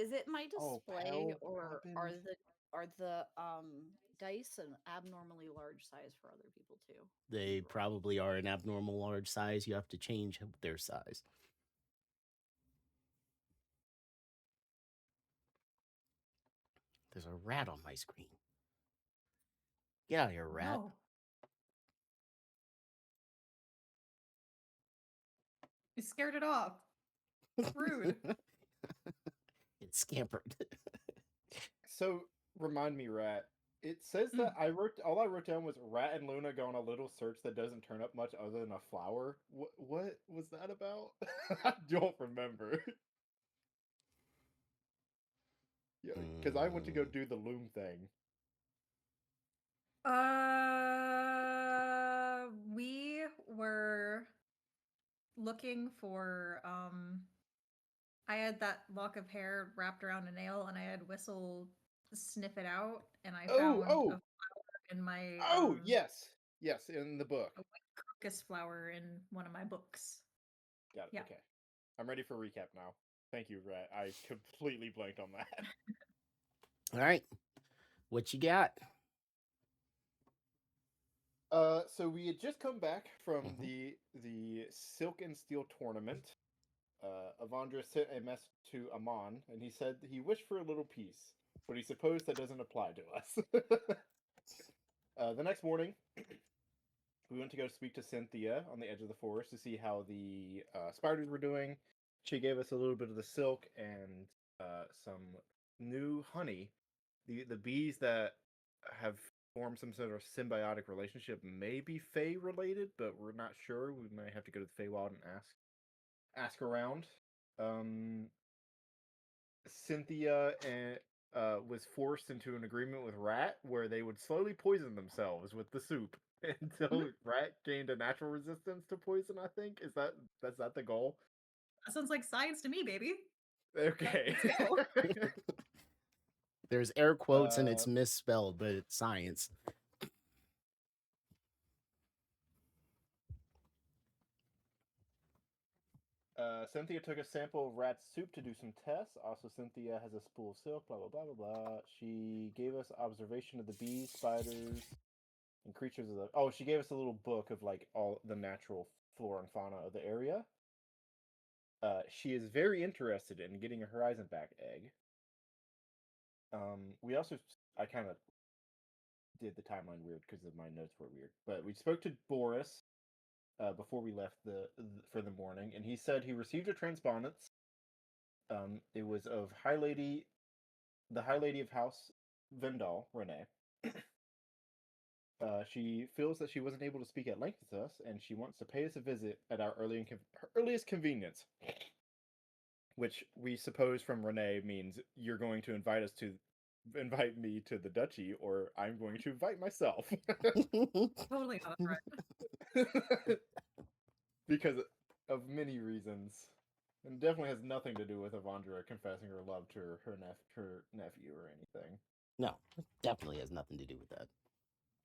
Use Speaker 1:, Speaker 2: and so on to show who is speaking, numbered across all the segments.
Speaker 1: Is it my
Speaker 2: Oh,
Speaker 1: display,
Speaker 2: Pal
Speaker 1: or
Speaker 2: Poppins.
Speaker 1: are the dice an abnormally large size for other people too? When
Speaker 3: They
Speaker 1: you roll?
Speaker 3: probably are an abnormal large size. You have to change their size. There's a rat on my screen. Get out of here, rat.
Speaker 4: No. You scared it off. Rude.
Speaker 3: It scampered.
Speaker 2: So remind me, Rat. It says
Speaker 4: Mm.
Speaker 2: that all I wrote down was Rat and Luna go on a little search that doesn't turn up much other than a flower. What was that about? I don't remember. Yeah, because I went to go
Speaker 3: Mm.
Speaker 2: do the loom thing.
Speaker 4: We were looking for I had that lock of hair wrapped around a nail and I had Whistle sniff it out and I
Speaker 2: Oh,
Speaker 4: found a
Speaker 2: oh,
Speaker 4: flower in my
Speaker 2: oh, yes, in the book.
Speaker 4: a white crocus flower in one of my books.
Speaker 2: Got it.
Speaker 4: Yeah.
Speaker 2: Okay, I'm ready for recap now. Thank you, Rat. I completely blanked on that.
Speaker 3: All right. What you got?
Speaker 2: So we had just come back from
Speaker 3: Mhm.
Speaker 2: the Silk and Steel tournament. Avandra sent a message to Amon, and he said he wished for a little peace, but he supposed that doesn't apply to us. The next morning, we went to go speak to Cynthia on the edge of the forest to see how the spiders were doing. She gave us a little bit of the silk and some new honey. The bees that have formed some sort of symbiotic relationship may be Fey related, but we're not sure. We might have to go to the Feywild and ask around. Um, Cynthia was forced into an agreement with Rat where they would slowly poison themselves with the soup until
Speaker 4: Mhm.
Speaker 2: Rat gained a natural resistance to poison. I think that's that the goal.
Speaker 4: That sounds like science to me, baby.
Speaker 2: Okay.
Speaker 4: Let's go.
Speaker 3: There's air quotes and
Speaker 2: uh,
Speaker 3: it's misspelled, but it's science.
Speaker 2: Cynthia took a sample of Rat's soup to do some tests. Also, Cynthia has a spool of silk. Blah blah blah blah blah. She gave us observation of the bees, spiders, and creatures of the. Oh, she gave us a little book of like all the natural flora and fauna of the area. She is very interested in getting a Horizon back egg. We also, I kind of did the timeline weird because my notes were weird, but we spoke to Boris before we left for the morning, and he said he received a transpondence. It was of the High Lady of House Vendal, Renee. She feels that she wasn't able to speak at length with us, and she wants to pay us a visit at our her earliest convenience. Which we suppose from Renee means you're going to invite me to the duchy, or I'm going to invite myself.
Speaker 4: Totally not a threat.
Speaker 2: Because of many reasons. And definitely has nothing to do with Avandra confessing her love to her nephew or anything.
Speaker 3: No, it definitely has nothing to do with that.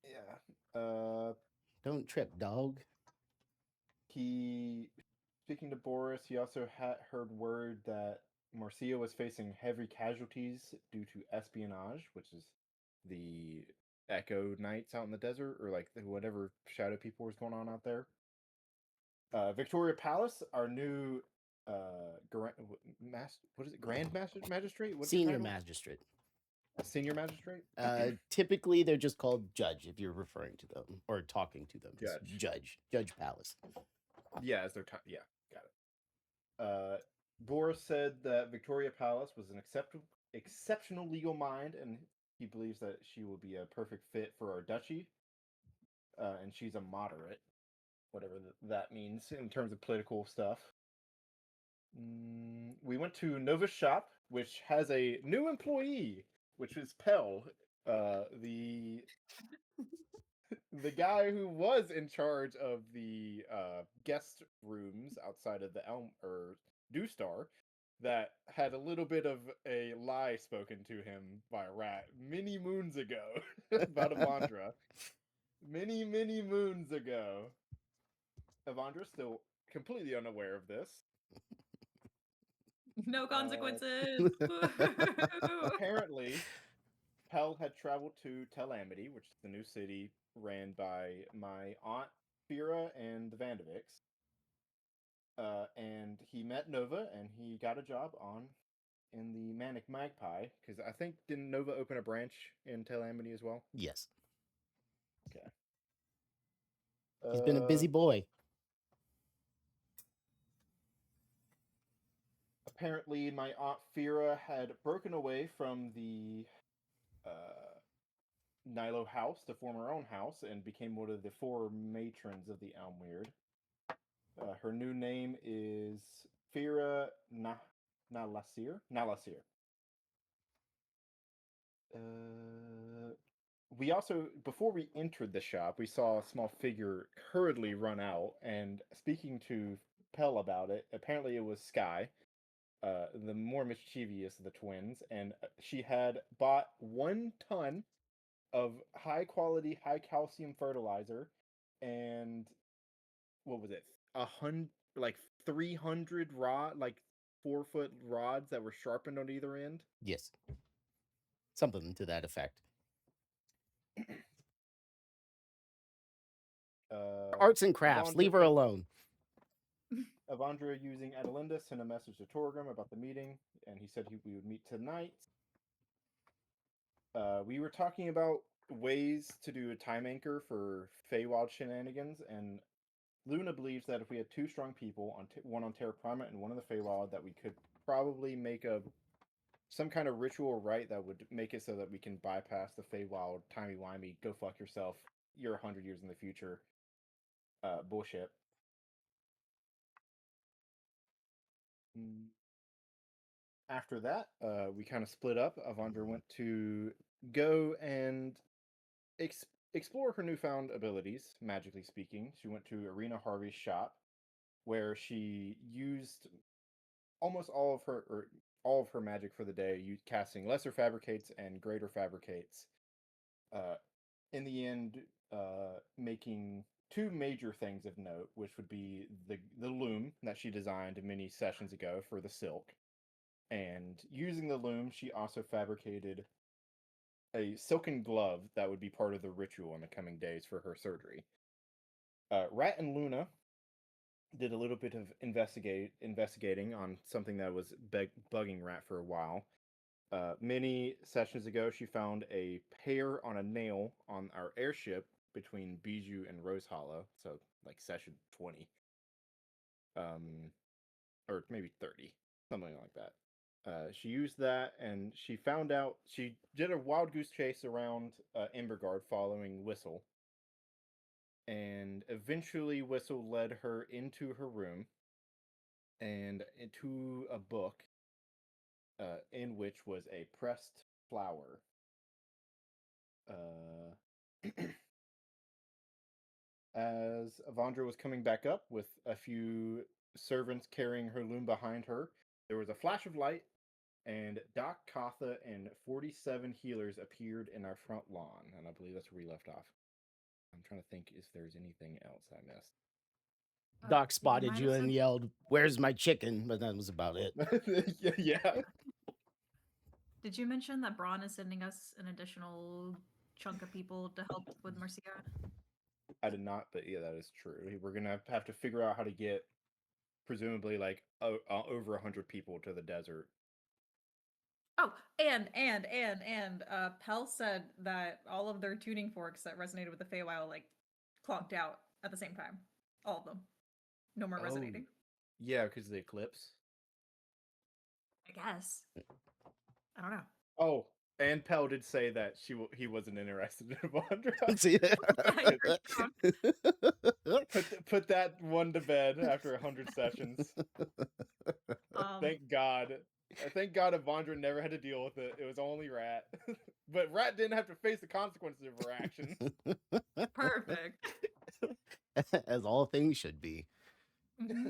Speaker 2: Yeah.
Speaker 3: Don't trip, dog.
Speaker 2: He Speaking to Boris, he also had heard word that Marcia was facing heavy casualties due to espionage, which is the Echo Knights out in the desert, or like whatever shadow people was going on out there. Victoria Palace, our new what is it? Grand Magistrate? What's her
Speaker 3: Senior
Speaker 2: title?
Speaker 3: magistrate.
Speaker 2: Senior Magistrate?
Speaker 3: Typically, they're just called judge if you're referring to them or talking to them. It's
Speaker 2: Judge.
Speaker 3: Judge Palace.
Speaker 2: Yeah, as their time. Yeah, got it. Boris said that Victoria Palace was an exceptional legal mind, and he believes that she will be a perfect fit for our duchy. And she's a moderate, whatever that means in terms of political stuff. We went to Nova's shop, which has a new employee, which is Pell, the guy who was in charge of the guest rooms outside of the Elm or Dewstar, that had a little bit of a lie spoken to him by a rat many moons ago about Avandra. Many moons ago. Avandra's still completely unaware of this.
Speaker 4: No consequences. Woo!
Speaker 2: Apparently, Pell had traveled to Tel Amity, which is the new city ran by my aunt Fira and the Vandoviks. And he met Nova, and he got a job in the Manic Magpie, because I think didn't Nova open a branch in Tel Amity as well?
Speaker 3: Yes.
Speaker 2: Okay.
Speaker 3: He's been a busy boy.
Speaker 2: Apparently, my aunt Fira had broken away from the Nilo house to form her own house and became one of the 4 matrons of the Elmweird. Her new name is Fira Nalasir. We also, before we entered the shop, we saw a small figure hurriedly run out, and speaking to Pell about it, apparently it was Sky, the more mischievous of the twins, and she had bought 1 ton of high quality, high calcium fertilizer, and what was it? 300 like 4-foot rods that were sharpened on either end.
Speaker 3: Yes. Something to that effect. Arts and crafts. Leave her alone.
Speaker 2: Avandra, using Adelinda, sent a message to Torgrim about the meeting, and he said we would meet tonight. We were talking about ways to do a time anchor for Feywild shenanigans, and Luna believes that if we had 2 strong people, one on Terra Prima and one on the Feywild, that we could probably make some kind of ritual rite that would make it so that we can bypass the Feywild timey-wimey, go fuck yourself, you're 100 years in the future bullshit. After that, we kind of split up. Avandra went to go and explore her newfound abilities, magically speaking. She went to Arena Harvey's shop, where she used almost all of her magic for the day, casting Lesser Fabricates and Greater Fabricates. In the end, making 2 major things of note, which would be the loom that she designed many sessions ago for the silk. And using the loom, she also fabricated a silken glove that would be part of the ritual in the coming days for her surgery. Rat and Luna did a little bit of investigating on something that was bugging Rat for a while. Many sessions ago, she found a pear on a nail on our airship between Bijou and Rose Hollow, so like session 20. Or maybe 30, something like that. She used that, and she found out, she did a wild goose chase around Embergard following Whistle. And eventually Whistle led her into her room and into a book in which was a pressed flower. As Avandra was coming back up with a few servants carrying her loom behind her, there was a flash of light, and Doc Katha and 47 healers appeared in our front lawn, and I believe that's where we left off. I'm trying to think if there's anything else I missed.
Speaker 3: Doc spotted you and yelled, "Where's my chicken?" But that was about it.
Speaker 2: Yeah.
Speaker 4: Did you mention that Braun is sending us an additional chunk of people to help with Marcia?
Speaker 2: I did not, but yeah, that is true. We're gonna have to figure out how to get, presumably, like over 100 people to the desert.
Speaker 4: Oh, and Pell said that all of their tuning forks that resonated with the Feywild like clonked out at the same time. All of them. No more resonating.
Speaker 2: Yeah, because of the eclipse.
Speaker 4: I guess. I don't know.
Speaker 2: Oh, and Pell did say that he wasn't interested in Avandra.
Speaker 3: See
Speaker 2: Put that one to bed after 100 sessions. Thank God. Thank God Avandra never had to deal with it. It was only Rat. But Rat didn't have to face the consequences of her actions.
Speaker 4: Perfect.
Speaker 3: As all things should be.
Speaker 4: Mm-hmm.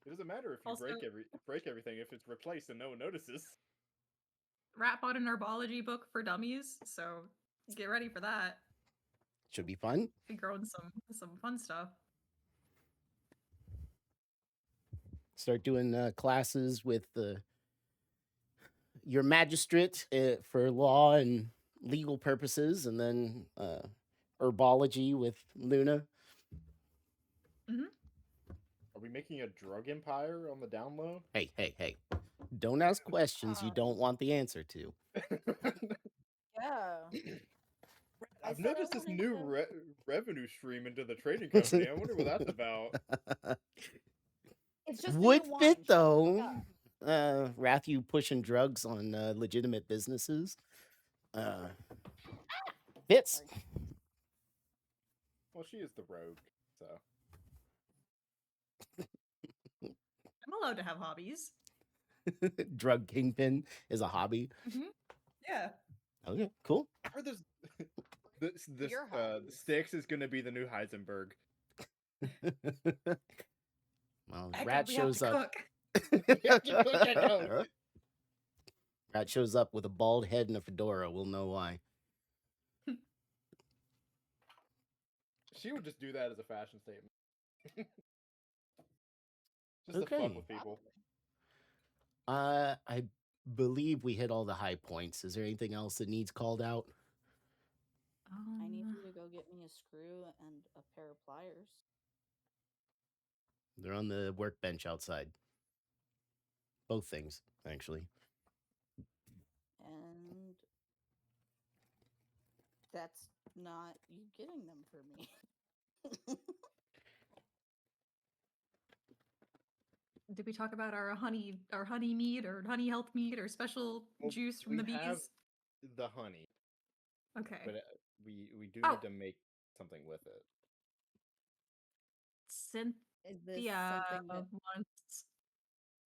Speaker 2: It doesn't matter if you
Speaker 4: Also,
Speaker 2: break everything if it's replaced and no one notices.
Speaker 4: Rat bought an herbology book for dummies, so get ready for that.
Speaker 3: Should be fun.
Speaker 4: Be growing some fun stuff.
Speaker 3: Start doing classes with your magistrate for law and legal purposes, and then herbology with Luna.
Speaker 2: Are we making a drug empire on the down low?
Speaker 3: Hey, hey, hey! Don't ask questions you don't want the answer to.
Speaker 1: Yeah. I
Speaker 2: I've
Speaker 1: said I
Speaker 2: noticed this
Speaker 1: wanted
Speaker 2: new
Speaker 1: to-
Speaker 2: revenue stream into the trading company. I wonder what that's about.
Speaker 1: It's just
Speaker 3: Would
Speaker 1: the new
Speaker 3: fit
Speaker 1: one.
Speaker 3: though. Wrath, you pushing drugs on legitimate businesses. Fits.
Speaker 1: Sorry.
Speaker 2: Well, she is the rogue, so.
Speaker 4: I'm allowed to have hobbies.
Speaker 3: Drug kingpin is a hobby.
Speaker 4: Yeah.
Speaker 3: Okay, cool.
Speaker 2: Or this
Speaker 1: Your
Speaker 2: the
Speaker 1: hobbies.
Speaker 2: Styx is going to be the new Heisenberg.
Speaker 3: Well,
Speaker 4: Heck,
Speaker 3: Rat
Speaker 4: we have
Speaker 3: shows
Speaker 4: to
Speaker 3: up.
Speaker 4: cook.
Speaker 3: Rat shows up with a bald head and a fedora. We'll know why.
Speaker 2: She would just do that as a fashion statement. Just to fuck
Speaker 3: Okay.
Speaker 2: with people.
Speaker 3: I believe we hit all the high points. Is there anything else that needs called out?
Speaker 1: I need you to go get me a screw and a pair of pliers.
Speaker 3: They're on the workbench outside. Both things, actually.
Speaker 1: And that's not you getting them for me.
Speaker 4: Did we talk about our honey mead or honey health mead or special
Speaker 2: Well,
Speaker 4: juice from
Speaker 2: we
Speaker 4: the bees?
Speaker 2: have the honey,
Speaker 4: Okay.
Speaker 2: but we do
Speaker 4: Oh.
Speaker 2: need to make something with it.
Speaker 1: Is this
Speaker 4: Cynthia
Speaker 1: something that
Speaker 4: wants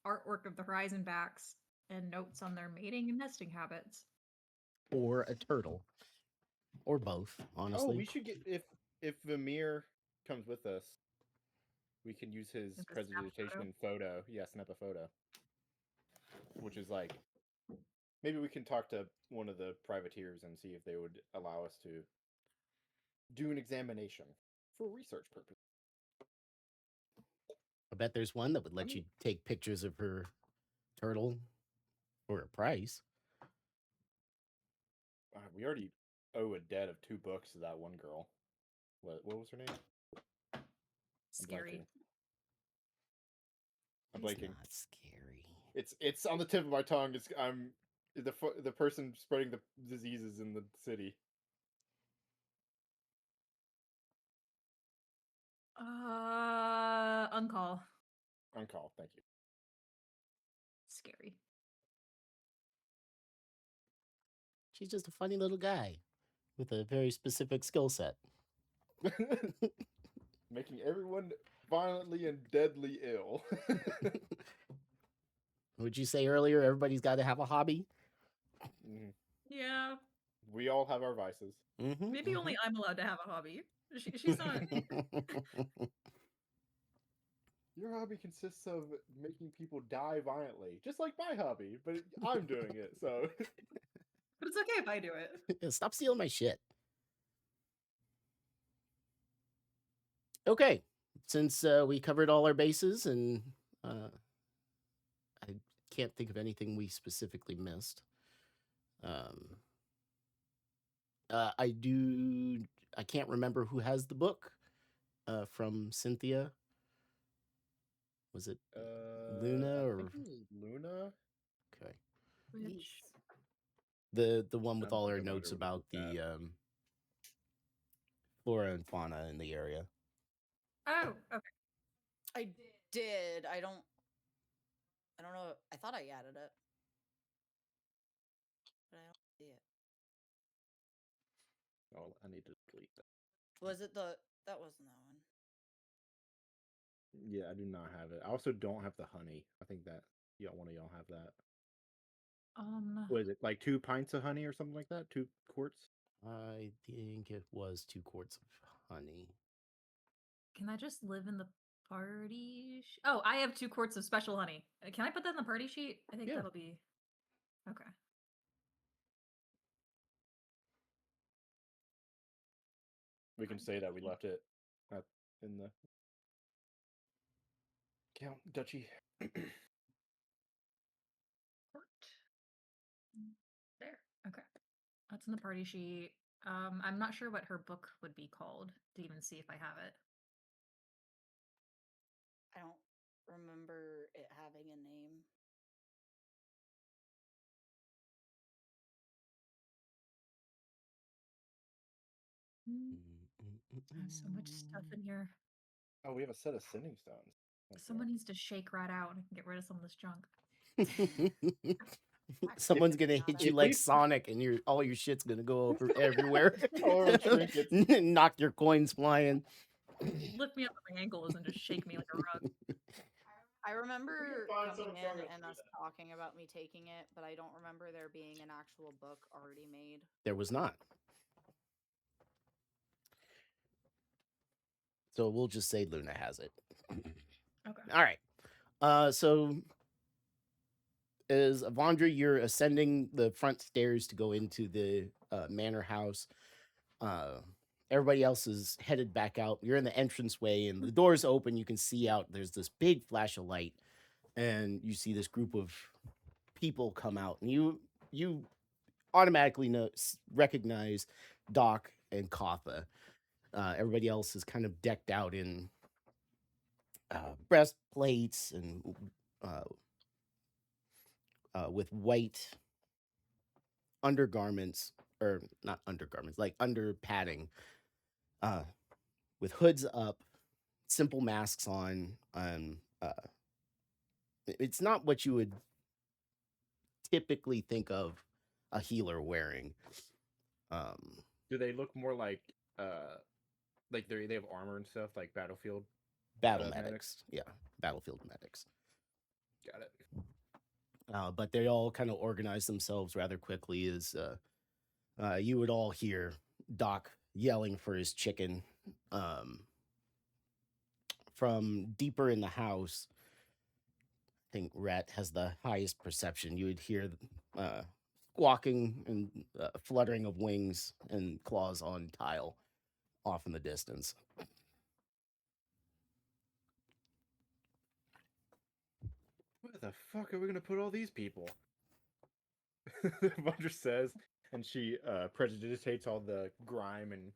Speaker 4: artwork of the horizon backs and notes on their mating and nesting habits.
Speaker 3: Or a turtle. Or both, honestly.
Speaker 2: Oh, we should get if Vamir comes with us, we can use his
Speaker 4: Like a snap
Speaker 2: presentation photo. Yeah, snap a photo. Which is like maybe we can talk to one of the privateers and see if they would allow us to do an examination for research purposes.
Speaker 3: I bet there's one that would let you take pictures of her turtle for a price.
Speaker 2: We already owe a debt of 2 books to that one girl. What was her name?
Speaker 4: Scary.
Speaker 2: I'm
Speaker 3: It's
Speaker 2: blanking.
Speaker 3: not scary.
Speaker 2: It's on the tip of my tongue. I'm the person spreading the diseases in the city.
Speaker 4: Uncall.
Speaker 2: Uncall, thank you.
Speaker 4: Scary.
Speaker 3: She's just a funny little guy with a very specific skill set.
Speaker 2: Making everyone violently and deadly ill.
Speaker 3: Would you say earlier everybody's got to have a hobby?
Speaker 2: Mhm.
Speaker 4: Yeah.
Speaker 2: We all have our vices.
Speaker 3: Mm-hmm,
Speaker 4: Maybe only I'm allowed to have a hobby. She's not.
Speaker 2: Your hobby consists of making people die violently, just like my hobby, but I'm doing it, so.
Speaker 4: But it's okay if I do it.
Speaker 3: Stop stealing my shit. Okay, since we covered all our bases and I can't think of anything we specifically missed. I can't remember who has the book from Cynthia. Was it Luna
Speaker 2: I
Speaker 3: or
Speaker 2: think it was Luna?
Speaker 3: okay?
Speaker 4: Which
Speaker 3: The one with
Speaker 2: I'm
Speaker 3: all her
Speaker 2: thinking about
Speaker 3: notes
Speaker 2: it when I
Speaker 3: about
Speaker 2: looked
Speaker 3: the flora and fauna in the area.
Speaker 4: Oh, okay.
Speaker 1: I did. I don't know. I thought I added it. But I don't see it.
Speaker 2: Oh, I need to delete that.
Speaker 1: Was it that wasn't that one.
Speaker 2: Yeah, I do not have it. I also don't have the honey. I think that one of y'all have that. What is it? Like 2 pints of honey or something like that? 2 quarts?
Speaker 3: I think it was 2 quarts of honey.
Speaker 4: Can I just live in the party? Oh, I have 2 quarts of special honey. Can I put that in the party sheet? I think
Speaker 3: Yeah.
Speaker 4: that'll be okay.
Speaker 2: We can say that we left it in the Count Duchy.
Speaker 4: Court. There. Okay. That's in the party sheet. I'm not sure what her book would be called to even see if I have it.
Speaker 1: I don't remember it having a name.
Speaker 4: There's so much stuff in here.
Speaker 2: Oh, we have a set of sending stones. Okay.
Speaker 4: Someone needs to shake Rat out and get rid of some of this junk.
Speaker 3: Someone's gonna hit you
Speaker 2: If
Speaker 3: like
Speaker 2: we-
Speaker 3: Sonic, and all your shit's gonna go over everywhere.
Speaker 2: All our trinkets.
Speaker 3: Knock your coins flying.
Speaker 4: Lift me up with my ankles and just shake me like a rug.
Speaker 1: I remember
Speaker 2: find
Speaker 1: coming
Speaker 2: some
Speaker 1: in
Speaker 2: targets
Speaker 1: and
Speaker 2: to do
Speaker 1: us
Speaker 2: that.
Speaker 1: talking about me taking it, but I don't remember there being an actual book already made.
Speaker 3: There was not. So we'll just say Luna has it.
Speaker 4: Okay.
Speaker 3: All right. So as Avandra, you're ascending the front stairs to go into the manor house. Everybody else is headed back out. You're in the entranceway, and the door's open. You can see out. There's this big flash of light, and you see this group of people come out, and you automatically recognize Doc and Kotha. Everybody else is kind of decked out in breastplates and with white undergarments, or not undergarments, like under padding, with hoods up, simple masks on. It's not what you would typically think of a healer wearing.
Speaker 2: Do they look more like they have armor and stuff like Battlefield?
Speaker 3: Battle
Speaker 2: medics?
Speaker 3: medics, yeah, battlefield medics.
Speaker 2: Got it.
Speaker 3: But they all kind of organize themselves rather quickly. As you would all hear Doc yelling for his chicken from deeper in the house. I think Rat has the highest perception. You would hear squawking and fluttering of wings and claws on tile off in the distance.
Speaker 2: Where the fuck are we gonna put all these people? Vondra says, and she prestidigitates all the grime and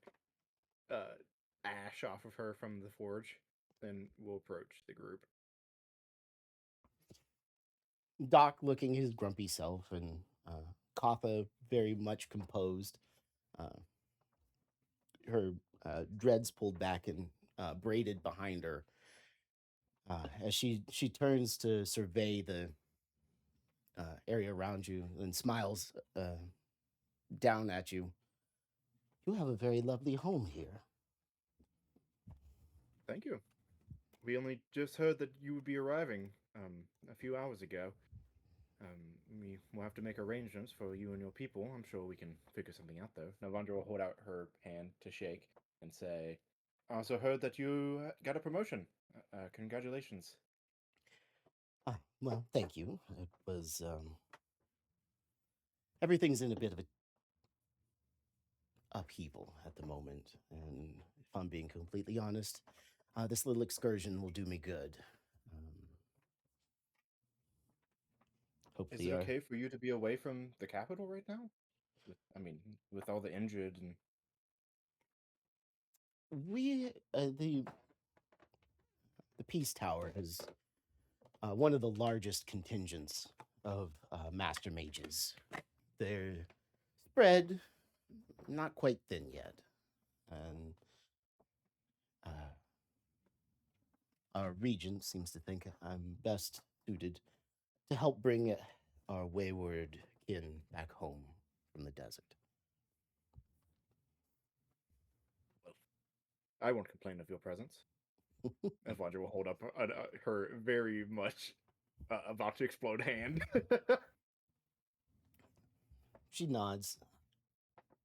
Speaker 2: ash off of her from the forge. Then we'll approach the group.
Speaker 3: Doc looking his grumpy self, and Kotha very much composed. Her dreads pulled back and braided behind her. As she turns to survey the area around you and smiles down at you. You have a very lovely home here.
Speaker 2: Thank you. We only just heard that you would be arriving a few hours ago. We will have to make arrangements for you and your people. I'm sure we can figure something out, though. Navandra will hold out her hand to shake and say, I also heard that you got a promotion. Congratulations.
Speaker 3: Well, thank you. It was, everything's in a bit of a upheaval at the moment, and if I'm being completely honest, this little excursion will do me good.
Speaker 2: Is
Speaker 3: Hopefully,
Speaker 2: it okay for you to be away from the capital right now? With all the injured and
Speaker 3: we the Peace Tower is one of the largest contingents of master mages. They're spread, not quite thin yet, and our regent seems to think I'm best suited to help bring our wayward kin back home from the desert.
Speaker 2: I won't complain of your presence. And Vondra will hold up her very much about to explode hand.
Speaker 3: She nods.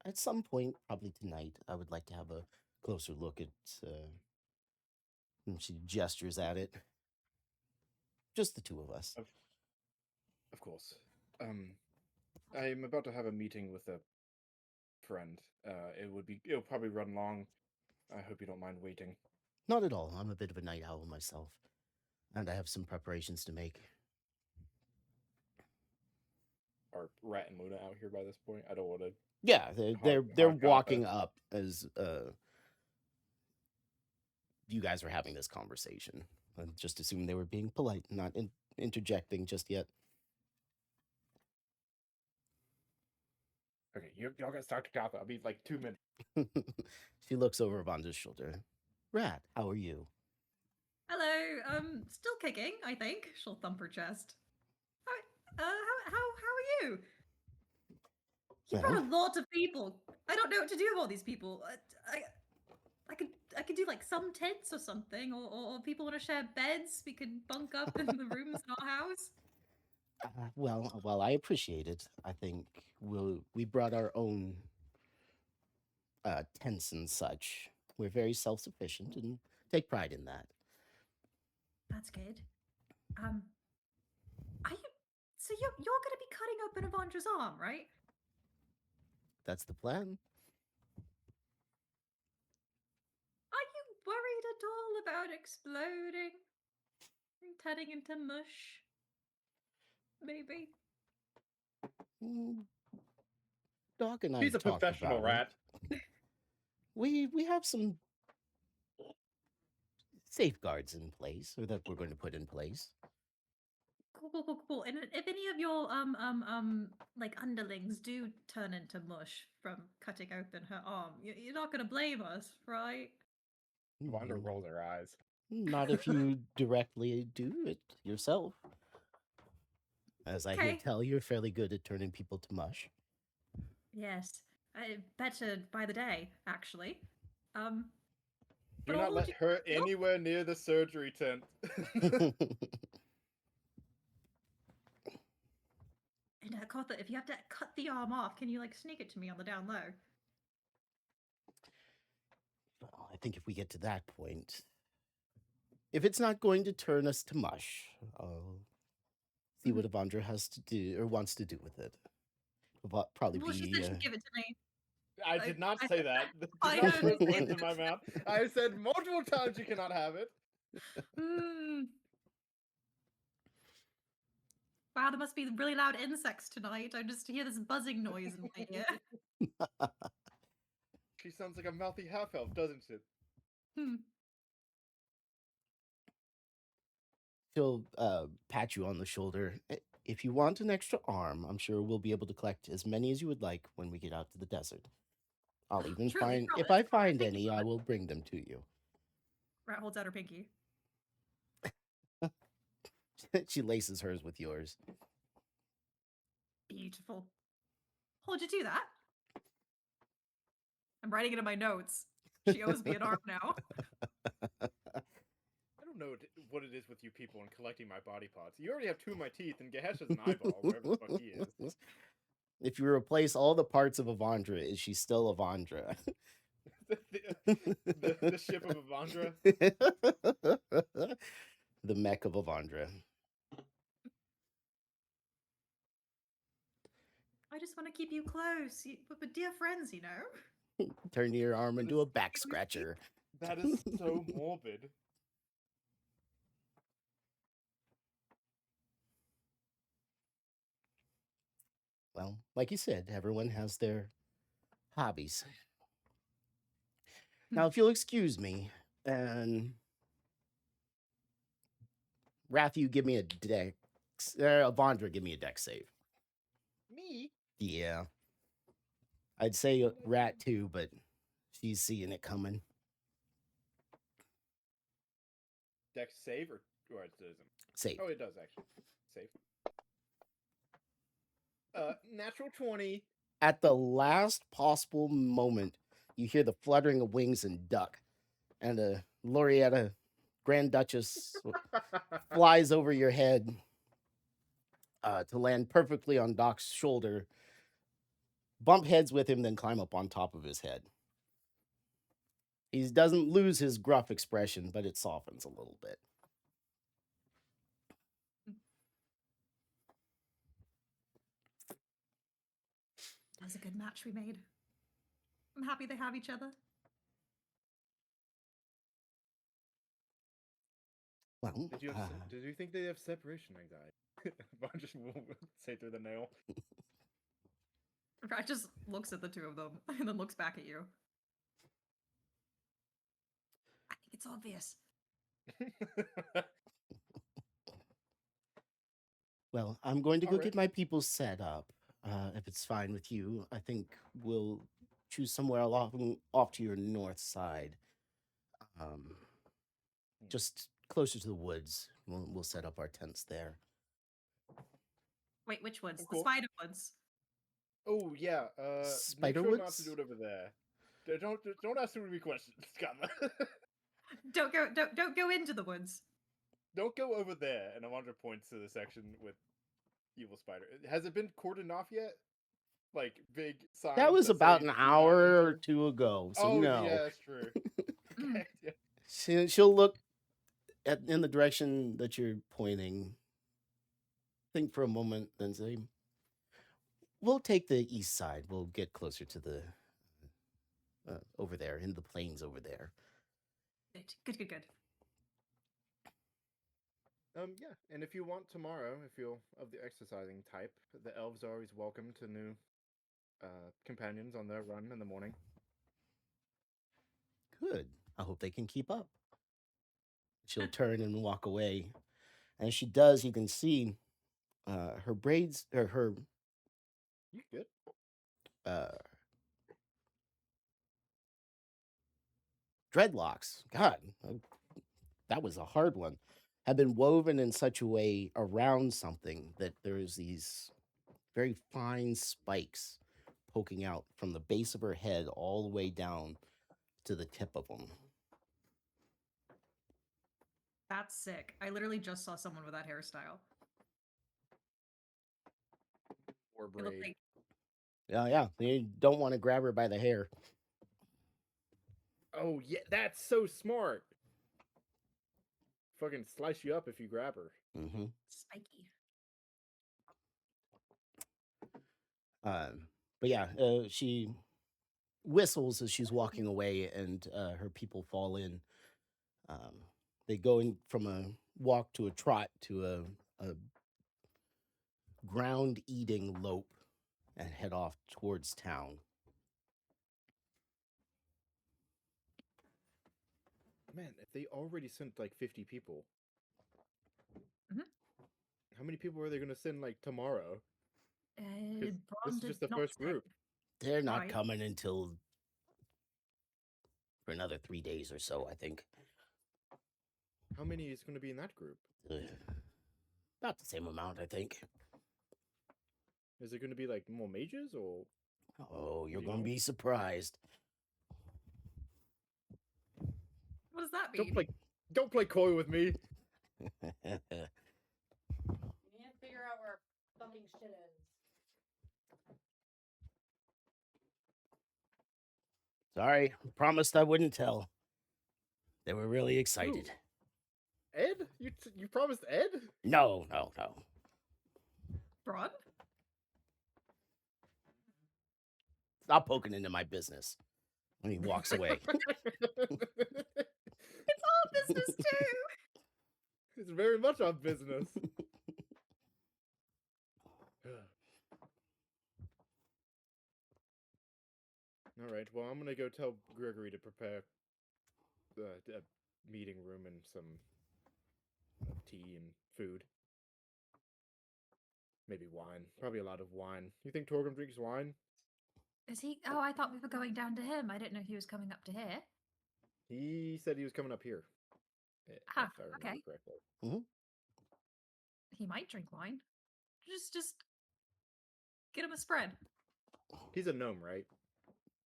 Speaker 3: At some point, probably tonight, I would like to have a closer look at. And she gestures at it. Just the two of us.
Speaker 2: Of course. I'm about to have a meeting with a friend. It'll probably run long. I hope you don't mind waiting.
Speaker 3: Not at all. I'm a bit of a night owl myself. And I have some preparations to make.
Speaker 2: Are Rat and Luna out here by this point? I don't want to.
Speaker 3: Yeah, they're
Speaker 2: hog
Speaker 3: walking
Speaker 2: Kappa.
Speaker 3: up as you guys are having this conversation. I just assume they were being polite, not interjecting just yet.
Speaker 2: Okay, y'all guys talk to Kappa. I'll be like 2 minutes.
Speaker 3: She looks over Vondra's shoulder. Rat, how are you?
Speaker 4: Hello, still kicking, I think. She'll thump her chest. How are you? You brought
Speaker 3: Well,
Speaker 4: a lot of people. I don't know what to do with all these people. I could do like some tents or something, or people want to share beds. We could bunk up in the rooms in our house.
Speaker 3: well, I appreciate it. I think we brought our own tents and such. We're very self-sufficient and take pride in that.
Speaker 4: That's good. Are you? So you're gonna be cutting open Avandra's arm, right?
Speaker 3: That's the plan.
Speaker 4: Are you worried at all about exploding and turning into mush? Maybe.
Speaker 3: Doc and I
Speaker 2: He's a
Speaker 3: have talked
Speaker 2: professional
Speaker 3: about it.
Speaker 2: rat.
Speaker 3: We have some safeguards in place, or that we're going to put in place.
Speaker 4: Cool. And if any of your like underlings do turn into mush from cutting open her arm, you're not gonna blame us, right?
Speaker 2: Wanda rolls her eyes.
Speaker 3: Not if you directly do it yourself. As I hear
Speaker 4: Okay.
Speaker 3: tell, you're fairly good at turning people to mush.
Speaker 4: Yes, better by the day, actually.
Speaker 2: Do
Speaker 4: But
Speaker 2: not
Speaker 4: I'll
Speaker 2: let
Speaker 4: do-
Speaker 2: her
Speaker 4: Nope.
Speaker 2: anywhere near the surgery tent.
Speaker 4: And Kotha, if you have to cut the arm off, can you like sneak it to me on the down low?
Speaker 3: Well, I think if we get to that point, if it's not going to turn us to mush, I'll see what Avandra has to do or wants to do with it. It'll probably
Speaker 4: Well, she
Speaker 3: be.
Speaker 4: said she'd give it to me.
Speaker 2: I did not say that.
Speaker 4: I
Speaker 2: Do not
Speaker 4: heard
Speaker 2: put
Speaker 4: you say
Speaker 2: words in my
Speaker 4: that.
Speaker 2: mouth. I said multiple times you cannot have it.
Speaker 4: Wow, there must be really loud insects tonight. I just hear this buzzing noise in my ear.
Speaker 2: She sounds like a mouthy half elf, doesn't she?
Speaker 3: She'll pat you on the shoulder. If you want an extra arm, I'm sure we'll be able to collect as many as you would like when we get out to the desert. I'll even
Speaker 4: Truly,
Speaker 3: find, if
Speaker 4: promise.
Speaker 3: I find
Speaker 4: Thank you
Speaker 3: any,
Speaker 4: so
Speaker 3: I
Speaker 4: much.
Speaker 3: will bring them to you.
Speaker 4: Rat holds out her pinky.
Speaker 3: She laces hers with yours.
Speaker 4: Beautiful. How'd you do that? I'm writing it in my notes. She owes me an arm now.
Speaker 2: I don't know what it is with you people and collecting my body parts. You already have 2 of my teeth, and Gehesh has an eyeball, wherever the fuck he is.
Speaker 3: If you replace all the parts of Avandra, is she still Avandra?
Speaker 2: the ship of Avandra.
Speaker 3: The mech of Avandra.
Speaker 4: I just want to keep you close. But dear friends, you know.
Speaker 3: Turn your arm
Speaker 2: That
Speaker 3: into
Speaker 2: is
Speaker 3: a back
Speaker 2: so-
Speaker 3: scratcher.
Speaker 2: That is so morbid.
Speaker 3: Well, like you said, everyone has their hobbies. Now, if you'll excuse me, and Rathu, give me a dex. Avandra, give me a dex save.
Speaker 2: Me?
Speaker 3: Yeah. I'd say Rat too, but she's seeing it coming.
Speaker 2: Dex save or it doesn't?
Speaker 3: Save.
Speaker 2: Oh, it does actually. Save. Natural 20.
Speaker 3: At the last possible moment, you hear the fluttering of wings and duck, and Lorietta, Grand Duchess, flies over your head to land perfectly on Doc's shoulder, bump heads with him, then climb up on top of his head. He doesn't lose his gruff expression, but it softens a little bit.
Speaker 4: That was a good match we made. I'm happy they have each other.
Speaker 3: Well,
Speaker 2: Did you think they have separation anxiety? Vaughn just will say through the nail.
Speaker 4: Rat just looks at the two of them and then looks back at you. I think it's obvious.
Speaker 3: well, I'm going to go
Speaker 2: Alright.
Speaker 3: get my people set up. If it's fine with you, I think we'll choose somewhere off to your north side. Just closer to the woods. We'll set up our tents there.
Speaker 4: Wait, which woods?
Speaker 2: Oh,
Speaker 4: The
Speaker 2: cool.
Speaker 4: spider woods.
Speaker 2: Oh yeah. Make
Speaker 3: Spider
Speaker 2: sure not
Speaker 3: woods?
Speaker 2: to do it over there. Don't ask too many questions, Scott.
Speaker 4: Don't go into the woods.
Speaker 2: Don't go over there. And Amandra points to the section with evil spider. Has it been cordoned off yet? Like big signs.
Speaker 3: That was
Speaker 2: say,
Speaker 3: about
Speaker 2: "Do
Speaker 3: an
Speaker 2: not
Speaker 3: hour or
Speaker 2: enter"?
Speaker 3: two ago, so
Speaker 2: Oh
Speaker 3: no.
Speaker 2: yeah, that's true. Okay, yeah.
Speaker 3: She'll look in the direction that you're pointing. Think for a moment, then say, "We'll take the east side. We'll get closer to the over there in the plains over there."
Speaker 4: Good.
Speaker 2: Yeah, and if you want tomorrow, if you're of the exercising type, the elves are always welcome to new companions on their run in the morning.
Speaker 3: Good. I hope they can keep up. She'll turn and walk away. As she does, you can see her braids or her
Speaker 2: You good?
Speaker 3: dreadlocks. God, that was a hard one. Have been woven in such a way around something that there's these very fine spikes poking out from the base of her head all the way down to the tip of them.
Speaker 4: That's sick. I literally just saw someone with that hairstyle.
Speaker 2: Or
Speaker 4: It looked
Speaker 2: braid.
Speaker 4: like
Speaker 3: Yeah. You don't want to grab her by the hair.
Speaker 2: Oh yeah, that's so smart. Fucking slice you up if you grab her.
Speaker 3: Mm-hmm.
Speaker 4: spiky.
Speaker 3: But yeah, she whistles as she's walking away, and her people fall in. They go in from a walk to a trot to a ground eating lope and head off towards town.
Speaker 2: Man, if they already sent like 50 people,
Speaker 4: Mhm.
Speaker 2: how many people are they going to send like tomorrow? 'Cause this
Speaker 4: Braun
Speaker 2: is
Speaker 4: did
Speaker 2: just the
Speaker 4: not
Speaker 2: first
Speaker 4: say.
Speaker 2: group.
Speaker 3: They're not
Speaker 4: Right.
Speaker 3: coming until for another 3 days or so, I think.
Speaker 2: How many is going to be in that group?
Speaker 3: About the same amount, I think.
Speaker 2: Is it going to be like more mages or?
Speaker 3: Oh, you're
Speaker 2: You
Speaker 3: going to
Speaker 2: know?
Speaker 3: be surprised.
Speaker 4: What does that mean?
Speaker 2: Don't play coy with me.
Speaker 1: We need to figure out where fucking shit is.
Speaker 3: Sorry, promised I wouldn't tell. They were really excited.
Speaker 2: Ed? You promised Ed?
Speaker 3: No.
Speaker 4: Braun?
Speaker 3: Stop poking into my business. And he walks away.
Speaker 4: It's all business too.
Speaker 2: It's very much on business. All right. Well, I'm gonna go tell Gregory to prepare a meeting room and some tea and food. Maybe wine. Probably a lot of wine. You think Torgrim drinks wine?
Speaker 4: Is he? Oh, I thought we were going down to him. I didn't know he was coming up to here.
Speaker 2: He said he was coming up here. If
Speaker 4: Ah,
Speaker 2: I remember
Speaker 4: okay.
Speaker 2: correctly.
Speaker 4: He might drink wine. Just get him a spread.
Speaker 2: He's a gnome, right?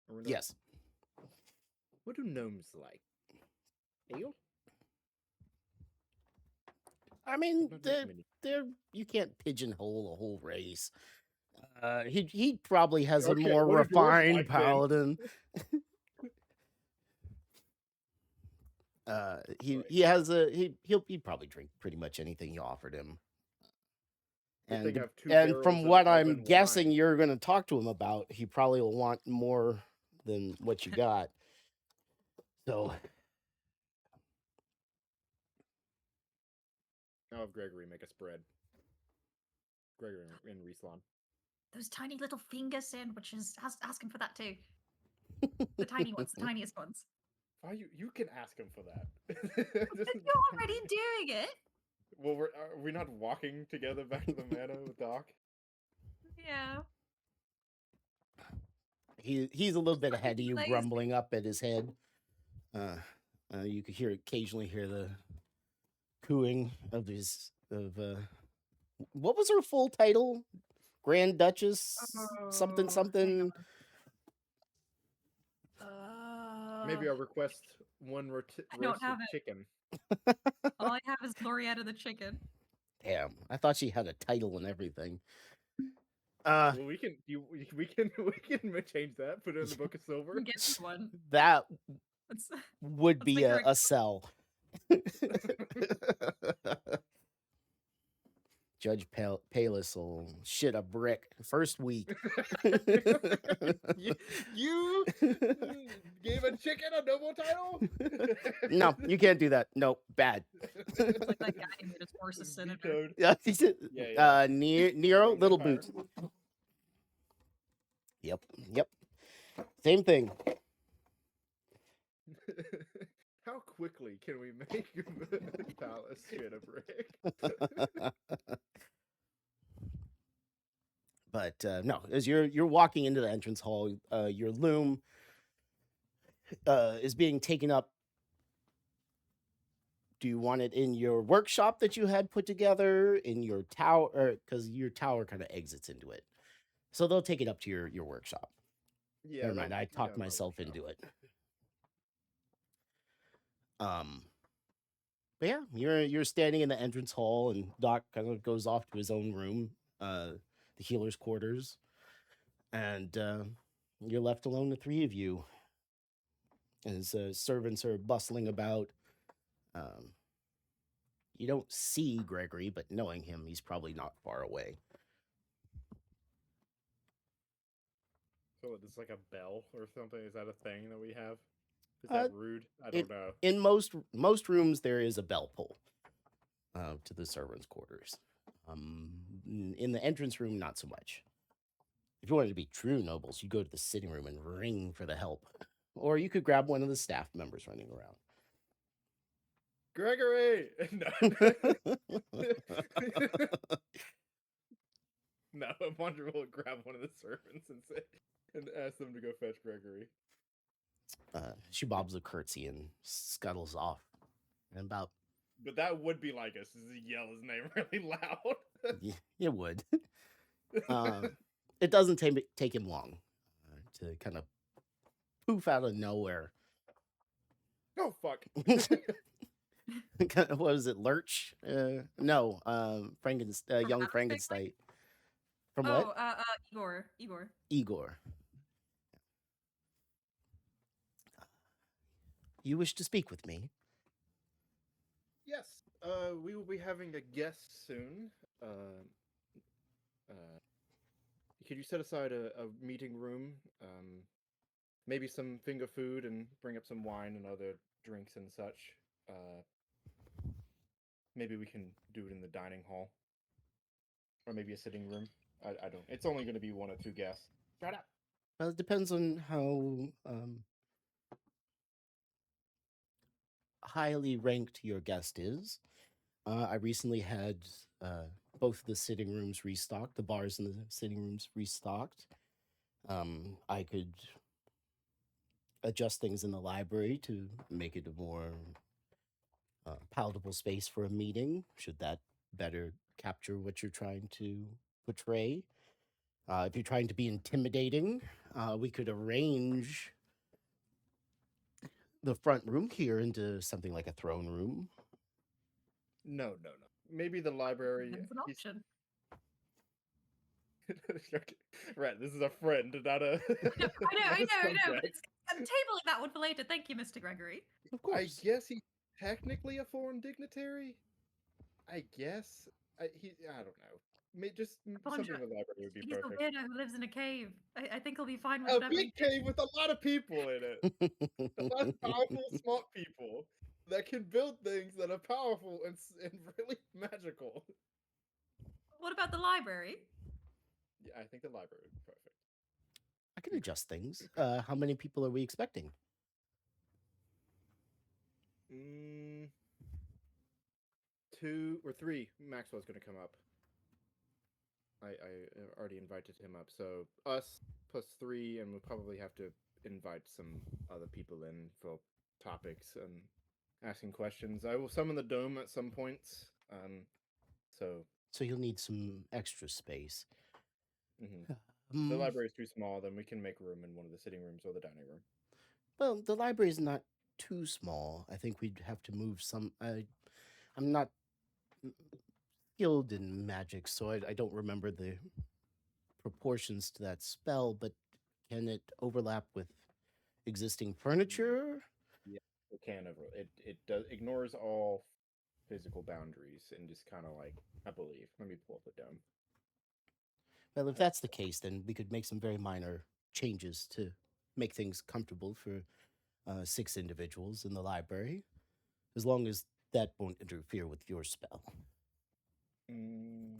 Speaker 2: Or we're not-
Speaker 3: Yes.
Speaker 2: What do gnomes like? Ale?
Speaker 3: I mean,
Speaker 2: Not that many.
Speaker 3: they're you can't pigeonhole a whole race. He probably has a
Speaker 2: Okay,
Speaker 3: more
Speaker 2: what do dwarves
Speaker 3: refined
Speaker 2: like, then?
Speaker 3: paladin. He
Speaker 2: Right.
Speaker 3: he has a he'd probably drink pretty much anything you offered him.
Speaker 2: Good thing I
Speaker 3: And
Speaker 2: have 2
Speaker 3: and
Speaker 2: barrels
Speaker 3: from
Speaker 2: of
Speaker 3: what I'm
Speaker 2: elven
Speaker 3: guessing
Speaker 2: wine.
Speaker 3: you're going to talk to him about, he probably will want more than what you got. So
Speaker 2: I'll have Gregory make a spread. Gregory and Rieslan.
Speaker 4: Those tiny little finger sandwiches. Ask him for that too. The tiny ones, the tiniest ones.
Speaker 2: Why you can ask him for that.
Speaker 4: But you're already doing it.
Speaker 2: Well, are we not walking together back to the manor with Doc?
Speaker 4: Yeah.
Speaker 3: He's a little bit ahead of you,
Speaker 4: Lazy.
Speaker 3: grumbling up at his head. You could occasionally hear the cooing of what was her full title? Grand Duchess something
Speaker 4: Oh,
Speaker 3: something.
Speaker 2: Maybe I'll request one roasted
Speaker 4: don't have it.
Speaker 2: chicken.
Speaker 4: All I have is Glorietta the chicken.
Speaker 3: Damn, I thought she had a title and everything.
Speaker 2: Well, we can change that. Put it in the Book of Silver.
Speaker 4: You get me one.
Speaker 3: That
Speaker 4: Let's-
Speaker 3: would
Speaker 4: Let's
Speaker 3: be
Speaker 4: make her
Speaker 3: a sell. Judge Palis will shit a brick first week.
Speaker 2: you gave a chicken a noble title?
Speaker 3: No, you can't do that. No, bad.
Speaker 4: It's like that guy who made his horse a senator.
Speaker 2: Vetoed.
Speaker 3: Yeah,
Speaker 2: Yeah.
Speaker 3: Nero, Little
Speaker 2: Empire.
Speaker 3: Boots. Yep. Same thing.
Speaker 2: How quickly can we make Palace shit a brick?
Speaker 3: But no, as you're walking into the entrance hall, your loom is being taken up. Do you want it in your workshop that you had put together, in your tower, because your tower kind of exits into it? So they'll take it up to your workshop.
Speaker 2: Yeah.
Speaker 3: Never mind, I talked
Speaker 2: my
Speaker 3: myself
Speaker 2: workshop.
Speaker 3: into it. But yeah, you're standing in the entrance hall, and Doc kind of goes off to his own room, the healer's quarters, and you're left alone, the three of you. As servants are bustling about. You don't see Gregory, but knowing him, he's probably not far away.
Speaker 2: So it's like a bell or something. Is that a thing that we have? Is that rude? I don't know.
Speaker 3: In most rooms, there is a bell pull to the servants' quarters. In the entrance room, not so much. If you wanted to be true nobles, you go to the sitting room and ring for the help, or you could grab one of the staff members running around.
Speaker 2: Gregory! No, Wonder will grab one of the servants and ask them to go fetch Gregory.
Speaker 3: She bobs a curtsy and scuttles off. And about
Speaker 2: But that would be like us, is to yell his name really loud.
Speaker 3: it would. It doesn't take him long to kind of poof out of nowhere.
Speaker 2: Oh, fuck.
Speaker 3: What is it, Lurch? No, young Frankenstein. From what?
Speaker 4: Igor.
Speaker 3: Igor. You wish to speak with me?
Speaker 2: Yes, we will be having a guest soon. Could you set aside a meeting room? Maybe some finger food and bring up some wine and other drinks and such. Maybe we can do it in the dining hall. Or maybe a sitting room. I don't. It's only going to be one or two guests. Shut up.
Speaker 3: Well, it depends on how highly ranked your guest is. I recently had both the sitting rooms restocked, the bars and the sitting rooms restocked. I could adjust things in the library to make it a more palatable space for a meeting, should that better capture what you're trying to portray. If you're trying to be intimidating, we could arrange the front room here into something like a throne room.
Speaker 2: No. Maybe the library.
Speaker 4: That's an option.
Speaker 2: Right, this is a friend, not a.
Speaker 4: I know.
Speaker 2: subject.
Speaker 4: I'm tabling that one for later. Thank you, Mr. Gregory.
Speaker 3: Of
Speaker 2: I
Speaker 3: course.
Speaker 2: guess he's technically a foreign dignitary. I guess. I don't know. Just something in the library would be
Speaker 4: He's the
Speaker 2: perfect.
Speaker 4: weirdo who lives in a cave. I think he'll be fine with
Speaker 2: A
Speaker 4: whatever.
Speaker 2: big cave with a lot of people in it. A lot of powerful, smart people that can build things that are powerful and really magical.
Speaker 4: What about the library?
Speaker 2: Yeah, I think the library would be perfect.
Speaker 3: I can adjust things. How many people are we expecting?
Speaker 2: Mm, 2 or 3. Maxwell's going to come up. I already invited him up, so us plus 3, and we'll probably have to invite some other people in for topics and asking questions. I will summon the dome at some points. So
Speaker 3: So you'll need some extra space.
Speaker 2: mhm. If the
Speaker 3: Um,
Speaker 2: library is too small, then we can make room in one of the sitting rooms or the dining room.
Speaker 3: well, the library is not too small. I think we'd have to move some. I'm not skilled in magic, so I don't remember the proportions to that spell, but can it overlap with existing furniture?
Speaker 2: Yeah, it can over it does ignores all physical boundaries and just kind of like, I believe. Let me pull up the dome.
Speaker 3: Well, if that's the case, then we could make some very minor changes to make things comfortable for 6 individuals in the library, as long as that won't interfere with your spell.
Speaker 2: Mm,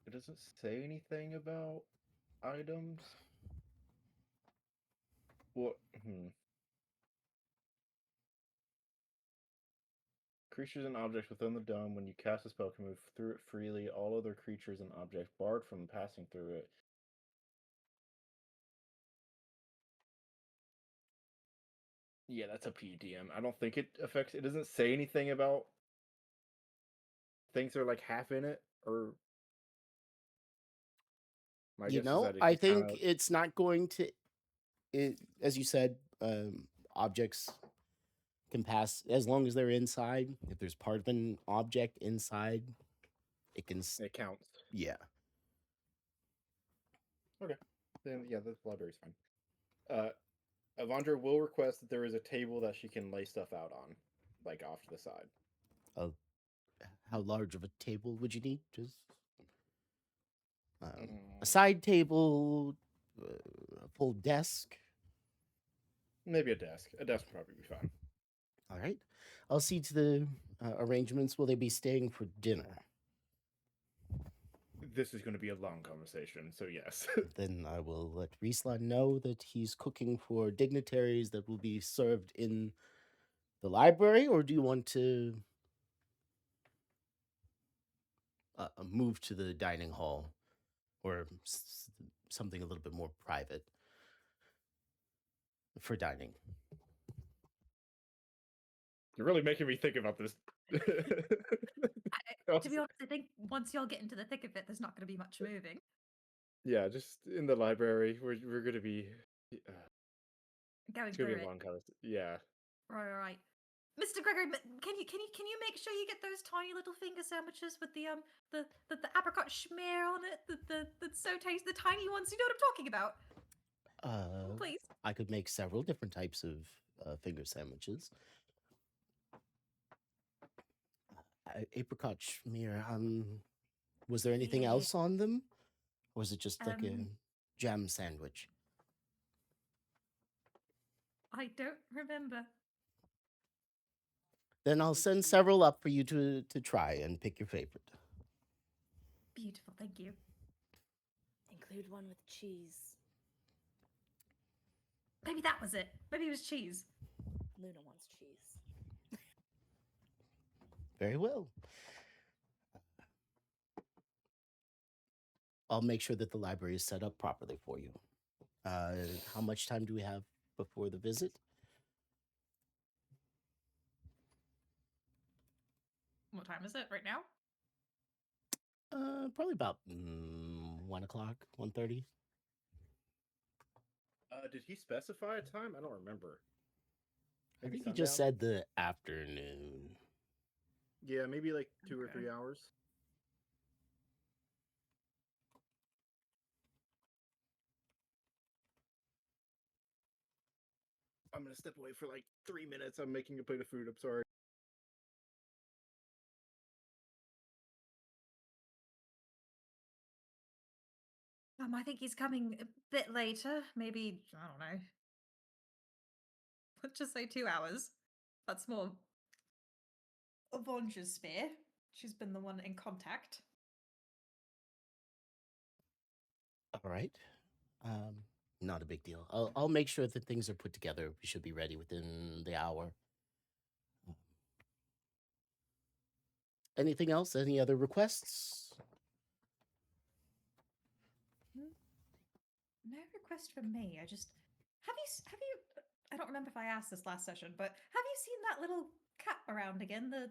Speaker 2: it doesn't say anything about items. What? Creatures and objects within the dome, when you cast a spell, can move through it freely. All other creatures and objects barred from passing through it. Yeah, that's a PDM. I don't think it affects. It doesn't say anything about things that are like half in it, or my
Speaker 3: You
Speaker 2: guess is
Speaker 3: know,
Speaker 2: that it
Speaker 3: I
Speaker 2: could
Speaker 3: think
Speaker 2: kind of.
Speaker 3: it's not going to. As you said, objects can pass as long as they're inside. If there's part of an object inside, it can.
Speaker 2: It counts.
Speaker 3: Yeah.
Speaker 2: Okay. Then yeah, the library's fine. Avandra will request that there is a table that she can lay stuff out on, like off to the side.
Speaker 3: How large of a table would you need? Just a
Speaker 2: Mm,
Speaker 3: side table, a full desk.
Speaker 2: maybe a desk. A desk would probably be fine.
Speaker 3: All right. I'll see to the arrangements. Will they be staying for dinner?
Speaker 2: This is going to be a long conversation, so yes.
Speaker 3: Then I will let Rieslan know that he's cooking for dignitaries that will be served in the library, or do you want to move to the dining hall or something a little bit more private for dining?
Speaker 2: You're really making me think about this.
Speaker 4: To be honest, I think once y'all get into the thick of it, there's not going to be much moving.
Speaker 2: Yeah, just in the library. We're going to be.
Speaker 4: Going
Speaker 2: It's going to
Speaker 4: through
Speaker 2: be a
Speaker 4: it.
Speaker 2: long conversation. Yeah.
Speaker 4: Right. Mr. Gregory, can you make sure you get those tiny little finger sandwiches with the apricot schmear on it? That's so tasty. The tiny ones. You know what I'm talking about? Please.
Speaker 3: I could make several different types of finger sandwiches. Apricot schmear. Was there anything
Speaker 4: Yeah.
Speaker 3: else on them? Or was it just like a
Speaker 4: Um,
Speaker 3: jam sandwich?
Speaker 4: I don't remember.
Speaker 3: Then I'll send several up for you to try and pick your favorite.
Speaker 4: Beautiful, thank you.
Speaker 1: Include one with cheese.
Speaker 4: Maybe that was it. Maybe it was cheese.
Speaker 1: Luna wants cheese.
Speaker 3: Very well. I'll make sure that the library is set up properly for you. How much time do we have before the visit?
Speaker 4: What time is it right now?
Speaker 3: Probably about 1 o'clock, 1:30.
Speaker 2: Did he specify a time? I don't remember.
Speaker 3: I
Speaker 2: Maybe
Speaker 3: think he just
Speaker 2: sundown?
Speaker 3: said the afternoon.
Speaker 2: Yeah, maybe like 2 or
Speaker 4: Okay.
Speaker 2: 3 hours. I'm gonna step away for like 3 minutes. I'm making a plate of food. I'm sorry.
Speaker 4: I think he's coming a bit later. Maybe, I don't know. Let's just say 2 hours. That's more Avonja's sphere. She's been the one in contact.
Speaker 3: All right. Not a big deal. I'll make sure that things are put together. We should be ready within the hour. Anything else? Any other requests?
Speaker 4: No request from me. I just have you. I don't remember if I asked this last session, but have you seen that little cat around again? The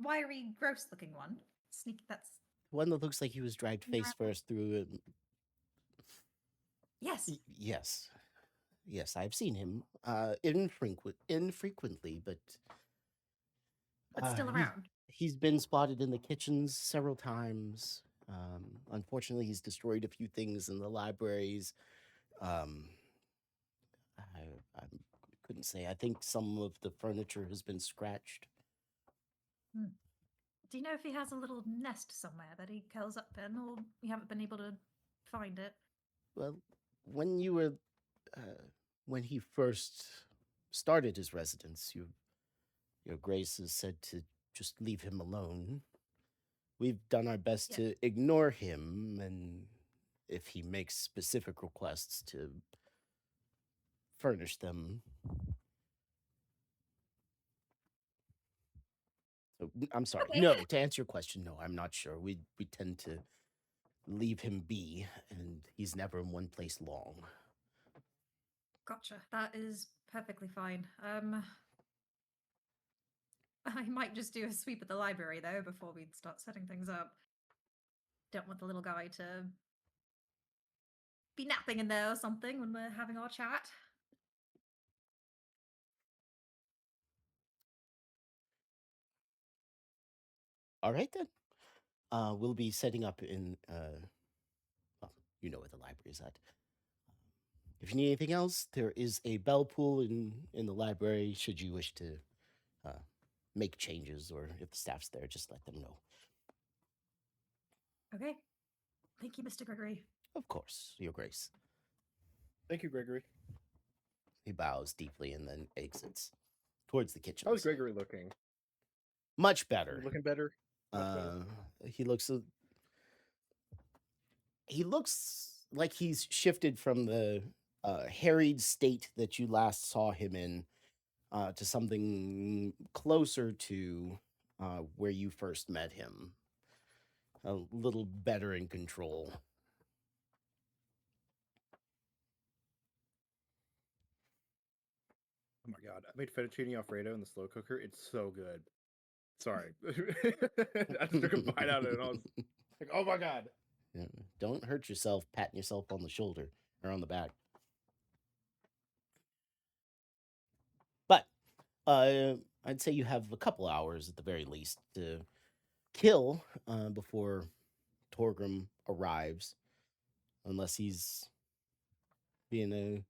Speaker 4: wiry, gross looking one. Sneak. That's
Speaker 3: One that looks like he was dragged face
Speaker 4: Yeah.
Speaker 3: first through it.
Speaker 4: yes.
Speaker 3: Yes. Yes, I've seen him. Infrequently, but
Speaker 4: But still
Speaker 3: he's-
Speaker 4: around.
Speaker 3: He's been spotted in the kitchens several times. Unfortunately, he's destroyed a few things in the libraries. I couldn't say. I think some of the furniture has been scratched.
Speaker 4: Do you know if he has a little nest somewhere that he curls up in, or we haven't been able to find it?
Speaker 3: Well, when you were, when he first started his residence, your Grace has said to just leave him alone. We've done our best
Speaker 4: Yeah.
Speaker 3: to ignore him, and if he makes specific requests, to furnish them. So I'm sorry.
Speaker 4: Okay.
Speaker 3: No, to answer your question, no, I'm not sure. We tend to leave him be, and he's never in one place long.
Speaker 4: Gotcha. That is perfectly fine. I might just do a sweep at the library though before we start setting things up. Don't want the little guy to be napping in there or something when we're having our chat.
Speaker 3: All right then. We'll be setting up in. Well, you know where the library is at. If you need anything else, there is a bell pool in the library. Should you wish to make changes, or if the staff's there, just let them know.
Speaker 4: Okay. Thank you, Mr. Gregory.
Speaker 3: Of course, Your Grace.
Speaker 2: Thank you, Gregory.
Speaker 3: He bows deeply and then exits towards the kitchen.
Speaker 2: How's Gregory looking?
Speaker 3: Much better.
Speaker 2: Looking better? Much better.
Speaker 3: He looks like he's shifted from the harried state that you last saw him in to something closer to where you first met him. A little better in control.
Speaker 2: Oh my god, I made fettuccine alfredo in the slow cooker. It's so good. Sorry. I just took a bite out of it and I was like, oh my god.
Speaker 3: Yeah, don't hurt yourself patting yourself on the shoulder or on the back. But I'd say you have a couple hours at the very least to kill before Torgrim arrives, unless he's being a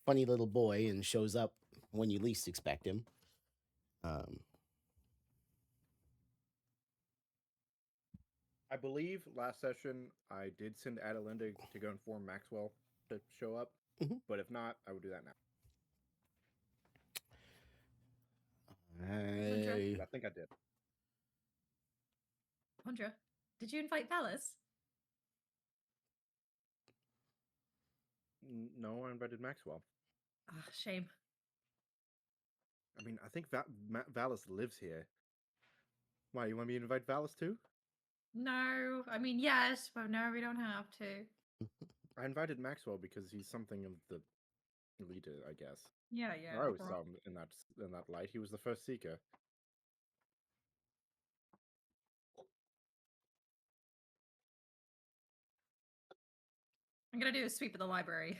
Speaker 3: funny little boy and shows up when you least expect him.
Speaker 2: I believe last session I did send Adelinda to go inform Maxwell to show up,
Speaker 3: Mhm.
Speaker 2: but if not, I would do that now.
Speaker 3: I
Speaker 2: I think I did.
Speaker 4: Andra, did you invite Palace?
Speaker 2: No, I invited Maxwell.
Speaker 4: Ah, shame.
Speaker 2: I mean, I think Valis lives here. Why, you want me to invite Valis too?
Speaker 4: No, I mean yes, but no, we don't have to.
Speaker 2: I invited Maxwell because he's something of the leader, I guess.
Speaker 4: Yeah,
Speaker 2: I always saw him in that light. He was the first seeker.
Speaker 4: I'm gonna do a sweep of the library.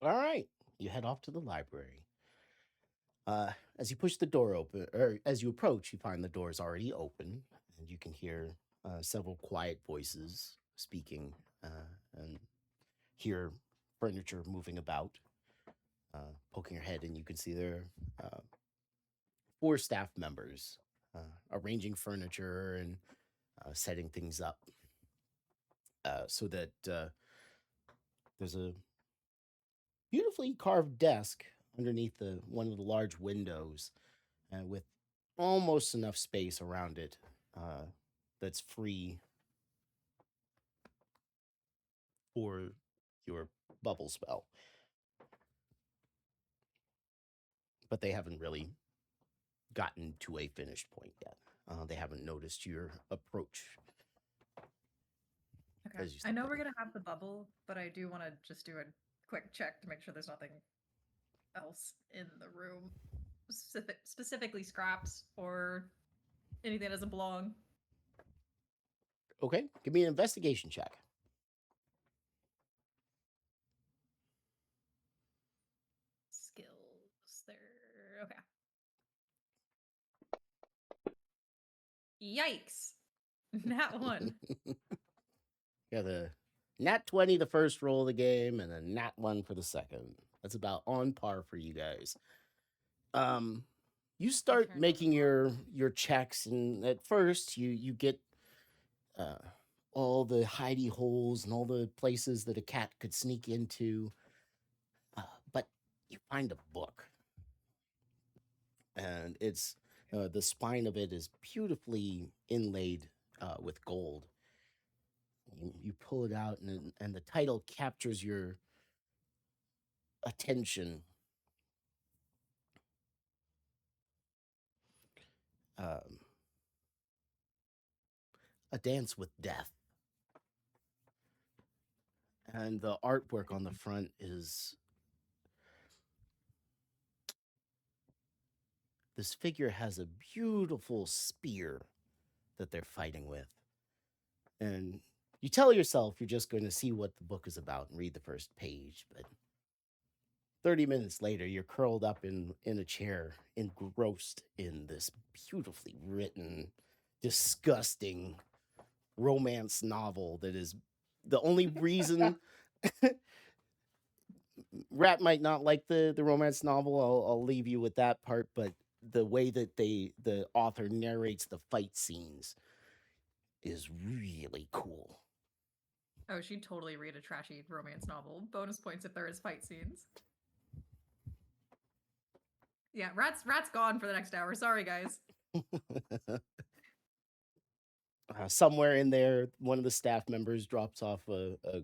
Speaker 3: All right, you head off to the library. As you push the door open, or as you approach, you find the door is already open, and you can hear several quiet voices speaking and hear furniture moving about. Poking your head, and you can see there are 4 staff members arranging furniture and setting things up so that there's a beautifully carved desk underneath one of the large windows with almost enough space around it that's free for your bubble spell. But they haven't really gotten to a finished point yet. They haven't noticed your approach.
Speaker 4: Okay.
Speaker 3: As you
Speaker 4: I know
Speaker 3: step
Speaker 4: we're
Speaker 3: in.
Speaker 4: gonna have the bubble, but I do want to just do a quick check to make sure there's nothing else in the room, specifically scraps or anything that doesn't belong.
Speaker 3: Okay, give me an investigation check.
Speaker 4: Skills there. Okay. Yikes! Nat 1.
Speaker 3: Yeah, the nat 20 the first roll of the game, and a nat 1 for the second. That's about on par for you guys. You start
Speaker 1: turned on
Speaker 3: making
Speaker 1: the
Speaker 3: your checks, and at first you get all the hidey holes and all the places that a cat could sneak into, but you find a book, and it's the spine of it is beautifully inlaid with gold. You pull it out, and the title captures your attention. Um, a Dance with Death. And the artwork on the front is this figure has a beautiful spear that they're fighting with. And you tell yourself you're just going to see what the book is about and read the first page, but 30 minutes later, you're curled up in a chair, engrossed in this beautifully written, disgusting romance novel that is the only reason Rat might not like the romance novel. I'll leave you with that part, but the way that the author narrates the fight scenes is really cool.
Speaker 4: Oh, she'd totally read a trashy romance novel. Bonus points if there is fight scenes. Yeah, Rat's gone for the next hour. Sorry, guys.
Speaker 3: Somewhere in there, one of the staff members drops off a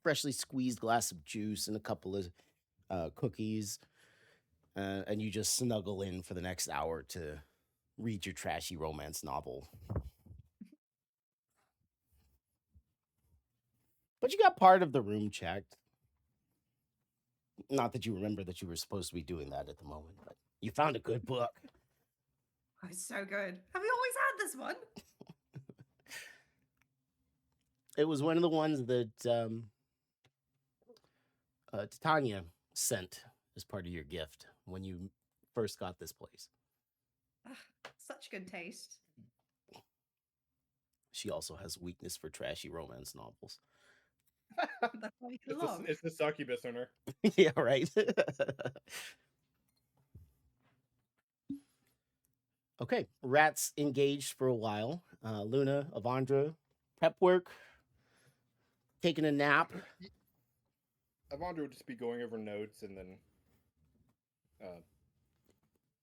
Speaker 3: freshly squeezed glass of juice and a couple of cookies, and you just snuggle in for the next hour to read your trashy romance novel. But you got part of the room checked. Not that you remember that you were supposed to be doing that at the moment, but you found a good book.
Speaker 4: Oh, it's so good. Have we always had this one?
Speaker 3: It was one of the ones that Titania sent as part of your gift when you first got this place.
Speaker 4: Ugh, such good taste.
Speaker 3: She also has a weakness for trashy romance novels.
Speaker 4: That's what we love.
Speaker 2: It's the succubus in her.
Speaker 3: Yeah, right. Okay, Rat's engaged for a while. Luna, Avandra, prep work, taking a nap.
Speaker 2: Avandra would just be going over notes and then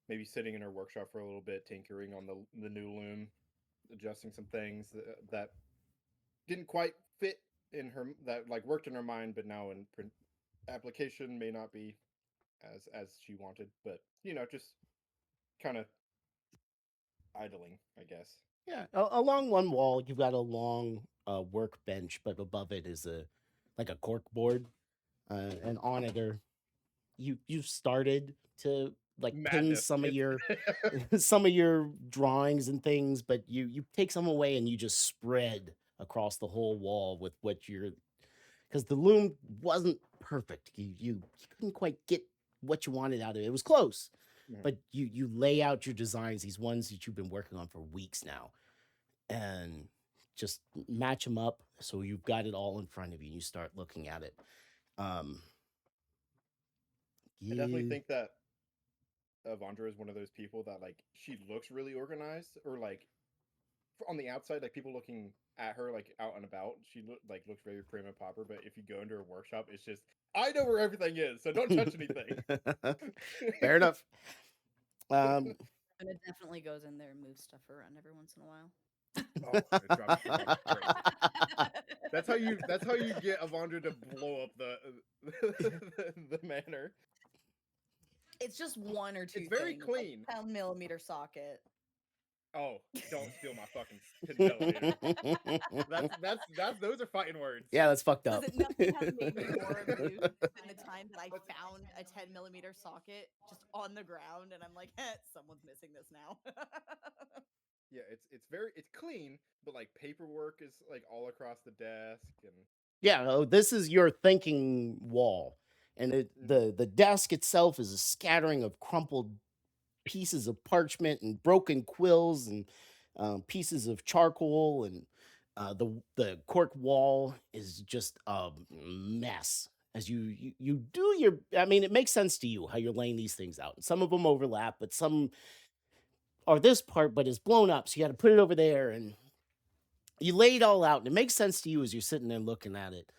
Speaker 2: maybe sitting in her workshop for a little bit, tinkering on the new loom, adjusting some things that didn't quite fit in her, that like worked in her mind, but now in print application may not be as she wanted. But just kind of idling, I guess.
Speaker 3: Yeah, along one wall, you've got a long workbench, but above it is like a cork board, and on it are you've started to like pin
Speaker 2: Madness.
Speaker 3: some of your some of your drawings and things, but you take some away and you just spread across the whole wall with what you're, because the loom wasn't perfect. You couldn't quite get what you wanted out of it. It was close, but you lay out your designs, these ones that you've been working on for weeks now, and just match them up so you've got it all in front of you and you start looking at it.
Speaker 2: I definitely think that Avandra is one of those people that like she looks really organized, or like on the outside, like people looking at her like out and about, she looks very prim and proper. But if you go into her workshop, it's just, I know where everything is, so don't touch anything.
Speaker 3: Fair enough.
Speaker 1: Luna definitely goes in there and moves stuff around every once in a while.
Speaker 2: Oh, it drives me fucking crazy. That's how you get Avandra to blow up the manor.
Speaker 1: It's just one or two.
Speaker 2: It's very
Speaker 1: things,
Speaker 2: clean.
Speaker 1: Like 10mm socket.
Speaker 2: Oh, don't steal my fucking 10mm. That's those are fighting words.
Speaker 3: Yeah, that's fucked up.
Speaker 1: Listen, nothing has made me more amused than the time that I found a 10mm socket just on the ground, and I'm like, someone's missing this now.
Speaker 2: Yeah, it's clean, but like paperwork is like all across the desk and
Speaker 3: Yeah, oh, this is your thinking wall, and the desk itself is a scattering of crumpled pieces of parchment and broken quills and pieces of charcoal, and the cork wall is just a mess. As you do your, I mean, it makes sense to you how you're laying these things out. Some of them overlap, but some are this part, but it's blown up, so you got to put it over there, and you lay it all out, and it makes sense to you as you're sitting there looking at it.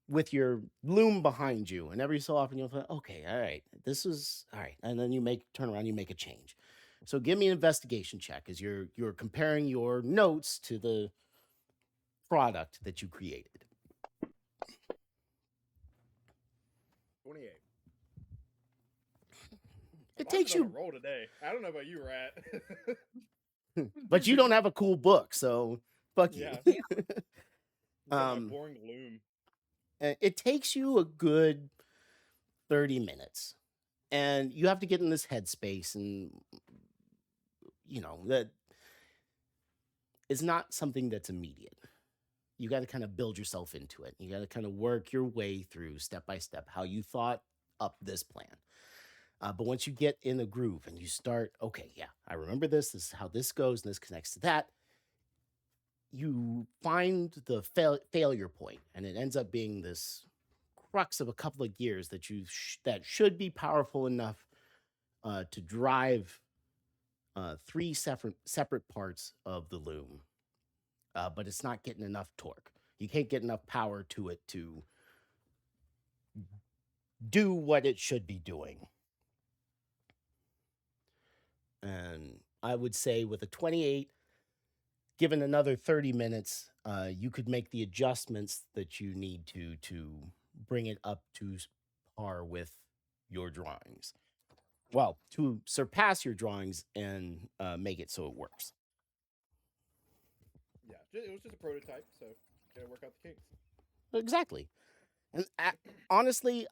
Speaker 3: With your loom behind you, and every so often you'll think, okay, all right, this is all right, and then you turn around, you make a change. So give me an investigation check as you're comparing your notes to the product that you created.
Speaker 2: 28.
Speaker 3: It takes
Speaker 2: on a
Speaker 3: you,
Speaker 2: roll today. I don't know about you, Rat.
Speaker 3: but you don't have a cool book, so fuck you.
Speaker 2: Yeah. My
Speaker 3: Um,
Speaker 2: boring loom.
Speaker 3: It takes you a good 30 minutes, and you have to get in this headspace, and that is not something that's immediate. You got to kind of build yourself into it. You got to kind of work your way through step by step how you thought up this plan. But once you get in a groove and you start, okay, yeah, I remember this. This is how this goes, and this connects to that. You find the failure point, and it ends up being this crux of a couple of gears that that should be powerful enough to drive 3 separate parts of the loom, but it's not getting enough torque. You can't get enough power to it to do what it should be doing. And I would say with a 28, given another 30 minutes, you could make the adjustments that you need to bring it up to par with your drawings. Well, to surpass your drawings and make it so it works.
Speaker 2: Yeah, it was just a prototype, so gotta work out the kinks.
Speaker 3: Exactly. And honestly,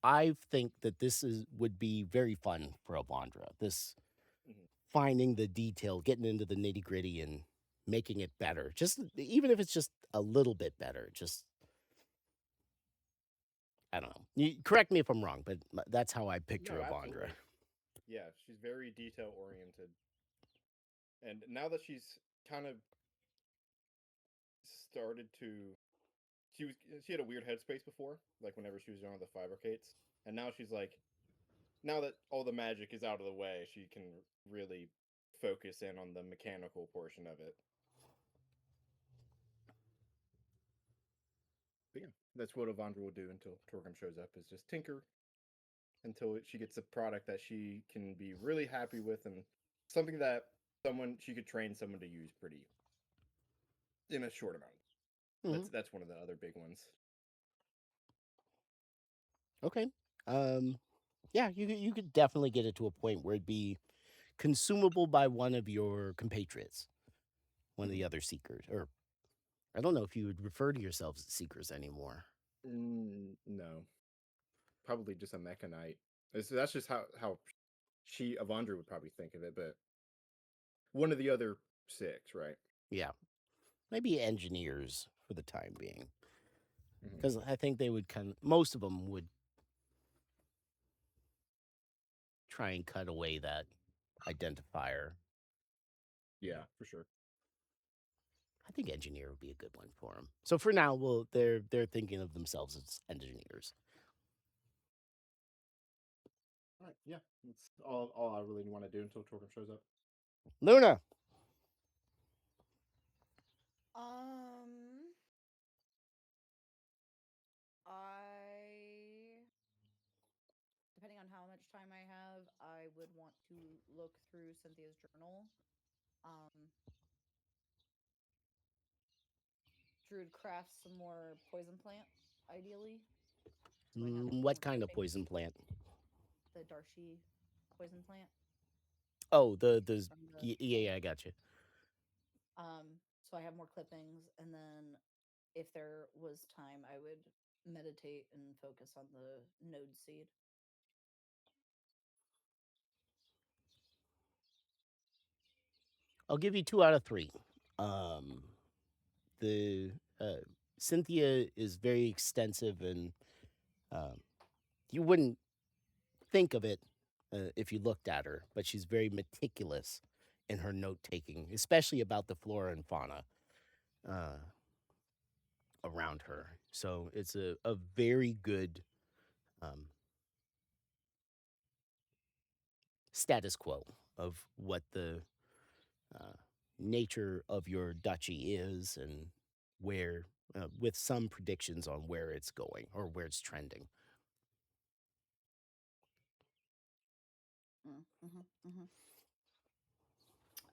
Speaker 3: I think that this would be very fun for Avandra. This finding the detail, getting into the nitty gritty, and making it better. Just even if it's just a little bit better. Just I don't know. You correct me if I'm wrong, but that's how I picture
Speaker 2: No,
Speaker 3: Avandra.
Speaker 2: absolutely. Yeah, she's very detail oriented, and now that she's kind of started to, she had a weird headspace before, like whenever she was on the fabricates, and now she's like, now that all the magic is out of the way, she can really focus in on the mechanical portion of it. But yeah, that's what Avandra will do until Torgrim shows up, is just tinker until she gets a product that she can be really happy with, and something that she could train someone to use pretty in a short amount.
Speaker 3: Mm-hmm.
Speaker 2: That's one of the other big ones.
Speaker 3: Okay. Yeah, you could definitely get it to a point where it'd be consumable by one of your compatriots, one of the other seekers, or I don't know if you would refer to yourselves as seekers anymore.
Speaker 2: No, probably just a mechanite. That's just how Avandra would probably think of it, but one of the other 6, right?
Speaker 3: Yeah, maybe engineers for the time being, because I think they would most of them would try and cut away that identifier.
Speaker 2: Yeah, for sure.
Speaker 3: I think engineer would be a good one for them. So for now, they're thinking of themselves as engineers.
Speaker 2: All right, yeah, that's all I really want to do until Torgrim shows up.
Speaker 3: Luna.
Speaker 1: Depending on how much time I have, would want to look through Cynthia's journal. Druid craft some more poison plant, ideally. So I have a
Speaker 3: What
Speaker 1: couple
Speaker 3: kind of
Speaker 1: clippings.
Speaker 3: poison plant?
Speaker 1: The Darcy poison plant.
Speaker 3: Oh,
Speaker 1: From the
Speaker 3: yeah, I got you.
Speaker 1: So I have more clippings, and then if there was time, I would meditate and focus on the node seed.
Speaker 3: I'll give you 2 out of 3. The Cynthia is very extensive, and you wouldn't think of it if you looked at her, but she's very meticulous in her note taking, especially about the flora and fauna around her. So it's a very good status quo of what the nature of your duchy is, and where, with some predictions on where it's going or where it's trending.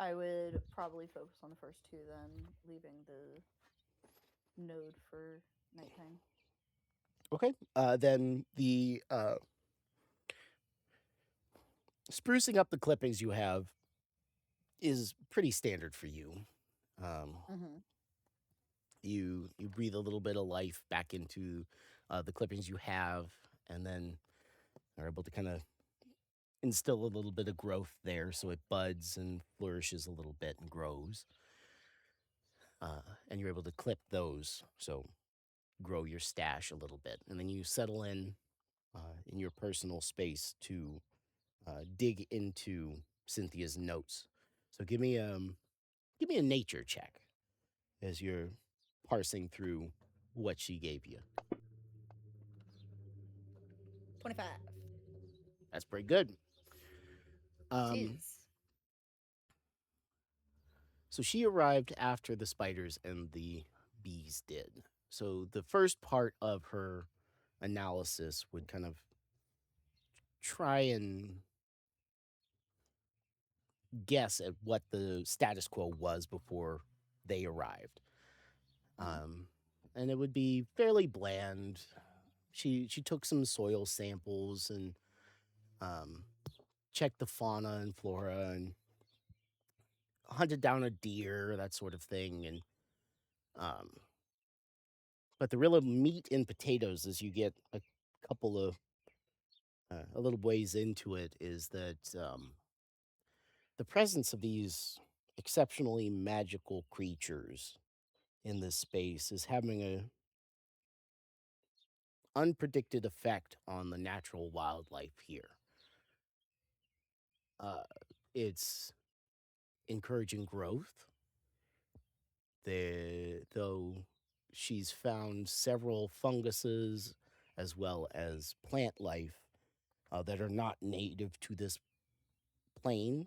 Speaker 1: I would probably focus on the first 2, then leaving the node for nighttime.
Speaker 3: Okay. Then the sprucing up the clippings you have is pretty standard for you. You breathe a little bit of life back into the clippings you have, and then are able to kind of instill a little bit of growth there, so it buds and flourishes a little bit and grows. And you're able to clip those, so grow your stash a little bit, and then you settle in your personal space to dig into Cynthia's notes. So give me a nature check as you're parsing through what she gave you.
Speaker 1: 25.
Speaker 3: That's pretty good.
Speaker 1: Jeez.
Speaker 3: So she arrived after the spiders and the bees did. So the first part of her analysis would kind of try and guess at what the status quo was before they arrived. And it would be fairly bland. She took some soil samples and checked the fauna and flora and hunted down a deer, that sort of thing. And but the real meat and potatoes, as you get a couple of a little ways into it, is that the presence of these exceptionally magical creatures in this space is having a unpredicted effect on the natural wildlife here. It's encouraging growth. Though she's found several funguses as well as plant life that are not native to this plane,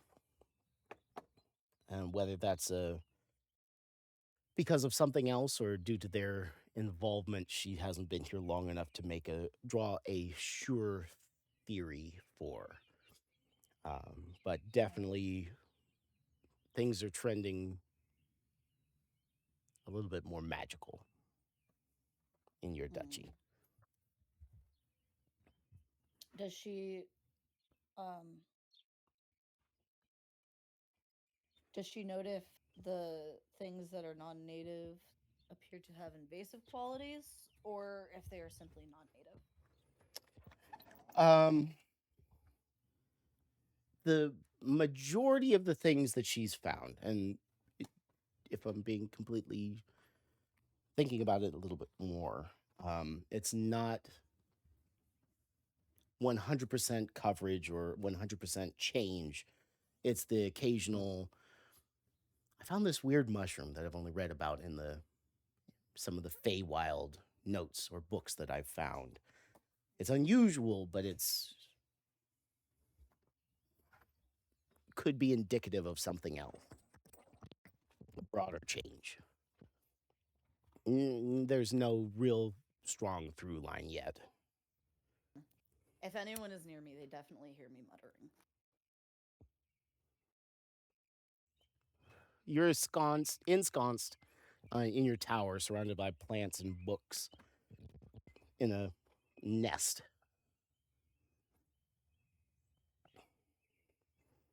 Speaker 3: and whether that's because of something else or due to their involvement, she hasn't been here long enough to draw a sure theory for. But definitely things are trending a little bit more magical in your duchy.
Speaker 1: Does she note if the things that are non-native appear to have invasive qualities, or if they are simply non-native?
Speaker 3: The majority of the things that she's found, and if I'm being completely thinking about it a little bit more, it's not 100% coverage or 100% change. It's the occasional. I found this weird mushroom that I've only read about in some of the Feywild notes or books that I've found. It's unusual, but could be indicative of something else, a broader change. There's no real strong through line yet.
Speaker 1: If anyone is near me, they definitely hear me muttering.
Speaker 3: you're ensconced in your tower, surrounded by plants and books, in a nest.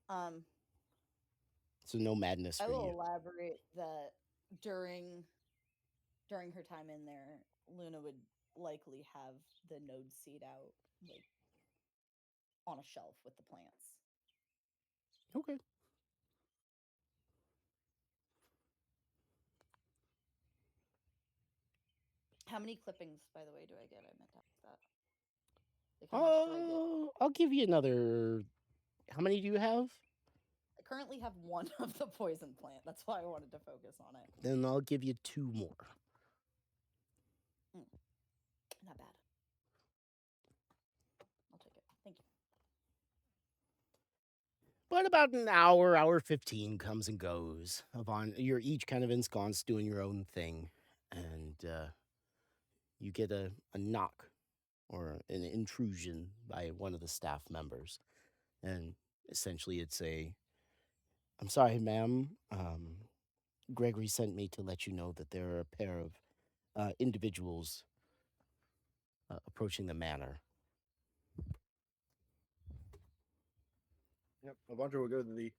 Speaker 1: Um,
Speaker 3: So no madness
Speaker 1: I
Speaker 3: for
Speaker 1: will
Speaker 3: you.
Speaker 1: elaborate that during her time in there, Luna would likely have the node seed out, like on a shelf with the plants.
Speaker 3: Okay.
Speaker 1: How many clippings, by the way, do I get? I meant to ask that. Like, how much do I get?
Speaker 3: I'll give you another. How many do you have?
Speaker 1: I currently have one of the poison plant. That's why I wanted to focus on it.
Speaker 3: Then I'll give you 2 more.
Speaker 1: Not bad. I'll take it. Thank you.
Speaker 3: But about an hour 15 comes and goes. You're each kind of ensconced doing your own thing. And you get a knock or an intrusion by one of the staff members. And essentially it's I'm sorry, ma'am. Gregory sent me to let you know that there are a pair of individuals approaching the manor.
Speaker 2: Yep. Avandra will go to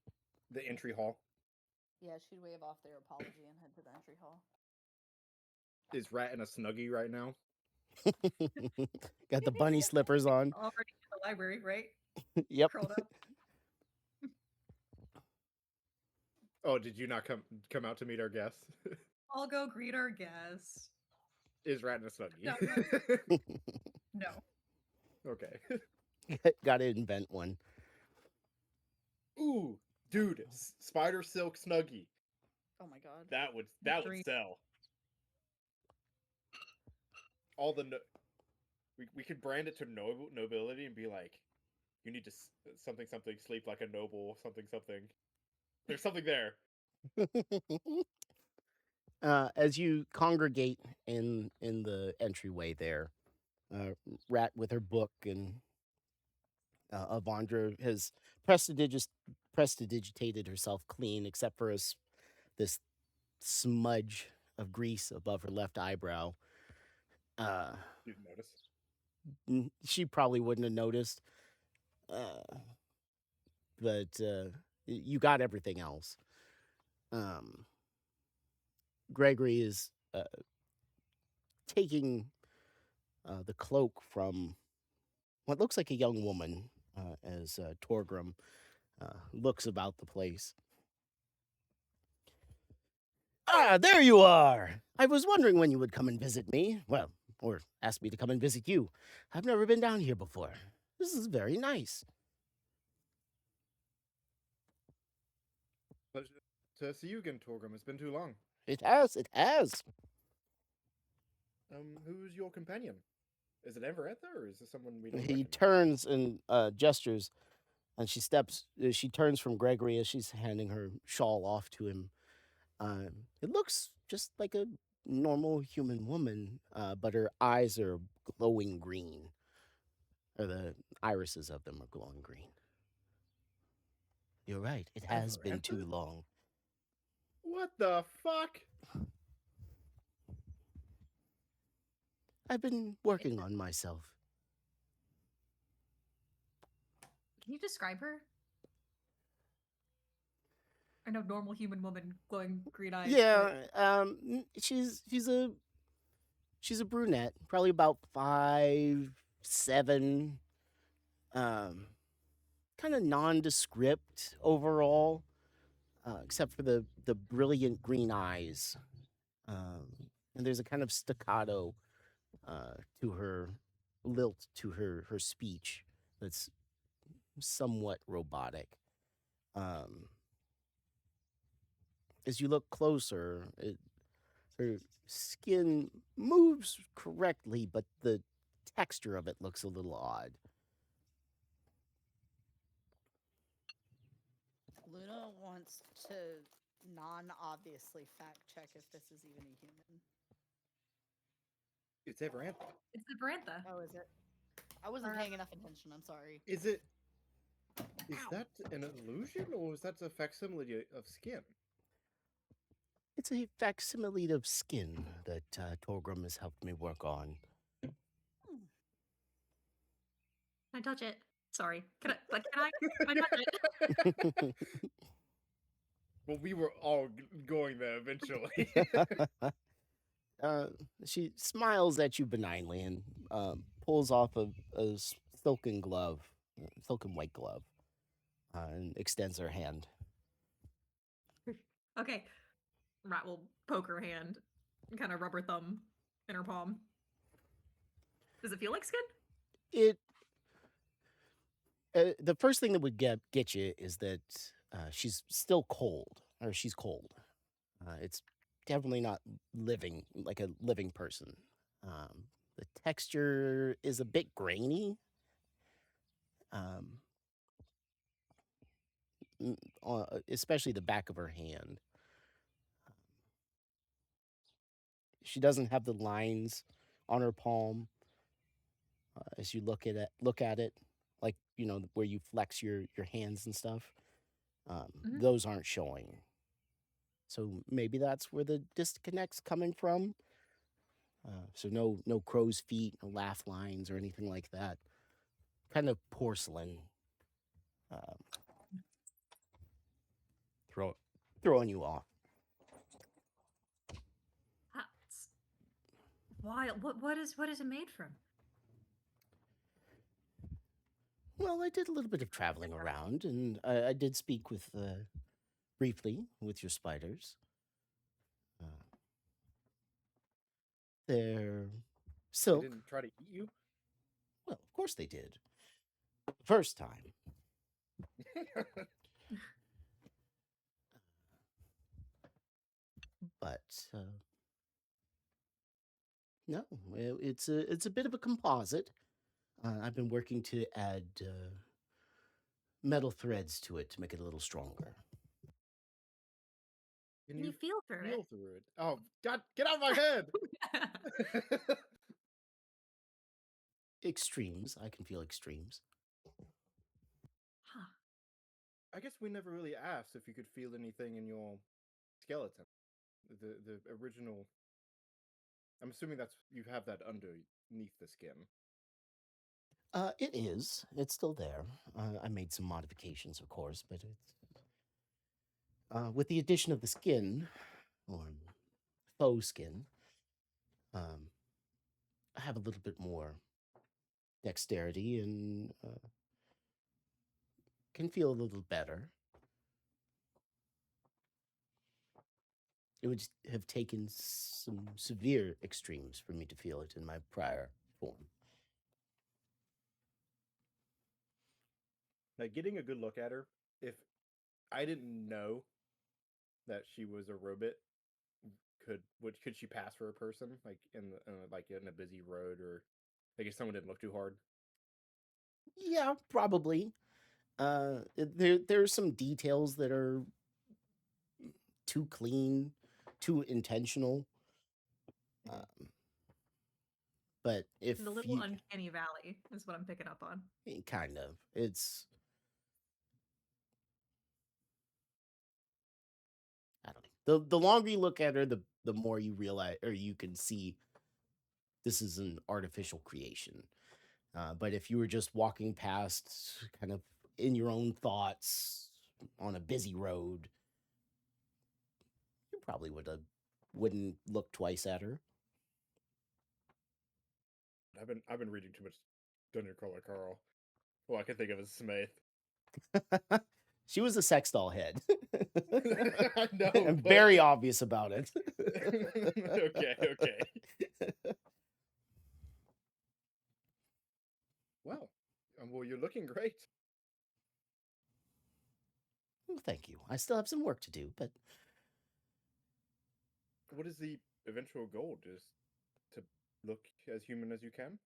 Speaker 2: the entry hall.
Speaker 1: Yeah, she'd wave off their apology and head to the entry hall.
Speaker 2: Is Rat in a snuggie right now?
Speaker 3: Got the bunny slippers on.
Speaker 4: Already in the library, right?
Speaker 3: Yep.
Speaker 4: Curled up.
Speaker 2: Oh, did you not come out to meet our guests?
Speaker 4: I'll go greet our guests.
Speaker 2: Is Rat in a snuggie?
Speaker 4: No. No.
Speaker 2: Okay.
Speaker 3: Gotta invent one.
Speaker 2: Ooh, dude, spider silk snuggie.
Speaker 1: Oh my god.
Speaker 2: That would
Speaker 4: Dream.
Speaker 2: sell. All the we could brand it to nobility and be like, you need to something sleep like a noble something. There's something there.
Speaker 3: As you congregate in the entryway there, Rat with her book and Avandra has prestidigitated herself clean, except for this smudge of grease above her left eyebrow.
Speaker 2: You'd notice.
Speaker 3: She probably wouldn't have noticed, but you got everything else. Gregory is taking the cloak from what looks like a young woman as Torgrim looks about the place. Ah, there you are! I was wondering when you would come and visit me. Well, or ask me to come and visit you. I've never been down here before. This is very nice.
Speaker 2: Pleasure to see you again, Torgrim. It's been too long.
Speaker 3: It has.
Speaker 2: Who's your companion? Is it Everetta, or is this someone we don't
Speaker 3: He
Speaker 2: recognize?
Speaker 3: turns and gestures, and she turns from Gregory as she's handing her shawl off to him. It looks just like a normal human woman, but her eyes are glowing green. Or the irises of them are glowing green. You're right. It has been
Speaker 2: Everetta?
Speaker 3: too long.
Speaker 2: What the fuck?
Speaker 3: I've been working on myself.
Speaker 4: Can you describe her? I know normal human woman, glowing green eyes.
Speaker 3: Yeah, she's a brunette, probably about 5'7", kind of nondescript overall, except for the brilliant green eyes, and there's a kind of staccato to her lilt to her speech that's somewhat robotic. As you look closer, her skin moves correctly, but the texture of it looks a little odd.
Speaker 1: Luna wants to non-obviously fact check if this is even a human.
Speaker 2: It's Everetta.
Speaker 4: It's the Brantha.
Speaker 1: Oh, is it? I wasn't paying enough attention. I'm sorry.
Speaker 2: Is it? Is that an illusion, or is that a facsimile of skin?
Speaker 3: It's a facsimile of skin that Torgrim has helped me work on.
Speaker 4: Can I touch it? Sorry. Can I touch it?
Speaker 2: Well, we were all going there eventually.
Speaker 3: She smiles at you benignly and pulls off a silken glove, silken white glove, and extends her hand.
Speaker 4: Okay. Rat will poke her hand, kind of rub her thumb in her palm. Does it feel like skin?
Speaker 3: It. The first thing that would get you is that she's still cold, or she's cold. It's definitely not living like a living person. The texture is a bit grainy. Especially the back of her hand. She doesn't have the lines on her palm as you look at it, like where you flex your hands and stuff. Those aren't showing. So maybe that's where the disconnect's coming from. So no crow's feet, no laugh lines or anything like that. Kind of porcelain. Throwing you off.
Speaker 4: That's wild. What is it made from?
Speaker 3: Well, I did a little bit of traveling around, and I did speak with briefly with your spiders. They're
Speaker 2: They
Speaker 3: silk.
Speaker 2: didn't try to eat you?
Speaker 3: Well, of course they did. First time. But no, it's a bit of a composite. I've been working to add metal threads to it to make it a little stronger.
Speaker 4: Can you feel through
Speaker 2: feel
Speaker 4: it?
Speaker 2: through it? Oh, God, get out of my head!
Speaker 3: Extremes. I can feel extremes.
Speaker 4: Huh.
Speaker 2: I guess we never really asked if you could feel anything in your skeleton. The original. I'm assuming you have that underneath the skin.
Speaker 3: It is. It's still there. I made some modifications, of course, but it's with the addition of the skin, or faux skin. I have a little bit more dexterity and can feel a little better. It would have taken some severe extremes for me to feel it in my prior form.
Speaker 2: Now, getting a good look at her, if I didn't know that she was a robot, could she pass for a person, like in a busy road, or like if someone didn't look too hard?
Speaker 3: Yeah, probably. There's some details that are too clean, too intentional. But if
Speaker 4: The little uncanny valley is what I'm picking up on.
Speaker 3: Kind of. It's I don't know. The longer you look at her, the more you realize, or you can see, this is an artificial creation. But if you were just walking past, kind of in your own thoughts on a busy road, you probably wouldn't look twice at her.
Speaker 2: I've been reading too much Dungeon Crawler Carl. All I can think of is Smith.
Speaker 3: She was a sex doll head.
Speaker 2: I know.
Speaker 3: And very obvious about it.
Speaker 2: Okay. Wow. Well, you're looking great.
Speaker 3: Well, thank you. I still have some work to do, but
Speaker 2: What is the eventual goal? Just to look as human as you can?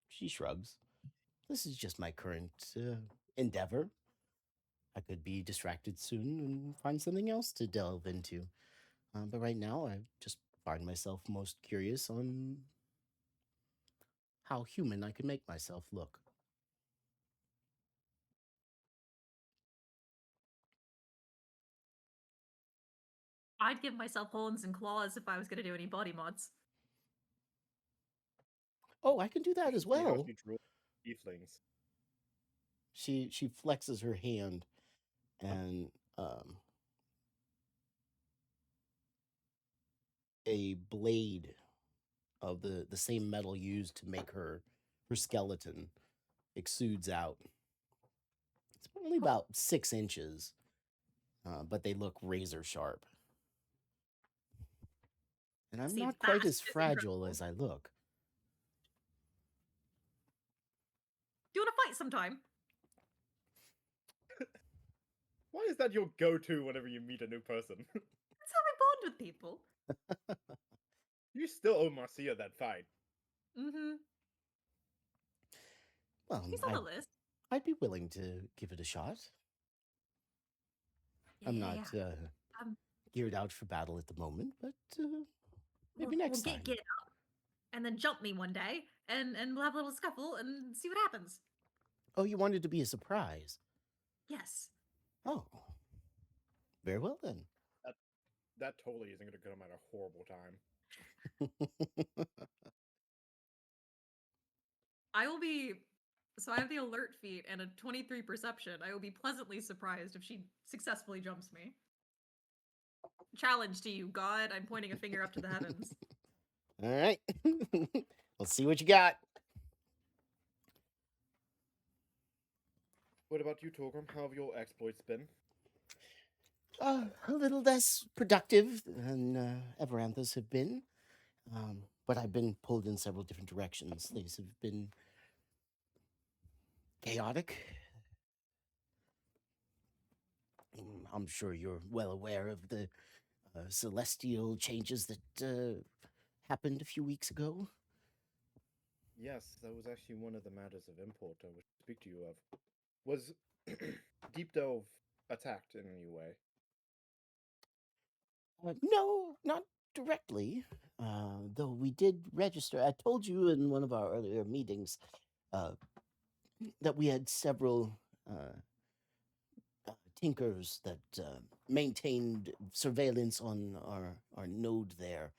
Speaker 3: she shrugs. This is just my current endeavor. I could be distracted soon and find something else to delve into. But right now, I just find myself most curious on how human I can make myself look.
Speaker 4: I'd give myself horns and claws if I was going to do any body mods.
Speaker 3: Oh, I can do that as
Speaker 2: See how
Speaker 3: well.
Speaker 2: she drew tieflings.
Speaker 3: She flexes her hand, and a blade of the same metal used to make her skeleton exudes out. It's only about 6 inches, but they look razor sharp. And I'm
Speaker 4: See,
Speaker 3: not
Speaker 4: that
Speaker 3: quite as
Speaker 4: is
Speaker 3: fragile
Speaker 4: incredible.
Speaker 3: as I look.
Speaker 4: Do you want to fight sometime?
Speaker 2: Why is that your go-to whenever you meet a new person?
Speaker 4: That's how I bond with people.
Speaker 2: You still owe Marcia that fight.
Speaker 4: Mm-hmm.
Speaker 3: Well,
Speaker 4: He's on the list.
Speaker 3: I'd be willing to give it a shot. I'm not geared out for battle at the moment, but maybe next time.
Speaker 4: Get up and then jump me one day, and we'll have a little scuffle and see what happens.
Speaker 3: Oh, you wanted to be a surprise?
Speaker 4: Yes.
Speaker 3: Oh, very well then.
Speaker 2: That totally isn't going to come at a horrible time.
Speaker 4: I will be. So I have the alert feat and a 23 perception. I will be pleasantly surprised if she successfully jumps me. Challenge to you, God. I'm pointing a finger up to the heavens.
Speaker 3: All right. Let's see what you got.
Speaker 2: What about you, Torgrim? How have your exploits been?
Speaker 3: A little less productive than Everanthus have been. But I've been pulled in several different directions. These have been chaotic. I'm sure you're well aware of the celestial changes that happened a few weeks ago.
Speaker 2: Yes, that was actually one of the matters of import I would speak to you of. Was Deep Delve attacked in any way?
Speaker 3: No, not directly. Though we did register. I told you in one of our earlier meetings that we had several tinkers that maintained surveillance on our node there.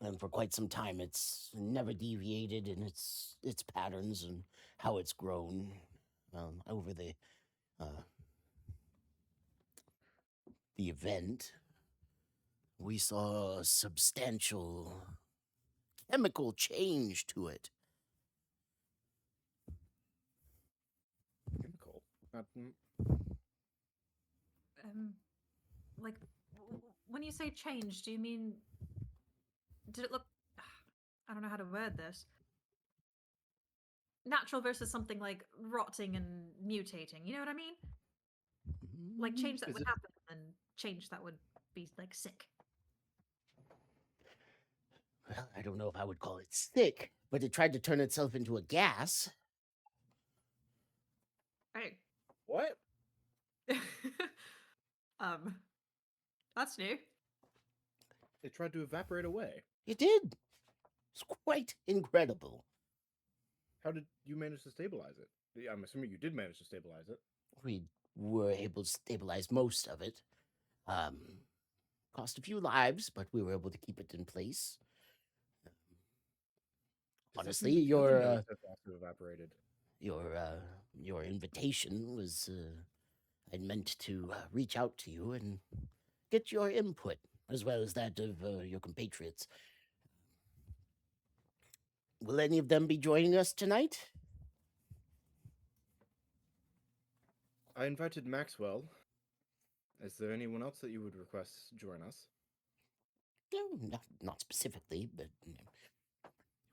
Speaker 3: And for quite some time, it's never deviated in its patterns and how it's grown over the event. We saw a substantial chemical change to it.
Speaker 2: Chemical? Not,
Speaker 4: Like, when you say change, do you mean... Did it look... I don't know how to word this. Natural versus something like rotting and mutating, you know what I mean? Like change that
Speaker 2: Is
Speaker 4: would
Speaker 2: it-
Speaker 4: happen and change that would be like sick.
Speaker 3: Well, I don't know if I would call it sick, but it tried to turn itself into a gas.
Speaker 4: Hey.
Speaker 2: What?
Speaker 4: That's new.
Speaker 2: It tried to evaporate away.
Speaker 3: It did. It's quite incredible.
Speaker 2: How did you manage to stabilize it? I'm assuming you did manage to stabilize it.
Speaker 3: We were able to stabilize most of it. Cost a few lives, but we were able to keep it in place. Honestly, your
Speaker 2: also evaporated.
Speaker 3: Your invitation was I meant to reach out to you and get your input, as well as that of your compatriots. Will any of them be joining us tonight?
Speaker 2: I invited Maxwell. Is there anyone else that you would request join us?
Speaker 3: No, not specifically, but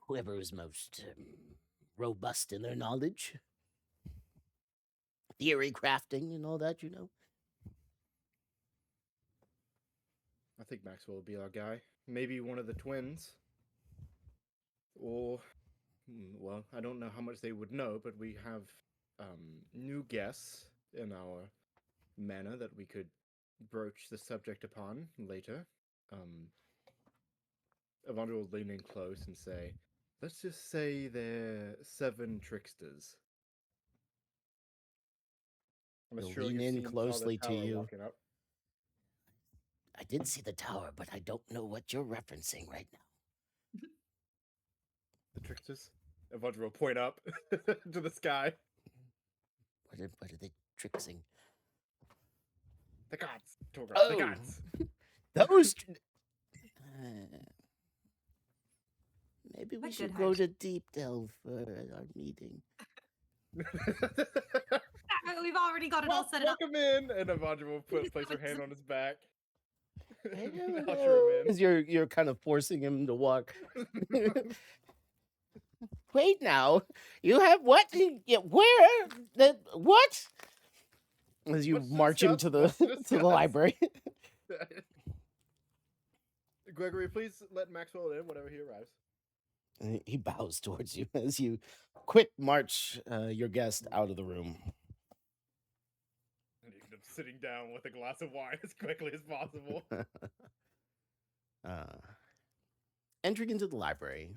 Speaker 3: whoever is most robust in their knowledge. Theory crafting and all that, you know.
Speaker 2: I think Maxwell will be our guy. Maybe one of the twins. Or, well, I don't know how much they would know, but we have new guests in our manor that we could broach the subject upon later. Evandro will lean in close and say, let's just say they're 7 tricksters. I'm
Speaker 3: He'll
Speaker 2: sure
Speaker 3: lean
Speaker 2: you've
Speaker 3: in
Speaker 2: seen how the
Speaker 3: closely to
Speaker 2: tower
Speaker 3: you.
Speaker 2: walking up.
Speaker 3: I did see the tower, but I don't know what you're referencing right now.
Speaker 2: The tricksters. Evandra will point up to the sky.
Speaker 3: What are they tricksing?
Speaker 2: The gods, Torgar,
Speaker 3: Oh.
Speaker 2: the gods.
Speaker 3: Those. Maybe we
Speaker 4: Like
Speaker 3: should
Speaker 4: good
Speaker 3: go
Speaker 4: house.
Speaker 3: to Deep Delve for our meeting.
Speaker 4: We've already got it all set up.
Speaker 2: Welcome in, and Evandra will place her hand on his back. Usher him
Speaker 3: As you're kind of forcing him to walk. Wait now, you have what? Where? What? As you
Speaker 2: Let's
Speaker 3: march him to the
Speaker 2: discuss, let's
Speaker 3: to the
Speaker 2: discuss.
Speaker 3: library.
Speaker 2: Gregory, please let Maxwell in whenever he arrives.
Speaker 3: And he bows towards you as you quick march your guest out of the room.
Speaker 2: And you end up sitting down with a glass of wine as quickly as possible.
Speaker 3: Entering into the library,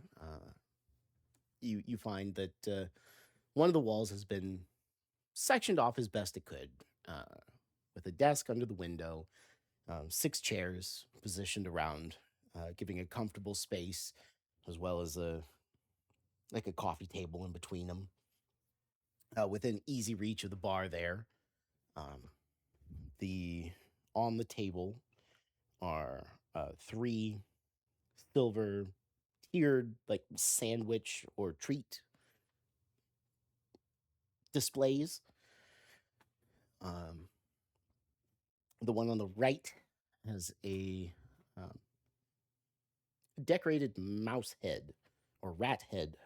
Speaker 3: you find that one of the walls has been sectioned off as best it could, with a desk under the window, 6 chairs positioned around, giving a comfortable space, as well as a coffee table in between them. Within easy reach of the bar there, on the table are 3 silver tiered sandwich or treat displays. The one on the right has a decorated mouse head or rat head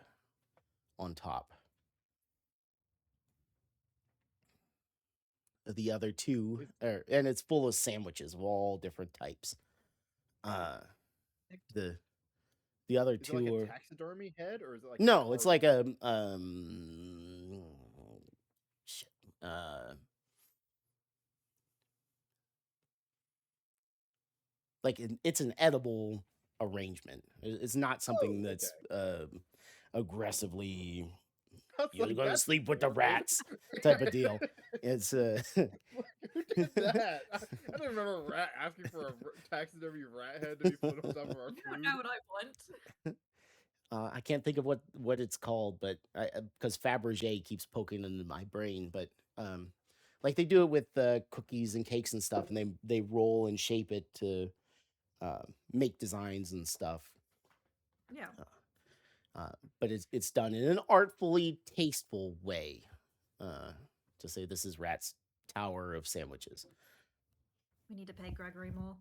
Speaker 3: on top. The other 2 and it's full of sandwiches of all different types. The other
Speaker 2: Is it
Speaker 3: 2
Speaker 2: like
Speaker 3: are
Speaker 2: a taxidermy head, or is it like
Speaker 3: no, it's like a shit. It's an edible arrangement. It's not something that's aggressively you're
Speaker 2: like,
Speaker 3: going to
Speaker 2: that's
Speaker 3: sleep with the
Speaker 2: morbid.
Speaker 3: rats type of deal. It's
Speaker 2: Who did that? I don't remember a rat asking for a taxidermy rat head to be put on top of our
Speaker 4: You don't
Speaker 2: food.
Speaker 4: know what I want.
Speaker 3: I can't think of what it's called, but because Fabergé keeps poking into my brain, but like they do it with cookies and cakes and stuff, and they roll and shape it to make designs and stuff.
Speaker 4: Yeah.
Speaker 3: But it's done in an artfully tasteful way. To say this is Rat's Tower of Sandwiches.
Speaker 4: We need to pay Gregory more.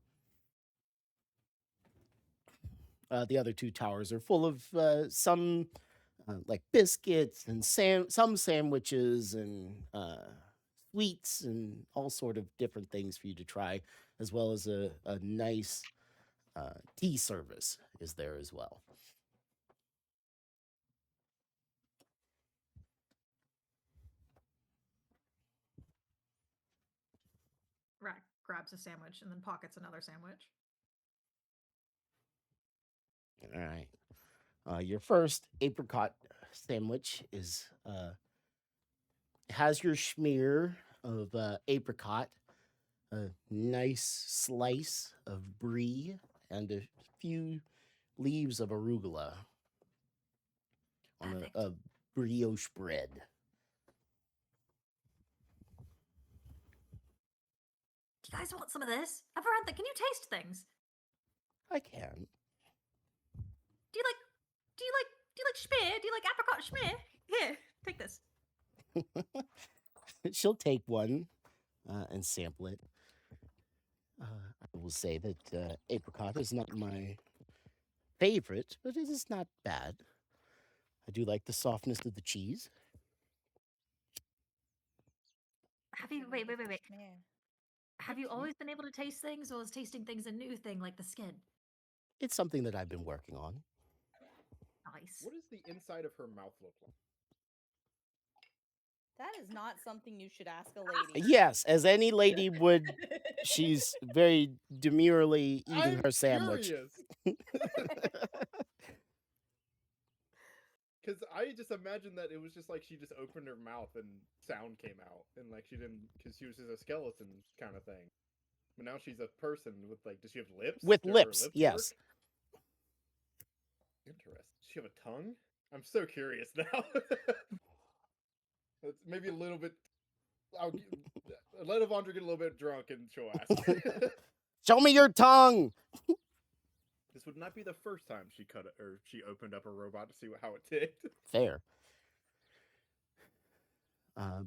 Speaker 3: The other 2 towers are full of some like biscuits and some sandwiches and sweets and all sort of different things for you to try, as well as a nice tea service is there as well.
Speaker 4: Rat grabs a sandwich and then pockets another sandwich.
Speaker 3: All right. Your first apricot sandwich is has your schmear of apricot, a nice slice of brie, and a few leaves of arugula on
Speaker 4: Perfect.
Speaker 3: a brioche bread.
Speaker 4: Do you guys want some of this? Amarantha, can you taste things?
Speaker 3: I can.
Speaker 4: Do you like schmear? Do you like apricot schmear? Here, take this.
Speaker 3: She'll take one and sample it. I will say that apricot is not my favorite, but it is not bad. I do like the softness of the cheese.
Speaker 4: Have you wait.
Speaker 1: Schmear.
Speaker 4: Have you always been able to taste things, or is tasting things a new thing like the skin?
Speaker 3: It's something that I've been working on.
Speaker 4: Nice.
Speaker 2: What does the inside of her mouth look like?
Speaker 1: That is not something you should ask a lady.
Speaker 3: Yes, as any lady would, she's very demurely eating her sandwich.
Speaker 2: Because I just imagined that it was just like she just opened her mouth and sound came out, and like she didn't, because she was just a skeleton kind of thing. But now she's a person with like, does she have lips?
Speaker 3: With
Speaker 2: Do her
Speaker 3: lips,
Speaker 2: lips
Speaker 3: yes.
Speaker 2: work? Interesting. Does she have a tongue? I'm so curious now. It's maybe a little bit. Let Avandra get a little bit drunk and she'll ask.
Speaker 3: Show me your tongue.
Speaker 2: This would not be the first time she she opened up a robot to see how it did.
Speaker 3: Fair.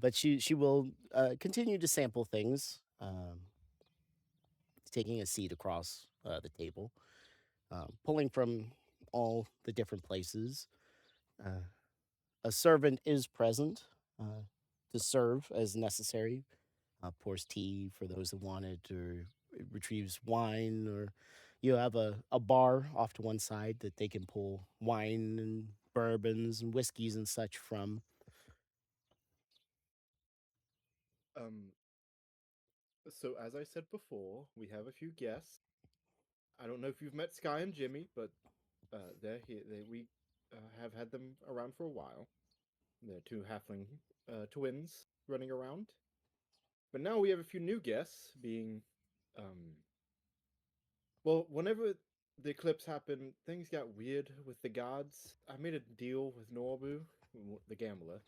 Speaker 3: But she will continue to sample things, taking a seat across the table, pulling from all the different places. A servant is present to serve as necessary. Pours tea for those that want it, or retrieves wine, or you have a bar off to one side that they can pull wine and bourbons and whiskeys and such from.
Speaker 2: So as I said before, we have a few guests. I don't know if you've met Sky and Jimmy, but we have had them around for a while. They're two halfling twins running around. But now we have a few new guests, being, well, whenever the eclipse happened, things got weird with the gods. I made a deal with Norbu, the gambler,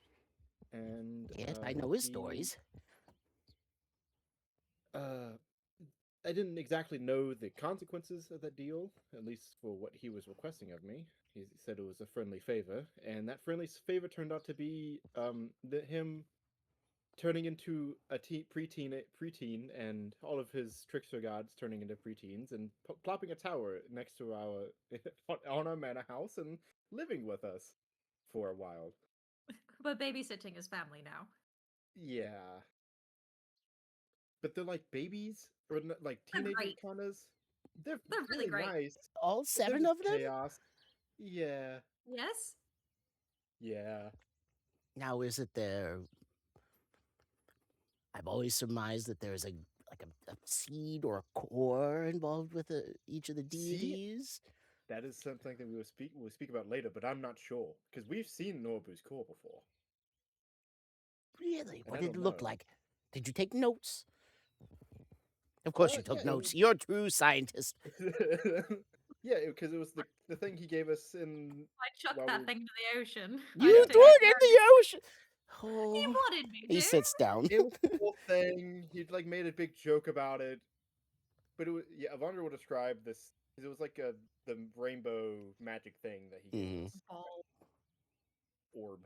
Speaker 2: and
Speaker 3: Yes, I know his
Speaker 2: he-
Speaker 3: stories.
Speaker 2: I didn't exactly know the consequences of that deal, at least for what he was requesting of me. He said it was a friendly favor, and that friendly favor turned out to be him turning into a preteen, and all of his trickster gods turning into preteens, and plopping a tower next to our on our manor house and living with us for a while.
Speaker 4: But babysitting his family now.
Speaker 2: Yeah, but they're like babies or like
Speaker 4: They're
Speaker 2: teenager
Speaker 4: great.
Speaker 2: kindas. They're
Speaker 4: They're really great.
Speaker 2: nice.
Speaker 3: All
Speaker 2: but they're
Speaker 3: 7
Speaker 2: just
Speaker 3: of them?
Speaker 2: chaos. Yeah,
Speaker 4: Yes?
Speaker 2: yeah.
Speaker 3: Now, is it there? I've always surmised that there's a seed or a core involved with each of the
Speaker 2: See?
Speaker 3: deities.
Speaker 2: That is something that we'll speak about later, but I'm not sure because we've seen Norbu's core before.
Speaker 3: Really?
Speaker 2: And
Speaker 3: What
Speaker 2: I
Speaker 3: did it
Speaker 2: don't
Speaker 3: look
Speaker 2: know.
Speaker 3: like? Did you take notes? Of course you took
Speaker 2: Yeah,
Speaker 3: notes. You're a true scientist.
Speaker 2: yeah, because it was the thing he gave us in.
Speaker 4: I chucked
Speaker 2: While
Speaker 4: that
Speaker 2: we-
Speaker 4: thing to the ocean.
Speaker 3: You
Speaker 4: I
Speaker 3: threw
Speaker 4: did.
Speaker 3: it in the ocean.
Speaker 4: He
Speaker 3: Oh,
Speaker 4: wanted me to.
Speaker 3: he sits down.
Speaker 2: It was the whole thing. He'd like made a big joke about it, but it was Avandra will describe this. It was like the rainbow magic thing that he gave us.
Speaker 4: Ball.
Speaker 2: Orb.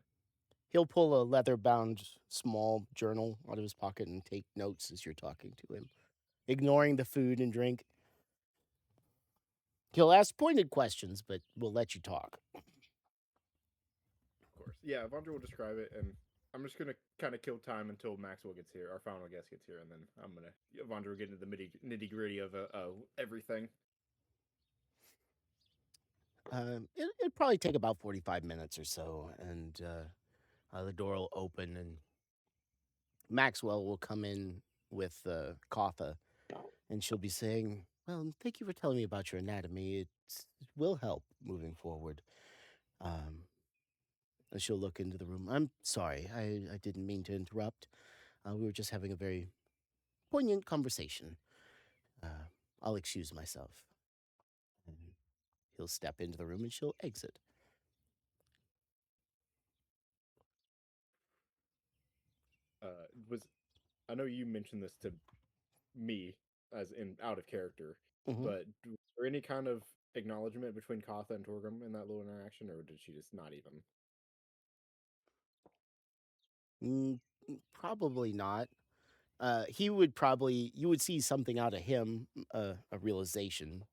Speaker 3: He'll pull a leather-bound small journal out of his pocket and take notes as you're talking to him, ignoring the food and drink. He'll ask pointed questions, but we'll let you talk.
Speaker 2: Of course. Yeah, Avandra will describe it, and I'm just gonna kind of kill time until Maxwell gets here, our final guest gets here, and then Avandra will get into the nitty gritty of everything.
Speaker 3: It'd probably take about 45 minutes or so, and the door will open, and Maxwell will come in with Kotha, and she'll be saying, "Well, thank you for telling me about your anatomy. It will help moving forward." And she'll look into the room. I'm sorry, I didn't mean to interrupt. We were just having a very poignant conversation. I'll excuse myself. And he'll step into the room, and she'll exit.
Speaker 2: I know you mentioned this to me as in out of character,
Speaker 3: Mhm.
Speaker 2: but was there any kind of acknowledgement between Kotha and Torgrim in that little interaction, or did she just not even?
Speaker 3: Probably not. He would probably, you would see something out of him, a realization,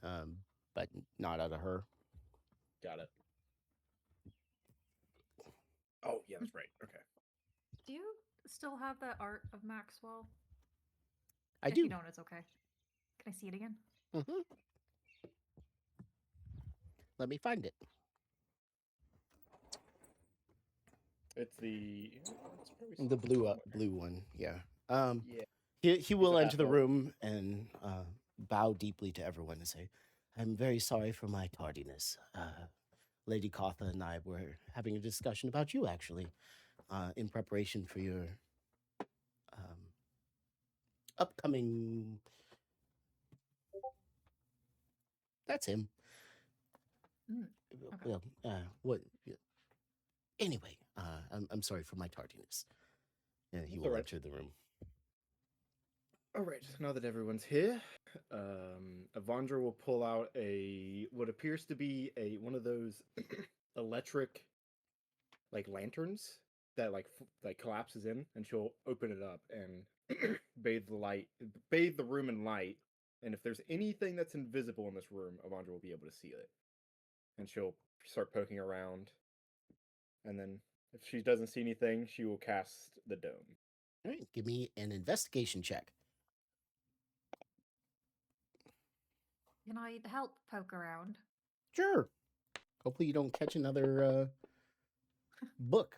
Speaker 3: but not out of her.
Speaker 2: Got it. Oh, yeah, that's right. Okay.
Speaker 4: Do you still have that art of Maxwell?
Speaker 3: I
Speaker 4: If
Speaker 3: do.
Speaker 4: you don't, it's okay. Can I see it again?
Speaker 3: Mhm. Let me find it.
Speaker 2: It's the
Speaker 3: The blue one. Yeah.
Speaker 2: Yeah.
Speaker 3: He will
Speaker 2: a
Speaker 3: enter the
Speaker 2: half-elf.
Speaker 3: room and bow deeply to everyone and say, "I'm very sorry for my tardiness. Lady Kotha and I were having a discussion about you, actually, in preparation for your upcoming. That's him.
Speaker 4: Mm, okay.
Speaker 3: Well, what? Anyway, I'm sorry for my tardiness. And he
Speaker 2: That's
Speaker 3: will
Speaker 2: all right.
Speaker 3: enter the room.
Speaker 2: All right, now that everyone's here, Avandra will pull out what appears to be one of those electric like lanterns that like collapses in, and she'll open it up and bathe the room in light. And if there's anything that's invisible in this room, Avandra will be able to see it. And she'll start poking around, and then if she doesn't see anything, she will cast the dome.
Speaker 3: All right, give me an investigation check.
Speaker 4: Can I help poke around?
Speaker 3: Sure. Hopefully, you don't catch another book.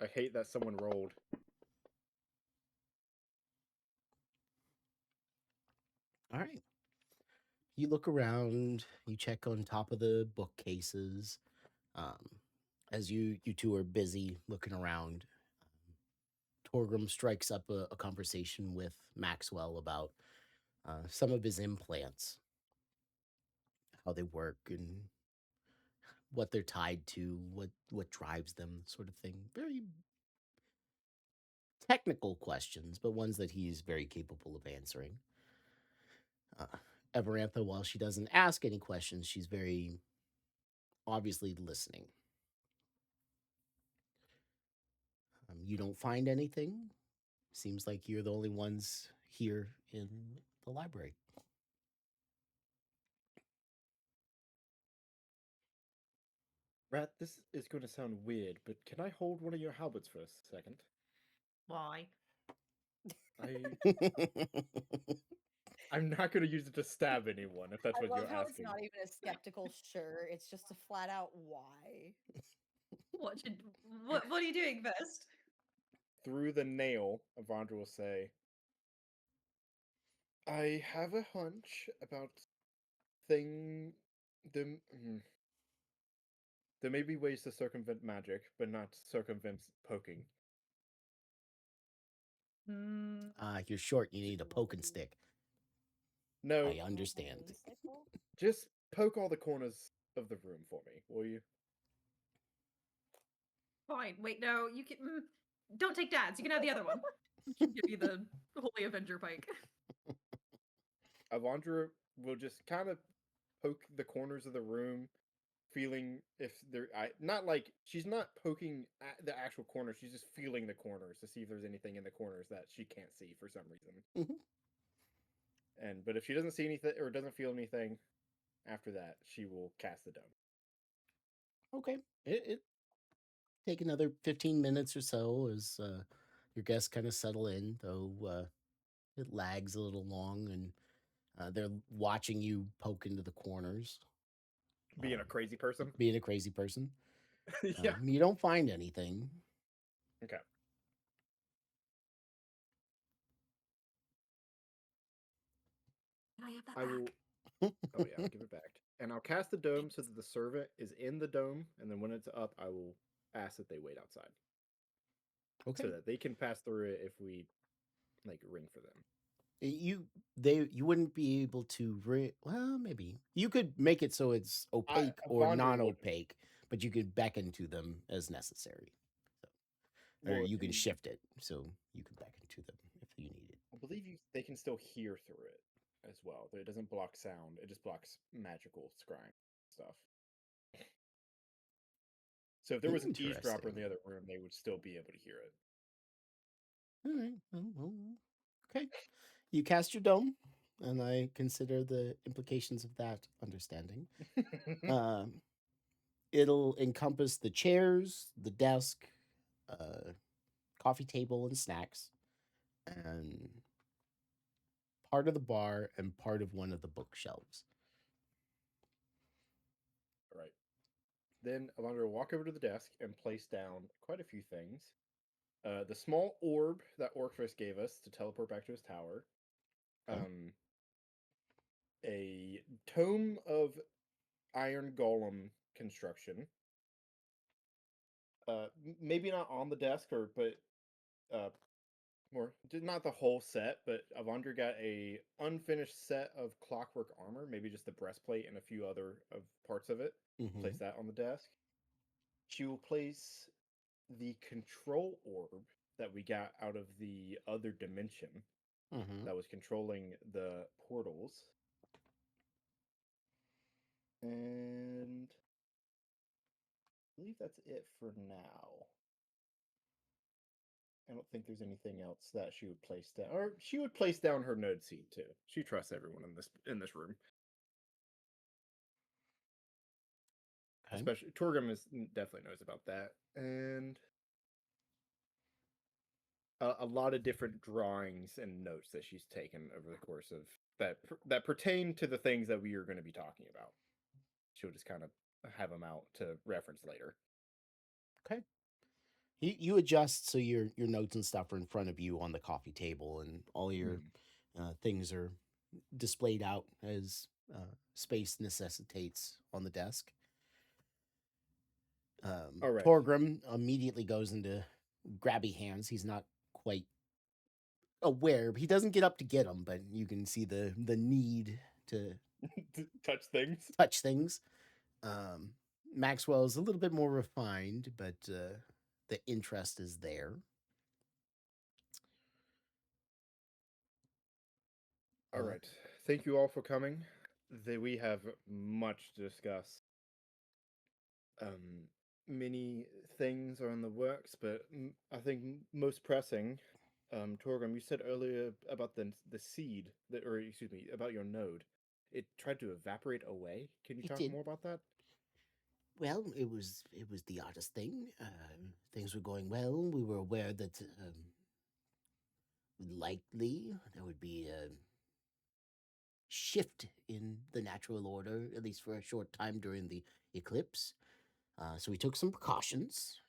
Speaker 2: I hate that someone rolled.
Speaker 3: All right. You look around. You check on top of the bookcases. As you two are busy looking around, Torgrim strikes up a conversation with Maxwell about some of his implants, how they work, and what they're tied to, what drives them, sort of thing. Very technical questions, but ones that he's very capable of answering. Everantha, while she doesn't ask any questions, she's very obviously listening. You don't find anything. Seems like you're the only ones here in the library.
Speaker 2: Rat, this is going to sound weird, but can I hold one of your halberds for a second?
Speaker 4: Why?
Speaker 2: I'm not going to use it to stab anyone, if that's
Speaker 1: I
Speaker 2: what
Speaker 1: love
Speaker 2: you're
Speaker 1: how it's
Speaker 2: asking.
Speaker 1: not even a skeptical sure. It's just a flat out why.
Speaker 4: What are you doing first?
Speaker 2: Through the nail, Avandra will say, I have a hunch about thing. The, there may be ways to circumvent magic, but not circumvent poking.
Speaker 3: You're short. You need a poking stick.
Speaker 2: No,
Speaker 3: I understand.
Speaker 2: just poke all the corners of the room for me, will you?
Speaker 4: Fine. Wait, no, you can. Don't take Dad's. You can have the other one. Give you the Holy Avenger pike.
Speaker 2: Avandra will just kind of poke the corners of the room, feeling if there. Not like she's not poking at the actual corners. She's just feeling the corners to see if there's anything in the corners that she can't see for some reason. But if she doesn't see anything or doesn't feel anything after that, she will cast the dome.
Speaker 3: Okay. It take another 15 minutes or so as your guests kind of settle in, though it lags a little long, and they're watching you poke into the corners.
Speaker 2: Being a crazy person.
Speaker 3: Being a crazy person.
Speaker 2: Yeah.
Speaker 3: You don't find anything.
Speaker 2: Okay.
Speaker 4: Can I have that
Speaker 2: I
Speaker 4: back?
Speaker 2: will. Oh yeah, I'll give it back. And I'll cast the dome so that the servant is in the dome, and then when it's up, I will ask that they wait outside.
Speaker 3: Okay.
Speaker 2: So that they can pass through it if we like ring for them.
Speaker 3: You wouldn't be able to well, maybe you could make it so it's opaque or
Speaker 2: Avandra
Speaker 3: non-opaque, but you could beckon to them as necessary. So, or
Speaker 2: Well,
Speaker 3: you can shift it so you can beckon to them if you need it.
Speaker 2: I believe they can still hear through it as well. But it doesn't block sound. It just blocks magical scrying stuff. So if there was an eavesdropper in the other room, they would still be able to hear it.
Speaker 3: All right. Okay. You cast your dome, and I consider the implications of that understanding. It'll encompass the chairs, the desk, coffee table, and snacks, and part of the bar and part of one of the bookshelves.
Speaker 2: Right. Then Avandra will walk over to the desk and place down quite a few things. The small orb that Orchrist gave us to teleport back to his tower. A tome of iron golem construction. Maybe not on the desk, but or not the whole set, but Avandra got a unfinished set of clockwork armor, maybe just the breastplate and a few other of parts of it.
Speaker 3: Mhm.
Speaker 2: Place that on the desk. She will place the control orb that we got out of the other dimension
Speaker 3: Mhm.
Speaker 2: that was controlling the portals. And I believe that's it for now. I don't think there's anything else that she would place down. Or she would place down her node seed too. She trusts everyone in this room.
Speaker 3: Okay.
Speaker 2: Especially Torgrim definitely knows about that. And a lot of different drawings and notes that she's taken over the course of that pertain to the things that we are going to be talking about. She'll just kind of have them out to reference later.
Speaker 3: Okay. You adjust so your notes and stuff are in front of you on the coffee table, and all your things are displayed out as space necessitates on the desk.
Speaker 2: All right.
Speaker 3: Torgrim immediately goes into grabby hands. He's not quite aware. He doesn't get up to get them, but you can see the need to
Speaker 2: Touch things.
Speaker 3: touch things. Maxwell is a little bit more refined, but the interest is there.
Speaker 2: All right. Thank you all for coming. We have much to discuss. Many things are in the works, but I think most pressing, Torgrim, you said earlier about the seed that, or excuse me, about your node. It tried to evaporate away. Can you
Speaker 3: It
Speaker 2: talk
Speaker 3: did.
Speaker 2: more about that?
Speaker 3: Well, it was the oddest thing. Things were going well. We were aware that likely there would be a shift in the natural order, at least for a short time during the eclipse. So we took some precautions.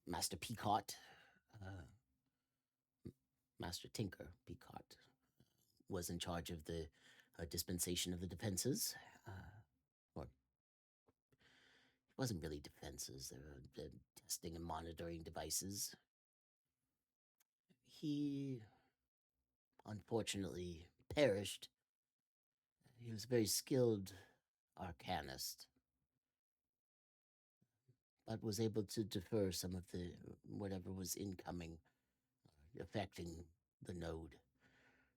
Speaker 3: Master Peacock, Master Tinker Peacock, was in charge of the dispensation of the defenses. Or it wasn't really defenses, they were testing and monitoring devices. He unfortunately perished. He was a very skilled arcanist, but was able to defer some of the whatever was incoming, affecting the node.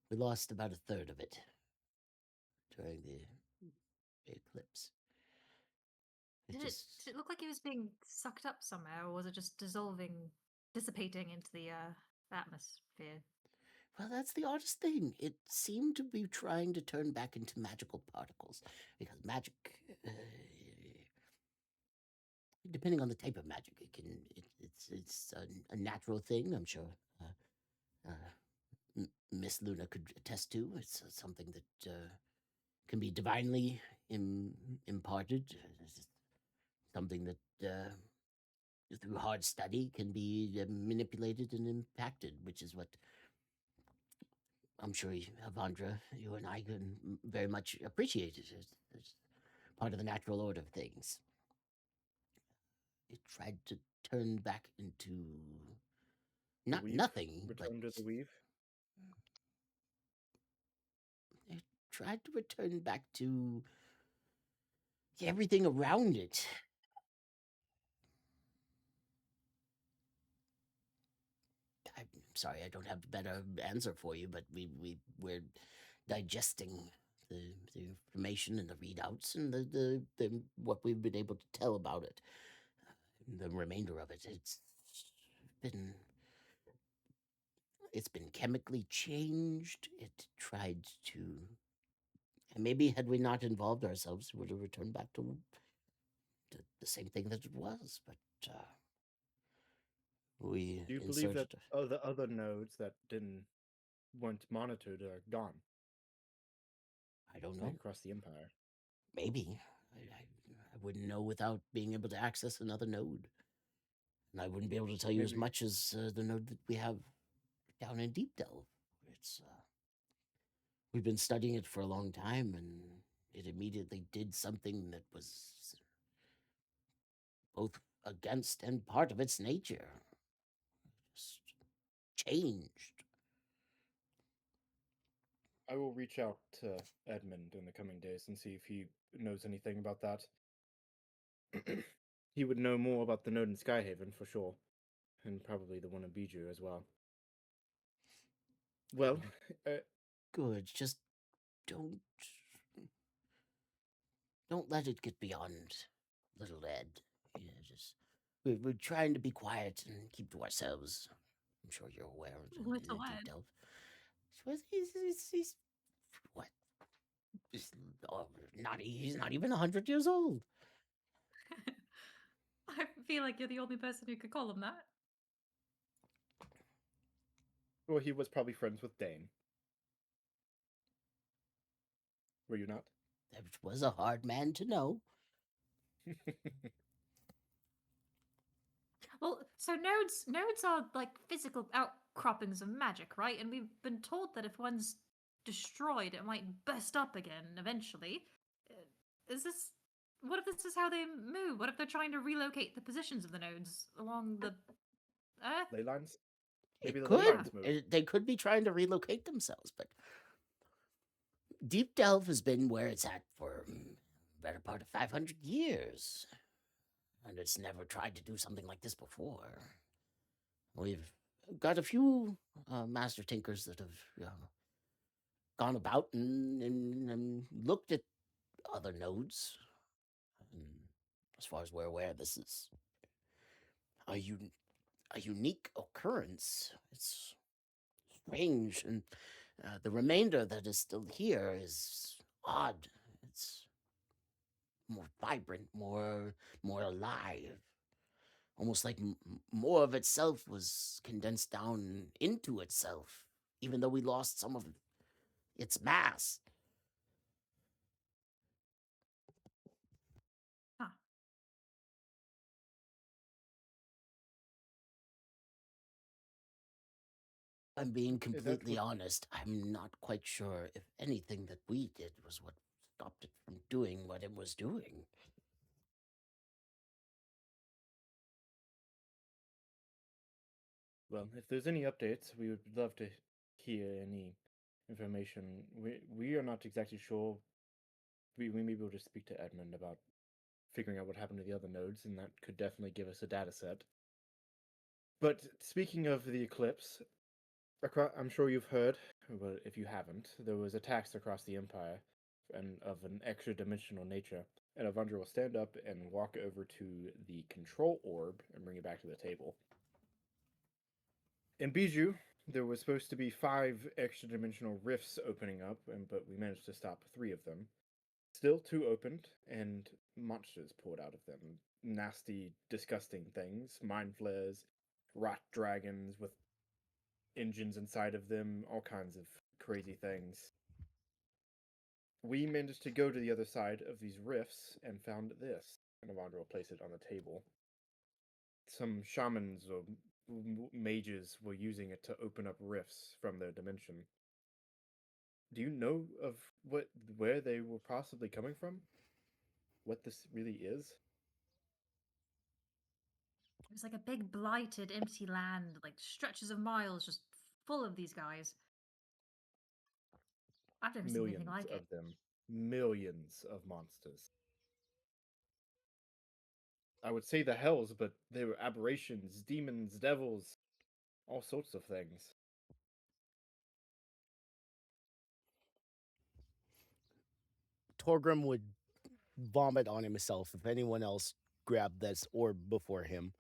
Speaker 3: We lost about a third of it during the eclipse.
Speaker 4: Did it look like it was being sucked up somehow, or was it just dissipating into the atmosphere?
Speaker 3: Well, that's the oddest thing. It seemed to be trying to turn back into magical particles, because magic, depending on the type of magic, it's a natural thing. I'm sure Miss Luna could attest to. It's something that can be divinely imparted. It's something that through hard study can be manipulated and impacted, which is what I'm sure Avandra, you and I can very much appreciate it as part of the natural order of things. It tried to turn back into nothing,
Speaker 2: Return to the weave.
Speaker 3: It tried to return back to everything around it. I'm sorry, I don't have a better answer for you, but we're digesting the information and the readouts and the what we've been able to tell about it. The remainder of it, it's been chemically changed. It tried to, and maybe had we not involved ourselves, it would have returned back to the same thing that it was. But we
Speaker 2: Do you believe that the other nodes that weren't monitored are gone?
Speaker 3: I don't know.
Speaker 2: Across the empire.
Speaker 3: Maybe. I wouldn't know without being able to access another node. And I wouldn't be able to tell you as much as the node that we have down in Deep Delve. It's we've been studying it for a long time, and it immediately did something that was both against and part of its nature. Just changed.
Speaker 2: I will reach out to Edmund in the coming days and see if he knows anything about that. He would know more about the node in Skyhaven for sure, and probably the one in Bijou as well. Well,
Speaker 3: Good. Just don't let it get beyond little Ed. Yeah, just we're trying to be quiet and keep to ourselves. I'm sure you're aware of the
Speaker 5: Little
Speaker 3: Deep
Speaker 5: Ed.
Speaker 3: Delve. So he's what? He's not even 100 years old.
Speaker 5: I feel like you're the only person who could call him that.
Speaker 2: well, he was probably friends with Dane. Were you not?
Speaker 3: That was a hard man to know.
Speaker 5: Well, so nodes are like physical outcroppings of magic, right? And we've been told that if one's destroyed, it might burst up again eventually. Is this? What if this is how they move? What if they're trying to relocate the positions of the nodes along the Earth?
Speaker 2: Ley lines?
Speaker 3: It
Speaker 2: Maybe the
Speaker 3: could.
Speaker 2: ley lines move.
Speaker 3: They could be trying to relocate themselves, but Deep Delve has been where it's at for better part of 500 years. And it's never tried to do something like this before. We've got a few master tinkers that have gone about and looked at other nodes. And as far as we're aware, this is a unique occurrence. It's strange, and the remainder that is still here is odd. It's more vibrant, more alive. Almost like more of itself was condensed down into itself, even though we lost some of its mass.
Speaker 5: Huh.
Speaker 3: I'm being
Speaker 2: that
Speaker 3: completely
Speaker 2: what-
Speaker 3: honest. I'm not quite sure if anything that we did was what stopped it from doing what it was doing.
Speaker 2: Well, if there's any updates, we would love to hear any information. We are not exactly sure. We maybe will just speak to Edmund about figuring out what happened to the other nodes, and that could definitely give us a data set. But speaking of the eclipse, I'm sure you've heard, but if you haven't, there was attacks across the Empire, and of an extra-dimensional nature. And Avandra will stand up and walk over to the control orb and bring it back to the table. In Bijou, there was supposed to be 5 extra-dimensional rifts opening up, but we managed to stop 3 of them. Still 2 opened, and monsters poured out of them. Nasty, disgusting things. Mind flares, rot dragons with engines inside of them, all kinds of crazy things. We managed to go to the other side of these rifts and found this. And Avandra will place it on the table. Some shamans or mages were using it to open up rifts from their dimension. Do you know of where they were possibly coming from? What this really is?
Speaker 5: It was like a big blighted, empty land, like stretches of miles, just full of these guys. I've never seen
Speaker 2: Millions
Speaker 5: anything like
Speaker 2: of
Speaker 5: it.
Speaker 2: them. Millions of monsters. I would say the hells, but they were aberrations, demons, devils, all sorts of things.
Speaker 3: Torgrim would vomit on himself if anyone else grabbed this orb before him.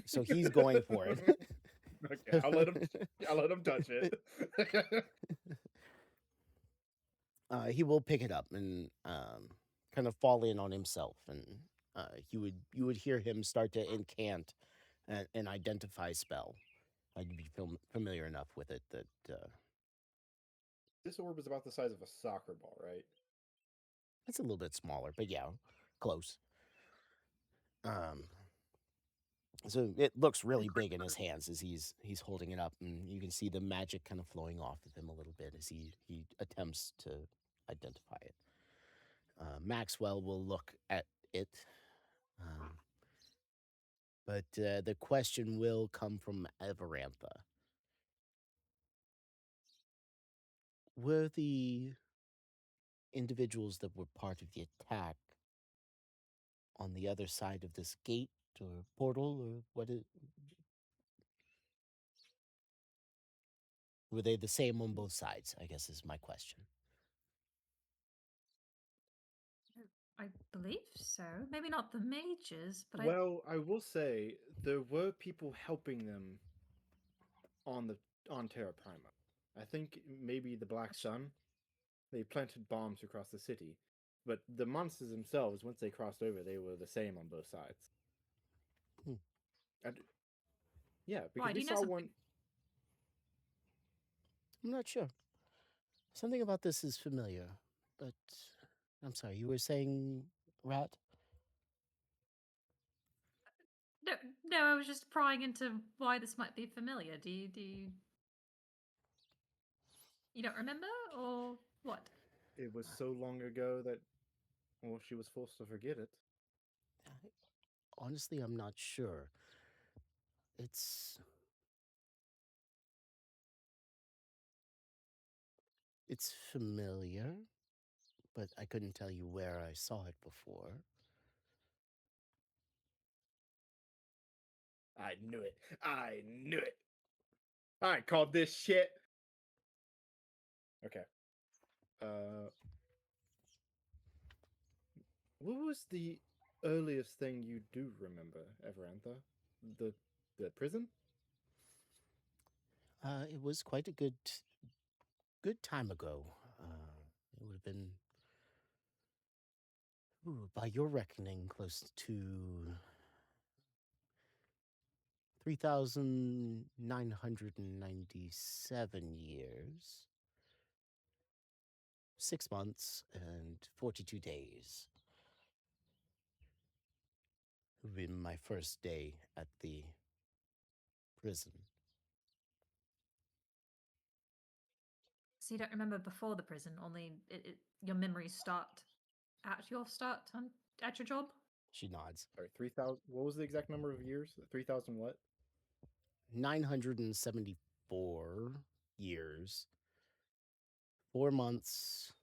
Speaker 3: So he's going for it.
Speaker 2: Okay, I'll let him touch it.
Speaker 3: He will pick it up and kind of fall in on himself, and you would hear him start to incant an identify spell. I'd be familiar enough with it that
Speaker 2: This orb is about the size of a soccer ball, right?
Speaker 3: it's a little bit smaller, but yeah, close. So it looks really big in his hands as he's holding it up, and you can see the magic kind of flowing off of him a little bit as he attempts to identify it. Maxwell will look at it. But the question will come from Everantha. Were the individuals that were part of the attack on the other side of this gate or portal or what it were they the same on both sides, I guess is my question.
Speaker 5: I believe so. Maybe not the mages, but
Speaker 2: Well, I will say there were people helping them on Terra Prima. I think maybe the Black Sun. They planted bombs across the city, but the monsters themselves, once they crossed over, they were the same on both sides.
Speaker 3: Hmm.
Speaker 2: Yeah, because
Speaker 5: Why, do
Speaker 2: we
Speaker 5: you know
Speaker 2: saw
Speaker 5: something?
Speaker 2: one.
Speaker 3: I'm not sure. Something about this is familiar, but I'm sorry, you were saying Rat?
Speaker 5: No, no, I was just prying into why this might be familiar. You don't remember, or what?
Speaker 2: It was so long ago that, well, she was forced to forget it.
Speaker 3: Honestly, I'm not sure. It's familiar, but I couldn't tell you where I saw it before.
Speaker 2: I knew it. I knew it. I called this shit. Okay. What was the earliest thing you do remember, Everantha? The prison?
Speaker 3: It was quite a good time ago. It would have been, by your reckoning, close to 3,997 years, 6 months, and 42 days. It would be my first day at the prison.
Speaker 5: So you don't remember before the prison, only your memories start at your at your job?
Speaker 3: She nods.
Speaker 2: Sorry, 3,000. What was the exact number of years? 3,000 what?
Speaker 3: 974 years, 4 months,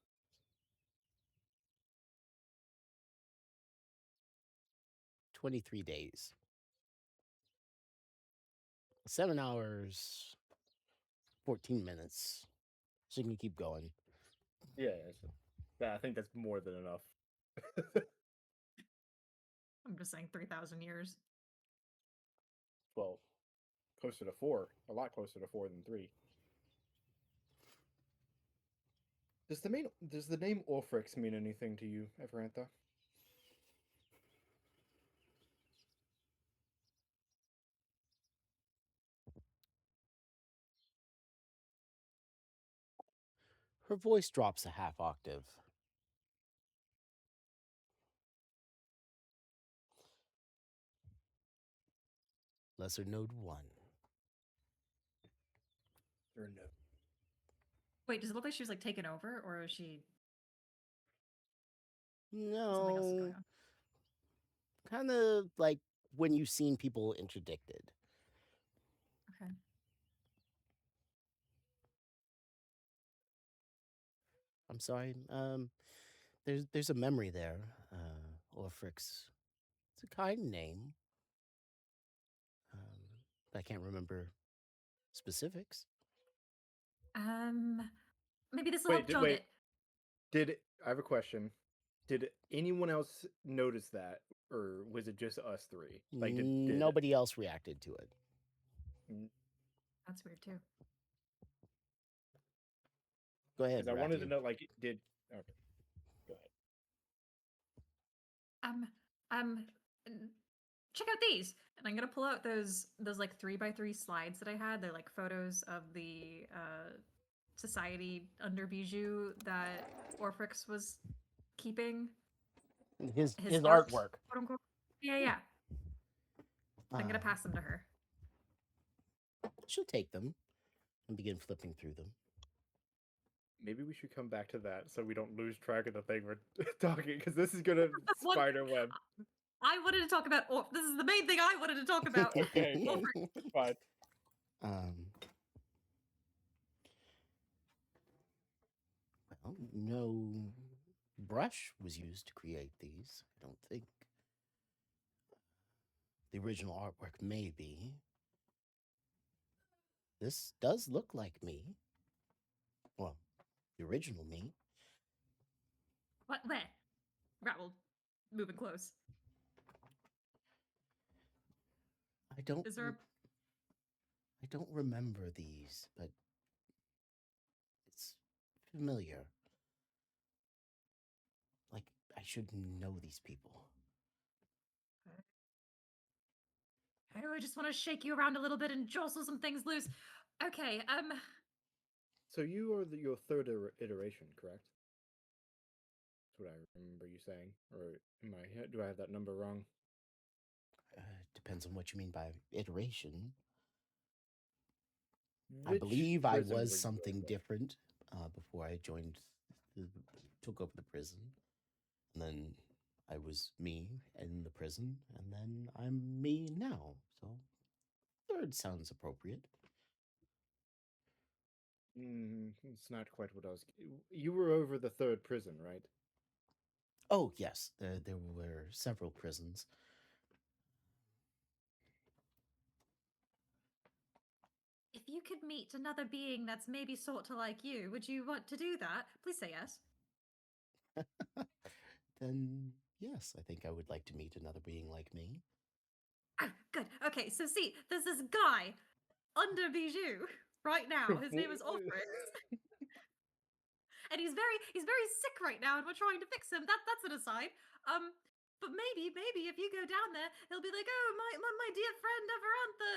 Speaker 3: 23 days, 7 hours, 14 minutes. So you can keep going.
Speaker 2: Yeah, I think that's more than enough.
Speaker 5: I'm just saying 3,000 years.
Speaker 2: Well, closer to 4. A lot closer to 4 than 3. Does the name Orphrix mean anything to you, Everantha?
Speaker 3: Her voice drops a half octave. Lesser Node 1.
Speaker 2: Or no?
Speaker 5: Wait, does it look like she was like taken over, or is she something else is going
Speaker 3: No.
Speaker 5: on?
Speaker 3: Kind of like when you've seen people interdicted.
Speaker 5: Okay.
Speaker 3: I'm sorry. There's a memory there. Orphrix. It's a kind name. But I can't remember specifics.
Speaker 5: Maybe this will help jog
Speaker 2: wait.
Speaker 5: it.
Speaker 2: I have a question. Did anyone else notice that, or was it just us three? Like, did
Speaker 3: Nobody else reacted to it.
Speaker 5: That's weird too.
Speaker 3: Go ahead.
Speaker 2: Because I wanted to
Speaker 3: Rathi.
Speaker 2: know, like, did. Okay, go ahead.
Speaker 5: Check out these, and I'm gonna pull out those like 3x3 slides that I had. They're like photos of the society under Bijou that Orphrix was keeping.
Speaker 3: His
Speaker 5: art,
Speaker 3: artwork.
Speaker 5: quote unquote. Yeah. I'm gonna
Speaker 3: Uh,
Speaker 5: pass them to her.
Speaker 3: She'll take them and begin flipping through them.
Speaker 2: Maybe we should come back to that so we don't lose track of the thing we're talking, because this is gonna spider web.
Speaker 5: I wanted to talk about This is the main thing I wanted to talk about.
Speaker 2: Okay,
Speaker 5: Orphan.
Speaker 2: fine.
Speaker 3: Um, well, no brush was used to create these, I don't think. The original artwork may be. This does look like me. Well, the original me.
Speaker 5: What? Where? Rattle. Moving close.
Speaker 3: I don't.
Speaker 5: Is there a
Speaker 3: I don't remember these, but it's familiar. Like I should know these people.
Speaker 5: Oh, I just want to shake you around a little bit and jostle some things loose. Okay,
Speaker 2: So you are your third iteration, correct? That's what I remember you saying, or do I have that number wrong?
Speaker 3: Depends on what you mean by iteration. I
Speaker 2: Which
Speaker 3: believe I
Speaker 2: prison were
Speaker 3: was
Speaker 2: you
Speaker 3: something
Speaker 2: over?
Speaker 3: different before I took over the prison. And then I was me in the prison, and then I'm me now. So third sounds appropriate.
Speaker 2: It's not quite what I was. You were over the third prison, right?
Speaker 3: Oh yes, there were several prisons.
Speaker 5: if you could meet another being that's maybe sort of like you, would you want to do that? Please say yes.
Speaker 3: Then yes, I think I would like to meet another being like me.
Speaker 5: Oh, good. Okay, so see, there's this guy under Bijou right now. His name is Ulfrix. And he's very sick right now, and we're trying to fix him. That's an aside. But maybe if you go down there, he'll be like, "Oh, my dear friend Everantha,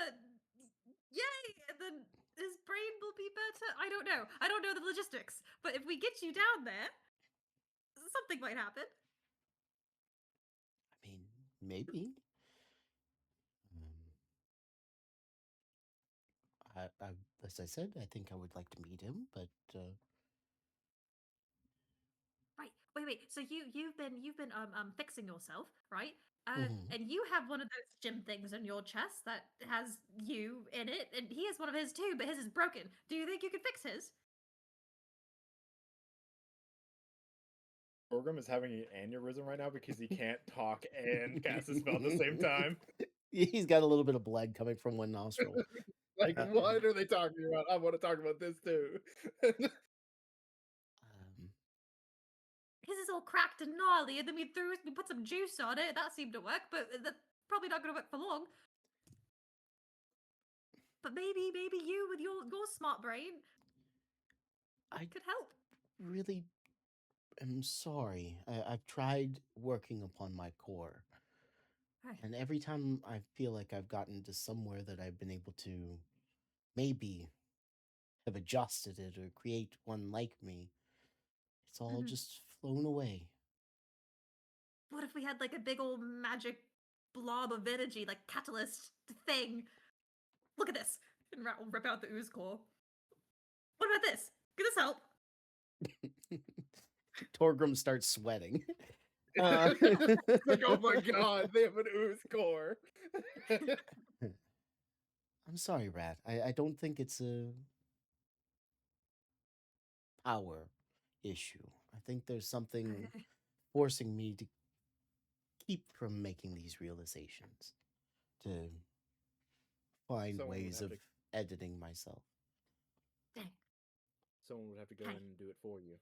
Speaker 5: yay!" And then his brain will be better. I don't know. I don't know the logistics, but if we get you down there, something might happen.
Speaker 3: I mean, maybe. As I said, I think I would like to meet him, but
Speaker 5: Right. Wait. So you've been fixing yourself, right?
Speaker 3: Mhm.
Speaker 5: And you have one of those gym things on your chest that has you in it, and he has one of his too, but his is broken. Do you think you could fix his?
Speaker 2: Orgrim is having an aneurysm right now because he can't talk and cast a spell at the same time.
Speaker 3: He's got a little bit of blood coming from one nostril.
Speaker 2: Like, what are they talking about? I want to talk about this too.
Speaker 5: His is all cracked and gnarly, and then we put some juice on it. That seemed to work, but that's probably not going to work for long. But maybe you with your smart brain
Speaker 3: I
Speaker 5: could help.
Speaker 3: really am sorry. I've tried working upon my core. And every time I feel like I've gotten to somewhere that I've been able to maybe have adjusted it or create one like me, it's all just flown away.
Speaker 5: What if we had like a big old magic blob of energy, like catalyst thing? Look at this. And Rat will rip out the ooze core. What about this? Could this help?
Speaker 3: Torgrim starts sweating.
Speaker 2: Like, oh my god, they have an ooze core.
Speaker 3: I'm sorry, Rat. I don't think it's a power issue. I think there's something forcing me to keep from making these realizations, to find
Speaker 2: Someone would
Speaker 3: ways
Speaker 2: have
Speaker 3: of
Speaker 2: to-
Speaker 3: editing myself.
Speaker 5: Dang.
Speaker 2: Someone would have to go in and do it for you.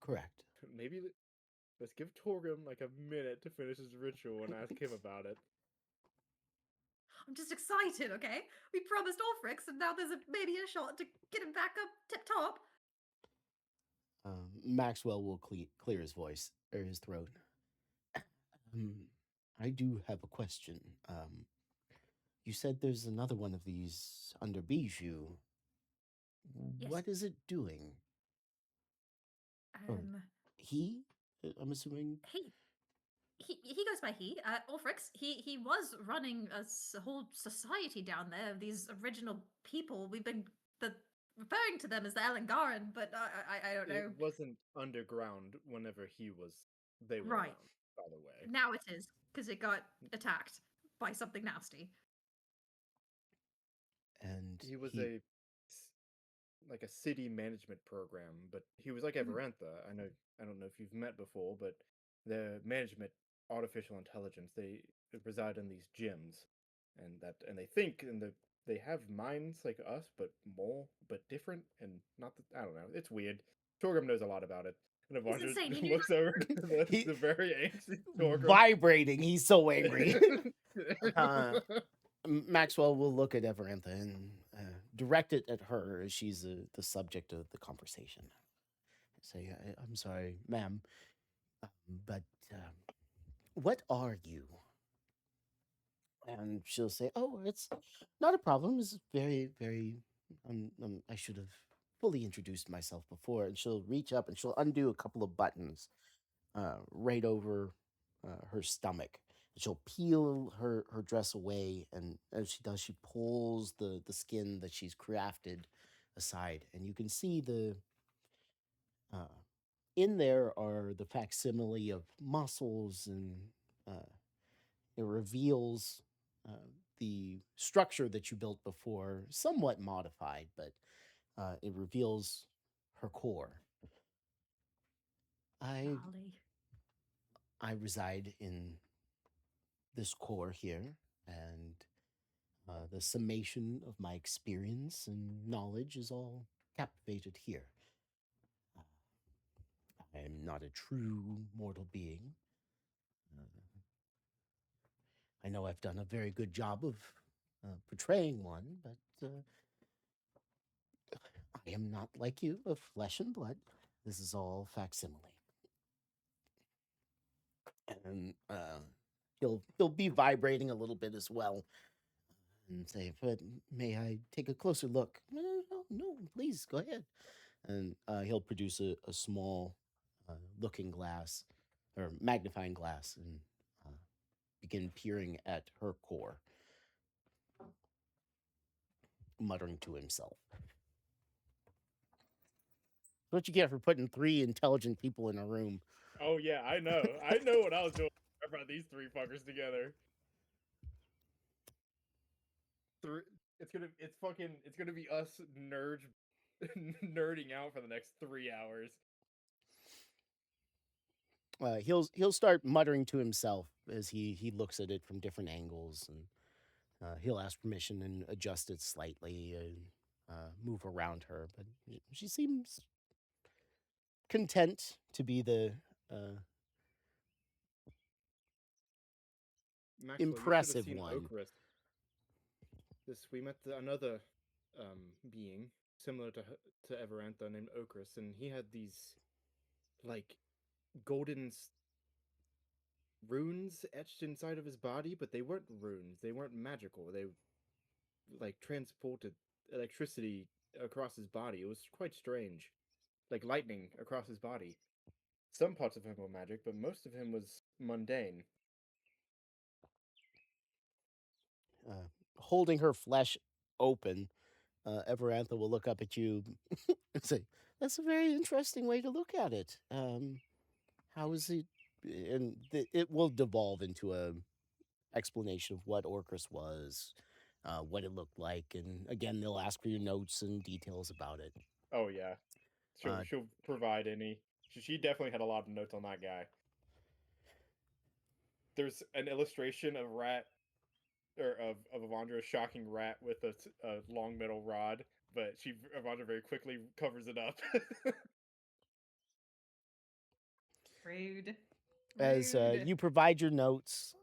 Speaker 3: Correct.
Speaker 2: Maybe let's give Torgrim like a minute to finish his ritual and ask him about it.
Speaker 5: I'm just excited, okay? We promised Ulfrix, and now there's maybe a shot to get him back up tip top.
Speaker 3: Maxwell will clear his voice or his throat. I do have a question. You said there's another one of these under Bijou.
Speaker 5: Yes.
Speaker 3: What is it doing? He? I'm assuming.
Speaker 5: He goes by he. Ulfrix. He was running a whole society down there of these original people. We've been referring to them as the Elengaran, but I don't know.
Speaker 2: It wasn't underground whenever they were
Speaker 5: Right.
Speaker 2: around. by the way.
Speaker 4: Now it is, because it got attacked by something nasty.
Speaker 3: And
Speaker 2: He was a like a city management program, but he was like Everantha. I don't know if you've met before, but the management artificial intelligence, they reside in these gyms, and they think they have minds like us, but more, but different, and not. I don't know. It's weird. Torgrim knows a lot about it. And
Speaker 4: He's
Speaker 2: Evandra
Speaker 4: insane. He knew
Speaker 2: looks over to
Speaker 3: He-
Speaker 2: the very ancient Torgrim.
Speaker 3: vibrating. He's so angry. Maxwell will look at Everantha and direct it at her as she's the subject of the conversation. Say, I'm sorry, ma'am, but what are you? And she'll say, oh, it's not a problem. It's very, very, I should have fully introduced myself before. And she'll reach up and she'll undo a couple of buttons right over her stomach. She'll peel her dress away, and as she does, she pulls the skin that she's crafted aside, and you can see the in there are the facsimile of muscles, and it reveals the structure that you built before, somewhat modified, but it reveals her core. I reside in this core here, and the summation of my experience and knowledge is all captivated here. I am not a true mortal being. I know I've done a very good job of portraying one, but I am not like you, of flesh and blood. This is all facsimile. And he'll be vibrating a little bit as well, and say, "But may I take a closer look?" No, please go ahead. And he'll produce a small looking glass or magnifying glass and begin peering at her core, muttering to himself. What you get for putting 3 intelligent people in a room.
Speaker 2: Oh yeah, I know. I know what I was doing. I brought these 3 fuckers together. It's gonna be us nerding out for the next 3 hours.
Speaker 3: He'll start muttering to himself as he looks at it from different angles, and he'll ask permission and adjust it slightly and move around her. But she seems content to be the
Speaker 2: Maxwell,
Speaker 3: impressive
Speaker 2: you should have
Speaker 3: one.
Speaker 2: seen Okrus. We met another being similar to Everantha named Okrus, and he had these like golden runes etched inside of his body, but they weren't runes. They weren't magical. They like transported electricity across his body. It was quite strange, like lightning across his body. Some parts of him were magic, but most of him was mundane.
Speaker 3: Holding her flesh open, Everantha will look up at you and say, "That's a very interesting way to look at it. How is it?" And it will devolve into a explanation of what Orcus was, what it looked like, and again, they'll ask for your notes and details about it.
Speaker 2: Oh yeah, she'll provide any. She definitely had a lot of notes on that guy. There's an illustration of Rat, or of Evandra shocking Rat with a long metal rod, but Evandra very quickly covers it up.
Speaker 4: Rude.
Speaker 3: As
Speaker 4: Rude.
Speaker 3: you provide your notes,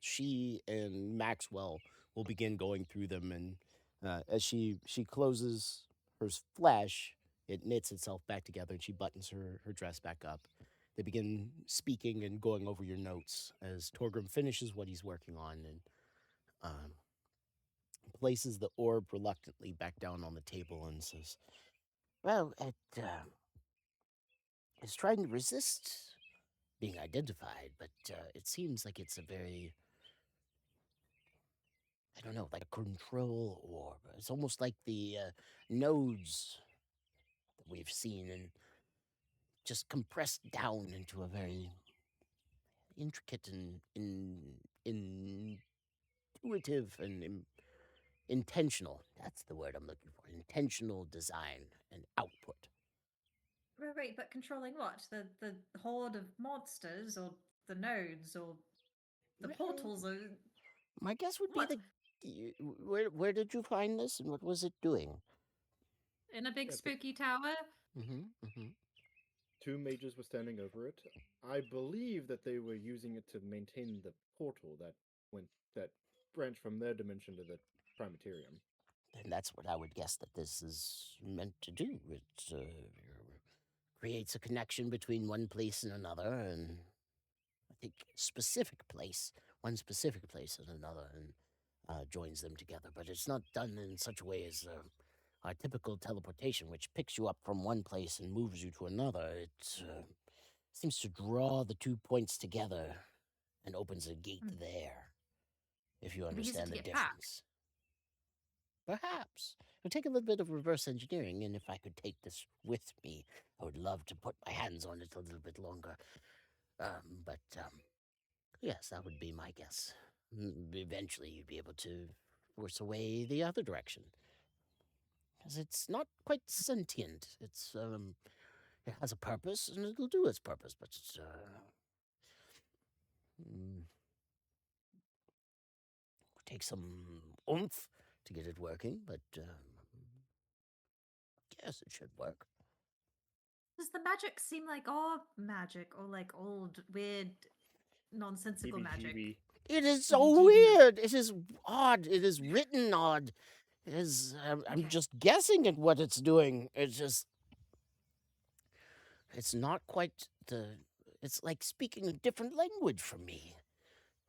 Speaker 3: she and Maxwell will begin going through them, and as she closes her flesh, it knits itself back together, and she buttons her dress back up. They begin speaking and going over your notes as Torgrim finishes what he's working on and places the orb reluctantly back down on the table and says, "Well, it's trying to resist being identified, but it seems like it's a very, I don't know, like a control orb. It's almost like the nodes that we've seen and just compressed down into a very intricate and intuitive and intentional. That's the word I'm looking for. Intentional design and output.
Speaker 4: Right, but controlling what? The horde of monsters, or the nodes, or the
Speaker 3: Well,
Speaker 4: portals, or
Speaker 3: my guess would
Speaker 4: what?
Speaker 3: be where did you find this and what was it doing?
Speaker 5: In a big
Speaker 2: At the-
Speaker 5: spooky tower?
Speaker 3: Mm-hmm.
Speaker 2: 2 mages were standing over it. I believe that they were using it to maintain the portal that branched from their dimension to the Primaterium.
Speaker 3: And that's what I would guess that this is meant to do. It creates a connection between one place and another, and I think one specific place and another, and joins them together. But it's not done in such a way as our typical teleportation, which picks you up from one place and moves you to another. It seems to draw the 2 points together and opens a gate
Speaker 5: Hmm.
Speaker 3: there, if you
Speaker 5: Can we use it
Speaker 3: understand
Speaker 5: to
Speaker 3: the
Speaker 5: get back?
Speaker 3: difference. Perhaps. It'll take a little bit of reverse engineering, and if I could take this with me, I would love to put my hands on it a little bit longer. But yes, that would be my guess. Eventually, you'd be able to force away the other direction. Because it's not quite sentient. It has a purpose, and it'll do its purpose, but it's, take some oomph to get it working, but yes, it should work.
Speaker 5: Does the magic seem like our magic or like old, weird, nonsensical magic?
Speaker 2: Heebie-jeebie.
Speaker 3: It is so
Speaker 5: Heebie-jeebie.
Speaker 3: weird. It is odd. It is written odd. It is. I'm
Speaker 5: Okay.
Speaker 3: just guessing at what it's doing. It's just. It's not quite the. It's like speaking a different language from me.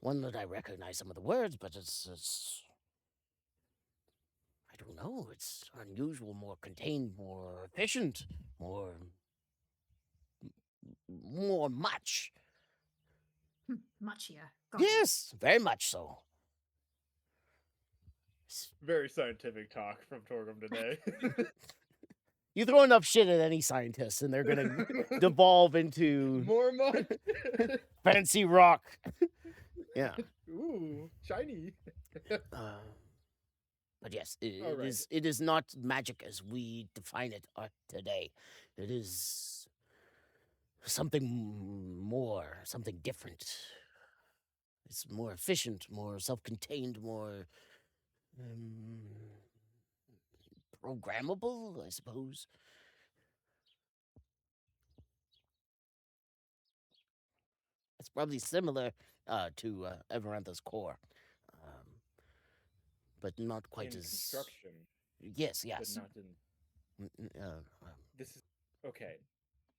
Speaker 3: One that I recognize some of the words, but it's. I don't know. It's unusual, more contained, more efficient, more much.
Speaker 5: Muchier. Got it.
Speaker 3: Yes, very much so.
Speaker 2: Very scientific talk from Torgrim today.
Speaker 3: You throw enough shit at any scientist, and they're gonna devolve into
Speaker 2: More mud.
Speaker 3: fancy rock. Yeah.
Speaker 2: Ooh, shiny.
Speaker 3: But yes,
Speaker 2: All right.
Speaker 3: it is not magic as we define it today. It is something more, something different. It's more efficient, more self-contained, more programmable, I suppose. It's probably similar to Everantha's core, but not quite
Speaker 2: In
Speaker 3: as.
Speaker 2: construction,
Speaker 3: Yes,
Speaker 2: but
Speaker 3: yes.
Speaker 2: not in. This is okay.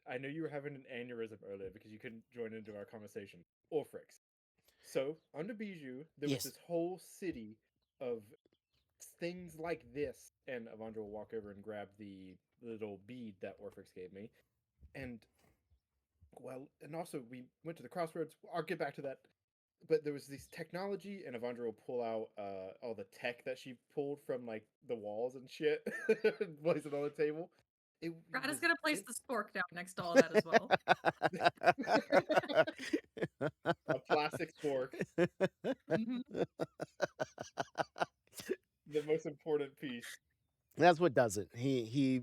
Speaker 2: I know you were having an aneurysm earlier because you couldn't join into our conversation. Orphrix. So under Bijou, there
Speaker 3: Yes.
Speaker 2: was this whole city of things like this, and Avandra will walk over and grab the little bead that Orphrix gave me, and also we went to the crossroads. I'll get back to that. But there was this technology, and Avandra will pull out all the tech that she pulled from like the walls and shit, and place it on the table.
Speaker 4: Brad is
Speaker 2: was
Speaker 4: gonna place
Speaker 2: in-
Speaker 4: the spork down next to all that as well.
Speaker 2: a plastic fork,
Speaker 4: Mhm.
Speaker 2: the most important piece.
Speaker 3: That's what does it. He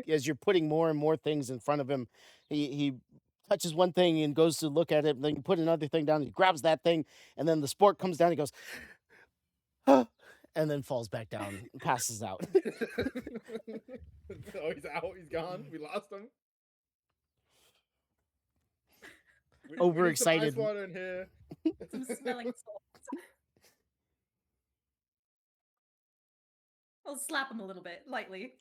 Speaker 3: as you're putting more and more things in front of him, he touches one thing and goes to look at it, and then you put another thing down, he grabs that thing, and then the sport comes down, he goes, "Huh," and then falls back down and passes out.
Speaker 2: Oh, he's out. He's gone. We lost him. We need some
Speaker 3: Overexcited.
Speaker 2: ice water in here.
Speaker 4: Some smelling salts. I'll slap him a little bit, lightly.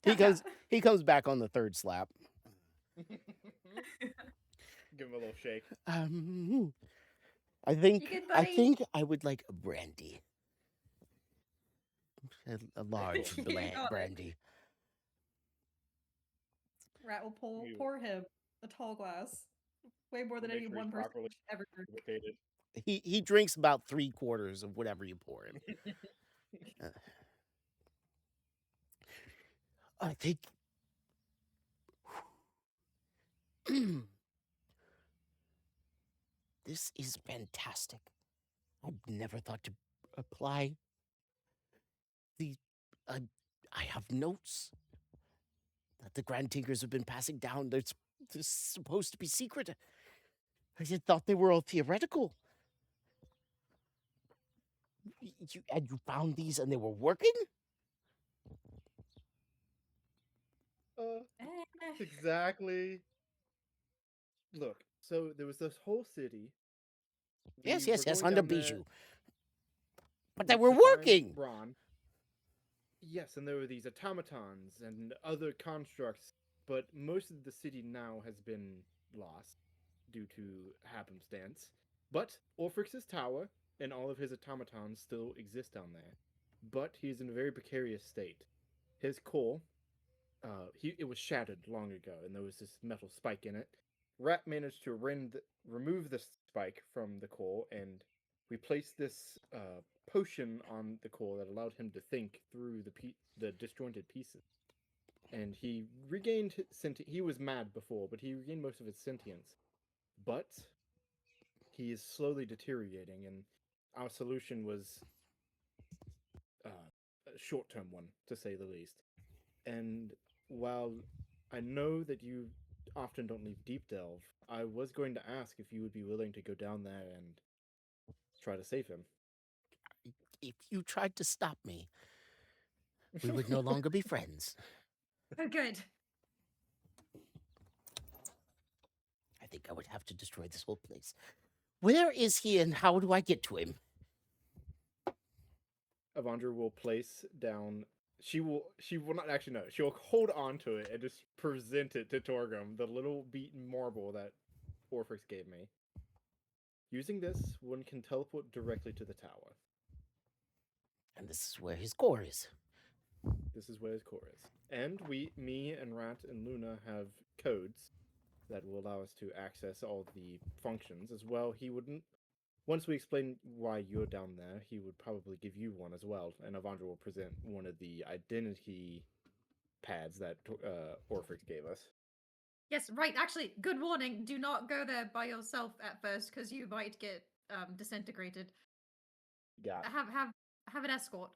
Speaker 3: He
Speaker 4: Tap,
Speaker 3: goes
Speaker 4: tap.
Speaker 3: he comes back on the third slap.
Speaker 2: Give him a little shake.
Speaker 3: I think
Speaker 4: You good,
Speaker 3: I
Speaker 4: buddy?
Speaker 3: think I would like a brandy. A large
Speaker 4: You got it.
Speaker 3: brandy.
Speaker 4: Rat will
Speaker 2: You-
Speaker 4: pour him a tall glass. Way more than
Speaker 2: Make
Speaker 4: any
Speaker 2: sure he's
Speaker 4: one person
Speaker 2: properly
Speaker 4: should ever drink.
Speaker 2: lubricated.
Speaker 3: He drinks about 3/4 of whatever you pour him. I think This is fantastic. I never thought to apply the. I have notes that the Grand Tinkers have been passing down. They're supposed to be secret. I just thought they were all theoretical. And you found these and they were working?
Speaker 2: Exactly. Look, so there was this whole city.
Speaker 3: Yes,
Speaker 2: We
Speaker 3: yes,
Speaker 2: were
Speaker 3: yes,
Speaker 2: going
Speaker 3: under
Speaker 2: down there
Speaker 3: Bijou. But they
Speaker 2: to
Speaker 3: were
Speaker 2: find
Speaker 3: working!
Speaker 2: Bron. Yes, and there were these automatons and other constructs, but most of the city now has been lost due to happenstance. But Orphrix's tower and all of his automatons still exist down there. But he's in a very precarious state. His core, it was shattered long ago, and there was this metal spike in it. Rat managed to remove the spike from the core and replace this potion on the core that allowed him to think through the disjointed pieces. And he regained he was mad before, but he regained most of his sentience. But he is slowly deteriorating, and our solution was a short-term one, to say the least. And while I know that you often don't leave Deep Delve, I was going to ask if you would be willing to go down there and try to save him.
Speaker 3: If you tried to stop me, we would no longer be friends.
Speaker 4: Oh, good.
Speaker 3: I think I would have to destroy this whole place. Where is he and how do I get to him?
Speaker 2: Avandra will place down. She will not actually know. She'll hold on to it and just present it to Torgrim, the little beaten marble that Orphrix gave me. Using this, one can teleport directly to the tower.
Speaker 3: And this is where his core is.
Speaker 2: This is where his core is. And me and Rat and Luna have codes that will allow us to access all the functions as well. He wouldn't. Once we explain why you're down there, he would probably give you one as well. And Avandra will present one of the identity pads that Orphrix gave us.
Speaker 4: Yes, right. Actually, good warning. Do not go there by yourself at first, because you might get disintegrated.
Speaker 2: Got it.
Speaker 4: Have an escort.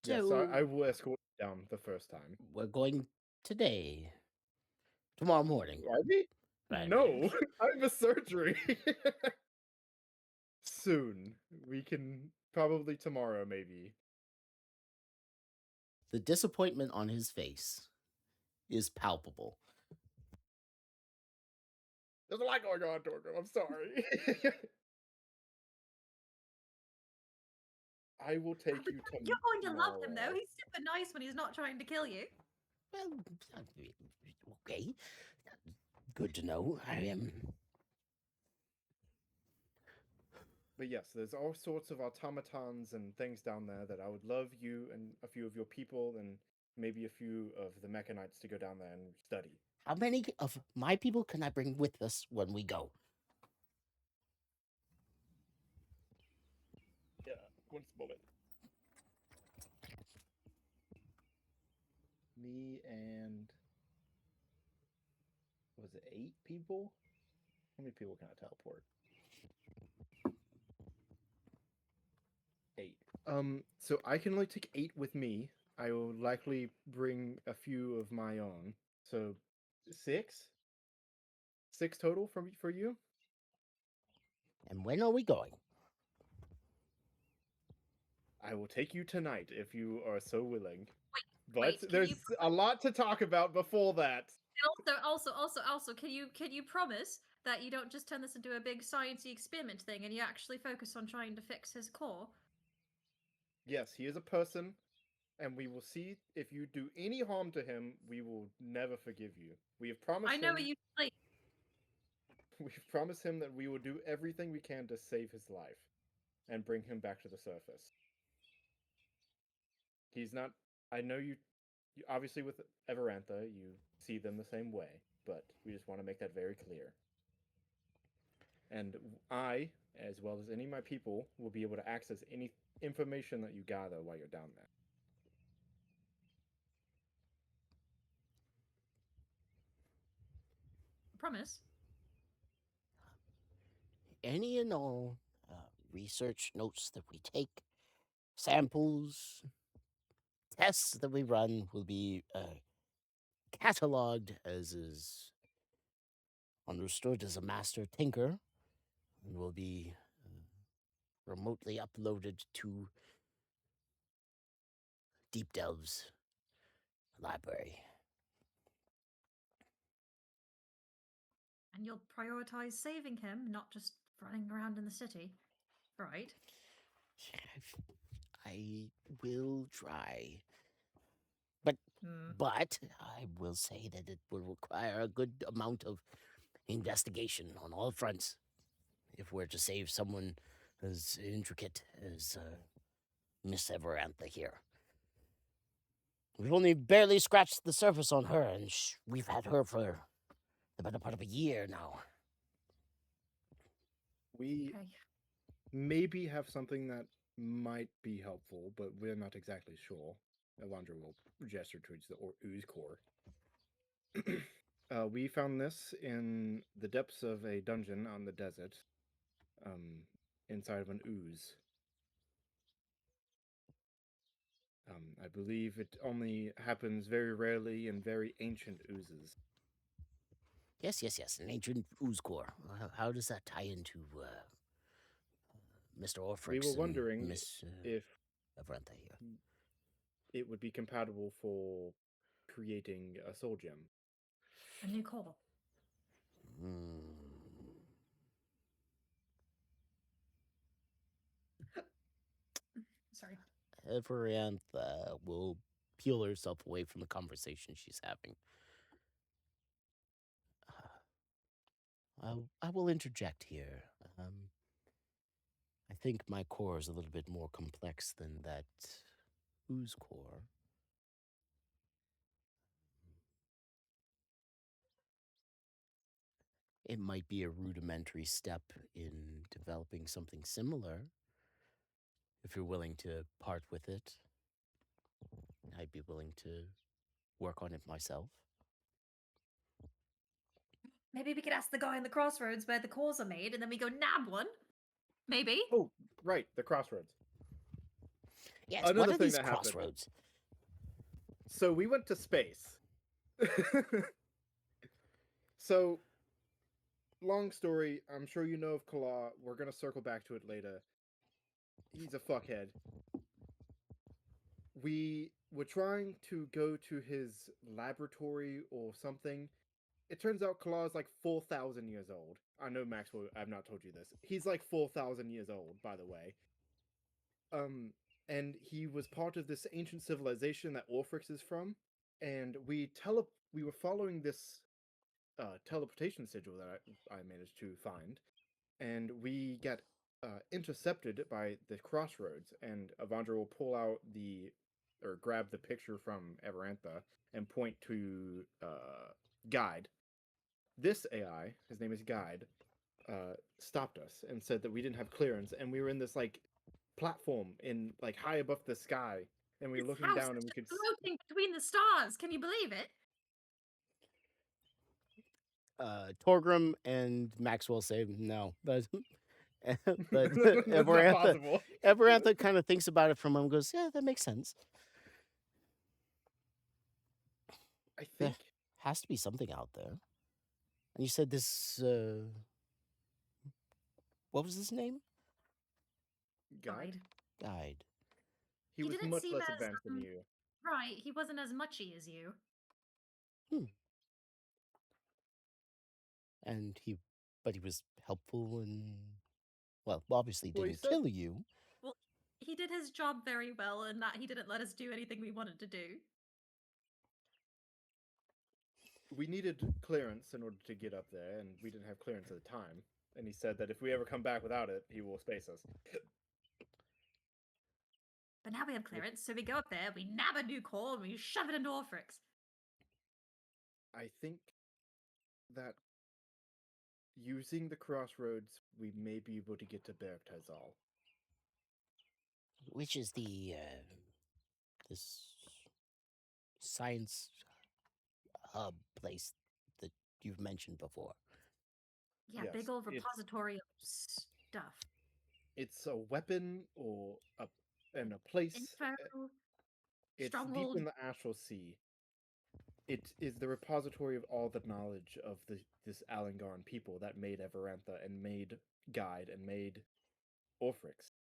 Speaker 2: Yes, so I will escort you down the first time.
Speaker 3: We're going today. Tomorrow morning.
Speaker 2: Are we?
Speaker 3: Right.
Speaker 2: No, I have a surgery. Soon. We can probably tomorrow, maybe.
Speaker 3: The disappointment on his face is palpable.
Speaker 2: There's a lot going on, Torgrim. I'm sorry. I will take you to.
Speaker 4: You're going to love him, though.
Speaker 2: tomorrow.
Speaker 4: He's super nice when he's not trying to kill you.
Speaker 3: Well, okay. Good to know. I am.
Speaker 2: But yes, there's all sorts of automatons and things down there that I would love you and a few of your people and maybe a few of the Mechanites to go down there and study.
Speaker 3: How many of my people can I bring with us when we go?
Speaker 2: Yeah, one moment. Me and was it 8 people? How many people can I teleport? 8. So I can only take 8 with me. I will likely bring a few of my own. So 6? 6 total for you?
Speaker 3: And when are we going?
Speaker 2: I will take you tonight if you are so willing. But
Speaker 4: wait, can
Speaker 2: there's
Speaker 4: you
Speaker 2: a lot to talk about before that.
Speaker 4: And also, can you promise that you don't just turn this into a big sciencey experiment thing and you actually focus on trying to fix his core?
Speaker 2: Yes, he is a person, and we will see if you do any harm to him, we will never forgive you. We have promised
Speaker 4: I know
Speaker 2: him,
Speaker 4: what you like.
Speaker 2: we've promised him that we will do everything we can to save his life and bring him back to the surface. He's not I know you obviously with Everantha, you see them the same way, but we just want to make that very clear. And I, as well as any of my people, will be able to access any information that you gather while you're down there.
Speaker 4: Promise.
Speaker 3: any and all research notes that we take, samples, tests that we run will be cataloged as is understood as a master tinker and will be remotely uploaded to Deep Delve's library.
Speaker 5: And you'll prioritize saving him, not just running around in the city. Right.
Speaker 3: I will try.
Speaker 4: Hmm.
Speaker 3: But I will say that it will require a good amount of investigation on all fronts if we're to save someone as intricate as Miss Everantha here. We've only barely scratched the surface on her, and we've had her for the better part of a year now.
Speaker 2: We
Speaker 5: Okay.
Speaker 2: maybe have something that might be helpful, but we're not exactly sure. Elandra will gesture towards the ooze core. We found this in the depths of a dungeon on the desert, inside of an ooze. I believe it only happens very rarely in very ancient oozes.
Speaker 3: Yes, an ancient ooze core. How does that tie into Mr. Orfrix
Speaker 2: We were
Speaker 3: and
Speaker 2: wondering
Speaker 3: Miss
Speaker 2: if
Speaker 3: Everantha here?
Speaker 2: it would be compatible for creating a soul gem.
Speaker 5: A new core.
Speaker 3: Hmm.
Speaker 5: Sorry.
Speaker 3: Everantha will peel herself away from the conversation she's having. I will interject here. I think my core is a little bit more complex than that ooze core. It might be a rudimentary step in developing something similar. If you're willing to part with it, I'd be willing to work on it myself.
Speaker 5: Maybe we could ask the guy in the crossroads where the cores are made, and then we go nab one. Maybe.
Speaker 2: Oh, right, the crossroads.
Speaker 3: Yes, what
Speaker 2: Another
Speaker 3: are
Speaker 2: thing
Speaker 3: these
Speaker 2: that happened.
Speaker 3: crossroads?
Speaker 2: So we went to space. So, long story. I'm sure you know of Kala. We're gonna circle back to it later. He's a fuckhead. We were trying to go to his laboratory or something. It turns out Kala is like 4,000 years old. I know Maxwell. I've not told you this. He's like 4,000 years old, by the way. And he was part of this ancient civilization that Orfrix is from. And we were following this teleportation sigil that I managed to find, and we get intercepted by the crossroads. And Avandra will pull out or grab the picture from Everantha and point to Guide. This AI, his name is Guide, stopped us and said that we didn't have clearance, and we were in this like platform in like high above the sky, and we were
Speaker 5: This
Speaker 2: looking
Speaker 5: house
Speaker 2: down
Speaker 5: is
Speaker 2: and we could.
Speaker 5: just floating between the stars. Can you believe it?
Speaker 3: Torgrim and Maxwell say no, but but
Speaker 2: That's not
Speaker 3: Everantha
Speaker 2: possible.
Speaker 3: Everantha kind of thinks about it for a moment and goes, yeah, that makes sense.
Speaker 2: I
Speaker 3: There
Speaker 2: think
Speaker 3: has to be something out there. And you said this, what was his name?
Speaker 2: Guide.
Speaker 3: Guide.
Speaker 2: He
Speaker 5: He
Speaker 2: was
Speaker 5: didn't
Speaker 2: much
Speaker 5: seem
Speaker 2: less
Speaker 5: as,
Speaker 2: advanced than you.
Speaker 5: Right, he wasn't as muchy as you.
Speaker 3: And but he was helpful and, well, obviously
Speaker 2: Well, he
Speaker 3: didn't
Speaker 2: said-
Speaker 3: kill you.
Speaker 5: Well, he did his job very well, and that he didn't let us do anything we wanted to do.
Speaker 2: We needed clearance in order to get up there, and we didn't have clearance at the time. And he said that if we ever come back without it, he will space us.
Speaker 5: But now we have clearance, so we go up there, we nab a new core, and we shove it into Orfrix.
Speaker 2: I think that using the crossroads, we may be able to get to Bergtazal.
Speaker 3: Which is this science hub place that you've mentioned before.
Speaker 5: Yeah,
Speaker 2: Yes,
Speaker 5: big old
Speaker 2: it's-
Speaker 5: repository of stuff.
Speaker 2: It's a weapon or and a place.
Speaker 5: Info,
Speaker 2: It's deep
Speaker 5: stronghold.
Speaker 2: in the Astral Sea. It is the repository of all the knowledge of this Alangarn people that made Everantha and made Guide and made Orphrix.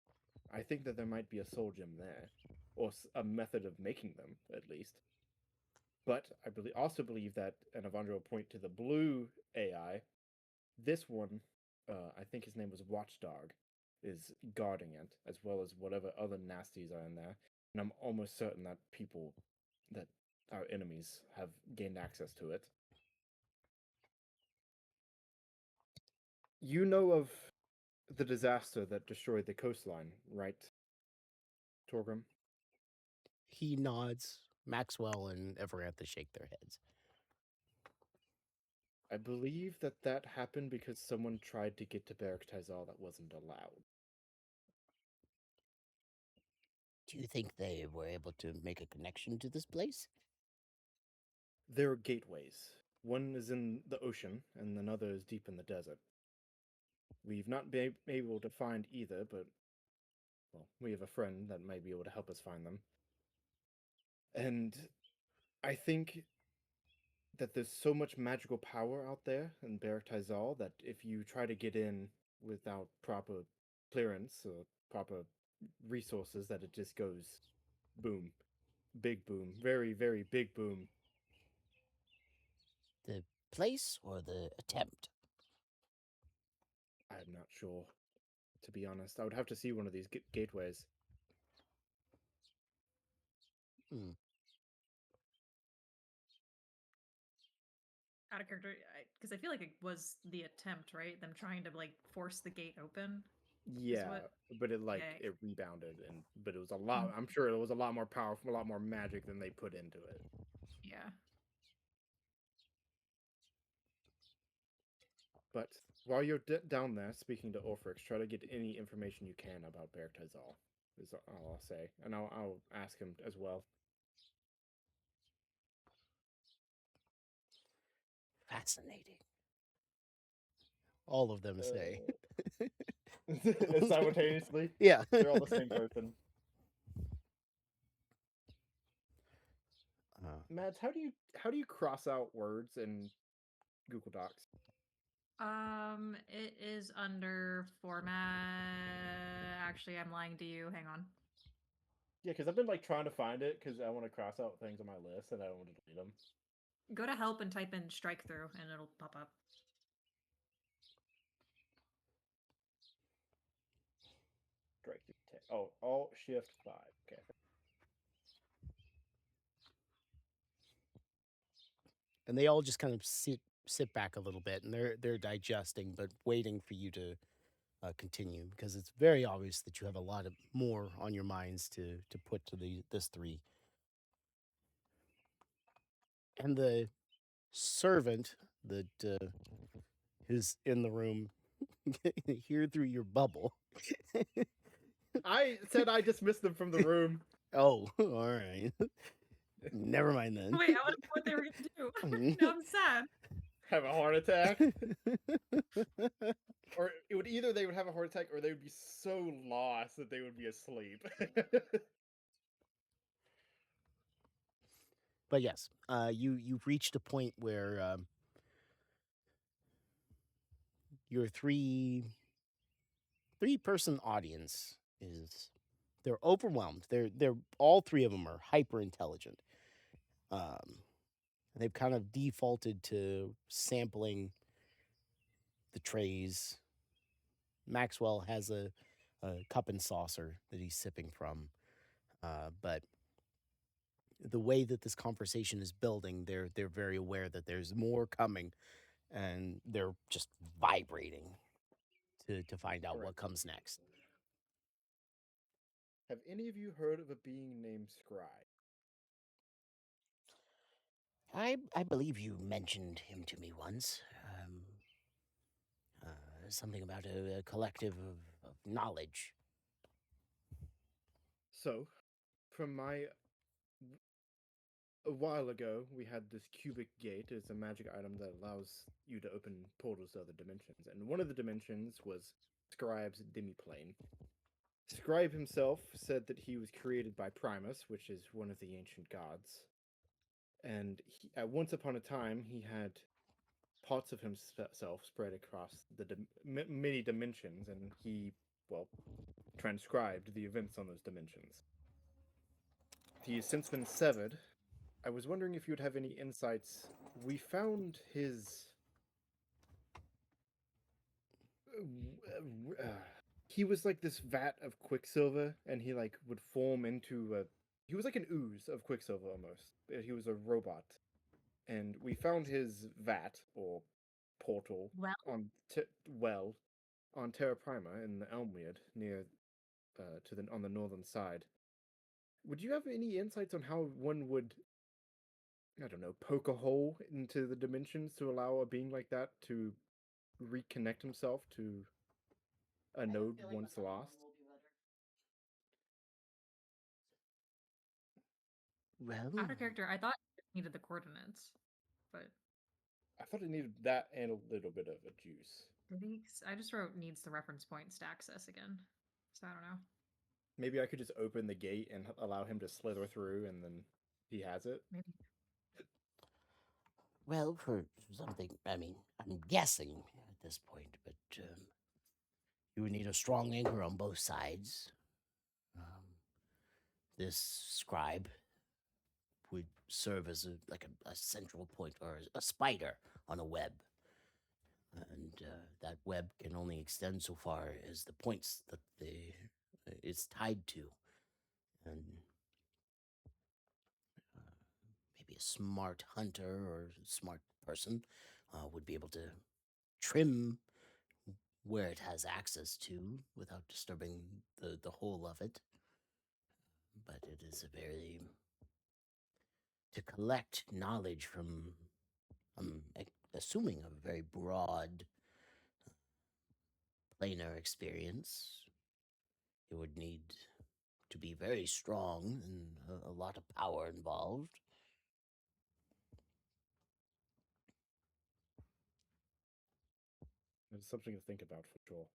Speaker 2: I think that there might be a soul gem there, or a method of making them, at least. But I also believe that, and Avandra will point to the blue AI, this one, I think his name was Watchdog, is guarding it, as well as whatever other nasties are in there. And I'm almost certain that that our enemies have gained access to it. You know of the disaster that destroyed the coastline, right, Torgrim?
Speaker 3: He nods. Maxwell and Everantha shake their heads.
Speaker 2: I believe that happened because someone tried to get to Beric Tizal that wasn't allowed.
Speaker 3: Do you think they were able to make a connection to this place?
Speaker 2: There are gateways. One is in the ocean, and another is deep in the desert. We've not been able to find either, but, well, we have a friend that might be able to help us find them. And I think that there's so much magical power out there in Beric Tizal that if you try to get in without proper clearance or proper resources, that it just goes boom. Big boom. Very, very big boom.
Speaker 3: The place or the attempt?
Speaker 2: I'm not sure, to be honest. I would have to see one of these gateways.
Speaker 4: Out of character, because I feel like it was the attempt, right? Them trying to like force the gate open.
Speaker 2: Yeah,
Speaker 4: what-
Speaker 2: but it
Speaker 4: Okay.
Speaker 2: it rebounded, but it was a lot. I'm sure it was a lot more powerful, a lot more magic than they put into it.
Speaker 4: Yeah.
Speaker 2: But while you're down there speaking to Orphrix, try to get any information you can about Beric Tizal, is all I'll say. And I'll ask him as well.
Speaker 3: Fascinating. All of them say.
Speaker 2: Simultaneously?
Speaker 3: Yeah.
Speaker 2: They're all the same person. Mads, how do you cross out words in Google Docs?
Speaker 4: It is under format. Actually, I'm lying to you. Hang on.
Speaker 2: Yeah, because I've been like trying to find it because I want to cross out things on my list and I don't want to delete them.
Speaker 4: Go to help and type in strike through, and it'll pop up.
Speaker 2: Strike through Oh, Alt Shift 5. Okay.
Speaker 3: And they all just kind of sit back a little bit, and they're digesting, but waiting for you to continue, because it's very obvious that you have a lot of more on your minds to put to this three. And the servant that is in the room hear through your bubble.
Speaker 2: I said I dismissed them from the room.
Speaker 3: Oh, all right. Never mind then.
Speaker 4: Wait, I want to know what they were gonna do. Now I'm sad.
Speaker 2: Have a heart attack. Or it would either they would have a heart attack or they would be so lost that they would be asleep.
Speaker 3: But yes, you've reached a point where your three-person audience they're overwhelmed. They're all three of them are hyper intelligent. They've kind of defaulted to sampling the trays. Maxwell has a cup and saucer that he's sipping from, but the way that this conversation is building, they're very aware that there's more coming, and they're just vibrating to find out what
Speaker 2: Correct.
Speaker 3: comes next.
Speaker 2: Have any of you heard of a being named Scry?
Speaker 3: I believe you mentioned him to me once. Something about a collective of knowledge.
Speaker 2: So, from my a while ago, we had this cubic gate. It's a magic item that allows you to open portals to other dimensions. And one of the dimensions was Scribe's demiplane. Scribe himself said that he was created by Primus, which is one of the ancient gods. And at once upon a time, he had parts of himself spread across the many dimensions, and he, well, transcribed the events on those dimensions. He has since been severed. I was wondering if you'd have any insights. We found his... he was like this vat of quicksilver, and he like would form into a... He was like an ooze of quicksilver almost. He was a robot. And we found his vat, or portal,
Speaker 5: Well?
Speaker 2: on Terra Prima in the Elmweird, near on the northern side. Would you have any insights on how one would, I don't know, poke a hole into the dimensions to allow a being like that to reconnect himself to a node once lost?
Speaker 3: Well,
Speaker 4: Out of character, I thought it needed the coordinates, but
Speaker 2: I thought it needed that and a little bit of a juice.
Speaker 4: did he? I just wrote needs the reference points to access again, so I don't know.
Speaker 2: Maybe I could just open the gate and allow him to slither through, and then he has it.
Speaker 4: Maybe.
Speaker 3: well, for something, I mean, I'm guessing at this point, but you would need a strong anchor on both sides. This scribe would serve as a central point, or a spider on a web. And that web can only extend so far as the points that it's tied to. And maybe a smart hunter or smart person would be able to trim where it has access to without disturbing the whole of it. But it is a very... to collect knowledge from, I'm assuming, a very broad planar experience, it would need to be very strong and a lot of power involved.
Speaker 2: It's something to think about for sure.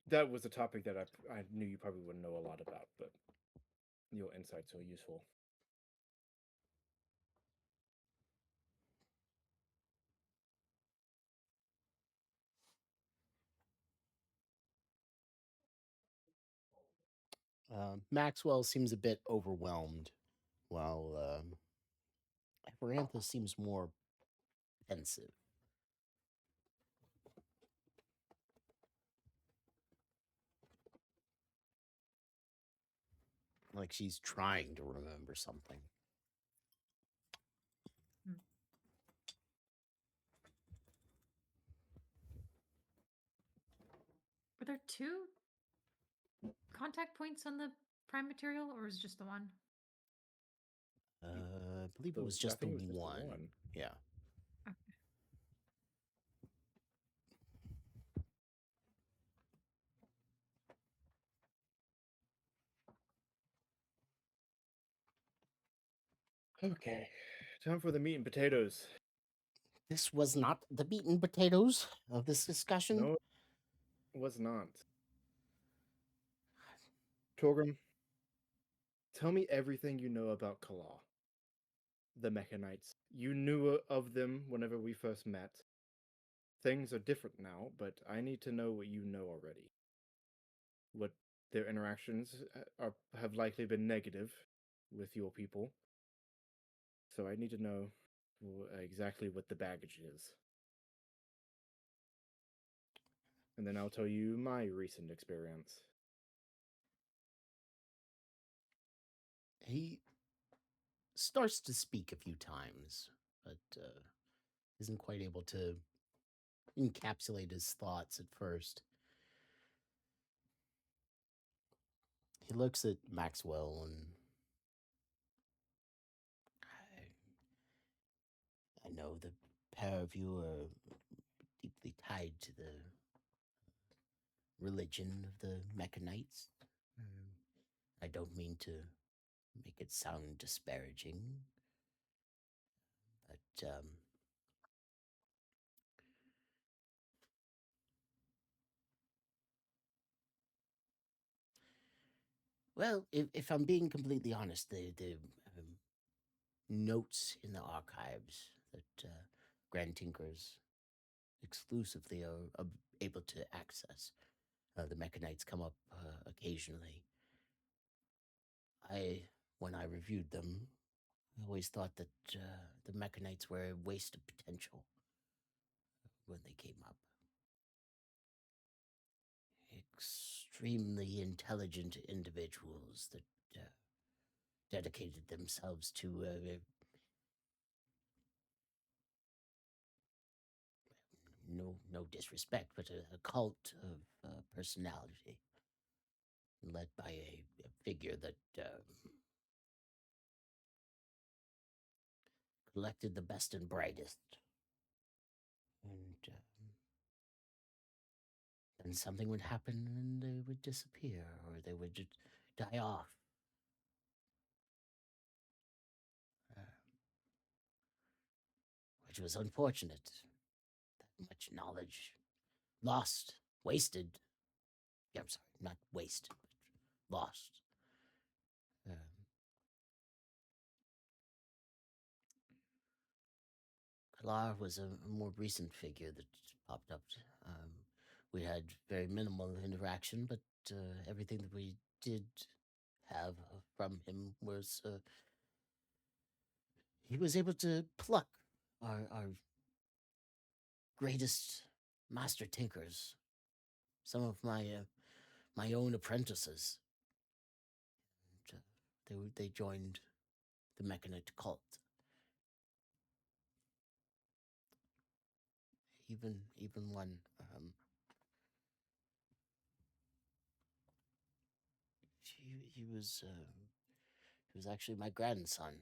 Speaker 2: That was a topic that I knew you probably wouldn't know a lot about, but your insights are useful.
Speaker 3: Maxwell seems a bit overwhelmed, while Amarantha seems more pensive. Like she's trying to remember something.
Speaker 4: Were there 2 contact points on the prime material, or is it just the one?
Speaker 3: I believe it was
Speaker 2: I
Speaker 3: just the
Speaker 2: think it was just the
Speaker 3: one.
Speaker 2: one.
Speaker 3: Yeah.
Speaker 2: Okay, time for the meat and potatoes.
Speaker 3: This was not the meat and potatoes of this discussion.
Speaker 2: No, it was not. Torgrim, tell me everything you know about Kala, the Mechanites. You knew of them whenever we first met. Things are different now, but I need to know what you know already. What their interactions have likely been negative with your people. So I need to know exactly what the baggage is. And then I'll tell you my recent experience.
Speaker 3: He starts to speak a few times, but isn't quite able to encapsulate his thoughts at first. He looks at Maxwell and I know the pair of you are deeply tied to the religion of the Mechanites. I don't mean to make it sound disparaging, but well, if I'm being completely honest, the notes in the archives that Grand Tinkers exclusively are able to access. The Mechanites come up occasionally. When I reviewed them, I always thought that the Mechanites were a waste of potential when they came up. Extremely intelligent individuals that dedicated themselves to no disrespect, but a cult of personality, led by a figure that collected the best and brightest, and then something would happen and they would disappear, or they would just die off. Which was unfortunate. That much knowledge lost, wasted. Yeah, I'm sorry, not wasted, but lost. Kalar was a more recent figure that popped up. We had very minimal interaction, but everything that we did have from him was he was able to pluck our greatest master tinkers, some of my own apprentices. And, they joined the Mechanite cult. Even one. He was actually my grandson.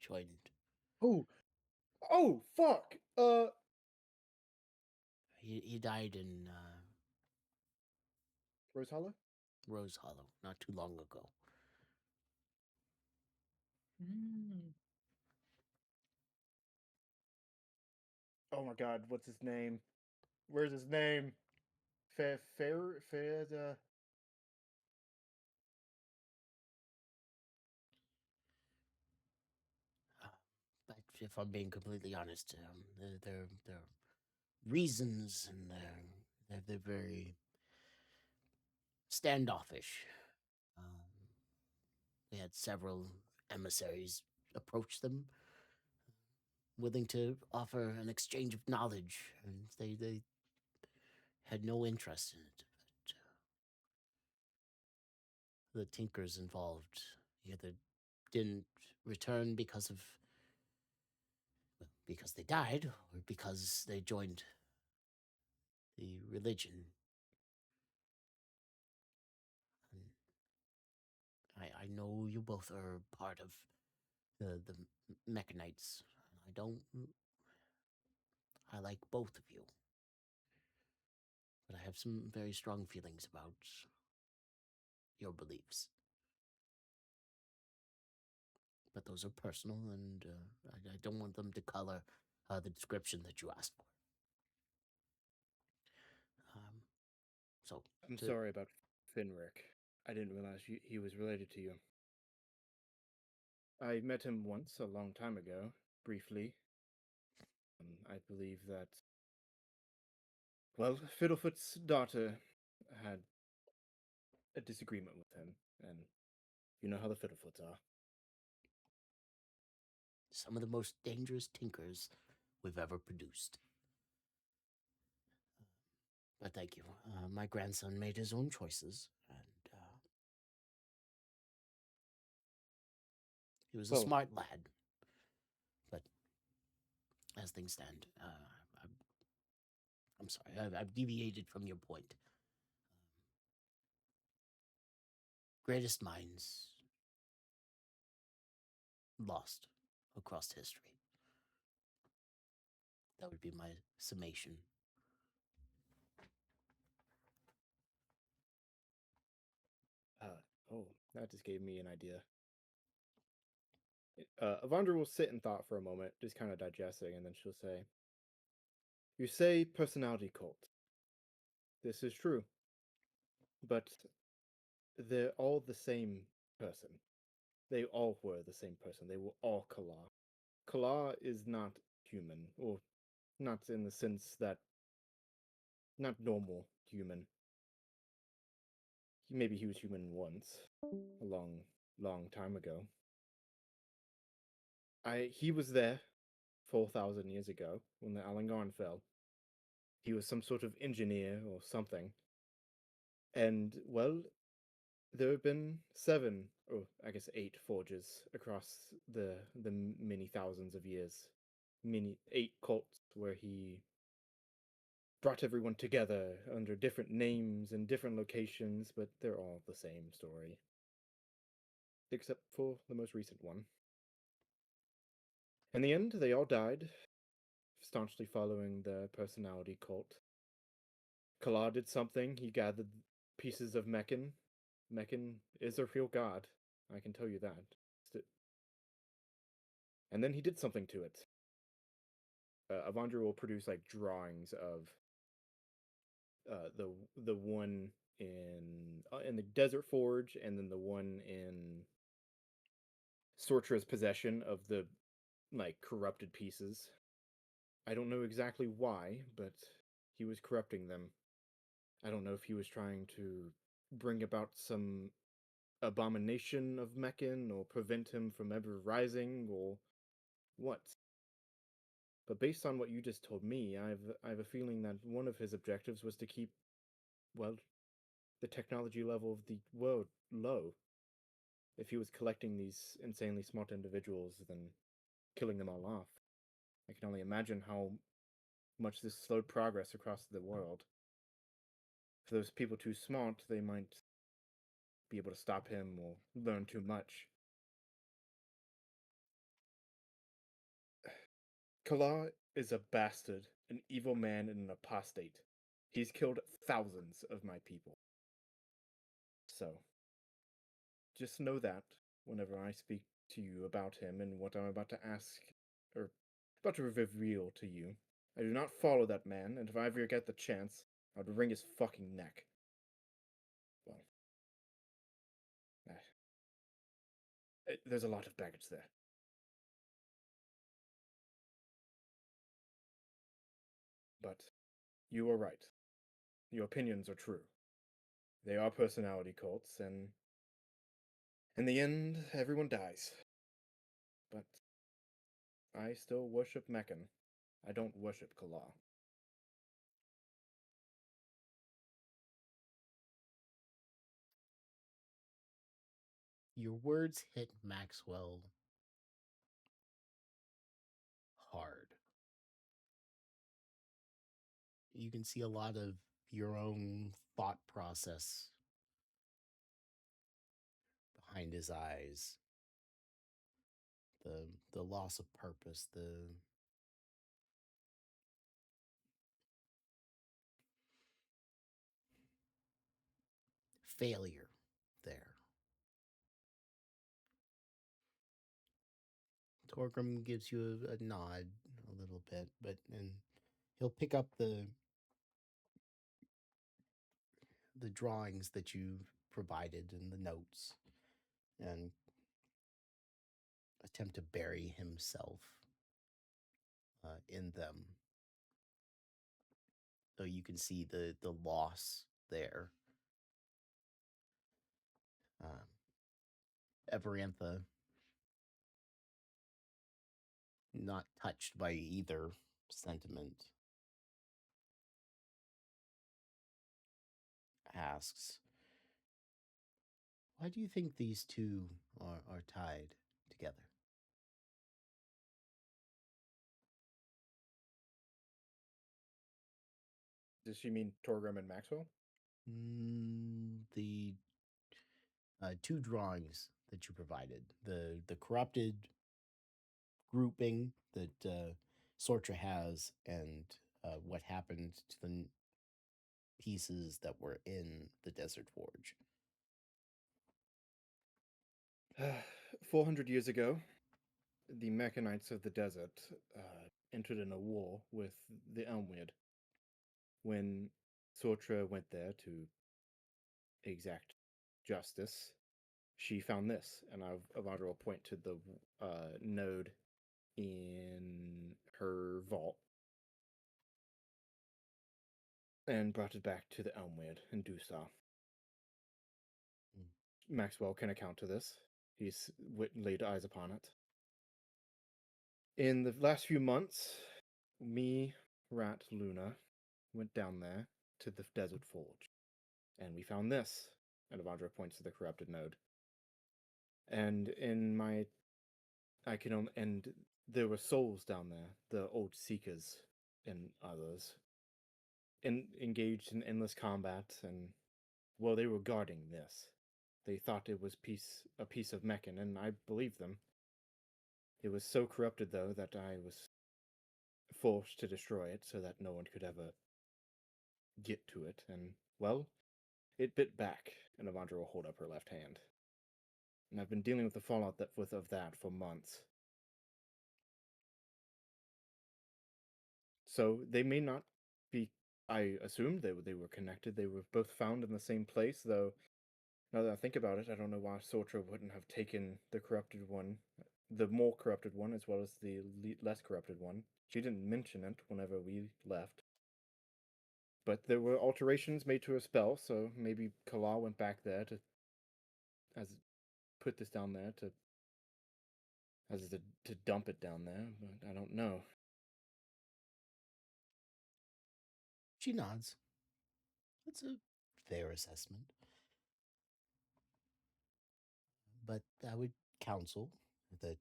Speaker 3: Joined.
Speaker 2: Oh, fuck.
Speaker 3: He died in
Speaker 2: Rose Hollow?
Speaker 3: Rose Hollow not too long ago.
Speaker 2: Oh my god, what's his name? Where's his name? Fed.
Speaker 3: But if I'm being completely honest, their reasons and they're very standoffish. They had several emissaries approach them, willing to offer an exchange of knowledge, and they had no interest in it. But the tinkers involved either didn't return because they died, or because they joined the religion. And I know you both are part of the Mechanites. I like both of you, but I have some very strong feelings about your beliefs. But those are personal, and I don't want them to color the description that you asked for. So
Speaker 2: I'm sorry about Finrick. I didn't realize he was related to you. I met him once a long time ago, briefly. I believe that, well, Fiddlefoot's daughter had a disagreement with him, and you know how the Fiddlefoots are.
Speaker 3: Some of the most dangerous tinkers we've ever produced. But thank you. My grandson made his own choices, and he was a smart lad. But as things stand, I'm sorry, I've deviated from your point. Greatest minds lost across history. That would be my summation.
Speaker 2: Oh, That just gave me an idea. Avandra will sit in thought for a moment, just kind of digesting, and then she'll say, "You say personality cult. This is true. But they're all the same person. They all were the same person. They were all Kala. Kala is not human, or not in the sense that, not normal human. Maybe he was human once, a long, long time ago. He was there 4,000 years ago when the Alangarn fell. He was some sort of engineer or something. And, well, there have been 7, or I guess 8 forges across the many thousands of years. 8 cults where he brought everyone together under different names and different locations, but they're all the same story. Except for the most recent one. In the end, they all died, staunchly following the personality cult. Kala did something. He gathered pieces of Meccan. Meccan is a real god. I can tell you that. And then he did something to it. Avandra will produce like drawings of the one in the Desert Forge, and then the one in Sortra's possession of the like corrupted pieces. I don't know exactly why, but he was corrupting them. I don't know if he was trying to bring about some abomination of Meccan, or prevent him from ever rising, or what. But based on what you just told me, I have a feeling that one of his objectives was to keep, well, the technology level of the world low. If he was collecting these insanely smart individuals, then killing them all off, I can only imagine how much this slowed progress across the world. For those people too smart, they might be able to stop him or learn too much. Kala is a bastard, an evil man, and an apostate. He's killed thousands of my people. So, just know that whenever I speak to you about him and what I'm about to ask, or about to reveal to you, I do not follow that man, and if I ever get the chance, I would wring his fucking neck. Well, there's a lot of baggage there. But you are right. Your opinions are true. They are personality cults, and in the end, everyone dies. But I still worship Meccan. I don't worship Kala.
Speaker 3: Your words hit Maxwell hard. You can see a lot of your own thought process behind his eyes. The loss of purpose, the failure there. Torgrim gives you a nod a little bit, but then he'll pick up the drawings that you provided and the notes and attempt to bury himself in them. So you can see the loss there. Everantha, not touched by either sentiment, asks, why do you think these two are tied together?
Speaker 2: Does she mean Torgrim and Maxwell?
Speaker 3: The 2 drawings that you provided, the corrupted grouping that Sortra has, and what happened to the pieces that were in the Desert Forge.
Speaker 2: 400 years ago, the Mechanites of the desert entered in a war with the Elmweird. When Sortra went there to exact justice, she found this, and Avandra will point to the node in her vault, and brought it back to the Elmweird in Dusar. Maxwell can account to this. He's laid eyes upon it. In the last few months, me, Rat, Luna went down there to the Desert Forge, and we found this. And Avandra points to the corrupted node. And and there were souls down there, the old Seekers and others, engaged in endless combat, and well, they were guarding this. They thought it was a piece of Meccan, and I believed them. It was so corrupted, though, that I was forced to destroy it so that no one could ever get to it, and, well, it bit back, and Avandra will hold up her left hand. And I've been dealing with the fallout of that for months. So they may not be. I assumed they were connected. They were both found in the same place, though. Now that I think about it, I don't know why Sortra wouldn't have taken the corrupted one, the more corrupted one, as well as the less corrupted one. She didn't mention it whenever we left. But there were alterations made to her spell, so maybe Kala went back there to put this down there to dump it down there, but I don't know.
Speaker 3: She nods. That's a fair assessment. But I would counsel that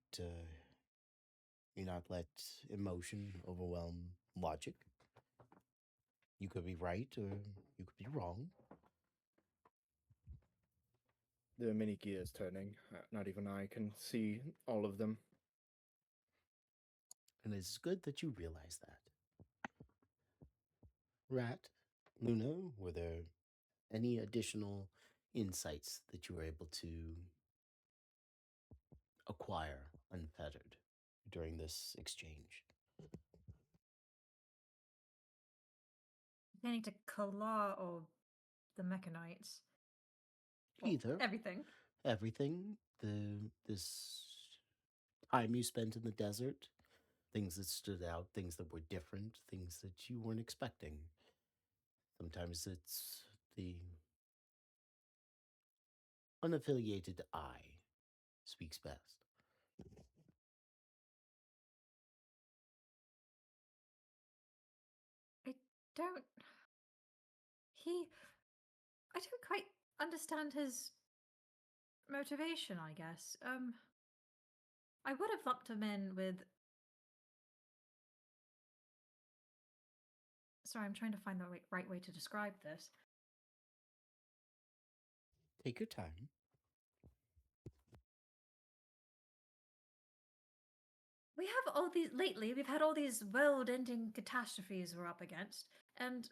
Speaker 3: you not let emotion overwhelm logic. You could be right or you could be wrong.
Speaker 2: There are many gears turning. Not even I can see all of them.
Speaker 3: And it's good that you realize that. Rat, Luna, were there any additional insights that you were able to acquire unfettered during this exchange?
Speaker 4: Pertaining to Kala or the Mechanites? Well,
Speaker 3: Either.
Speaker 4: everything.
Speaker 3: Everything. This time you spent in the desert, things that stood out, things that were different, things that you weren't expecting. Sometimes it's the unaffiliated eye speaks best.
Speaker 4: I don't. I don't quite understand his motivation, I guess. I would have lumped him in with. Sorry, I'm trying to find the right way to describe this.
Speaker 3: Take your time.
Speaker 4: We have all these lately. We've had all these world-ending catastrophes we're up against, and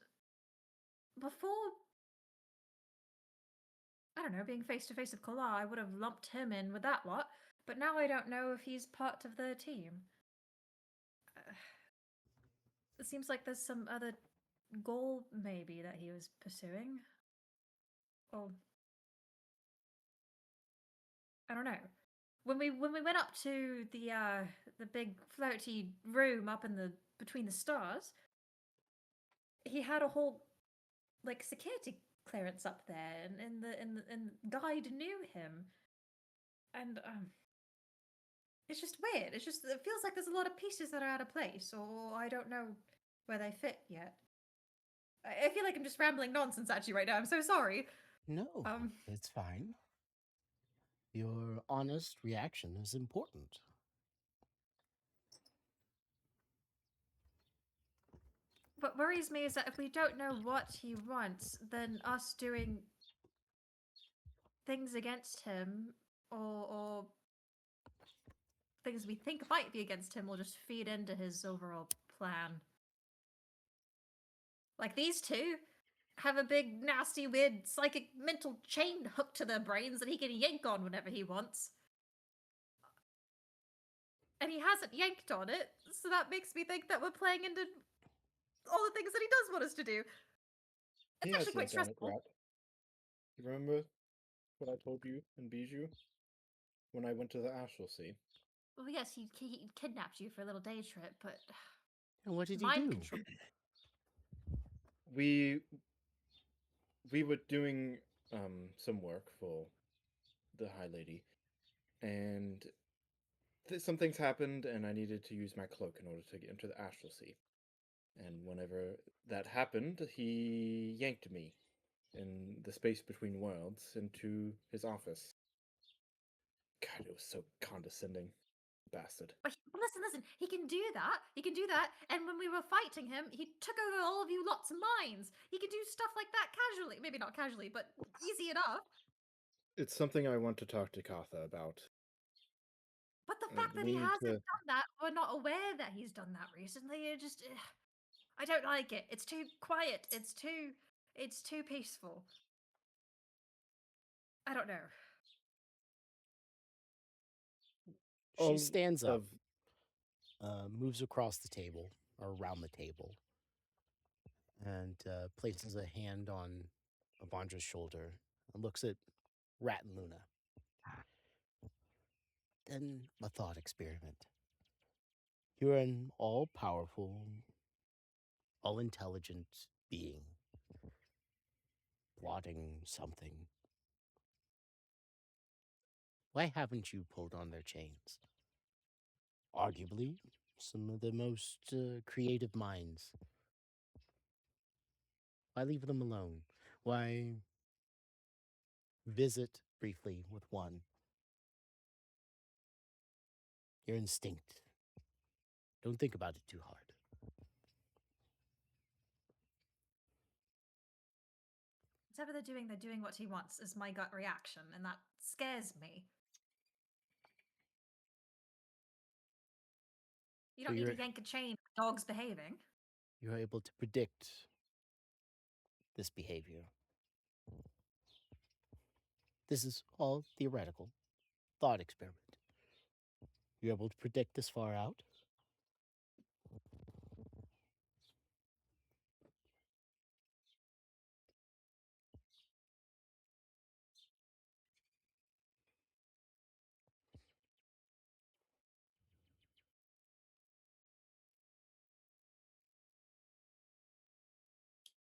Speaker 4: before, I don't know, being face to face with Kala, I would have lumped him in with that lot. But now I don't know if he's part of the team. It seems like there's some other goal maybe that he was pursuing. Or I don't know. When we went up to the big floaty room up in the between the stars, he had a whole like security clearance up there, and guide knew him, and it's just weird. It feels like there's a lot of pieces that are out of place, or I don't know where they fit yet. I feel like I'm just rambling nonsense at you right now. I'm so sorry.
Speaker 3: No, it's fine. Your honest reaction is important.
Speaker 4: What worries me is that if we don't know what he wants, then us doing things against him or things we think might be against him will just feed into his overall plan. Like these two have a big, nasty, weird, psychic mental chain hooked to their brains that he can yank on whenever he wants. And he hasn't yanked on it, so that makes me think that we're playing into all the things that he does want us to do.
Speaker 2: He
Speaker 4: It's
Speaker 2: has
Speaker 4: actually quite
Speaker 2: yanked on it,
Speaker 4: stressful.
Speaker 2: Rat. You remember what I told you in Bijou when I went to the Astral Sea?
Speaker 5: Well, yes, he kidnapped you for a little day trip, but
Speaker 3: And what did he
Speaker 5: mind
Speaker 3: do?
Speaker 5: control.
Speaker 2: We were doing some work for the High Lady, and some things happened, and I needed to use my cloak in order to get into the Astral Sea. And whenever that happened, he yanked me in the space between worlds into his office. God, it was so condescending. Bastard.
Speaker 5: But listen, he can do that. He can do that. And when we were fighting him, he took over all of you lots of mines. He can do stuff like that casually. Maybe not casually, but easy enough.
Speaker 2: It's something I want to talk to Katha about.
Speaker 5: But the
Speaker 2: Uh,
Speaker 5: fact that
Speaker 2: we
Speaker 5: he
Speaker 2: need
Speaker 5: hasn't
Speaker 2: to-
Speaker 5: done that, we're not aware that he's done that recently. It just, I don't like it. It's too quiet. It's too peaceful. I don't know.
Speaker 3: She
Speaker 2: all
Speaker 3: stands up,
Speaker 2: of
Speaker 3: moves across the table or around the table, and places a hand on Avandra's shoulder and looks at Rat and Luna. Then a thought experiment. You're an all-powerful, all-intelligent being, plotting something. Why haven't you pulled on their chains? Arguably, some of the most creative minds. Why leave them alone? Why visit briefly with one? Your instinct. Don't think about it too hard.
Speaker 4: Whatever they're doing what he wants, is my gut reaction, and that scares me. You
Speaker 3: So
Speaker 4: don't need
Speaker 3: you're-
Speaker 4: to yank a chain if a dog's behaving.
Speaker 3: You're able to predict this behavior. This is all theoretical. Thought experiment. You're able to predict this far out?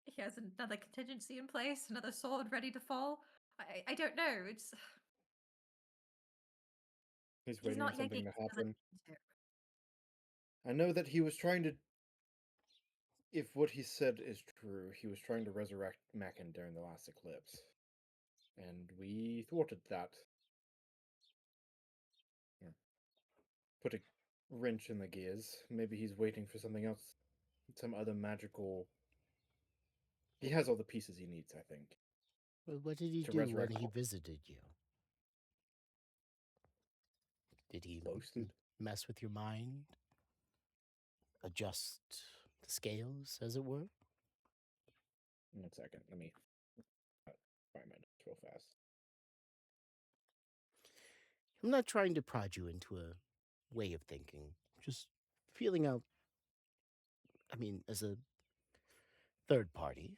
Speaker 4: He has another contingency in place, another sword ready to fall. I don't know. It's
Speaker 2: he's
Speaker 4: he's
Speaker 2: waiting on
Speaker 4: not
Speaker 2: something
Speaker 4: yanking
Speaker 2: to
Speaker 4: 'cause he doesn't
Speaker 2: happen.
Speaker 4: need to.
Speaker 2: I know that he was trying to. If what he said is true, he was trying to resurrect Mackin during the last eclipse. And we thwarted that. Put a wrench in the gears. Maybe he's waiting for something else. Some other magical. He has all the pieces he needs, I think.
Speaker 3: Well, what did he
Speaker 2: To
Speaker 3: do when
Speaker 2: resurrect
Speaker 3: he
Speaker 2: all-
Speaker 3: visited you? Did he
Speaker 2: Boasted.
Speaker 3: mess with your mind? Adjust the scales, as it were?
Speaker 2: 1 second. Let me find my notes real fast.
Speaker 3: I'm not trying to prod you into a way of thinking. Just feeling out, I mean, as a third party.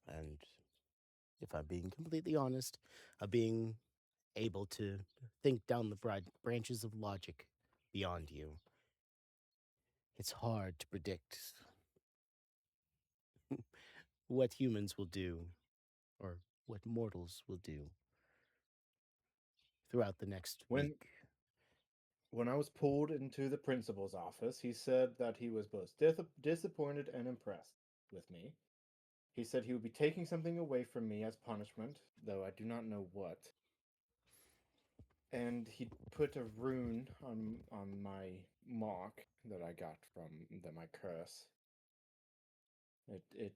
Speaker 3: And if I'm being completely honest, being able to think down the branches of logic beyond you. It's hard to predict what humans will do or what mortals will do throughout the next
Speaker 2: When-
Speaker 3: week.
Speaker 2: When I was pulled into the principal's office, he said that he was both disappointed and impressed with me. He said he would be taking something away from me as punishment, though I do not know what. And he put a rune on my mark that I got from my curse. It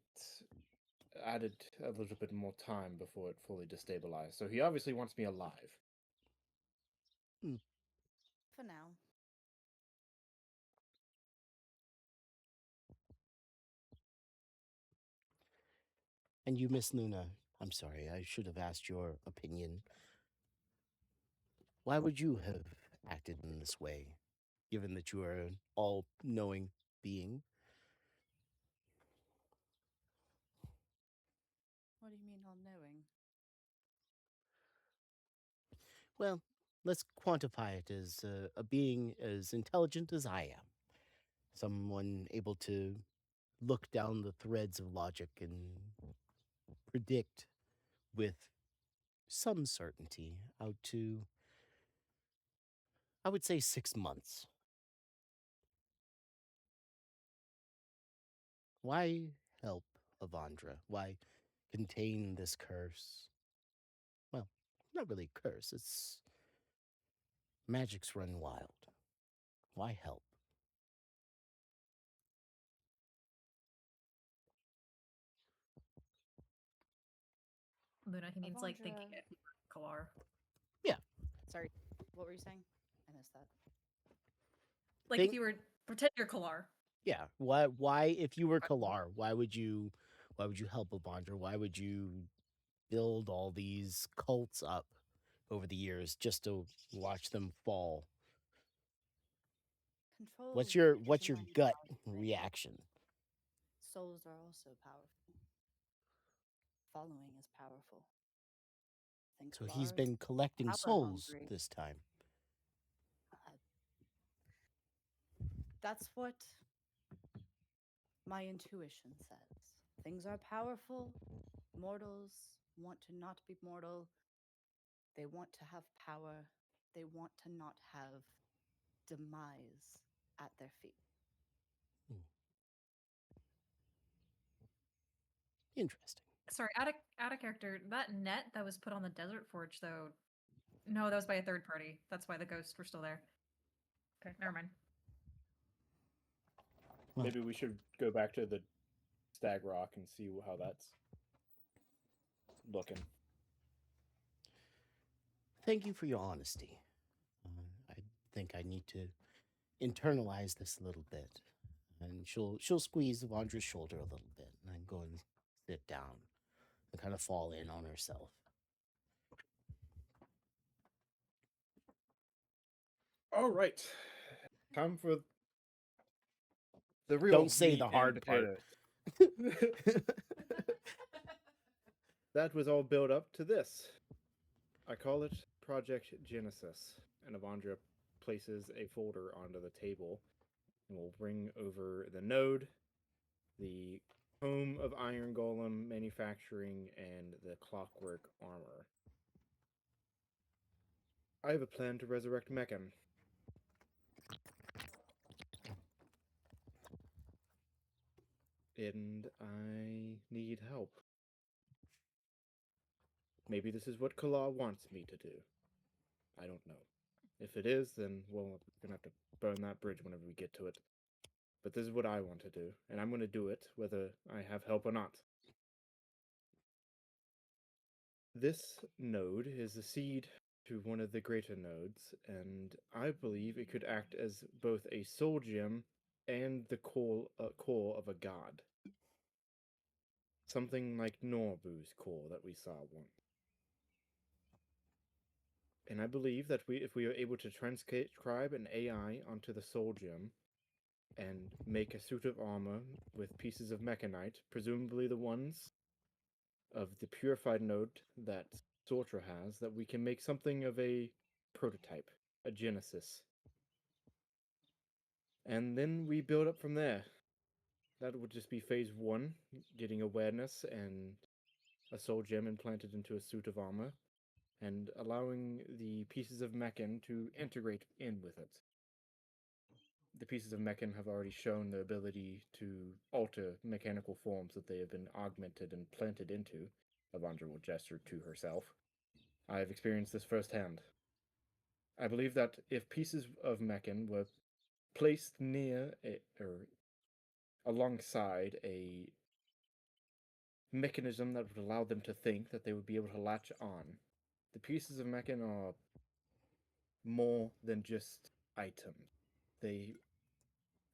Speaker 2: added a little bit more time before it fully destabilized. So he obviously wants me alive.
Speaker 1: For now.
Speaker 3: And you, Miss Luna, I'm sorry, I should have asked your opinion. Why would you have acted in this way, given that you are an all knowing being?
Speaker 1: What do you mean all knowing?
Speaker 3: Well, let's quantify it as a being as intelligent as I am. Someone able to look down the threads of logic and predict with some certainty out to, I would say, 6 months. Why help Avandra? Why contain this curse? Well, not really a curse, it's magic's run wild. Why help?
Speaker 4: Luna, he means like thinking
Speaker 1: Avandra-
Speaker 4: it. Kalar.
Speaker 3: Yeah.
Speaker 1: Sorry, what were you saying? I missed that.
Speaker 4: Like
Speaker 3: Think-
Speaker 4: if you were pretend you're Kalar.
Speaker 3: Yeah. Why if you were Kalar, why would you help Avandra? Why would you build all these cults up over the years just to watch them fall?
Speaker 1: Control.
Speaker 3: What's your
Speaker 1: is a
Speaker 3: gut
Speaker 1: mind thing.
Speaker 3: reaction?
Speaker 1: Souls are also powerful. Following is powerful. Think
Speaker 3: So he's
Speaker 1: Lars,
Speaker 3: been collecting
Speaker 1: power
Speaker 3: souls
Speaker 1: hungry.
Speaker 3: this time.
Speaker 1: That's what my intuition says. Things are powerful. Mortals want to not be mortal. They want to have power. They want to not have demise at their feet.
Speaker 3: Interesting.
Speaker 4: Sorry, out of character. That net that was put on the Desert Forge, though. No, that was by a third party. That's why the ghosts were still there. Okay, never mind.
Speaker 3: Well,
Speaker 2: Maybe we should go back to the Stag Rock and see how that's looking.
Speaker 3: thank you for your honesty. I think I need to internalize this a little bit. And she'll squeeze Avandra's shoulder a little bit and then go and sit down and kind of fall in on herself.
Speaker 2: All right, time for the real.
Speaker 3: Don't say
Speaker 2: meat
Speaker 3: the
Speaker 2: and
Speaker 3: hard part.
Speaker 2: potatoes. That was all built up to this. I call it Project Genesis, and Avandra places a folder onto the table, and we'll bring over the node, the home of Iron Golem manufacturing, and the clockwork armor. I have a plan to resurrect Meccan. And I need help. Maybe this is what Kala wants me to do. I don't know. If it is, then, well, we're gonna have to burn that bridge whenever we get to it. But this is what I want to do, and I'm gonna do it whether I have help or not. This node is the seed to one of the greater nodes, and I believe it could act as both a soul gem and the core of a god. Something like Norbu's core that we saw once. And I believe that if we are able to transcribe an AI onto the soul gem and make a suit of armor with pieces of mechanite, presumably the ones of the purified node that Sortra has, that we can make something of a prototype, a genesis. And then we build up from there. That would just be phase 1, getting awareness and a soul gem implanted into a suit of armor, and allowing the pieces of Meccan to integrate in with it. The pieces of Meccan have already shown their ability to alter mechanical forms that they have been augmented and planted into. Avandra will gesture to herself. I have experienced this firsthand. I believe that if pieces of Meccan were placed near or alongside a mechanism that would allow them to think, that they would be able to latch on. The pieces of Meccan are more than just items. They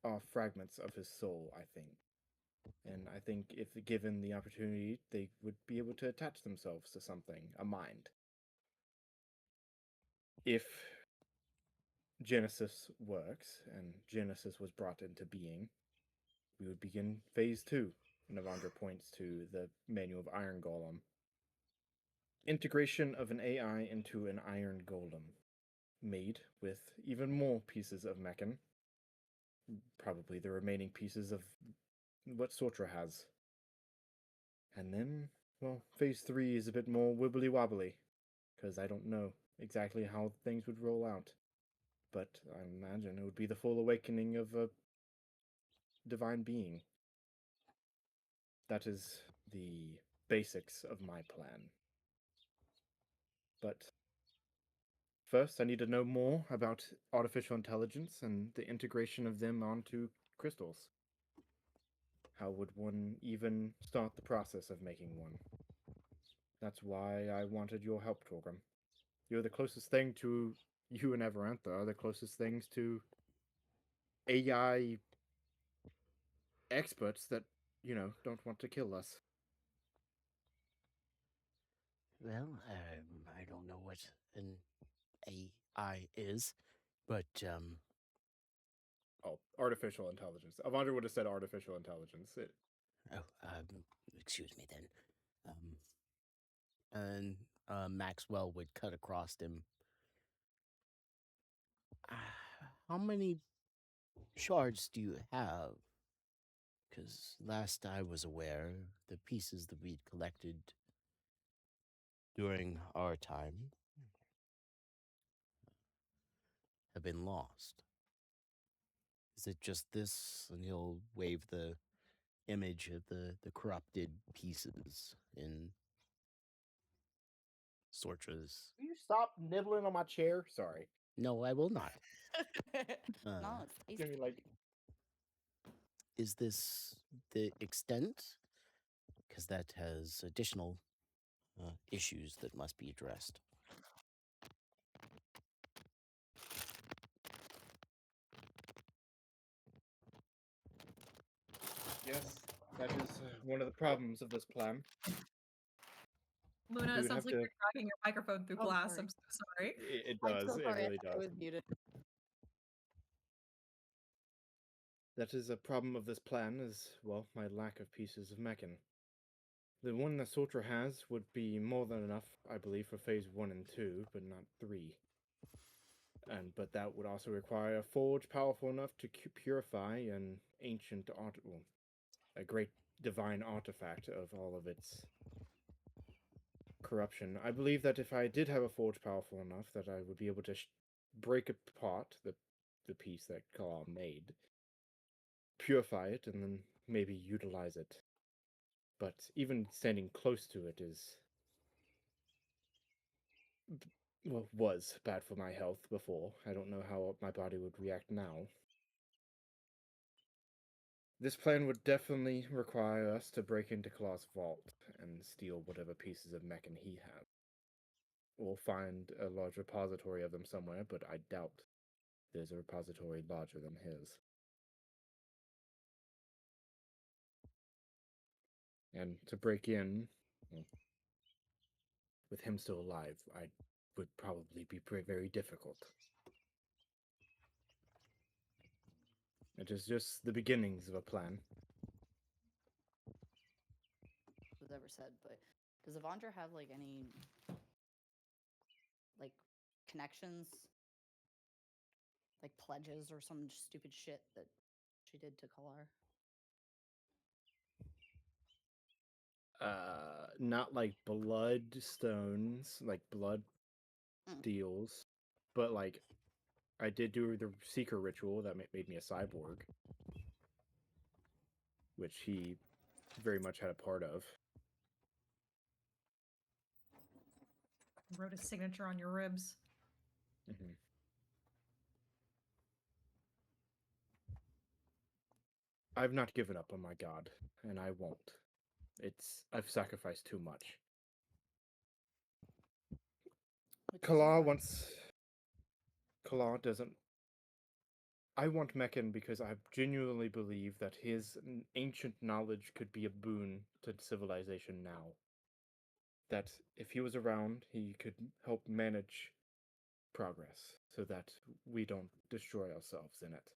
Speaker 2: are fragments of his soul, I think. And I think if given the opportunity, they would be able to attach themselves to something, a mind. if Genesis works and Genesis was brought into being, we would begin phase 2. Navandra points to the manual of Iron Golem. Integration of an AI into an Iron Golem, made with even more pieces of Mechan. Probably the remaining pieces of what Sortra has. And then, well, phase 3 is a bit more wibbly wobbly, because I don't know exactly how things would roll out. But I imagine it would be the full awakening of a divine being. That is the basics of my plan. But first, I need to know more about artificial intelligence and the integration of them onto crystals. How would one even start the process of making one? That's why I wanted your help, Torgrim. You're the closest thing to you and Amarantha are the closest things to AI experts that, don't want to kill us.
Speaker 3: Well, I don't know what an AI is, but
Speaker 2: Oh, artificial intelligence. Avandra would have said artificial intelligence.
Speaker 3: excuse me then. And Maxwell would cut across him. How many shards do you have? Because last I was aware, the pieces that we'd collected during our time have been lost. Is it just this? And he'll wave the image of the corrupted pieces in Sortra's.
Speaker 2: Will you stop nibbling on my chair? Sorry.
Speaker 3: No, I will not.
Speaker 1: No, it's tasty.
Speaker 2: Give me like
Speaker 3: Is this the extent? Because that has additional issues that must be addressed.
Speaker 2: yes, that is one of the problems of this plan.
Speaker 4: Luna,
Speaker 2: We
Speaker 4: it
Speaker 2: would
Speaker 4: sounds
Speaker 2: have
Speaker 4: like
Speaker 2: to-
Speaker 4: you're cracking your microphone through
Speaker 1: Oh,
Speaker 4: glass.
Speaker 1: sorry.
Speaker 4: I'm so sorry.
Speaker 2: It
Speaker 1: I'm
Speaker 2: does.
Speaker 1: so
Speaker 2: It
Speaker 1: sorry,
Speaker 2: really
Speaker 1: I
Speaker 2: does.
Speaker 1: was muted.
Speaker 2: That is a problem of this plan, is, well, my lack of pieces of Mechan. The one that Sortra has would be more than enough, I believe, for phase 1 and 2, but not 3. But that would also require a forge powerful enough to purify an ancient a great divine artifact of all of its corruption. I believe that if I did have a forge powerful enough, that I would be able to break apart the piece that Kala made, purify it, and then maybe utilize it. But even standing close to it was bad for my health before. I don't know how my body would react now. This plan would definitely require us to break into Claw's vault and steal whatever pieces of Mechan he has. We'll find a large repository of them somewhere, but I doubt there's a repository larger than his. And to break in, well, with him still alive, would probably be very difficult. It is just the beginnings of a plan.
Speaker 1: Was ever said, but does Avandra have like any like connections, like pledges or some stupid shit that she did to Kalar?
Speaker 2: Not like blood stones, like blood deals, but like I did do the Seeker ritual that made me a cyborg, which he very much had a part of.
Speaker 4: Wrote a signature on your ribs.
Speaker 2: Mm-hmm. I've not given up on my god, and I won't. I've sacrificed too much. Kala doesn't. I want Mechan because I genuinely believe that his ancient knowledge could be a boon to civilization now. That if he was around, he could help manage progress so that we don't destroy ourselves in it.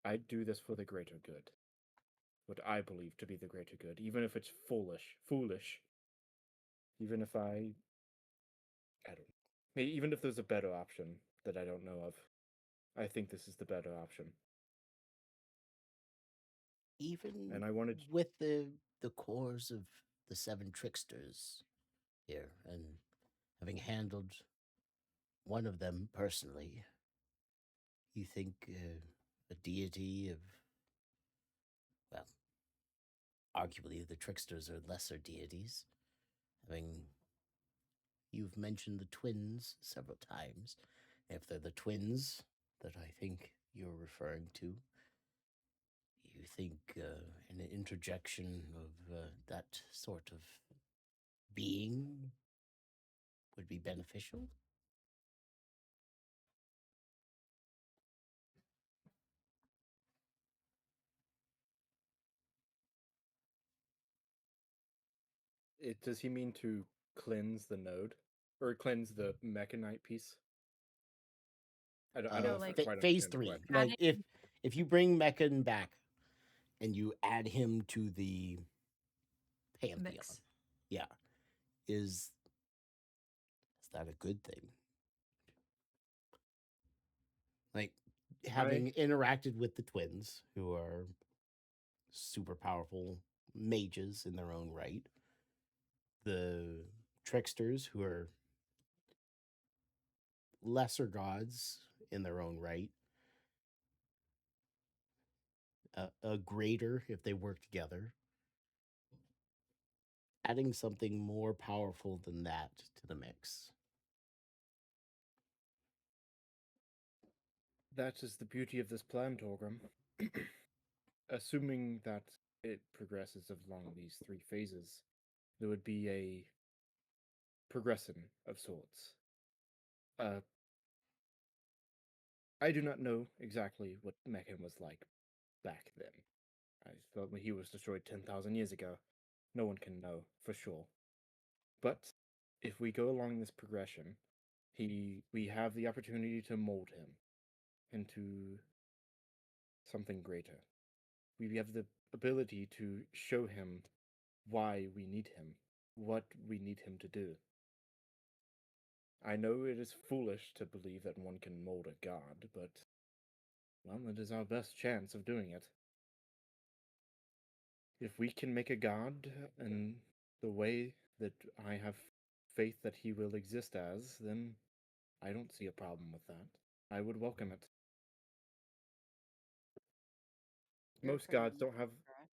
Speaker 2: I do this for the greater good. What I believe to be the greater good, even if it's foolish. Even if I don't know. Even if there's a better option that I don't know of, I think this is the better option.
Speaker 3: Even
Speaker 2: And I wanted
Speaker 3: with the cores of the 7 tricksters here, and having handled one of them personally, you think a deity of, well, arguably the tricksters are lesser deities. Having you've mentioned the twins several times. If they're the twins that I think you're referring to, you think an interjection of that sort of being would be beneficial?
Speaker 2: does he mean to cleanse the node? Or cleanse the mechanite piece? I don't
Speaker 1: No,
Speaker 2: quite
Speaker 1: like-
Speaker 2: understand
Speaker 3: Phase
Speaker 2: the
Speaker 3: 3.
Speaker 2: question.
Speaker 3: Like if you bring Meccan back and you add him to the pantheon,
Speaker 4: Mix.
Speaker 3: yeah, is that a good thing? Like having interacted with the twins, who are super powerful mages in their own right, the tricksters, who are lesser gods in their own right, a greater if they work together. Adding something more powerful than that to the mix.
Speaker 2: That is the beauty of this plan, Torgrim. Assuming that it progresses along these 3 phases, there would be a progression of sorts. I do not know exactly what Meccan was like back then. I thought he was destroyed 10,000 years ago. No one can know for sure. But if we go along this progression, we have the opportunity to mold him into something greater. We have the ability to show him why we need him, what we need him to do. I know it is foolish to believe that one can mold a god, but, well, it is our best chance of doing it. If we can make a god in the way that I have faith that he will exist as, then I don't see a problem with that. I would welcome it.
Speaker 1: You're
Speaker 2: Most
Speaker 1: referring
Speaker 2: gods
Speaker 1: to
Speaker 2: don't have.
Speaker 1: correct?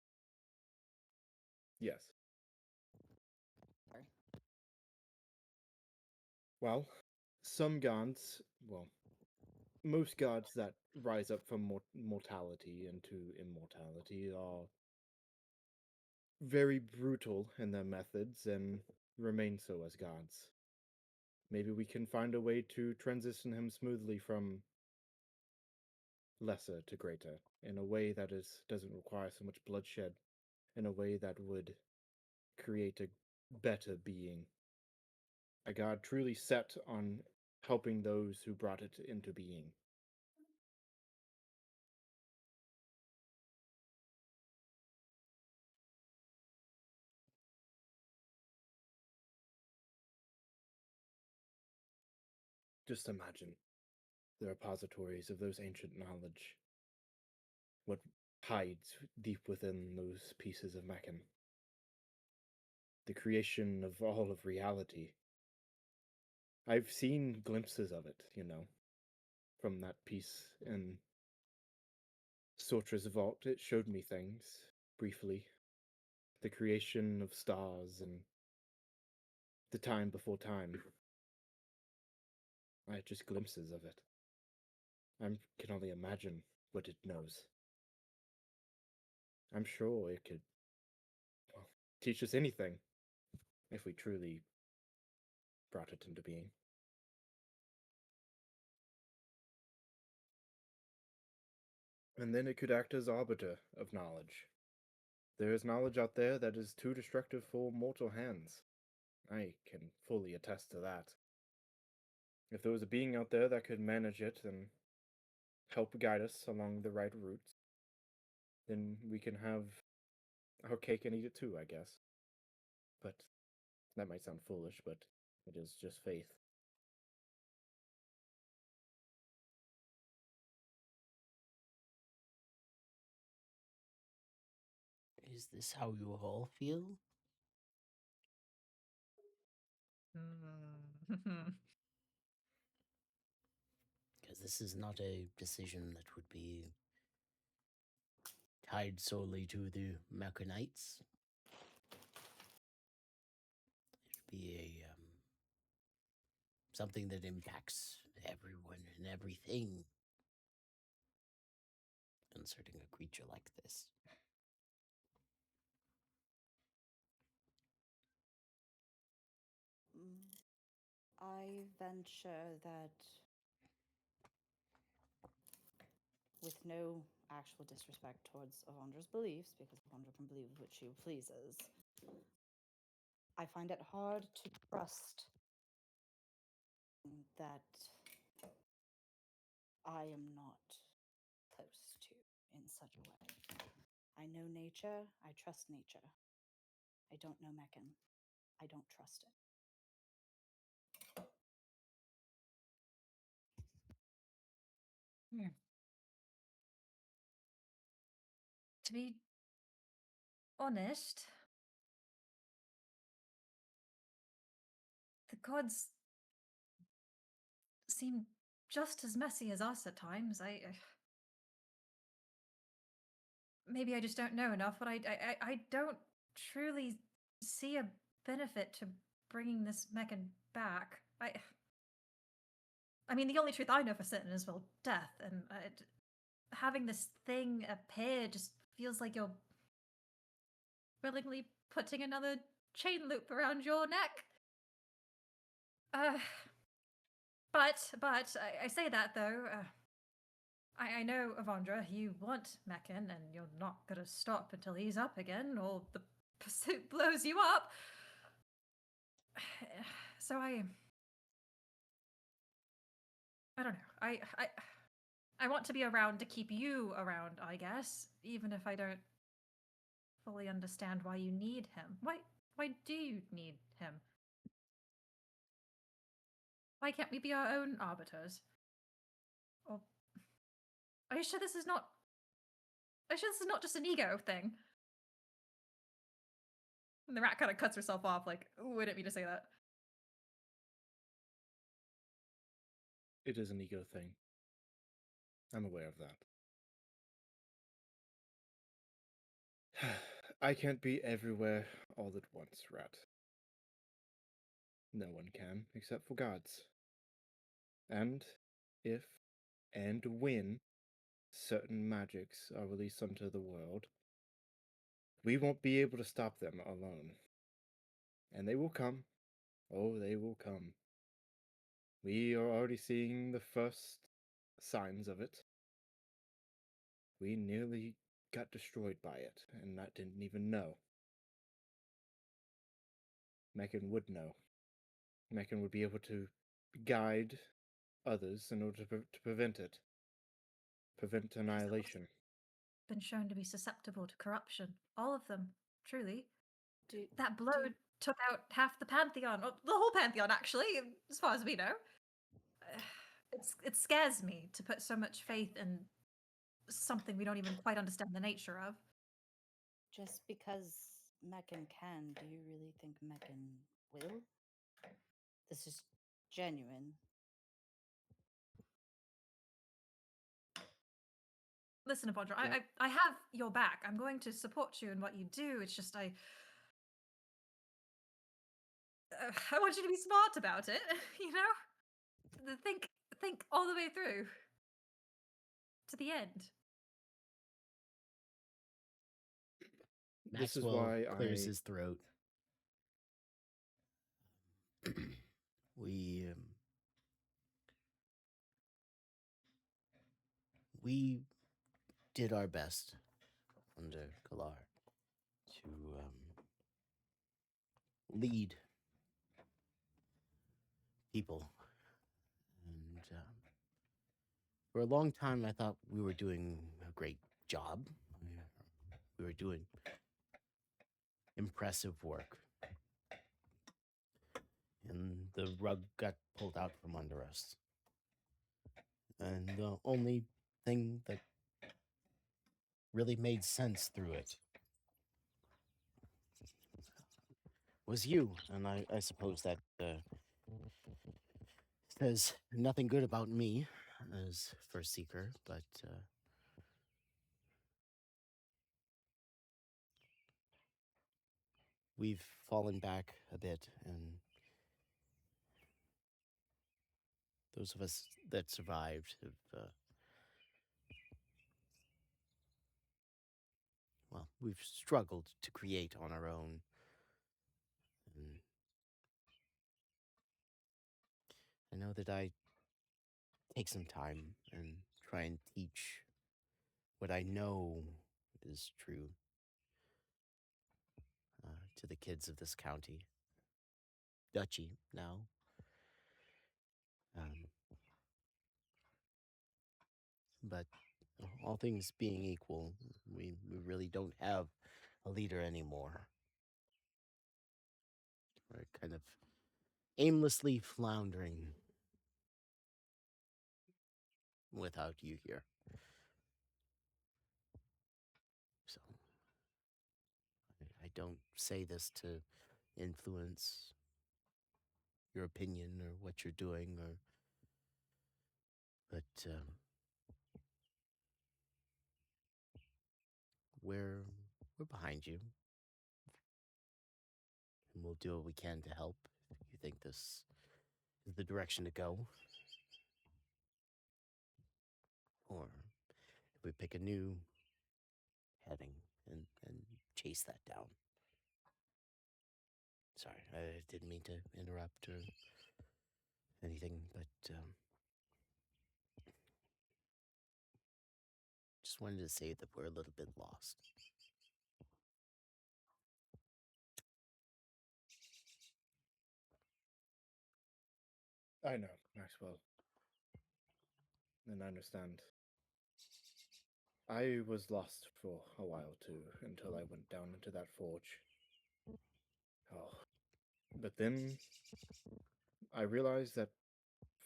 Speaker 2: Yes.
Speaker 1: Sorry.
Speaker 2: Well, some gods, well, most gods that rise up from mortality into immortality are very brutal in their methods and remain so as gods. Maybe we can find a way to transition him smoothly from lesser to greater in a way that doesn't require so much bloodshed, in a way that would create a better being. A god truly set on helping those who brought it into being. Just imagine the repositories of those ancient knowledge. What hides deep within those pieces of Meccan. The creation of all of reality. I've seen glimpses of it, from that piece in Sortra's vault. It showed me things, briefly. The creation of stars and the time before time. I had just glimpses of it. I can only imagine what it knows. I'm sure it could teach us anything if we truly brought it into being. And then it could act as arbiter of knowledge. There is knowledge out there that is too destructive for mortal hands. I can fully attest to that. If there was a being out there that could manage it and help guide us along the right route, then we can have our cake and eat it too, I guess. But that might sound foolish, but it is just faith.
Speaker 3: Is this how you all feel? Because this is not a decision that would be tied solely to the Machinites. It'd be a something that impacts everyone and everything. Inserting a creature like this.
Speaker 1: I venture that, with no actual disrespect towards Avandra's beliefs, because Avandra can believe what she pleases, I find it hard to trust that I am not close to in such a way. I know nature, I trust nature. I don't know Meccan. I don't trust it.
Speaker 4: To be honest, the gods seem just as messy as us at times. Maybe I just don't know enough, but I don't truly see a benefit to bringing this Meccan back. I mean, the only truth I know for certain is, well, death, and having this thing appear just feels like you're willingly putting another chain loop around your neck. But I say that though. I know, Avandra, you want Meccan, and you're not gonna stop until he's up again, or the pursuit blows you up. So I don't know. I want to be around to keep you around, I guess, even if I don't fully understand why you need him. Why do you need him? Why can't we be our own arbiters? Or are you sure this is not? Are you sure this is not just an ego thing? And the rat kind of cuts herself off, like, "Ooh, I didn't mean to say that."
Speaker 2: It is an ego thing. I'm aware of that. I can't be everywhere all at once, Rat. No one can, except for gods. And if and when certain magics are released onto the world, we won't be able to stop them alone. And they will come. Oh, they will come. We are already seeing the first signs of it. We nearly got destroyed by it, and that didn't even know. Meccan would know. Meccan would be able to guide others in order to prevent it. Prevent annihilation.
Speaker 4: Been shown to be susceptible to corruption. All of them, truly.
Speaker 1: Do,
Speaker 4: That blow took out half the Pantheon, or the whole Pantheon, actually, as far as we know. It scares me to put so much faith in something we don't even quite understand the nature of.
Speaker 1: just because Meccan can, do you really think Meccan will? This is genuine.
Speaker 4: Listen, Avandra,
Speaker 2: Yeah.
Speaker 4: I have your back. I'm going to support you in what you do. It's just I want you to be smart about it. You know, think all the way through to the end.
Speaker 2: This is
Speaker 3: Maxwell
Speaker 2: why
Speaker 3: clears
Speaker 2: I...
Speaker 3: his throat. We did our best under Galar to lead people For a long time, I thought we were doing a great job. We were doing impressive work. And the rug got pulled out from under us. And the only thing that really made sense through it was you. And I suppose that says nothing good about me as First Seeker, but we've fallen back a bit, and those of us that survived have, well, we've struggled to create on our own. And I know that I take some time and try and teach what I know is true to the kids of this county, duchy now. But all things being equal, we really don't have a leader anymore. We're kind of aimlessly floundering without you here. So I don't say this to influence your opinion or what you're doing, but we're behind you, and we'll do what we can to help if you think this is the direction to go, or if we pick a new heading and chase that down. Sorry, I didn't mean to interrupt or anything, but just wanted to say that we're a little bit lost.
Speaker 2: I know, Maxwell. And I understand. I was lost for a while too, until I went down into that forge. Oh. But then I realized that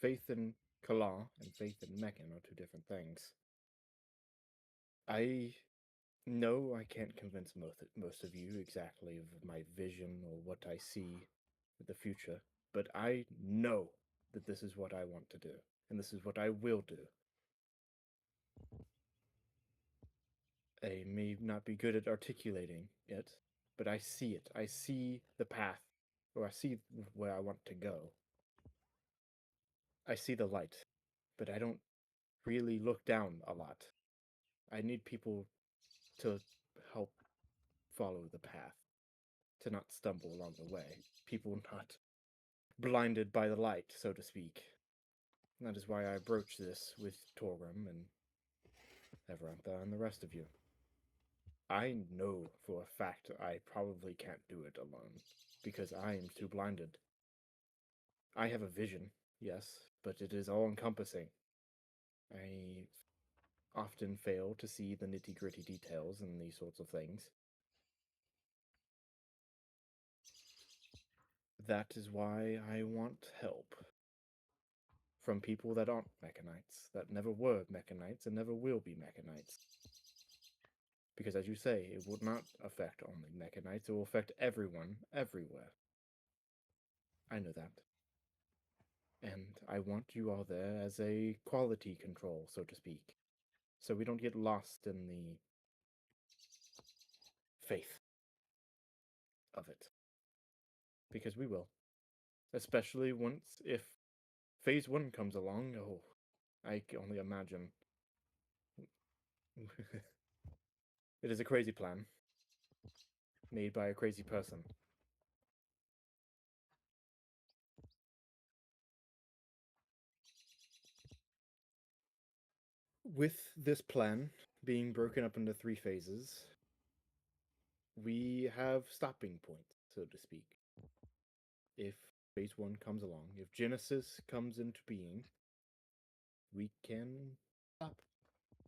Speaker 2: faith in Kala and faith in Meccan are two different things. I know I can't convince most of you exactly of my vision or what I see with the future, but I know that this is what I want to do, and this is what I will do. I may not be good at articulating it, but I see it. I see the path, or I see where I want to go. I see the light, but I don't really look down a lot. I need people to help follow the path, to not stumble along the way. People not blinded by the light, so to speak. And that is why I broached this with Torgrim and Everantha and the rest of you. I know for a fact I probably can't do it alone, because I am too blinded. I have a vision, yes, but it is all-encompassing. I often fail to see the nitty-gritty details in these sorts of things. That is why I want help from people that aren't Mechanites, that never were Mechanites and never will be Mechanites. Because as you say, it will not affect only Mechanites, it will affect everyone, everywhere. I know that. And I want you all there as a quality control, so to speak. So we don't get lost in the faith of it. Because we will. Especially if Phase 1 comes along, oh, I can only imagine. It is a crazy plan. Made by a crazy person. With this plan being broken up into 3 phases, we have stopping points, so to speak. If Phase 1 comes along, if Genesis comes into being, we can stop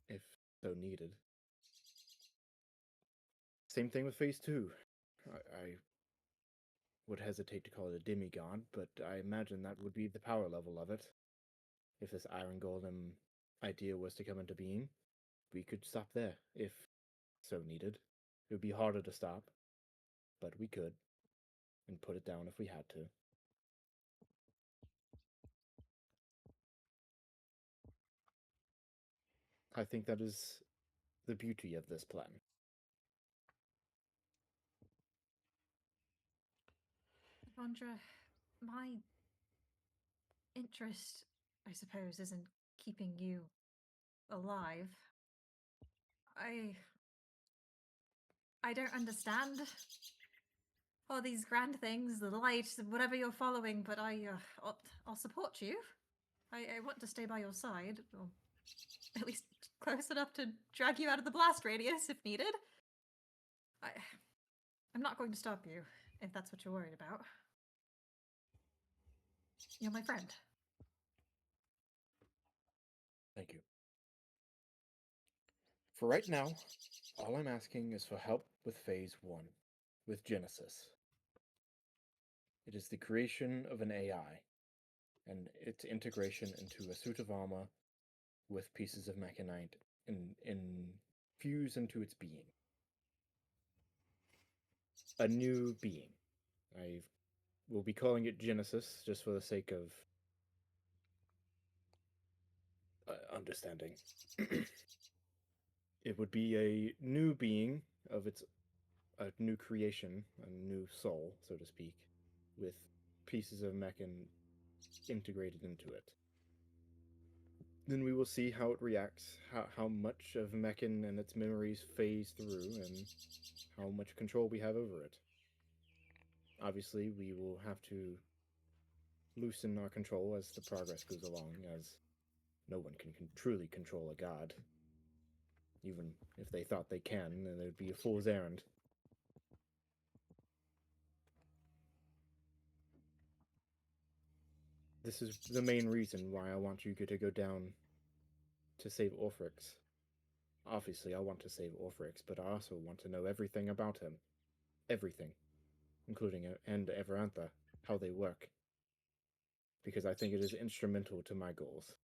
Speaker 2: if so needed. Same thing with phase 2. I would hesitate to call it a demigod, but I imagine that would be the power level of it. If this Iron Golem idea was to come into being, we could stop there if so needed. It would be harder to stop, but we could, and put it down if we had to. I think that is the beauty of this plan.
Speaker 4: Evandra, my interest, I suppose, isn't keeping you alive. I don't understand all these grand things, the light, whatever you're following, but I'll support you. I want to stay by your side, or at least close enough to drag you out of the blast radius if needed. I'm not going to stop you, if that's what you're worried about. You're my friend.
Speaker 2: Thank you. For right now, all I'm asking is for help with phase 1, with Genesis. It is the creation of an AI, and its integration into a suit of armor with pieces of mechanite infused into its being. A new being. I will be calling it Genesis just for the sake of understanding. It would be a new being of a new creation, a new soul, so to speak, with pieces of mechan integrated into it. Then we will see how it reacts, how much of Mechan and its memories phase through, and how much control we have over it. Obviously, we will have to loosen our control as the progress goes along, as no one can truly control a god. Even if they thought they can, then it would be a fool's errand. This is the main reason why I want you to go down to save Orphrix. Obviously, I want to save Orphrix, but I also want to know everything about him. Everything. Including and Everantha, how they work. Because I think it is instrumental to my goals.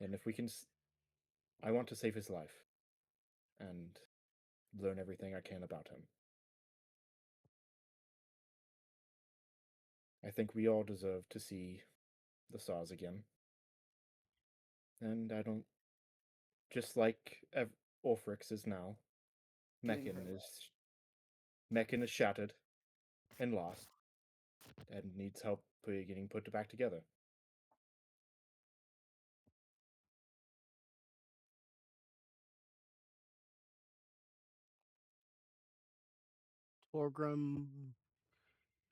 Speaker 2: And if we can... I want to save his life. And learn everything I can about him. I think we all deserve to see the stars again. And I don't... Just like Orphrix is now, Mechan is shattered and lost, and needs help getting put back together.
Speaker 3: Torgrim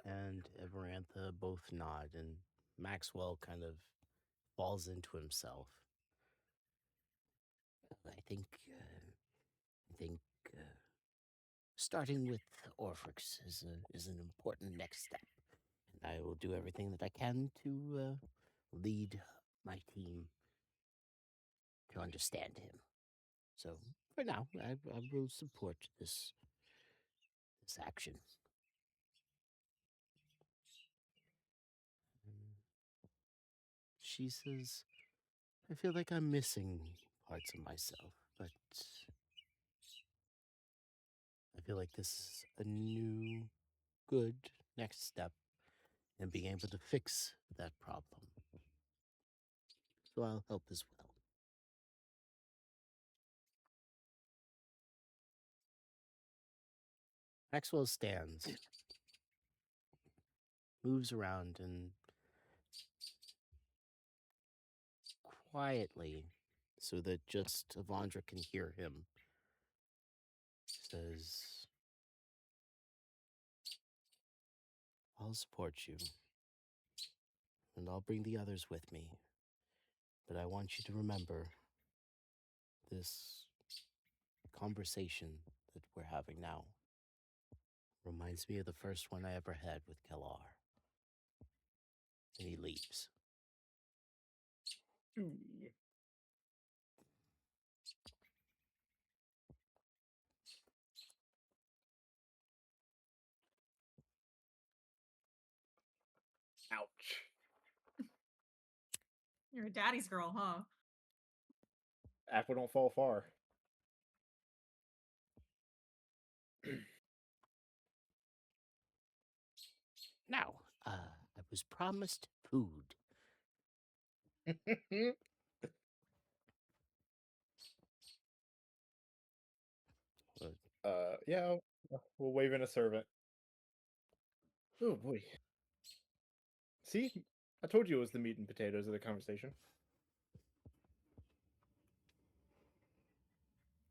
Speaker 3: and Everantha both nod, and Maxwell kind of falls into himself. I think starting with Orphrix is an important next step, and I will do everything that I can to lead my team to understand him. So for now, I will support this action. She says, I feel like I'm missing parts of myself, but I feel like this is a new, good next step in being able to fix that problem. So I'll help as well. Maxwell stands, moves around, and quietly, so that just Evandra can hear him, says, I'll support you, and I'll bring the others with me. But I want you to remember this conversation that we're having now. Reminds me of the first one I ever had with Kellar. And he leaves.
Speaker 2: Ouch.
Speaker 4: You're a daddy's girl, huh?
Speaker 2: Apple don't fall far.
Speaker 3: Now, I was promised food.
Speaker 2: Yeah, we'll wave in a servant. Oh boy. See? I told you it was the meat and potatoes of the conversation.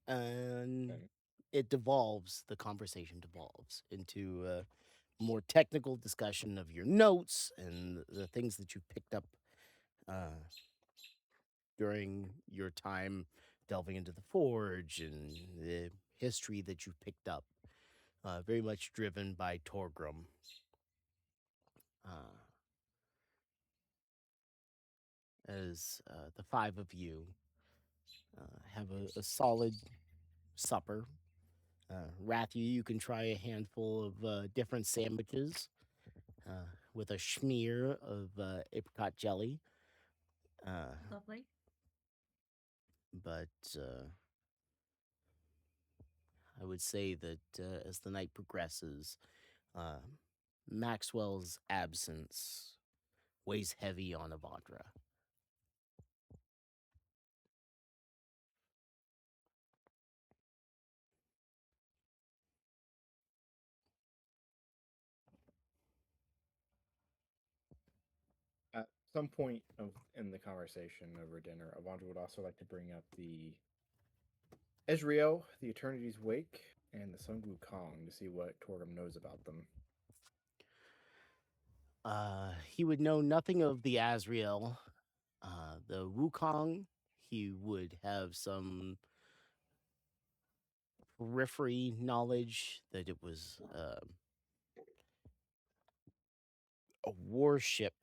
Speaker 3: And
Speaker 2: Okay.
Speaker 3: it devolves, the conversation devolves into a more technical discussion of your notes and the things that you picked up during your time delving into the forge and the history that you picked up. Very much driven by Torgrim. As the five of you have a solid supper. Rathu, you can try a handful of different sandwiches with a schmear of apricot jelly.
Speaker 4: Lovely.
Speaker 3: But I would say that as the night progresses, Maxwell's absence weighs heavy on Avandra.
Speaker 2: At some point in the conversation over dinner, Avandra would also like to bring up the Ezreal, the Eternity's Wake, and the Sun Wukong to see what Torgrim knows about them.
Speaker 3: He would know nothing of the Azrael. The Wukong, he would have some periphery knowledge that it was a warship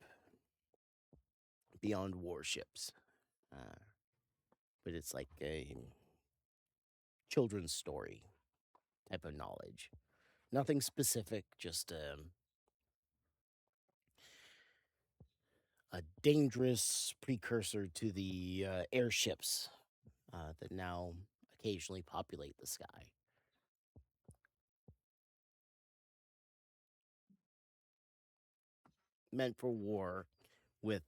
Speaker 3: beyond warships. But it's like a children's story type of knowledge. Nothing specific, just a dangerous precursor to the airships that now occasionally populate the sky. Meant for war with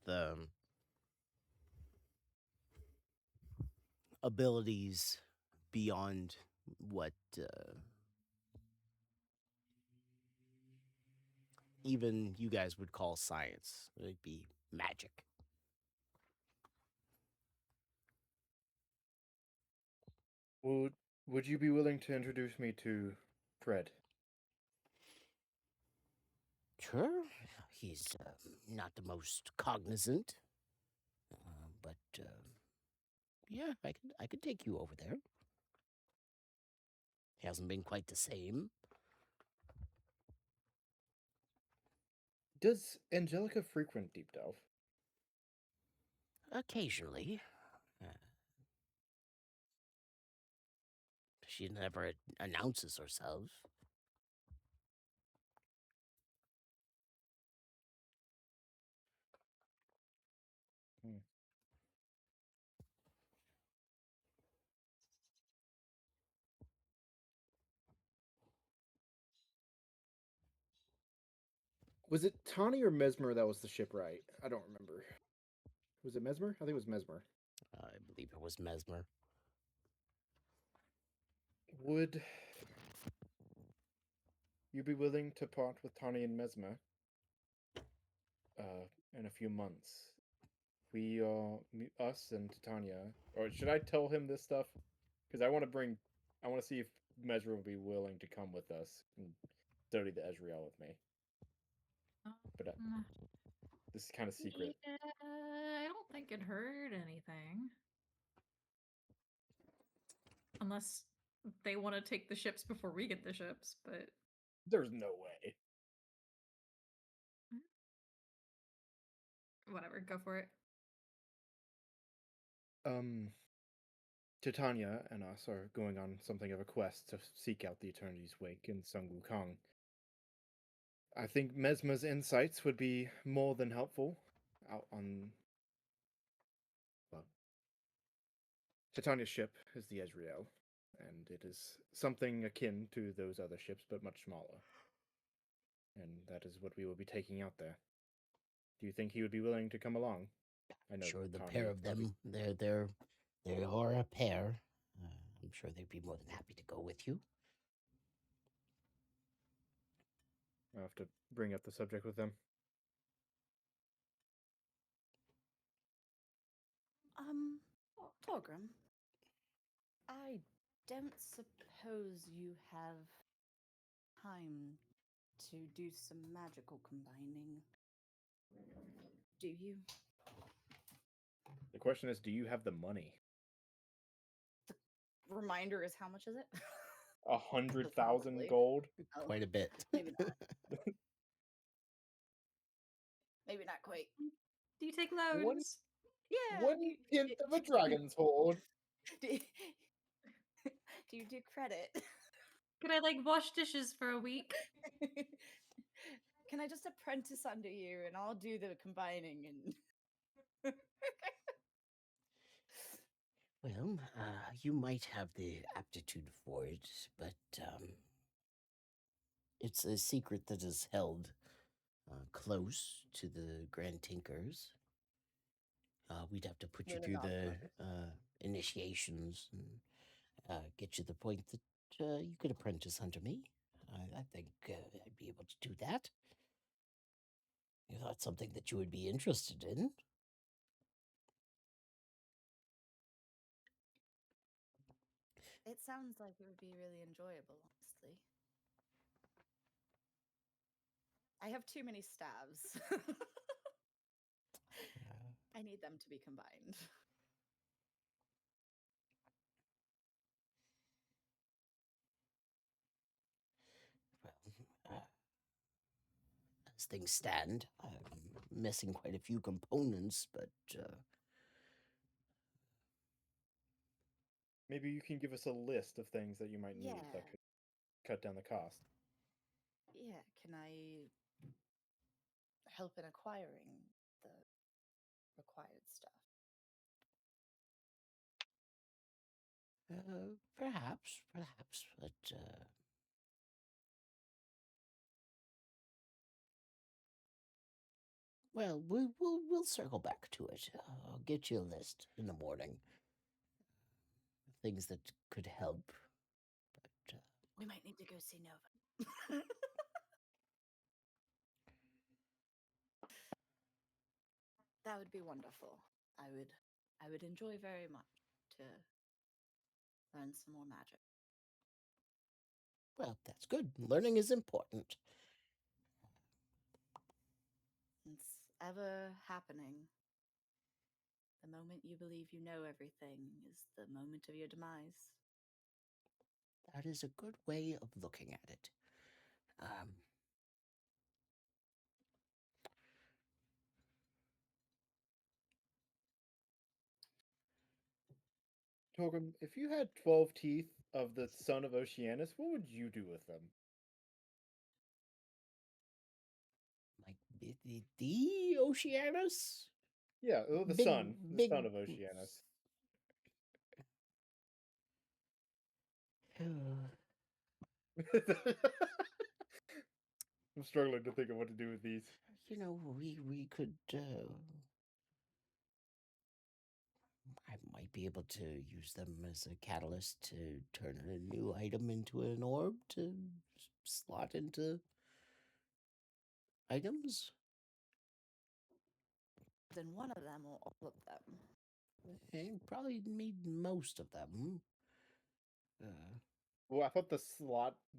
Speaker 3: abilities beyond what even you guys would call science. It'd be magic.
Speaker 2: Would you be willing to introduce me to Fred?
Speaker 3: Sure, he's not the most cognizant, but yeah, I could take you over there. He hasn't been quite the same.
Speaker 2: Does Angelica frequent Deep Delve?
Speaker 3: Occasionally. She never announces herself.
Speaker 2: Was it Tawny or Mesmer that was the shipwright? I don't remember. Was it Mesmer? I think it was Mesmer.
Speaker 3: I believe it was Mesmer.
Speaker 2: Would you be willing to part with Tawny and Mesmer in a few months? We us and Titania, or should I tell him this stuff? Because I want to see if Mesmer will be willing to come with us and study the Ezreal with me. But this is kind of secret.
Speaker 4: Yeah, I don't think it hurt anything. Unless they want to take the ships before we get the ships, but
Speaker 2: There's no way.
Speaker 4: Whatever, go for it.
Speaker 2: Titania and us are going on something of a quest to seek out the Eternity's Wake in Sun Wukong. I think Mesmer's insights would be more than helpful out on. Well, Titania's ship is the Ezreal, and it is something akin to those other ships, but much smaller. And that is what we will be taking out there. Do you think he would be willing to come along? I know
Speaker 3: Sure, the
Speaker 2: Tanya
Speaker 3: pair of
Speaker 2: probably-
Speaker 3: them, they are a pair. I'm sure they'd be more than happy to go with you.
Speaker 2: I'll have to bring up the subject with them.
Speaker 1: Torgrim, I don't suppose you have time to do some magical combining, do you?
Speaker 2: The question is, do you have the money?
Speaker 1: Reminder is how much is it?
Speaker 2: 100,000
Speaker 1: Probably.
Speaker 2: gold?
Speaker 1: Oh,
Speaker 3: Quite a bit.
Speaker 1: maybe not. Maybe not quite.
Speaker 4: Do you take
Speaker 2: One-
Speaker 4: loans?
Speaker 1: Yeah.
Speaker 2: 1/10 of a dragon's hoard.
Speaker 1: Do you do credit?
Speaker 4: Could I like wash dishes for a week?
Speaker 1: Can I just apprentice under you and I'll do the combining and
Speaker 3: Well, you might have the aptitude for it, but it's a secret that is held close to the Grand Tinkers. We'd have to put you
Speaker 1: Really
Speaker 3: through
Speaker 1: not
Speaker 3: the
Speaker 1: close.
Speaker 3: initiations and get you the point that you could apprentice under me. I think I'd be able to do that. If that's something that you would be interested in.
Speaker 1: It sounds like it would be really enjoyable, honestly. I have too many stabs. I need them to be combined.
Speaker 3: Well, as things stand, I'm missing quite a few components, but
Speaker 2: Maybe you can give us a list of things that you might need
Speaker 1: Yeah.
Speaker 2: that could cut down the cost.
Speaker 1: Yeah, can I help in acquiring the required stuff?
Speaker 3: perhaps, but well, we'll circle back to it. I'll get you a list in the morning. Things that could help. But
Speaker 1: We might need to go see Nova. That would be wonderful. I would enjoy very much to learn some more magic.
Speaker 3: well, that's good. Learning is important.
Speaker 1: It's ever happening. The moment you believe you know everything is the moment of your demise.
Speaker 3: That is a good way of looking at it.
Speaker 2: Torgrim, if you had 12 teeth of the son of Oceanus, what would you do with them?
Speaker 3: Like the Oceanus?
Speaker 2: Yeah, oh, the
Speaker 3: Big-
Speaker 2: son
Speaker 3: big-
Speaker 2: of Oceanus. I'm struggling to think of what to do with these.
Speaker 3: You know, we could. I might be able to use them as a catalyst to turn a new item into an orb to slot into items.
Speaker 1: Then one of them or all of them.
Speaker 3: And probably need most of them.
Speaker 2: Well, I thought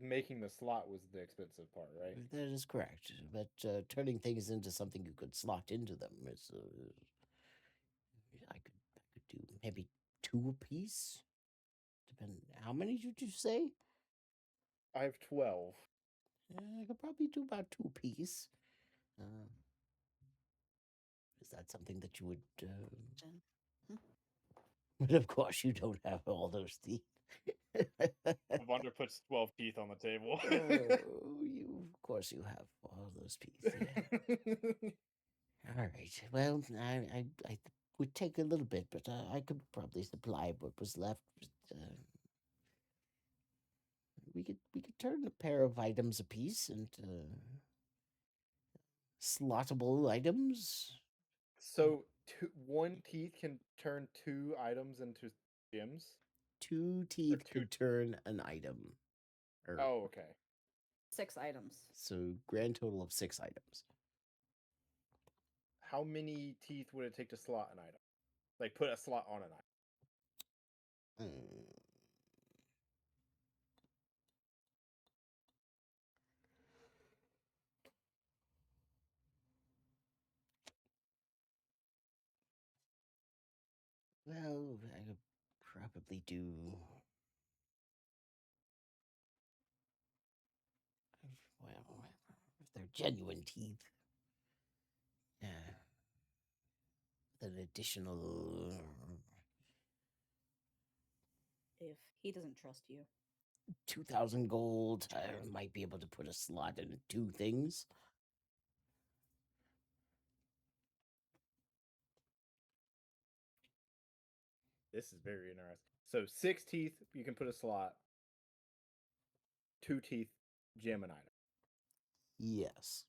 Speaker 2: making the slot was the expensive part, right?
Speaker 3: That is correct. But turning things into something you could slot into them is. I could do maybe 2 apiece. Depending. How many did you say?
Speaker 2: I have 12.
Speaker 3: I could probably do about 2 piece. Is that something that you would?
Speaker 1: Jen.
Speaker 3: But of course, you don't have all those teeth.
Speaker 2: Wonder puts 12 teeth on the table.
Speaker 3: Of course, you have all those teeth. Yeah. All right. Well, I would take a little bit, but I could probably supply what was left. We could turn a pair of items apiece into slottable items.
Speaker 2: So one teeth can turn 2 items into gems?
Speaker 3: 2 teeth
Speaker 2: two-
Speaker 3: could turn an item.
Speaker 2: Oh, okay.
Speaker 1: 6 items.
Speaker 3: So grand total of 6 items.
Speaker 2: How many teeth would it take to slot an item? Like put a slot on an item?
Speaker 3: Mm. Well, I could probably do. Well, if they're genuine teeth, yeah, an additional
Speaker 1: If he doesn't trust you.
Speaker 3: 2,000 gold, I might be able to put a slot in 2 things.
Speaker 2: This is very interesting. So 6 teeth, you can put a slot. 2 teeth, gem an item.
Speaker 3: Yes.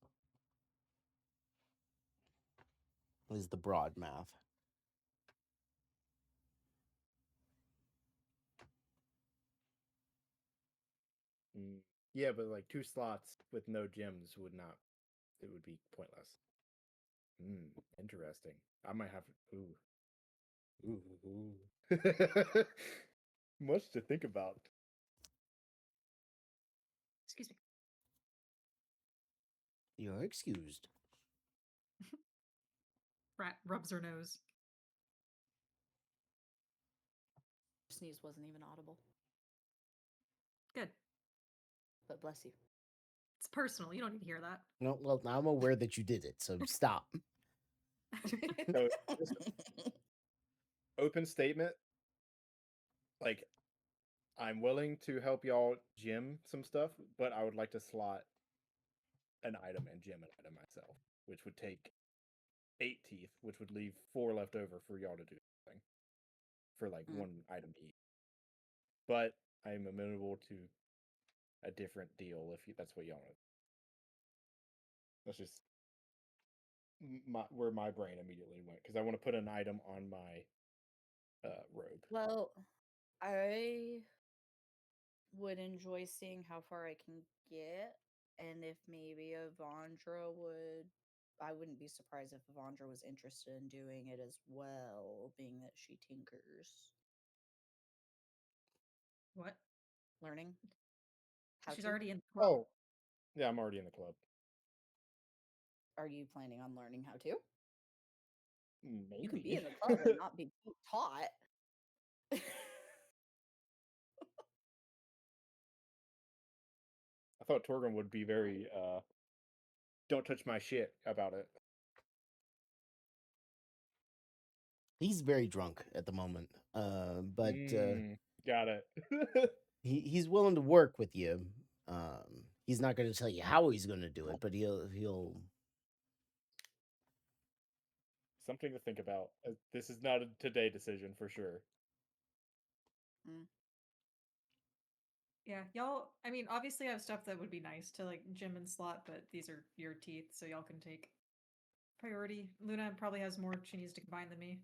Speaker 3: Is the broad math.
Speaker 2: Yeah, but like 2 slots with no gems would not. It would be pointless. Interesting. I might have. Ooh. Much to think about.
Speaker 5: Excuse me.
Speaker 3: You're excused.
Speaker 4: Rat rubs her nose.
Speaker 1: Sneeze wasn't even audible.
Speaker 4: Good.
Speaker 1: But bless you.
Speaker 4: It's personal. You don't need to hear that.
Speaker 3: No, well, now I'm aware that you did it, so stop.
Speaker 2: So, just open statement. Like, I'm willing to help y'all gem some stuff, but I would like to slot an item and gem an item myself, which would take 8 teeth, which would leave 4 left over for y'all to do something for like 1 item each. But I'm amenable to a different deal if that's what y'all want. That's just where my brain immediately went, because I want to put an item on my robe.
Speaker 1: Well, I would enjoy seeing how far I can get, and if maybe Avandra would. I wouldn't be surprised if Avandra was interested in doing it as well, being that she tinkers.
Speaker 4: What?
Speaker 1: Learning. How
Speaker 4: She's
Speaker 1: to?
Speaker 4: already in the club.
Speaker 2: Oh, yeah, I'm already in the club.
Speaker 1: Are you planning on learning how to?
Speaker 2: Maybe.
Speaker 1: You can be in the club and not be taught.
Speaker 2: I thought Torgrim would be very don't touch my shit about it.
Speaker 3: He's very drunk at the moment, but
Speaker 2: Got it.
Speaker 3: he's willing to work with you. He's not going to tell you how he's going to do it, but he'll.
Speaker 2: Something to think about. This is not a today decision for sure.
Speaker 4: Yeah, y'all. I mean, obviously, I have stuff that would be nice to like gym and slot, but these are your teeth, so y'all can take priority. Luna probably has more she needs to combine than me.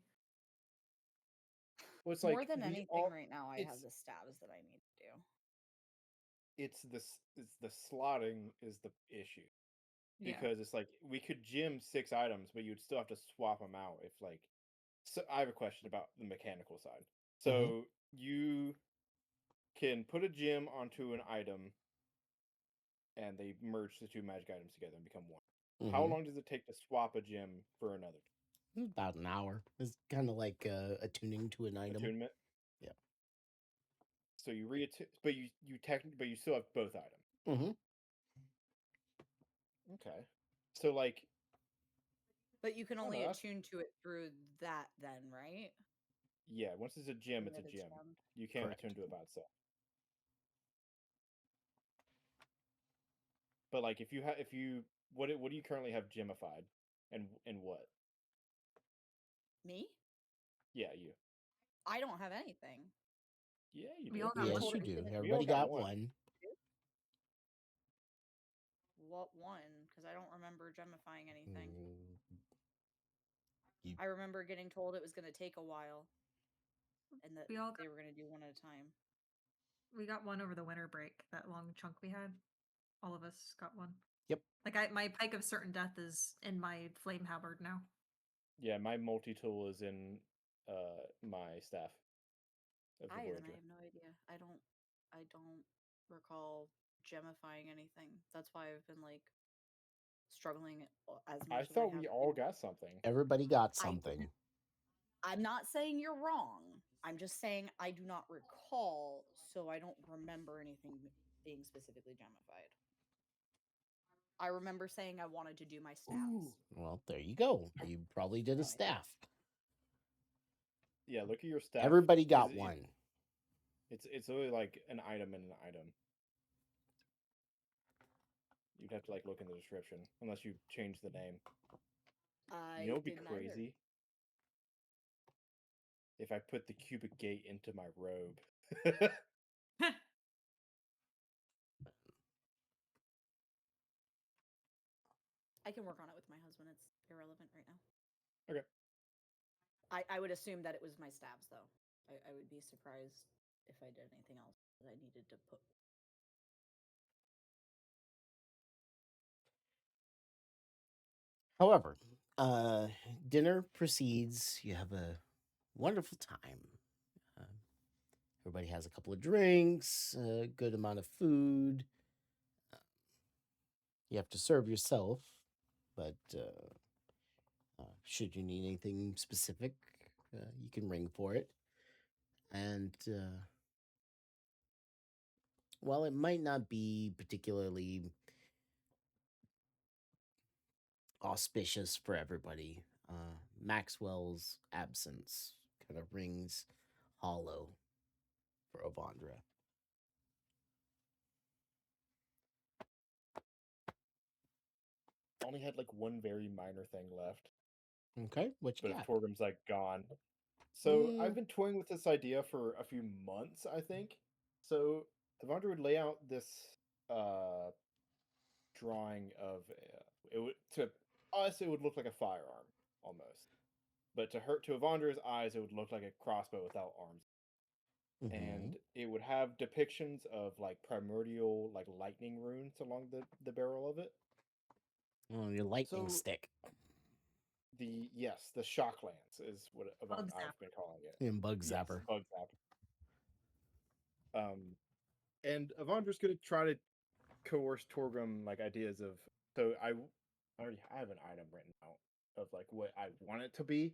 Speaker 2: Well, it's
Speaker 1: More
Speaker 2: like
Speaker 1: than
Speaker 2: we
Speaker 1: anything,
Speaker 2: all-
Speaker 1: right now, I have
Speaker 2: it's-
Speaker 1: the stabs that I need to do.
Speaker 2: It's the slotting is the issue.
Speaker 4: Yeah.
Speaker 2: Because it's like we could gym 6 items, but you'd still have to swap them out if like. So I have a question about the mechanical side. So you can put a gem onto an item, and they merge the 2 magic items together and become one. How long does it take to swap a gem for another?
Speaker 3: About an hour. It's kind of like attuning to an item.
Speaker 2: Attunement.
Speaker 3: Yeah.
Speaker 2: So you reattune, but you still have both items. Okay. So like,
Speaker 1: But you can
Speaker 2: I don't
Speaker 1: only
Speaker 2: know, that's-
Speaker 1: attune to it through that then, right?
Speaker 2: yeah, once it's a gym, it's a
Speaker 1: Limited
Speaker 2: gym.
Speaker 1: sound.
Speaker 2: You can't
Speaker 3: Correct.
Speaker 2: attune to it by itself. But like, if you what do you currently have gemified, and what?
Speaker 1: Me?
Speaker 2: Yeah, you.
Speaker 1: I don't have anything.
Speaker 2: Yeah, you
Speaker 5: We
Speaker 2: do.
Speaker 5: all got
Speaker 3: Yes,
Speaker 5: one.
Speaker 3: you do.
Speaker 2: We all
Speaker 3: Everybody
Speaker 2: got
Speaker 3: got
Speaker 2: one.
Speaker 3: one.
Speaker 1: What one? Because I don't remember gemifying anything.
Speaker 3: You
Speaker 1: I remember getting told it was going to take a while, and that
Speaker 5: We all got,
Speaker 1: they were going to do one at a time.
Speaker 5: we got one over the winter break. That long chunk we had. All of us got one.
Speaker 3: Yep.
Speaker 5: Like my pike of certain death is in my flame halberd now.
Speaker 2: Yeah, my multi-tool is in my staff of the
Speaker 1: I
Speaker 2: Voyager.
Speaker 1: have no idea. I don't recall gemifying anything. That's why I've been like struggling as much
Speaker 2: I
Speaker 1: as I
Speaker 2: thought
Speaker 1: have
Speaker 2: we
Speaker 1: to
Speaker 2: all
Speaker 1: do.
Speaker 2: got something.
Speaker 3: everybody got
Speaker 1: I
Speaker 3: something.
Speaker 1: I'm not saying you're wrong. I'm just saying I do not recall, so I don't remember anything being specifically gemified. I remember saying I wanted to do my staffs.
Speaker 3: Well, there you go. You probably did a staff.
Speaker 2: Yeah, look at your staff.
Speaker 3: Everybody
Speaker 2: 'cause
Speaker 3: got one.
Speaker 2: It's really like an item and an item. You'd have to like look in the description, unless you change the name.
Speaker 1: I
Speaker 2: You know, it'd be
Speaker 1: didn't either.
Speaker 2: crazy if I put the cubic gate into my robe.
Speaker 1: I can work on it with my husband. It's irrelevant right now.
Speaker 2: Okay.
Speaker 1: I would assume that it was my stabs, though. I would be surprised if I did anything else that I needed to put.
Speaker 3: However, dinner proceeds. You have a wonderful time. Uh, everybody has a couple of drinks, a good amount of food. You have to serve yourself, but should you need anything specific, you can ring for it. And while it might not be particularly auspicious for everybody, Maxwell's absence kind of rings hollow for Avandra.
Speaker 2: Only had like one very minor thing left,
Speaker 3: Okay, what you
Speaker 2: but
Speaker 3: got?
Speaker 2: Torgrim's like gone. So
Speaker 3: Mm.
Speaker 2: I've been toying with this idea for a few months, I think. So Avandra would lay out this drawing of it would to us it would look like a firearm almost, but to Avandra's eyes it would look like a crossbow without arms, and it would have depictions of like primordial like lightning runes along the barrel of it.
Speaker 3: Oh, your lightning
Speaker 2: So-
Speaker 3: stick
Speaker 2: The shock lance is what
Speaker 5: Bug
Speaker 2: I've
Speaker 5: zapper.
Speaker 2: been calling it.
Speaker 3: and bug
Speaker 2: Yes,
Speaker 3: zapper.
Speaker 2: bug zapper. And Avandra's gonna try to coerce Torgrim like ideas of. So I already have an item written out of like what I want it to be,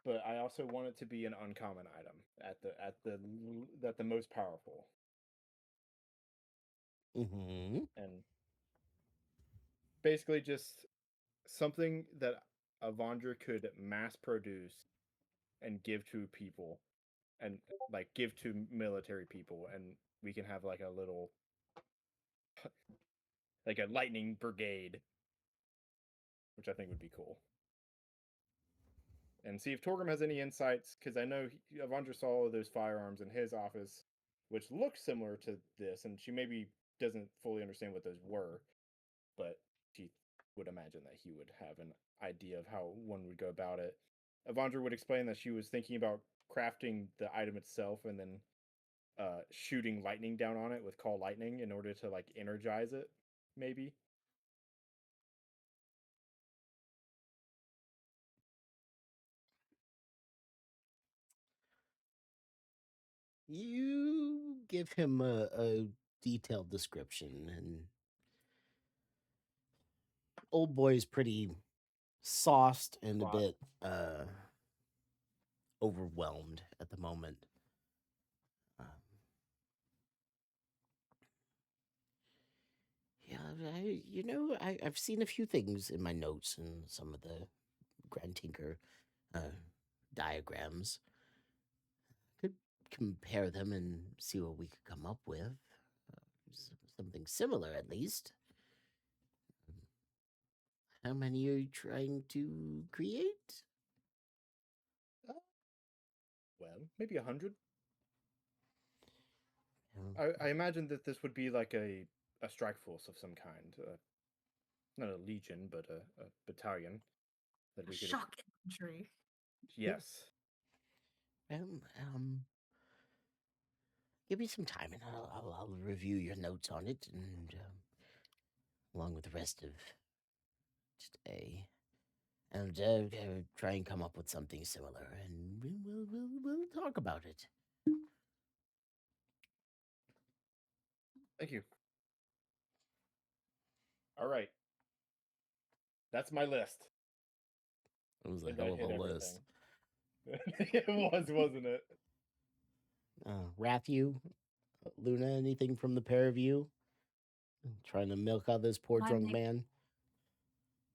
Speaker 2: but I also want it to be an uncommon item at the most powerful.
Speaker 3: Mm-hmm.
Speaker 2: And basically just something that Avandra could mass produce and give to people, and like give to military people, and we can have like a little like a lightning brigade, which I think would be cool. And see if Torgrim has any insights, because I know Avandra saw all of those firearms in his office, which look similar to this, and she maybe doesn't fully understand what those were, but she would imagine that he would have an idea of how one would go about it. Avandra would explain that she was thinking about crafting the item itself and then shooting lightning down on it with Call Lightning in order to like energize it, maybe.
Speaker 3: You give him a detailed description, and old boy's pretty sauced and a
Speaker 2: Sauced.
Speaker 3: bit overwhelmed at the moment. Yeah, I've seen a few things in my notes and some of the Grand Tinker diagrams. Could compare them and see what we could come up with. Something similar, at least. How many are you trying to create?
Speaker 2: Well, maybe 100.
Speaker 3: Um,
Speaker 2: I imagine that this would be like a strike force of some kind. Not a legion, but a battalion. That we could.
Speaker 5: Shock infantry.
Speaker 2: Yes.
Speaker 3: Well, give me some time, and I'll review your notes on it, and along with the rest of today, and try and come up with something similar, and we'll talk about it.
Speaker 2: Thank you. All right. That's my list.
Speaker 3: It was a
Speaker 2: think I
Speaker 3: hell of
Speaker 2: hit
Speaker 3: a list.
Speaker 2: It was, wasn't it?
Speaker 3: Rathu, Luna, anything from the pair of you? Trying to milk out this poor
Speaker 5: My
Speaker 3: drunk
Speaker 5: main-
Speaker 3: man.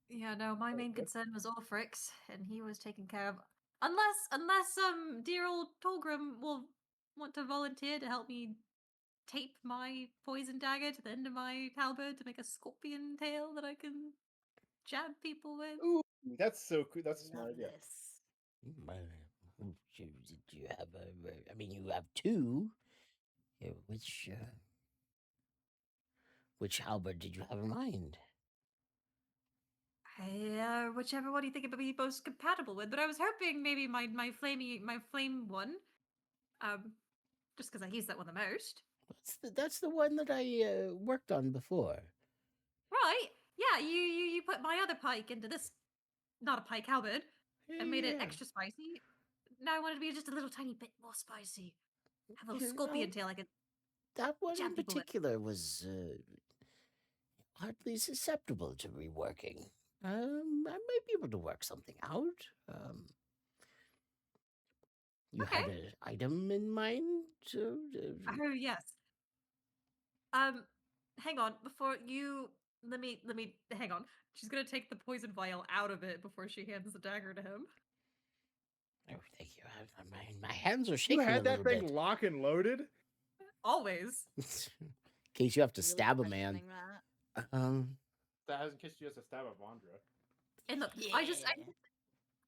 Speaker 5: Yeah, no, my main
Speaker 2: Okay.
Speaker 5: concern was Orphrix, and he was taken care of. Unless dear old Torgrim will want to volunteer to help me tape my poison dagger to the end of my halberd to make a scorpion tail that I can jab people with.
Speaker 2: Ooh, that's so cool. That's a smart
Speaker 1: Love
Speaker 2: idea.
Speaker 1: this.
Speaker 3: Did you have I mean, you have two. Yeah, which halberd did you have in mind?
Speaker 5: Whichever one you think it would be most compatible with, but I was hoping maybe my flame one, just because I use that one the most.
Speaker 3: That's the one that I worked on before.
Speaker 5: Right? Yeah, you put my other pike into this, not a pike halberd, and made it
Speaker 3: Yeah.
Speaker 5: extra spicy. Now I want it to be just a little tiny bit more spicy. Have a little
Speaker 3: You
Speaker 5: scorpion
Speaker 3: know,
Speaker 5: tail I could.
Speaker 3: That one
Speaker 5: jab
Speaker 3: in
Speaker 5: people with.
Speaker 3: particular was hardly susceptible to reworking. I might be able to work something out. You had
Speaker 5: Okay.
Speaker 3: an item in mind?
Speaker 5: Oh yes. Hang on before you. Let me hang on. She's gonna take the poison vial out of it before she hands the dagger to him.
Speaker 3: Oh, thank you. My hands are shaking
Speaker 2: You had
Speaker 3: a
Speaker 2: that
Speaker 3: little
Speaker 2: thing
Speaker 3: bit.
Speaker 2: lock and loaded?
Speaker 5: Always.
Speaker 3: In case you have to
Speaker 1: Really
Speaker 3: stab a man.
Speaker 1: questioning that.
Speaker 2: That hasn't kissed you as a stab of Vondra.
Speaker 5: And look,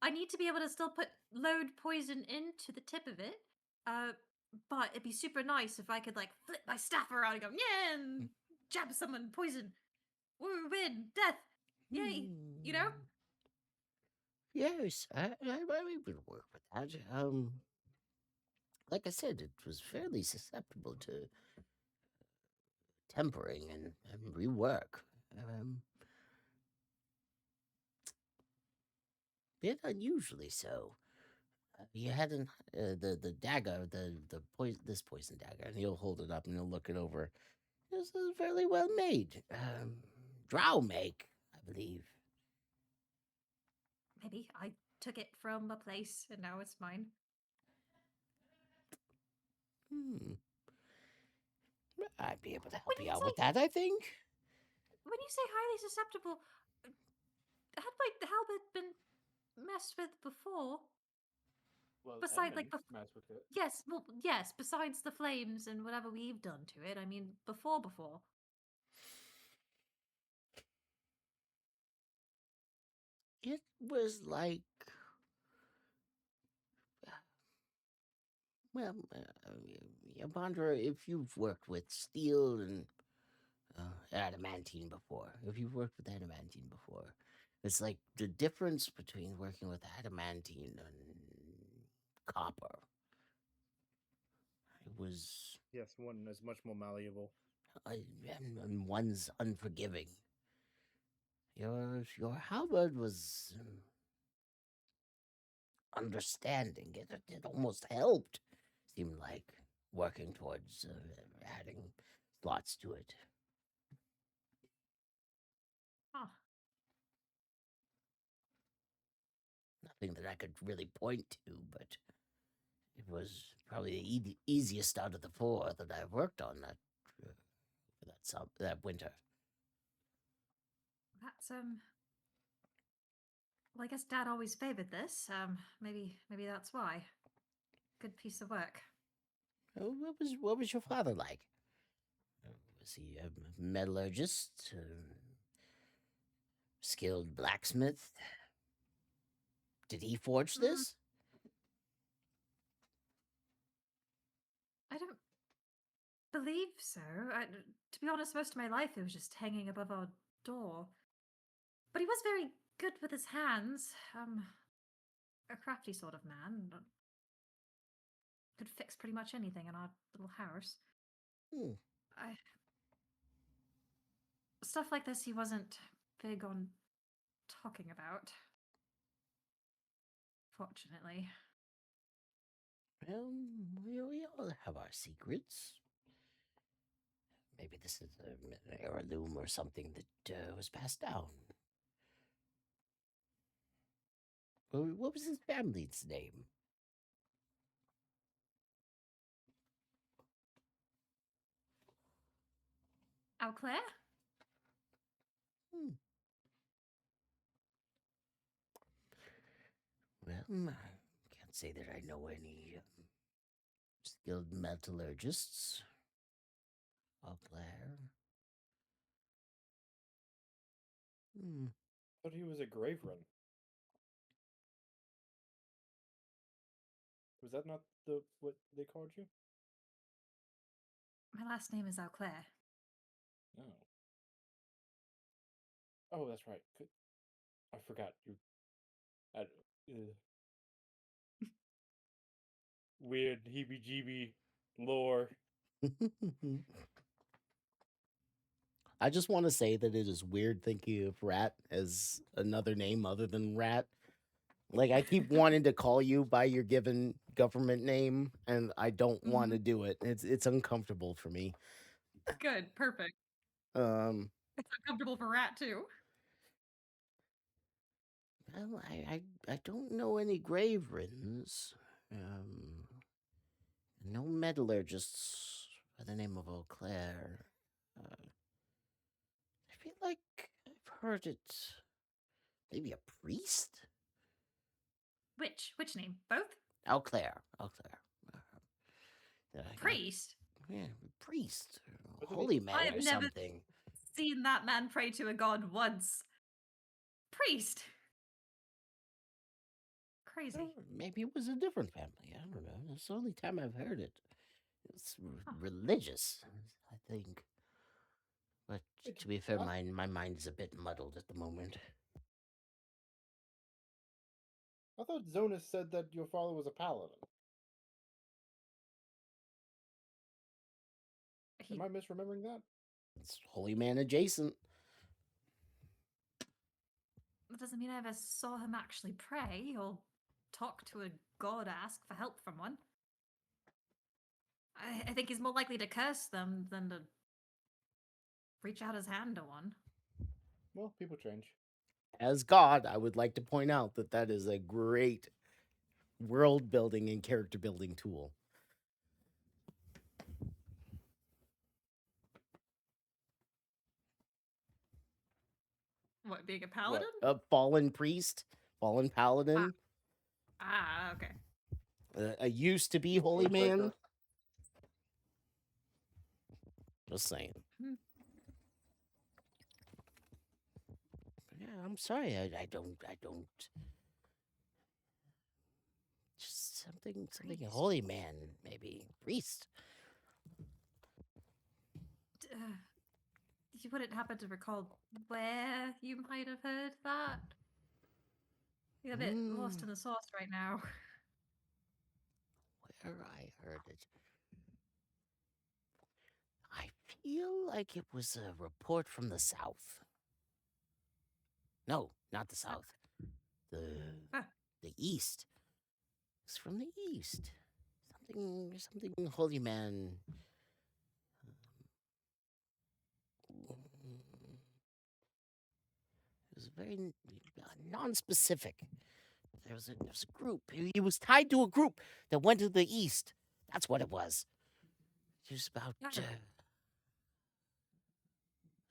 Speaker 5: I need to be able to still load poison into the tip of it. But it'd be super nice if I could like flip my staff around and go, yeah, and jab someone, poison, win, death, yay, you know?
Speaker 3: Yes, I would work with that. Like I said, it was fairly susceptible to tempering and rework. Bit unusually so. You had the dagger, the poison, this poison dagger, and he'll hold it up and he'll look it over. This is fairly well made. Drow make, I believe.
Speaker 5: Maybe I took it from a place and now it's mine.
Speaker 3: I'd be able to help
Speaker 5: When
Speaker 3: you
Speaker 5: you
Speaker 3: out
Speaker 5: say-
Speaker 3: with that, I think.
Speaker 5: When you say highly susceptible, had my halberd been messed with before?
Speaker 2: Well,
Speaker 5: Besides, like,
Speaker 2: Edmund messed with it.
Speaker 5: Yes, well, yes, besides the flames and whatever we've done to it, I mean, before.
Speaker 3: It was like, well, Yabandra, if you've worked with steel and adamantine before, it's like the difference between working with adamantine and copper. It was,
Speaker 2: Yes, one is much more malleable.
Speaker 3: and one's unforgiving. Your halberd was understanding. It almost helped. Seemed like working towards adding slots to it.
Speaker 5: Huh.
Speaker 3: Nothing that I could really point to, but it was probably the easiest out of the four that I've worked on that winter.
Speaker 5: That's Well, I guess Dad always favored this. Maybe that's why. Good piece of work.
Speaker 3: What was your father like? Was he a metallurgist? Skilled blacksmith? Did he forge
Speaker 5: Mm.
Speaker 3: this?
Speaker 5: I don't believe so. To be honest, most of my life it was just hanging above our door. But he was very good with his hands. A crafty sort of man. Could fix pretty much anything in our little house.
Speaker 3: Hmm.
Speaker 5: Stuff like this he wasn't big on talking about. Fortunately.
Speaker 3: Well, we all have our secrets. Maybe this is an heirloom or something that was passed down. What was his family's name?
Speaker 5: Auclair?
Speaker 3: Hmm. Well, I can't say that I know any skilled metallurgists. Auclair. Hmm.
Speaker 2: Thought he was a Graverin. Was that not what they called you?
Speaker 5: My last name is Auclair.
Speaker 2: No. Oh, that's right. I forgot you. Weird heebie-jeebie lore.
Speaker 3: I just want to say that it is weird thinking of Rat as another name other than Rat. Like, I keep wanting to call you by your given government name, and I don't want to do it. It's uncomfortable for me.
Speaker 5: Good, perfect.
Speaker 3: Um,
Speaker 5: It's uncomfortable for Rat too.
Speaker 3: well, I don't know any Graverins. No metallurgists by the name of Auclair. I feel like I've heard it. Maybe a priest?
Speaker 5: Which name? Both?
Speaker 3: Auclair.
Speaker 5: Priest?
Speaker 3: Yeah, priest.
Speaker 2: What do they-
Speaker 3: Holy man
Speaker 5: I've
Speaker 3: or
Speaker 5: never-
Speaker 3: something.
Speaker 5: Seen that man pray to a god once. Priest. Crazy.
Speaker 3: Oh, maybe it was a different family. I don't know. It's the only time I've heard it. It's religious, I think. But to be fair, my mind is a bit muddled at the moment.
Speaker 2: I thought Zonas said that your father was a paladin. Am I misremembering that?
Speaker 3: It's holy man adjacent.
Speaker 5: That doesn't mean I ever saw him actually pray or talk to a god, ask for help from one. I think he's more likely to curse them than to reach out his hand to one.
Speaker 2: Well, people change.
Speaker 3: As God, I would like to point out that that is a great world building and character building tool.
Speaker 5: What, being a paladin?
Speaker 3: A fallen priest, fallen paladin,
Speaker 5: Okay.
Speaker 3: a used to be holy
Speaker 2: Windbreaker.
Speaker 3: man. Just saying. Yeah, I'm sorry. I don't. Just something. A holy man, maybe priest.
Speaker 5: You wouldn't happen to recall where you might have heard that? You're a bit lost in the sauce right now.
Speaker 3: Where I heard it. I feel like it was a report from the south. No, not the south. The east. It's from the east. Something holy man. It was very non-specific. There was a group. He was tied to a group that went to the east. That's what it was. It was about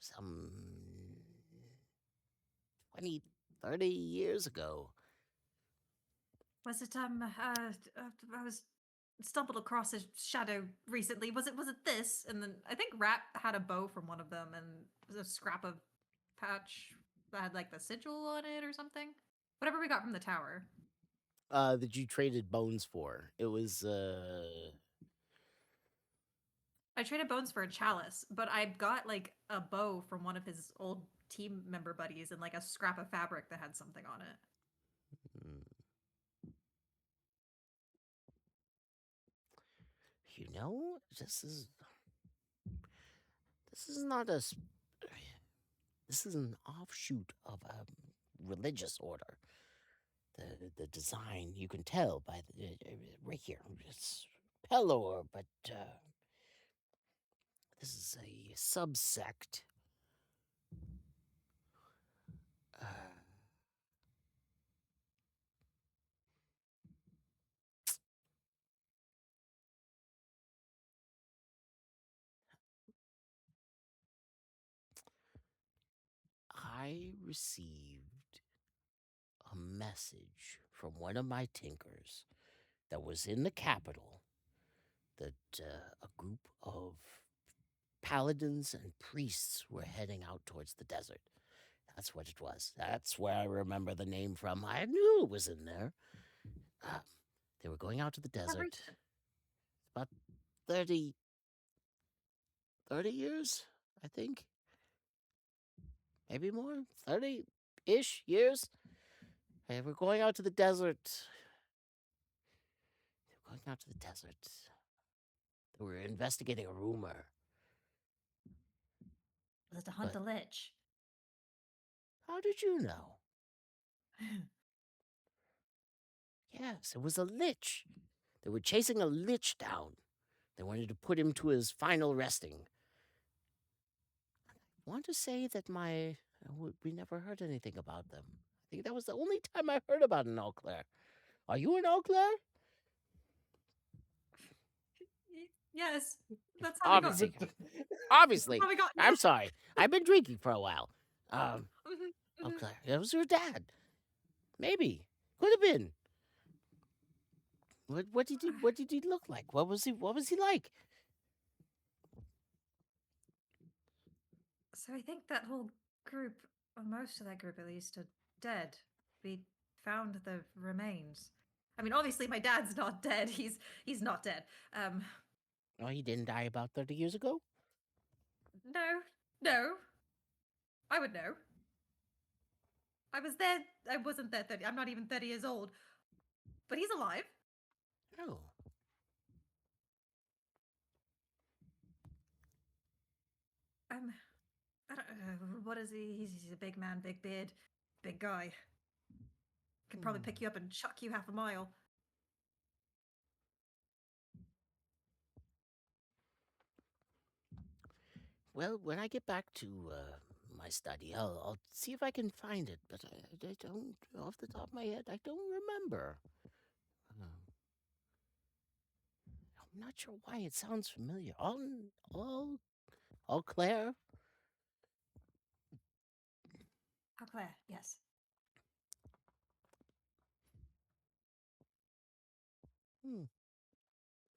Speaker 3: some 20, 30 years ago.
Speaker 5: Was it I was stumbled across a shadow recently. Was it this? And then I think Rat had a bow from one of them and a scrap of patch that had like the sigil on it or something. Whatever we got from the tower.
Speaker 3: That you traded bones for. It was
Speaker 5: I traded bones for a chalice, but I got like a bow from one of his old team member buddies and like a scrap of fabric that had something on it.
Speaker 3: mm, you know, this is not this is an offshoot of a religious order. The design, you can tell by the right here. It's Pelor, but this is a subsect. Uh, I received a message from one of my tinkers that was in the capital that a group of paladins and priests were heading out towards the desert. That's what it was. That's where I remember the name from. I knew it was in there. They were going out to the desert. About 30 years, I think. Maybe more. 30-ish years. They were going out to the desert. They were going out to the desert. They were investigating a rumor.
Speaker 5: Was it to hunt
Speaker 3: But-
Speaker 5: the lich?
Speaker 3: How did you know? Yes, it was a lich. They were chasing a lich down. They wanted to put him to his final resting. I want to say that we never heard anything about them. I think that was the only time I heard about an Eau-Claire. Are you an Eau-Claire?
Speaker 5: Yes, that's how
Speaker 3: Obviously.
Speaker 5: we got.
Speaker 3: Obviously.
Speaker 5: How we got.
Speaker 3: I'm sorry. I've been drinking for a while.
Speaker 5: Mhm, mhm.
Speaker 3: Eau-Claire. It was her dad. Maybe. Could have been. What did he look like? What was he like?
Speaker 5: So I think that whole group, or most of that group at least, are dead. We found the remains. I mean, obviously my dad's not dead. He's not dead.
Speaker 3: Oh, he didn't die about 30 years ago?
Speaker 5: No. I would know. I was there. I wasn't there 30. I'm not even 30 years old. But he's alive.
Speaker 3: Oh.
Speaker 5: I don't know. What is he? He's a big man, big beard, big guy. Could probably pick you up and chuck you half a mile.
Speaker 3: Well, when I get back to my study, I'll see if I can find it, but I don't, off the top of my head, I don't remember. I'm not sure why it sounds familiar. All Claire?
Speaker 5: Oh, Claire, yes.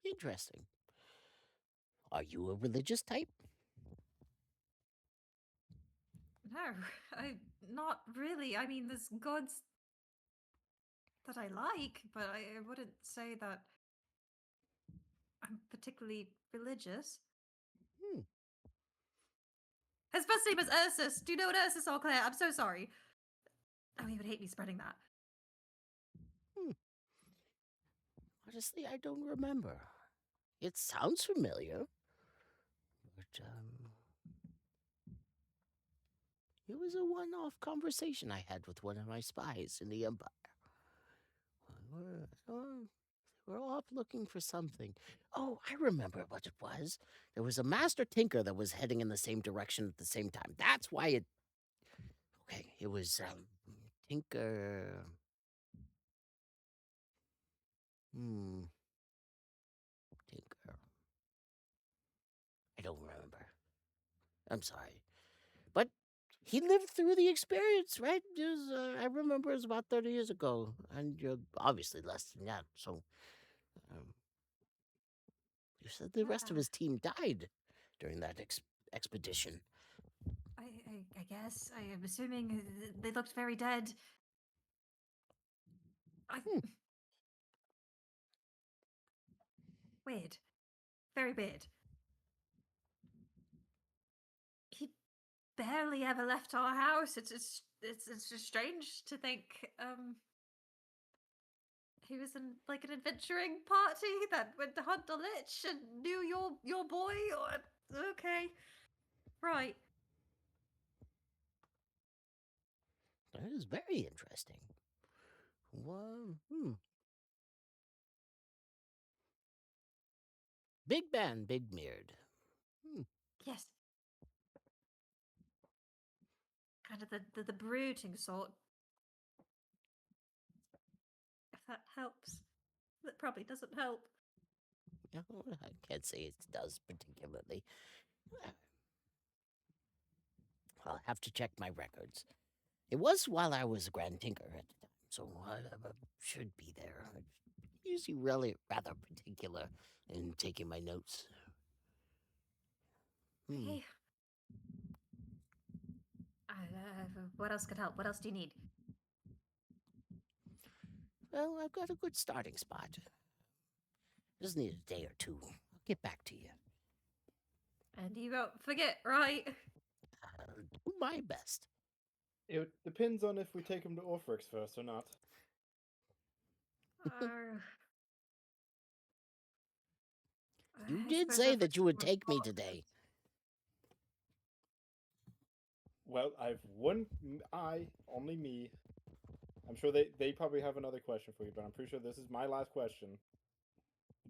Speaker 3: Interesting. Are you a religious type?
Speaker 5: No, I not really. I mean, there's gods that I like, but I wouldn't say that I'm particularly religious. His first name is Ursus. Do you know what Ursus All Claire? I'm so sorry. Oh, he would hate me spreading that.
Speaker 3: Honestly, I don't remember. It sounds familiar, but it was a one-off conversation I had with one of my spies in the Empire. We're off looking for something. Oh, I remember what it was. There was a master tinker that was heading in the same direction at the same time. That's why it. Okay, it was tinker. Tinker. I don't remember. I'm sorry. But he lived through the experience, right? I remember it was about 30 years ago, and you're obviously less than that. So, um, you said the rest of
Speaker 5: Ah,
Speaker 3: his team died during that expedition.
Speaker 5: I guess. I am assuming they looked very dead. I.
Speaker 3: Hmm.
Speaker 5: Weird. Very weird. He barely ever left our house. It's just strange to think he was in like an adventuring party that went to hunt a lich and knew your boy. Okay, right.
Speaker 3: That is very interesting. Well, Big man, big beard.
Speaker 5: Yes. Kind of the brooding sort. If that helps. That probably doesn't help.
Speaker 3: No, I can't say it does particularly. I'll have to check my records. It was while I was a Grand Tinker at the time, so I should be there. I'm usually really rather particular in taking my notes.
Speaker 5: Okay. What else could help? What else do you need?
Speaker 3: Well, I've got a good starting spot. Just need a day or two. I'll get back to you.
Speaker 5: And you won't forget, right?
Speaker 3: I'll do my best.
Speaker 2: It depends on if we take him to Orphrix first or not.
Speaker 3: You
Speaker 5: I
Speaker 3: did
Speaker 5: suppose
Speaker 3: say
Speaker 5: I've
Speaker 3: that you would
Speaker 5: got
Speaker 3: take me
Speaker 5: more-
Speaker 3: today.
Speaker 2: Well, I've one eye, only me. I'm sure they probably have another question for you, but I'm pretty sure this is my last question.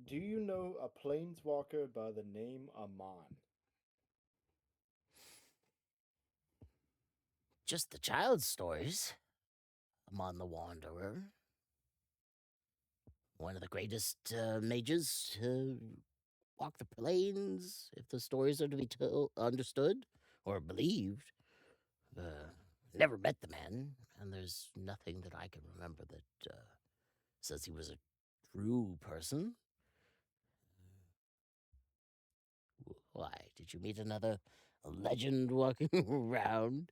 Speaker 2: Do you know a planeswalker by the name Amon?
Speaker 3: Just the child's stories. Amon the Wanderer. One of the greatest mages to walk the plains, if the stories are to be understood or believed. Never met the man, and there's nothing that I can remember that says he was a true person. Why? Did you meet another legend walking around?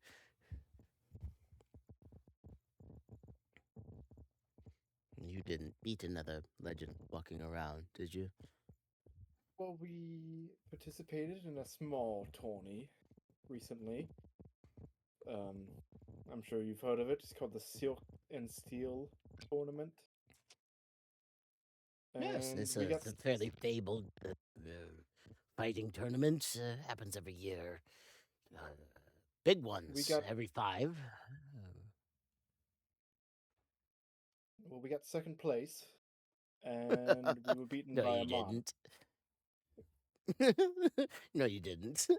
Speaker 3: You didn't meet another legend walking around, did you?
Speaker 2: Well, we participated in a small tourney recently. I'm sure you've heard of it. It's called the Silk and Steel Tournament.
Speaker 3: Yes,
Speaker 2: And
Speaker 3: it's
Speaker 2: we
Speaker 3: a,
Speaker 2: got
Speaker 3: it's a fairly fabled fighting tournament. Happens every year. Big ones
Speaker 2: got-
Speaker 3: every 5.
Speaker 2: we got second place, and we were beaten
Speaker 3: No,
Speaker 2: by
Speaker 3: you
Speaker 2: Amon.
Speaker 3: didn't. No, you didn't.
Speaker 5: How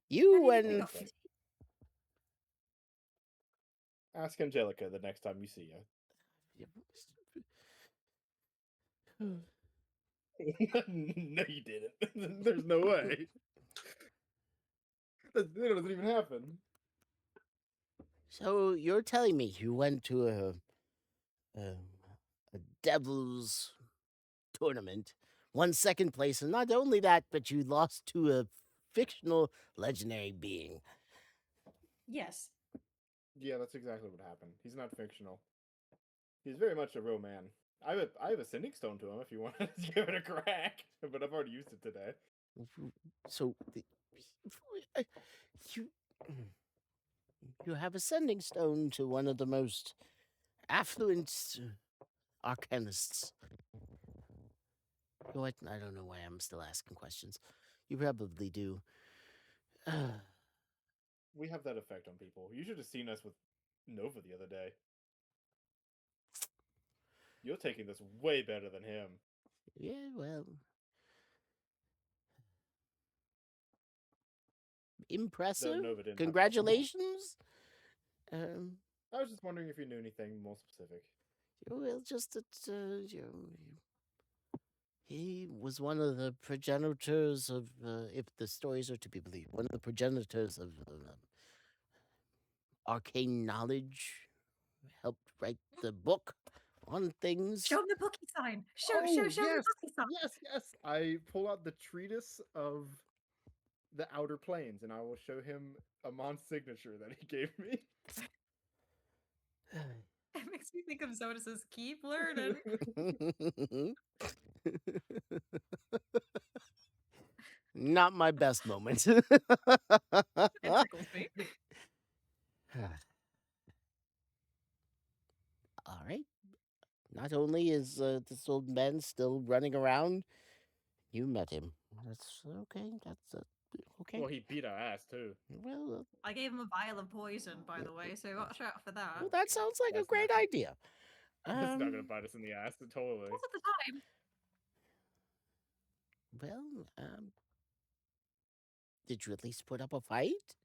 Speaker 3: You
Speaker 5: do you think we
Speaker 3: went.
Speaker 5: got-
Speaker 2: Ask Angelica the next time you see her. No, you didn't. There's no way. That doesn't even happen.
Speaker 3: So you're telling me you went to a devil's tournament, won second place, and not only that, but you lost to a fictional legendary being.
Speaker 4: Yes.
Speaker 2: Yeah, that's exactly what happened. He's not fictional. He's very much a real man. I have a sending stone to him if you want to give it a crack, but I've already used it today.
Speaker 3: So you you have a sending stone to one of the most affluent arcanists. What? I don't know why I'm still asking questions. You probably do.
Speaker 2: We have that effect on people. You should have seen us with Nova the other day. You're taking this way better than him.
Speaker 3: Yeah, well. Impressive.
Speaker 2: Nova didn't have that.
Speaker 3: Congratulations.
Speaker 2: I was just wondering if you knew anything more specific.
Speaker 3: Well, just that He was one of the progenitors of, if the stories are to be believed, one of the progenitors of arcane knowledge. Helped write the book on things.
Speaker 5: Show him the bookie sign. Show
Speaker 2: Oh,
Speaker 5: him the
Speaker 2: yes,
Speaker 5: bookie sign.
Speaker 2: yes. I pull out the treatise of the Outer Planes, and I will show him Amon's signature that he gave me.
Speaker 5: It makes me think of Zodas's keep learning.
Speaker 3: Not my best moment.
Speaker 5: It tickles me.
Speaker 3: All right. Not only is this old man still running around, you met him. That's okay. That's okay.
Speaker 2: Well, he beat our ass too.
Speaker 3: Well,
Speaker 5: I gave him a vial of poison, by the way, so watch out for that.
Speaker 3: well, that sounds like a
Speaker 2: That's
Speaker 3: great
Speaker 2: nothing.
Speaker 3: idea.
Speaker 2: It's not gonna
Speaker 3: Um,
Speaker 2: bite us in the ass, totally.
Speaker 5: What's at the time?
Speaker 3: well, did you at least put up a fight?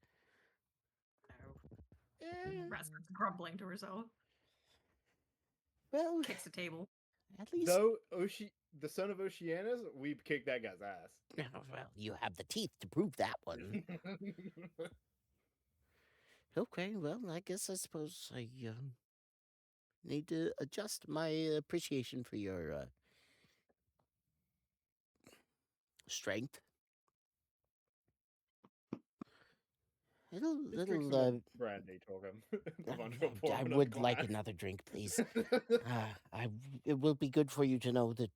Speaker 3: Eh,
Speaker 5: Rat starts grumbling to herself.
Speaker 3: well,
Speaker 5: Kicks the table.
Speaker 3: at least.
Speaker 2: Though the son of Oceanus, we kicked that guy's ass.
Speaker 3: Well, you have the teeth to prove that one. Okay, well, I guess I suppose I need to adjust my appreciation for your strength.
Speaker 2: Just drink some more brandy, Torgum. Devondre will pour
Speaker 3: I
Speaker 2: another
Speaker 3: would like
Speaker 2: glass.
Speaker 3: another drink, please. It will be good for you to know that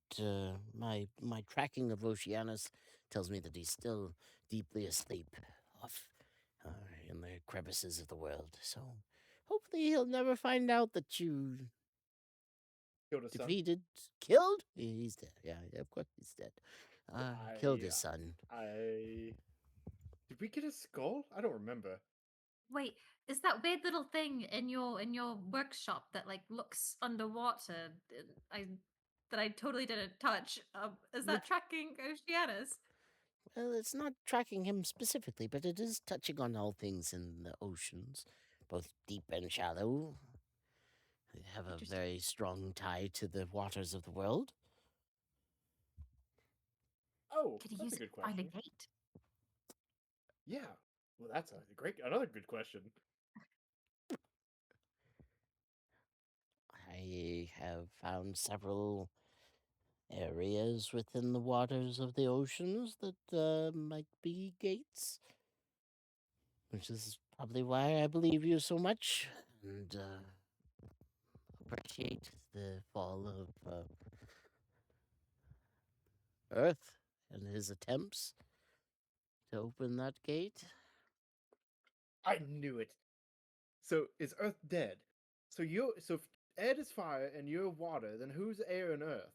Speaker 3: my tracking of Oceanus tells me that he's still deeply asleep off in the crevices of the world. So hopefully he'll never find out that you
Speaker 2: Killed his son.
Speaker 3: defeated, killed. He's dead. Yeah, of course he's dead. Killed his son.
Speaker 2: Did we get his skull? I don't remember.
Speaker 5: Wait, is that weird little thing in your workshop that like looks underwater? That I totally didn't touch. Is that tracking Oceanus?
Speaker 3: Well, it's not tracking him specifically, but it is touching on all things in the oceans, both deep and shallow. They have a
Speaker 5: Interesting.
Speaker 3: very strong tie to the waters of the world.
Speaker 2: Oh,
Speaker 5: Could he
Speaker 2: that's
Speaker 5: use
Speaker 2: a
Speaker 5: it
Speaker 2: good
Speaker 5: to find a
Speaker 2: question.
Speaker 5: gate?
Speaker 2: Yeah. Well, that's another good question.
Speaker 3: I have found several areas within the waters of the oceans that might be gates, which is probably why I believe you so much and appreciate the fall of Earth and his attempts to open that gate.
Speaker 2: I knew it. So is Earth dead? So if Ed is fire and you're water, then who's air and earth?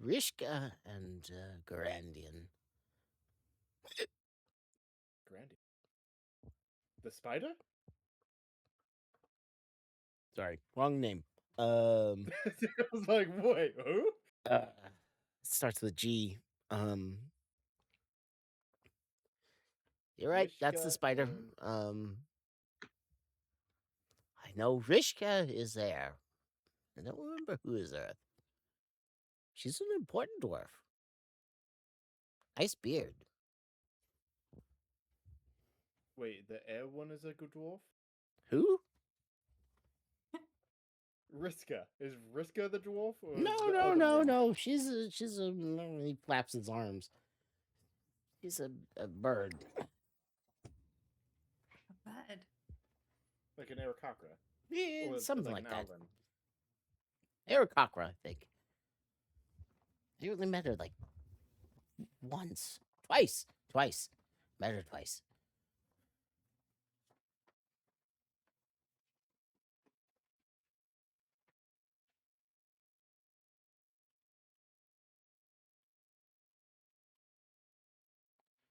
Speaker 3: Rishka and Garandian.
Speaker 2: Grandy. The spider?
Speaker 3: Sorry, wrong name.
Speaker 2: I was like, wait, who?
Speaker 3: Starts with G. You're right. That's the
Speaker 2: Rishka
Speaker 3: spider.
Speaker 2: and-
Speaker 3: I know Rishka is there. I don't remember who is Earth. She's an important dwarf. Nice beard.
Speaker 2: Wait, the air one is a good dwarf?
Speaker 3: Who?
Speaker 2: Riska. Is Riska the dwarf? Or is
Speaker 3: No,
Speaker 2: the
Speaker 3: no,
Speaker 2: other
Speaker 3: no,
Speaker 2: one?
Speaker 3: no. She's a. He flaps his arms. She's a bird.
Speaker 5: Bad.
Speaker 2: Like an Arakakra.
Speaker 3: Yeah,
Speaker 2: Or
Speaker 3: something
Speaker 2: like
Speaker 3: like
Speaker 2: an
Speaker 3: that.
Speaker 2: Owlin.
Speaker 3: Aarakocra, I think. I only met her like once, twice. Met her twice.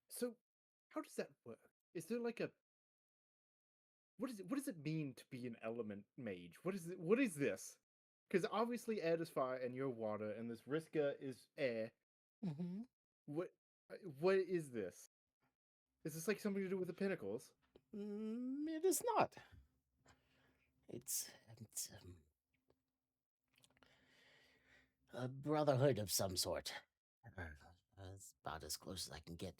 Speaker 2: So, how does that work? Is there like a what does it mean to be an element mage? What is this? Because obviously Ed is fire and you're water, and this Riska is air.
Speaker 3: Mm-hmm.
Speaker 2: What is this? Is this like something to do with the pinnacles?
Speaker 3: It is not. It's a brotherhood of some sort. It's about as close as I can get.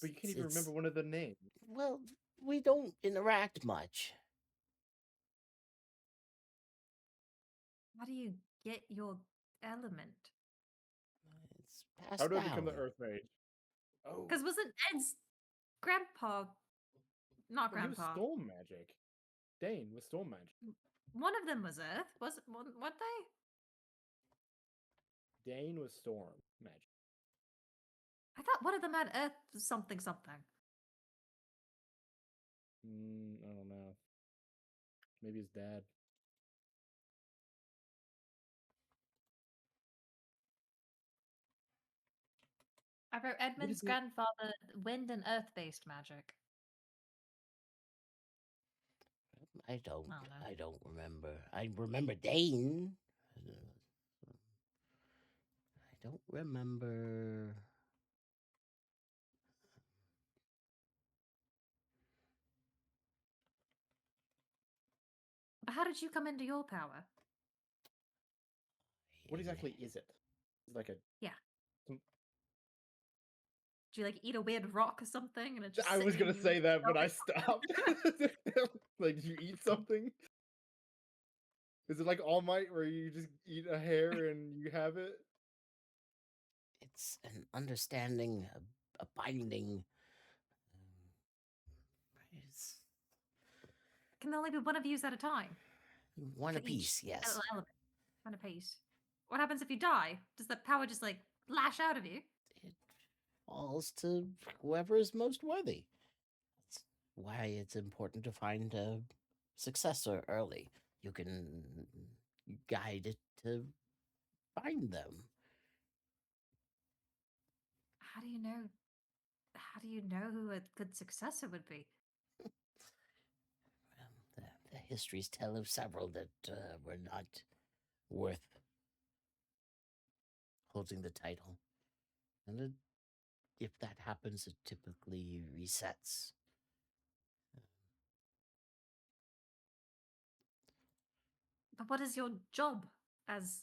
Speaker 2: But you can't even remember one of the names.
Speaker 3: Well, we don't interact much.
Speaker 5: How do you get your element?
Speaker 3: It's passed
Speaker 2: How do I
Speaker 3: down.
Speaker 2: become the Earth Mage? Oh,
Speaker 5: Because wasn't Ed's grandpa, not
Speaker 2: well, he was
Speaker 5: grandpa,
Speaker 2: storm magic. Dane was storm magic.
Speaker 5: one of them was Earth, was weren't they?
Speaker 2: Dane was storm magic.
Speaker 5: I thought one of them had Earth something something.
Speaker 2: I don't know. Maybe his dad.
Speaker 5: I wrote Edmund's
Speaker 2: it?
Speaker 5: grandfather, wind and earth based magic.
Speaker 3: I don't.
Speaker 5: I don't know.
Speaker 3: I don't remember. I remember Dane. I don't remember.
Speaker 5: But how did you come into your power?
Speaker 2: What exactly is it? It's like a.
Speaker 5: Do you like eat a weird rock or something? And it just
Speaker 2: I was
Speaker 5: sitting
Speaker 2: gonna
Speaker 5: in you
Speaker 2: say that, but I
Speaker 5: yourself?
Speaker 2: stopped. Like, did you eat something? Is it like All Might, where you just eat a hair and you have it?
Speaker 3: It's an understanding, a binding. It's
Speaker 5: Can there only be one of yous at a time?
Speaker 3: one
Speaker 5: For each
Speaker 3: apiece, yes.
Speaker 5: element. One apiece. What happens if you die? Does the power just like lash out of you?
Speaker 3: It falls to whoever is most worthy. That's why it's important to find a successor early. You can guide it to find them.
Speaker 5: How do you know? How do you know who a good successor would be?
Speaker 3: The histories tell of several that were not worth holding the title. And if that happens, it typically resets.
Speaker 5: But what is your job as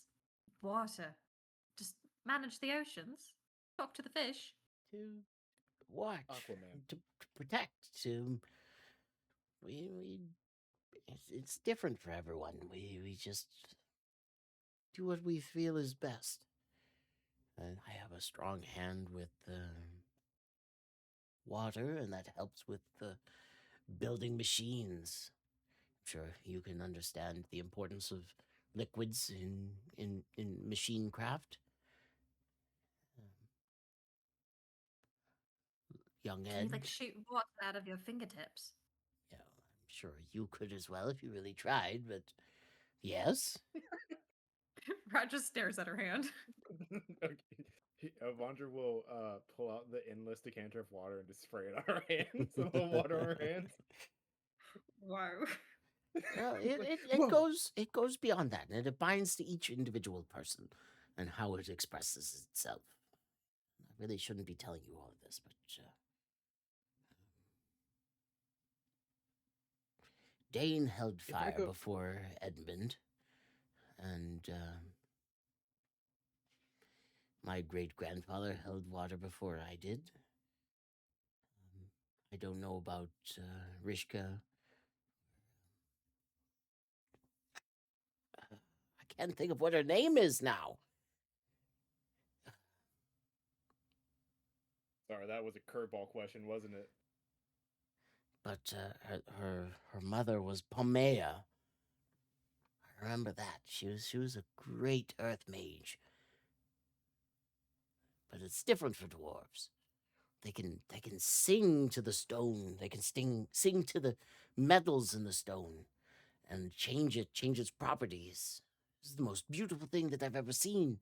Speaker 5: water? Just manage the oceans? Talk to the fish?
Speaker 3: To watch,
Speaker 2: Aquaman.
Speaker 3: to protect, to it's different for everyone. We just do what we feel is best. And I have a strong hand with water, and that helps with building machines. I'm sure you can understand the importance of liquids in machine craft. Young
Speaker 5: Can
Speaker 3: Ed,
Speaker 5: you like shoot water out of your fingertips?
Speaker 3: yeah, I'm sure you could as well if you really tried, but yes.
Speaker 5: Rat just stares at her hand.
Speaker 2: Okay. Avandra will pull out the endless decanter of water and just spray it on her hands. A little water on her hands.
Speaker 5: Wow.
Speaker 3: Well, it
Speaker 2: Whoa.
Speaker 3: goes beyond that, and it binds to each individual person and how it expresses itself. I really shouldn't be telling you all of this, but Dane held
Speaker 2: If I
Speaker 3: fire
Speaker 2: go-
Speaker 3: before Edmund, and my great-grandfather held water before I did. I don't know about Rishka. I can't think of what her name is now.
Speaker 2: Sorry, that was a curveball question, wasn't it?
Speaker 3: But her mother was Pomea. I remember that. She was a great earth mage. But it's different for dwarves. They can sing to the stone. They can sing to the metals in the stone and change its properties. This is the most beautiful thing that I've ever seen.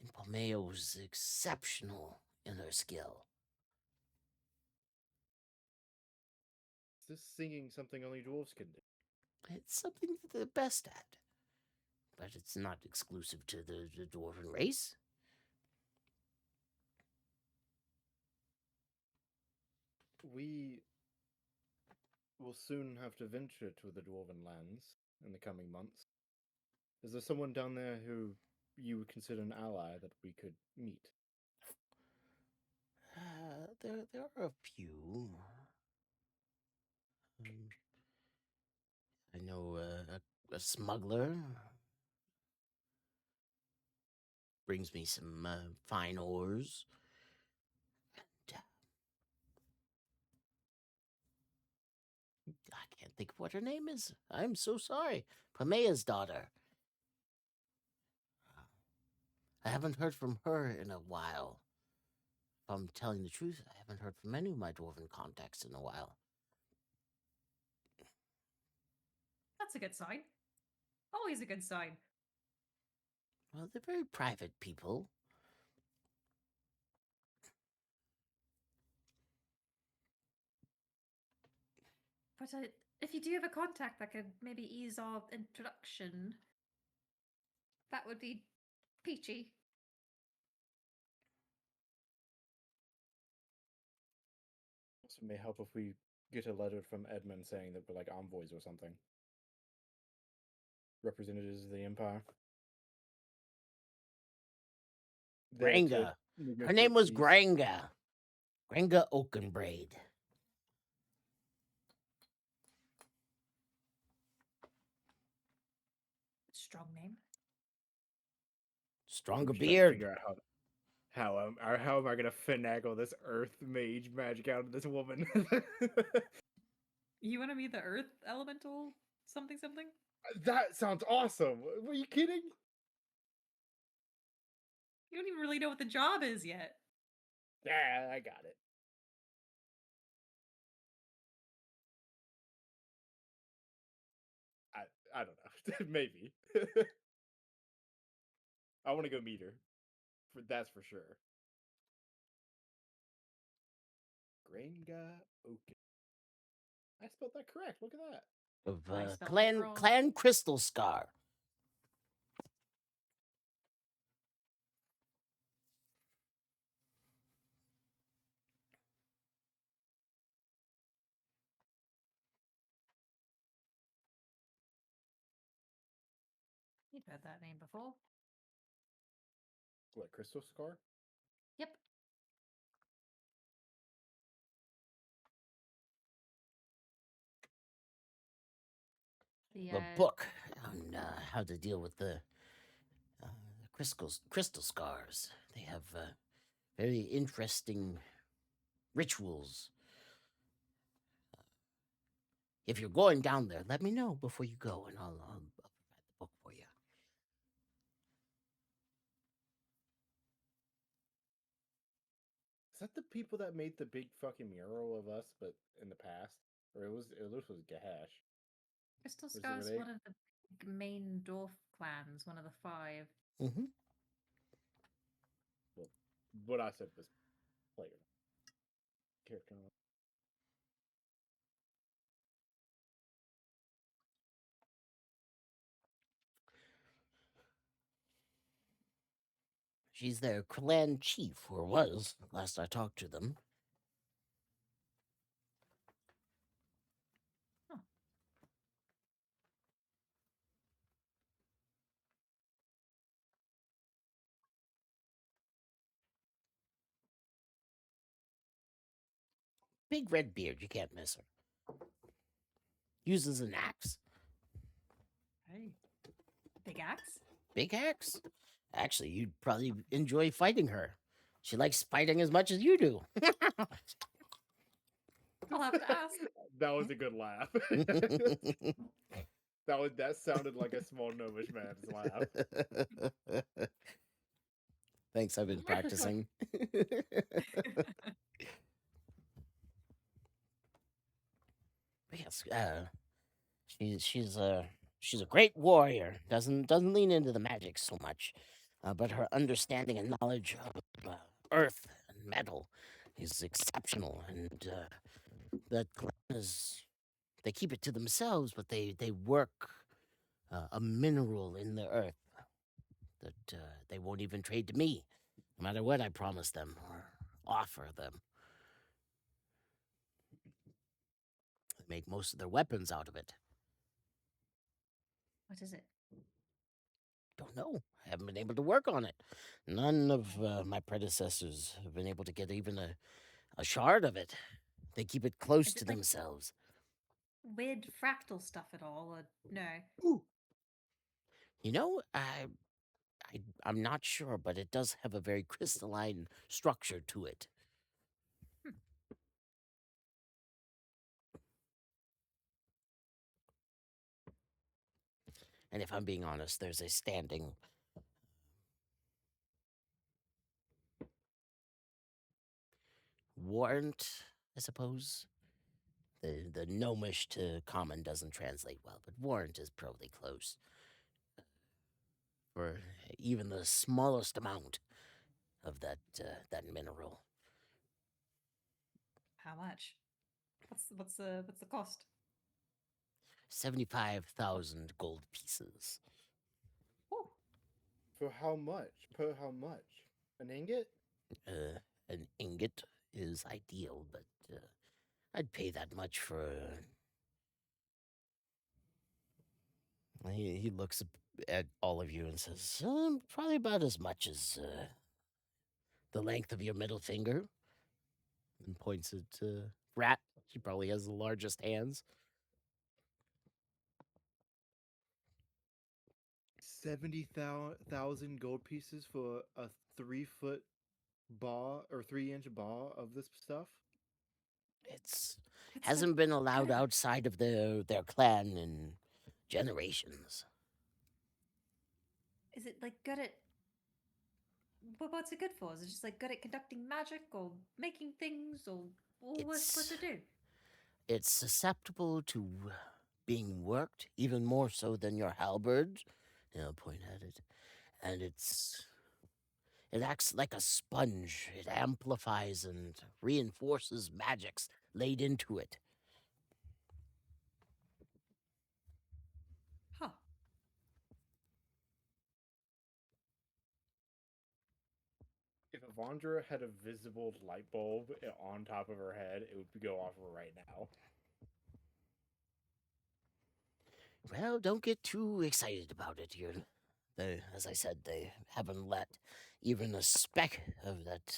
Speaker 3: And Pomea was exceptional in her skill.
Speaker 2: Is this singing something only dwarves can do?
Speaker 3: It's something that they're best at. But it's not exclusive to the dwarven race.
Speaker 2: We will soon have to venture to the Dwarven lands in the coming months. Is there someone down there who you would consider an ally that we could meet?
Speaker 3: There are a few. I know a smuggler brings me some fine ores. And, I can't think of what her name is. I'm so sorry. Pamea's daughter. I haven't heard from her in a while. If I'm telling the truth, I haven't heard from any of my dwarven contacts in a while.
Speaker 5: That's a good sign. Always a good sign.
Speaker 3: Well, they're very private people.
Speaker 5: But if you do have a contact that could maybe ease our introduction, that would be peachy.
Speaker 2: Also, may help if we get a letter from Edmund saying that we're like envoys or something. Representatives of the Empire. There to
Speaker 3: Grenga. Her
Speaker 2: negotiate
Speaker 3: name was
Speaker 2: peace.
Speaker 3: Grenga. Grenga Oakenbraid.
Speaker 5: Strong name.
Speaker 3: Stronger
Speaker 2: I'm just trying to
Speaker 3: beard.
Speaker 2: figure out how am I gonna finagle this Earth Mage magic out of this woman?
Speaker 5: You want to be the Earth Elemental something something?
Speaker 2: That sounds awesome. Were you kidding?
Speaker 5: You don't even really know what the job is yet.
Speaker 2: Yeah, I got it. I don't know. Maybe. I want to go meet her. That's for sure. Grenga Oaken. I spelled that correct. Look at that.
Speaker 3: Of
Speaker 5: I spelled it
Speaker 3: Clan
Speaker 5: wrong.
Speaker 3: Clan Crystal Scar.
Speaker 5: You've heard that name before.
Speaker 2: What, Crystal Scar?
Speaker 5: Yep.
Speaker 3: The book on how to deal with the crystal scars. They have very interesting rituals. If you're going down there, let me know before you go, and I'll provide the book for you.
Speaker 2: Is that the people that made the big fucking mural of us, but in the past? Or it was Gahash.
Speaker 5: Crystal
Speaker 2: Was it
Speaker 5: Scar's
Speaker 2: really?
Speaker 5: one of the big main dwarf clans, one of the 5.
Speaker 3: Mm-hmm.
Speaker 2: Well, what I said was player. Character.
Speaker 3: She's their clan chief, or was, last I talked to them. Big red beard, you can't miss her. Uses an axe.
Speaker 5: Hey. Big axe?
Speaker 3: Big axe? Actually, you'd probably enjoy fighting her. She likes fighting as much as you do.
Speaker 5: I'll have to ask.
Speaker 2: That was a good laugh. that sounded like a small gnomish man's laugh.
Speaker 3: Thanks, I've been practicing. Yes, she's a great warrior. Doesn't lean into the magic so much, but her understanding and knowledge of earth and metal is exceptional. And that clan is, they keep it to themselves, but they work a mineral in the earth that they won't even trade to me, no matter what I promise them or offer them. make most of their weapons out of it.
Speaker 5: What is it?
Speaker 3: Don't know. I haven't been able to work on it. None of my predecessors have been able to get even a shard of it. They keep it close
Speaker 5: Is
Speaker 3: to
Speaker 5: it like-
Speaker 3: themselves.
Speaker 5: Weird fractal stuff at all? Or no?
Speaker 3: You know, I'm not sure, but it does have a very crystalline structure to it. And if I'm being honest, there's a standing warrant, I suppose. The gnomish to common doesn't translate well, but warrant is probably close. For even the smallest amount of that mineral.
Speaker 5: How much? What's the cost?
Speaker 3: 75,000 gold pieces.
Speaker 5: Oh,
Speaker 2: For how much? Per how much? An ingot?
Speaker 3: An ingot is ideal, but I'd pay that much for. He looks at all of you and says, probably about as much as the length of your middle finger. And points at Rat. She probably has the largest hands.
Speaker 2: 70,000 gold pieces for a 3-foot bar or 3-inch bar of this stuff?
Speaker 3: It's
Speaker 5: it's
Speaker 3: hasn't
Speaker 5: like
Speaker 3: been allowed
Speaker 5: good.
Speaker 3: outside of their clan in generations.
Speaker 5: Is it like good at? What's it good for? Is it just like good at conducting magic or making things or what's
Speaker 3: It's-
Speaker 5: it do?
Speaker 3: It's susceptible to being worked even more so than your halberd. Point at it. And it acts like a sponge. It amplifies and reinforces magics laid into it.
Speaker 5: Huh.
Speaker 2: If Avandra had a visible light bulb on top of her head, it would go off right now.
Speaker 3: Well, don't get too excited about it. As I said, they haven't let even a speck of that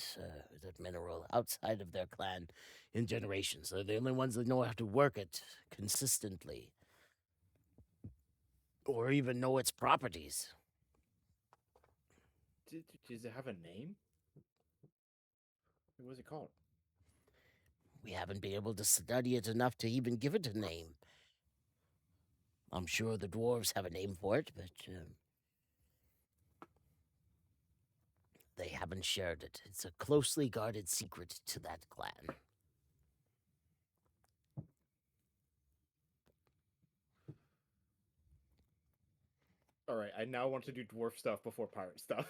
Speaker 3: mineral outside of their clan in generations. They're the only ones that know how to work it consistently, or even know its properties.
Speaker 2: Does it have a name? What was it called?
Speaker 3: We haven't been able to study it enough to even give it a name. I'm sure the dwarves have a name for it, but they haven't shared it. It's a closely guarded secret to that clan.
Speaker 2: All right, I now want to do dwarf stuff before pirate stuff.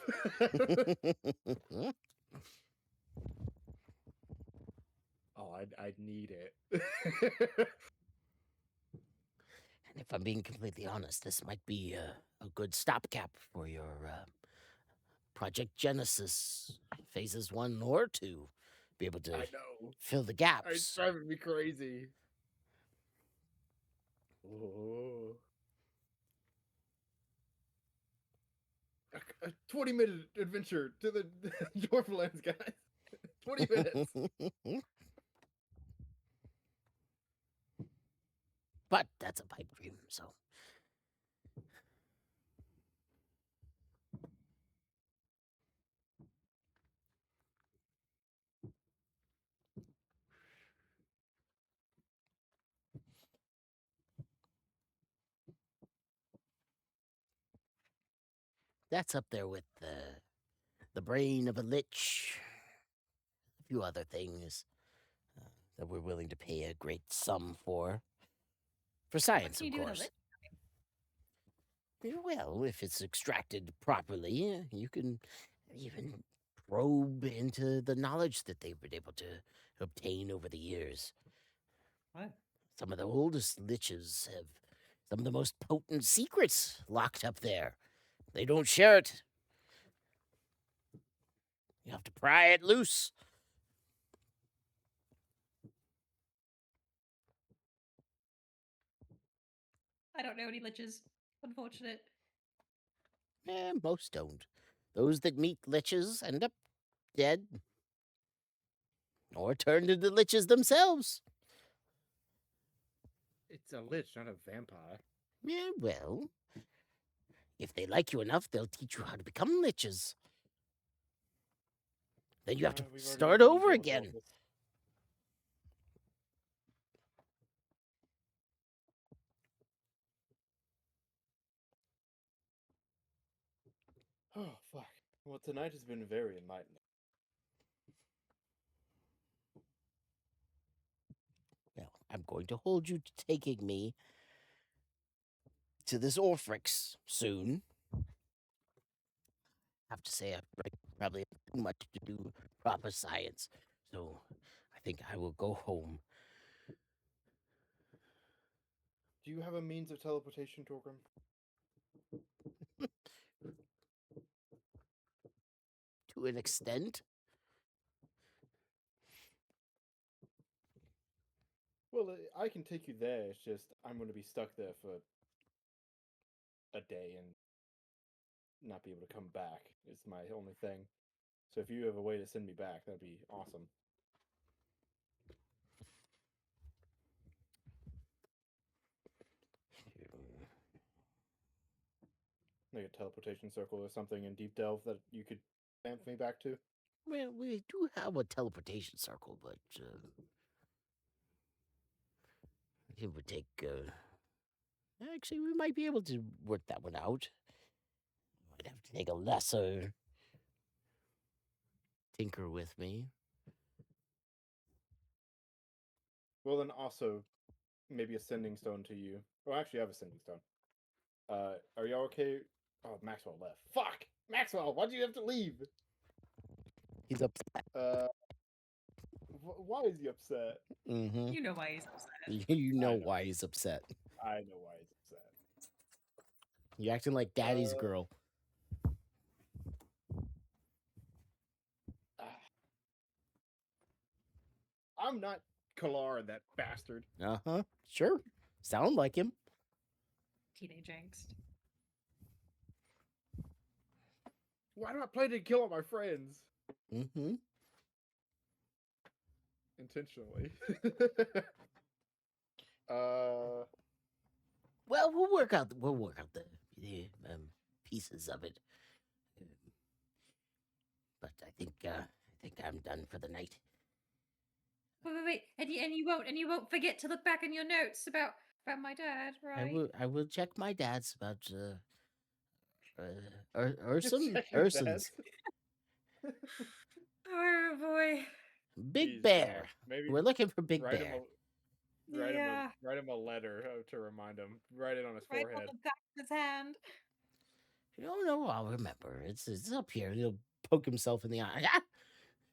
Speaker 2: Oh, I'd need it.
Speaker 3: And if I'm being completely honest, this might be a good stopgap for your Project Genesis phases 1 or 2. Be able to
Speaker 2: I know.
Speaker 3: fill the
Speaker 2: It's
Speaker 3: gaps.
Speaker 2: driving me crazy. Oh. A 20-minute adventure to the Dwarflands, guys. 20 minutes.
Speaker 3: But that's a pipe dream, so. That's up there with the brain of a lich. A few other things that we're willing to pay a great sum for. For
Speaker 5: What
Speaker 3: science,
Speaker 5: can you
Speaker 3: of
Speaker 5: do with a
Speaker 3: course.
Speaker 5: lich?
Speaker 3: Well, if it's extracted properly, you can even probe into the knowledge that they've been able to obtain over the years.
Speaker 5: What?
Speaker 3: Some of the oldest liches have some of the most potent secrets locked up there. They don't share it. You have to pry it loose.
Speaker 5: I don't know any liches. Unfortunate.
Speaker 3: Most don't. Those that meet liches end up dead or turned into liches themselves.
Speaker 2: It's a lich, not a vampire.
Speaker 3: Yeah, well, if they like you enough, they'll teach you how to become liches. Then you have to
Speaker 2: We've already
Speaker 3: start
Speaker 2: been
Speaker 3: over
Speaker 2: detailed
Speaker 3: again.
Speaker 2: about this. Oh, fuck. Well, tonight has been very enlightening.
Speaker 3: Well, I'm going to hold you to taking me to this Orphrix soon. I have to say, I probably have too much to do proper science, so I think I will go home.
Speaker 2: Do you have a means of teleportation, Torgrim?
Speaker 3: To an extent.
Speaker 2: Well, I can take you there. It's just I'm going to be stuck there for a day and not be able to come back. It's my only thing. So if you have a way to send me back, that'd be awesome. Like a teleportation circle or something in Deep Delve that you could stamp me back to.
Speaker 3: Well, we do have a teleportation circle, but it would take. Actually, we might be able to work that one out. Might have to take a lesser tinker with me.
Speaker 2: Well, then also maybe a sending stone to you. Oh, actually, I have a sending stone. Are y'all okay? Oh, Maxwell left. Fuck, Maxwell, why do you have to leave?
Speaker 3: He's upset.
Speaker 2: Why is he upset?
Speaker 3: Mm-hmm.
Speaker 5: You know why he's upset.
Speaker 3: You know
Speaker 2: know.
Speaker 3: why he's upset.
Speaker 2: I know why he's upset.
Speaker 3: You're acting like daddy's girl.
Speaker 2: I'm not Kalar, that bastard.
Speaker 3: Uh-huh. Sure. Sound like him.
Speaker 5: Teenage angst.
Speaker 2: Why do I plan to kill all my friends?
Speaker 3: Mm-hmm.
Speaker 2: Intentionally.
Speaker 3: Well, we'll work out the pieces of it. But I think I'm done for the night.
Speaker 5: Wait. And you won't forget to look back in your notes about my dad, right?
Speaker 3: I will check my dad's about Ursum
Speaker 2: Check your
Speaker 3: Urson's
Speaker 2: dad's.
Speaker 5: Oh boy.
Speaker 3: Big
Speaker 2: Jesus
Speaker 3: Bear.
Speaker 2: Christ. Maybe
Speaker 3: We're looking for Big
Speaker 2: write
Speaker 3: Bear.
Speaker 2: write him a letter to remind him. Write it on his
Speaker 5: Right on
Speaker 2: forehead.
Speaker 5: the back of his hand.
Speaker 3: No, I'll remember. It's up here. He'll poke himself in the eye. Ah!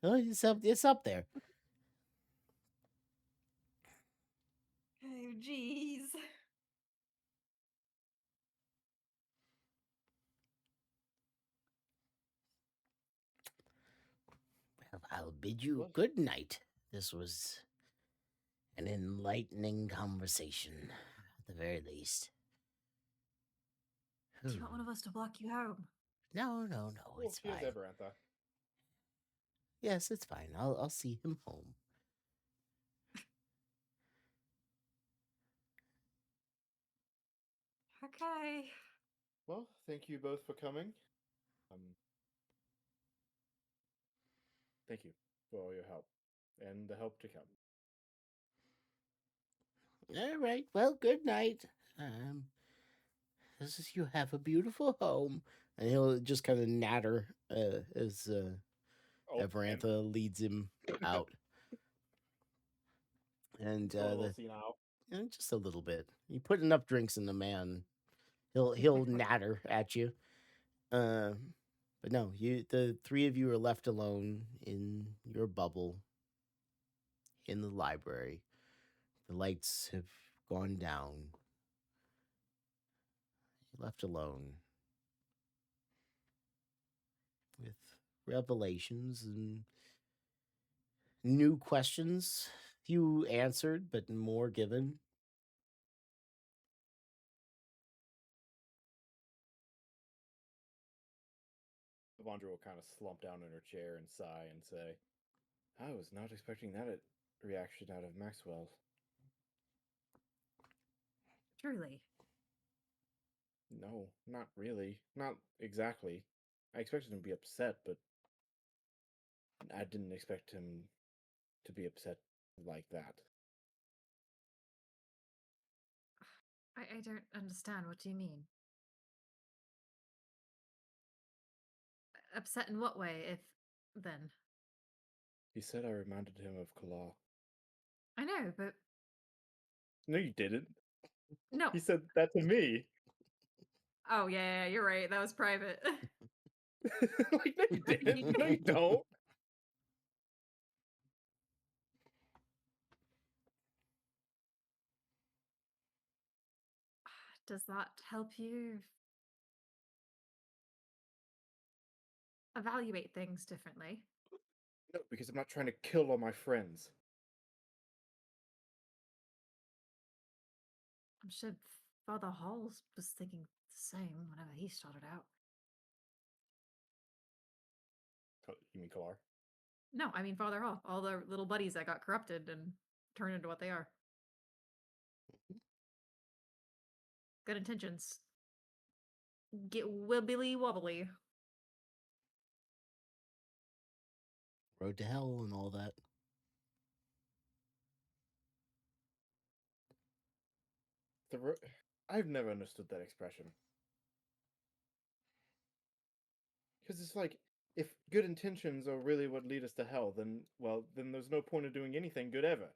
Speaker 3: Oh, it's up there.
Speaker 5: Oh jeez.
Speaker 3: Well, I'll bid you
Speaker 2: Well-
Speaker 3: good night. This was an enlightening conversation, at the very least.
Speaker 5: Do you want one of us to block you home?
Speaker 3: No,
Speaker 2: Well,
Speaker 3: it's
Speaker 2: here's
Speaker 3: fine.
Speaker 2: Eberantha.
Speaker 3: Yes, it's fine. I'll see him home.
Speaker 5: Okay.
Speaker 2: Well, thank you both for coming. Thank you for all your help and the help to come.
Speaker 3: All right. Well, good night. You have a beautiful home, and he'll just kind of natter as
Speaker 2: Oh, and
Speaker 3: Everantha leads him out, and
Speaker 2: a little senile.
Speaker 3: just a little bit. You put enough drinks in the man, he'll natter at you. But no, the three of you are left alone in your bubble in the library. The lights have gone down. You're left alone with revelations and new questions. Few answered, but more given.
Speaker 2: Avandra will kind of slump down in her chair and sigh and say, I was not expecting that reaction out of Maxwell.
Speaker 5: Truly.
Speaker 2: No, not really. Not exactly. I expected him to be upset, but I didn't expect him to be upset like that.
Speaker 5: I don't understand. What do you mean? Upset in what way, if then?
Speaker 2: He said I reminded him of Kala.
Speaker 5: I know, but
Speaker 2: No, you didn't.
Speaker 5: no.
Speaker 2: He said that to me.
Speaker 5: Oh, yeah, you're right. That was private.
Speaker 2: Like, no, you didn't. No, you don't.
Speaker 5: Does that help you evaluate things differently?
Speaker 2: No, because I'm not trying to kill all my friends.
Speaker 5: I'm sure Father Halls was thinking the same whenever he started out.
Speaker 2: You mean Kalar?
Speaker 5: No, I mean Father Hall. All the little buddies that got corrupted and turned into what they are. Good intentions. Get wibbly wobbly.
Speaker 3: Road to hell and all that.
Speaker 2: I've never understood that expression. Because it's like, if good intentions are really what lead us to hell, then, well, then there's no point of doing anything good ever.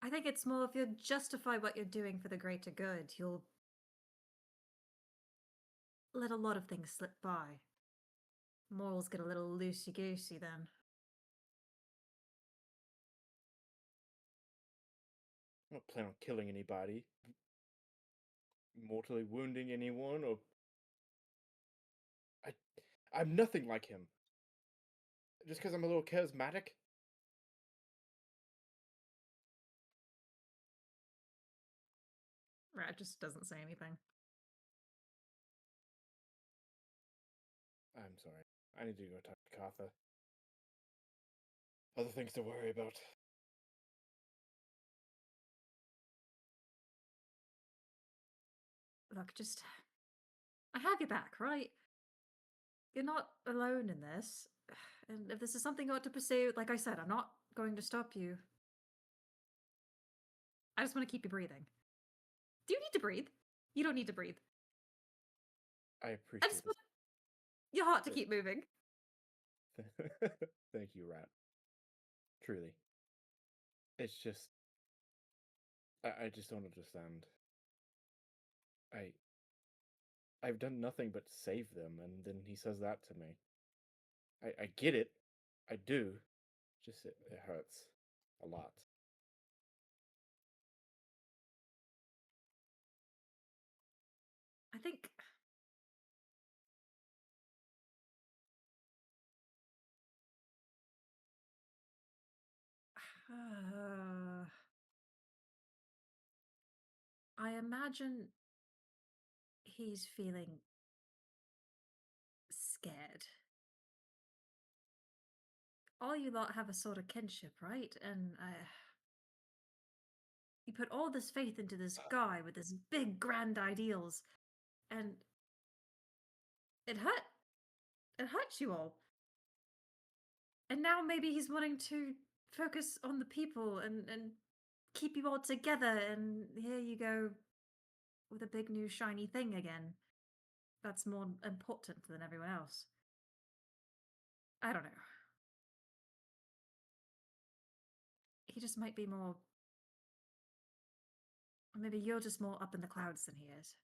Speaker 5: I think it's more if you justify what you're doing for the greater good, you'll let a lot of things slip by. Morals get a little loosey goosey then.
Speaker 2: I don't plan on killing anybody, mortally wounding anyone, or I'm nothing like him. Just because I'm a little charismatic?
Speaker 5: Rat just doesn't say anything.
Speaker 2: I'm sorry. I need to go talk to Katha. Other things to worry about.
Speaker 5: Look, just. I have your back, right? You're not alone in this. And if this is something you want to pursue, like I said, I'm not going to stop you. I just want to keep you breathing. Do you need to breathe? You don't need to breathe.
Speaker 2: I
Speaker 5: I
Speaker 2: appreciate
Speaker 5: just want your heart to
Speaker 2: Good.
Speaker 5: keep moving.
Speaker 2: this. Thank you, Rat. Truly. It's just... I just don't understand. I've done nothing but save them, and then he says that to me. I get it. I do. Just it hurts a lot.
Speaker 5: I think. I imagine he's feeling scared. All you lot have a sort of kinship, right? And you put all this faith into this guy with his big grand ideals, and it hurt. It hurts you all. And now maybe he's wanting to focus on the people and keep you all together, and here you go with a big new shiny thing again. That's more important than everyone else. I don't know. He just might be more. Or maybe you're just more up in the clouds than he is.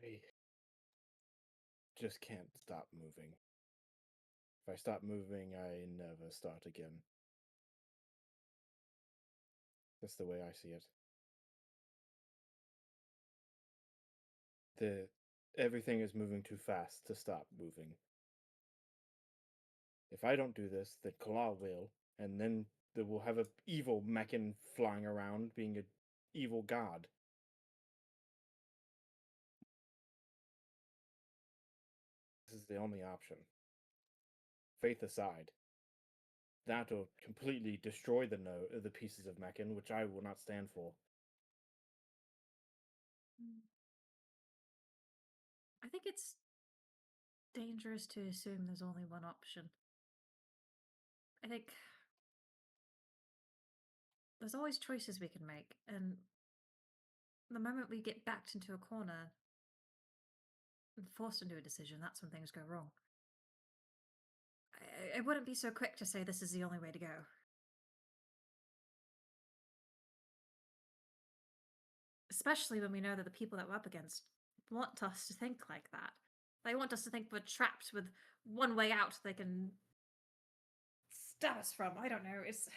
Speaker 2: I just can't stop moving. If I stop moving, I never start again. That's the way I see it. Everything is moving too fast to stop moving. If I don't do this, then Kalal will, and then that we'll have a evil Meccan flying around being an evil god. This is the only option. Faith aside, that will completely destroy the pieces of Meccan, which I will not stand for.
Speaker 5: I think it's dangerous to assume there's only one option. I think there's always choices we can make, and the moment we get backed into a corner and forced into a decision, that's when things go wrong. I wouldn't be so quick to say this is the only way to go. Especially when we know that the people that we're up against want us to think like that. They want us to think we're trapped with one way out they can stab us from. I don't know. It's.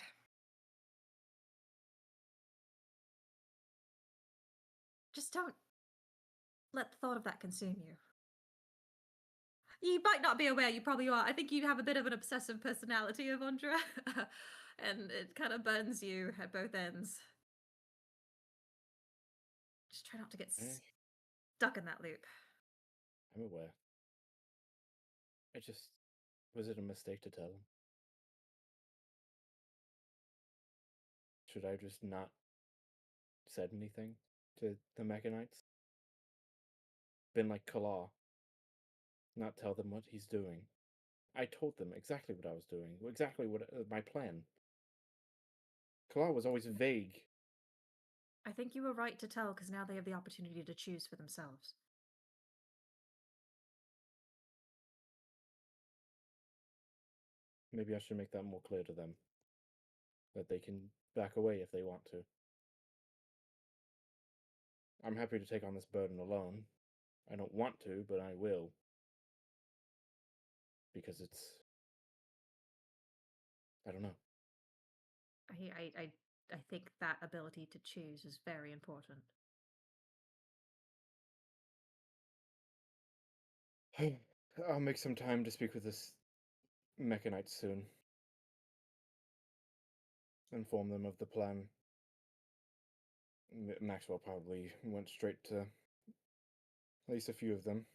Speaker 5: Just don't let the thought of that consume you. You might not be aware, you probably are. I think you have a bit of an obsessive personality, Avondra, and it kind of burns you at both ends. Just try not to get stuck in that loop.
Speaker 2: I'm aware. Was it a mistake to tell him? Should I just not said anything to the Mechanites? Been like Kala. Not tell them what he's doing. I told them exactly what I was doing, exactly what my plan. Kala was always vague.
Speaker 5: I think you were right to tell because now they have the opportunity to choose for themselves.
Speaker 2: Maybe I should make that more clear to them. That they can back away if they want to. I'm happy to take on this burden alone. I don't want to, but I will. Because it's... I don't know.
Speaker 5: I think that ability to choose is very important.
Speaker 2: I'll make some time to speak with this Mechanite soon. Inform them of the plan. Maxwell probably went straight to at least a few of them.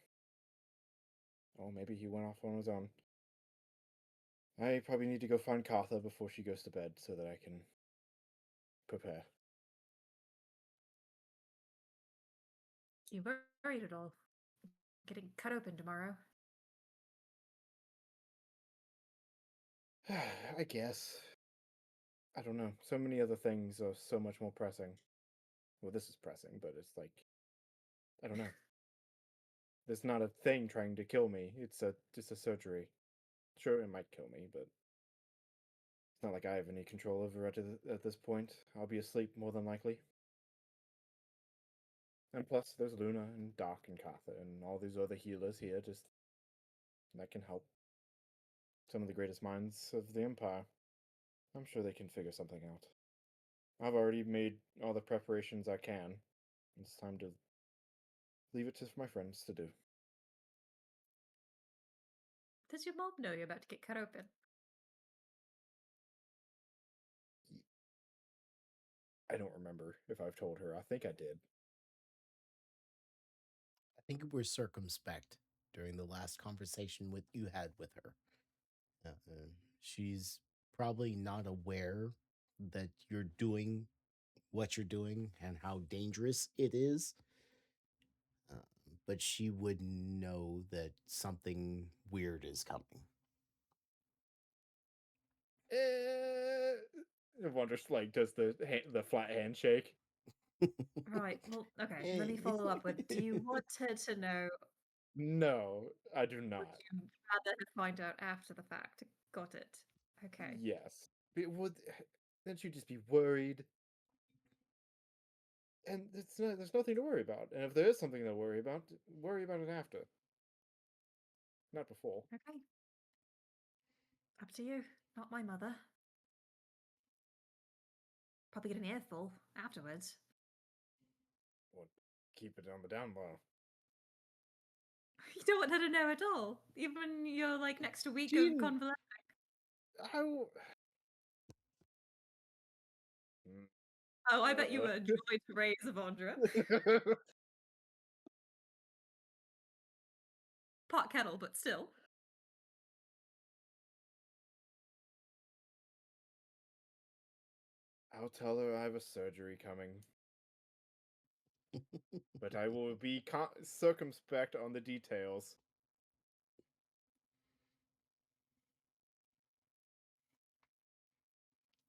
Speaker 2: Or maybe he went off on his own. I probably need to go find Cartha before she goes to bed so that I can prepare.
Speaker 5: You worried at all? Getting cut open tomorrow?
Speaker 2: I guess. I don't know. So many other things are so much more pressing. Well, this is pressing, but it's like... I don't know. There's not a thing trying to kill me. It's just a surgery. Sure, it might kill me, but it's not like I have any control over it at this point. I'll be asleep more than likely. And plus, there's Luna and Doc and Katha and all these other healers here that can help. Some of the greatest minds of the Empire. I'm sure they can figure something out. I've already made all the preparations I can. It's time to leave it to my friends to do.
Speaker 5: Does your mom know you're about to get cut open?
Speaker 2: I don't remember if I've told her. I think I did.
Speaker 3: I think we're circumspect during the last conversation you had with her. She's probably not aware that you're doing what you're doing and how dangerous it is. But she would know that something weird is coming.
Speaker 2: Wonder like does the flat handshake.
Speaker 5: Right. Well, okay. Let me follow up with. Do you want her to know?
Speaker 2: No, I do
Speaker 5: Would
Speaker 2: not.
Speaker 5: you rather her find out after the fact? Got it. Okay.
Speaker 2: Yes. It would. Then she'd just be worried. And there's nothing to worry about. And if there is something to worry about it after. Not before.
Speaker 5: Okay. Up to you. Not my mother. Probably get an earful afterwards.
Speaker 2: Well, keep it on the down low.
Speaker 5: You don't want her to know at all, even when you're like next a week
Speaker 2: She
Speaker 5: of
Speaker 2: didn't-
Speaker 5: convalescence.
Speaker 4: Oh, I bet you were a joy to raise, Avandra. Pot kettle, but still.
Speaker 2: I'll tell her I have a surgery coming. But I will be circumspect on the details.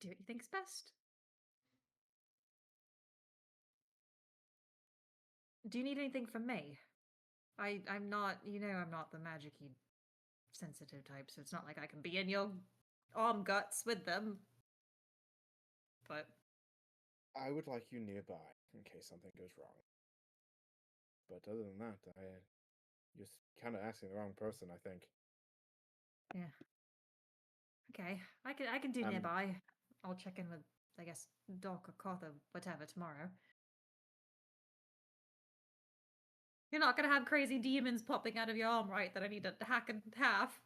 Speaker 4: Do what you think's best. Do you need anything from me? I'm not, I'm not the magic-y sensitive type, so it's not like I can be in your arm guts with them. But
Speaker 2: I would like you nearby in case something goes wrong. But other than that, you're kind of asking the wrong person, I think.
Speaker 4: yeah. Okay, I can do nearby. I'll check in with, I guess, Doc or Koth or whatever tomorrow. You're not gonna have crazy demons popping out of your arm, right? That I need to hack in half.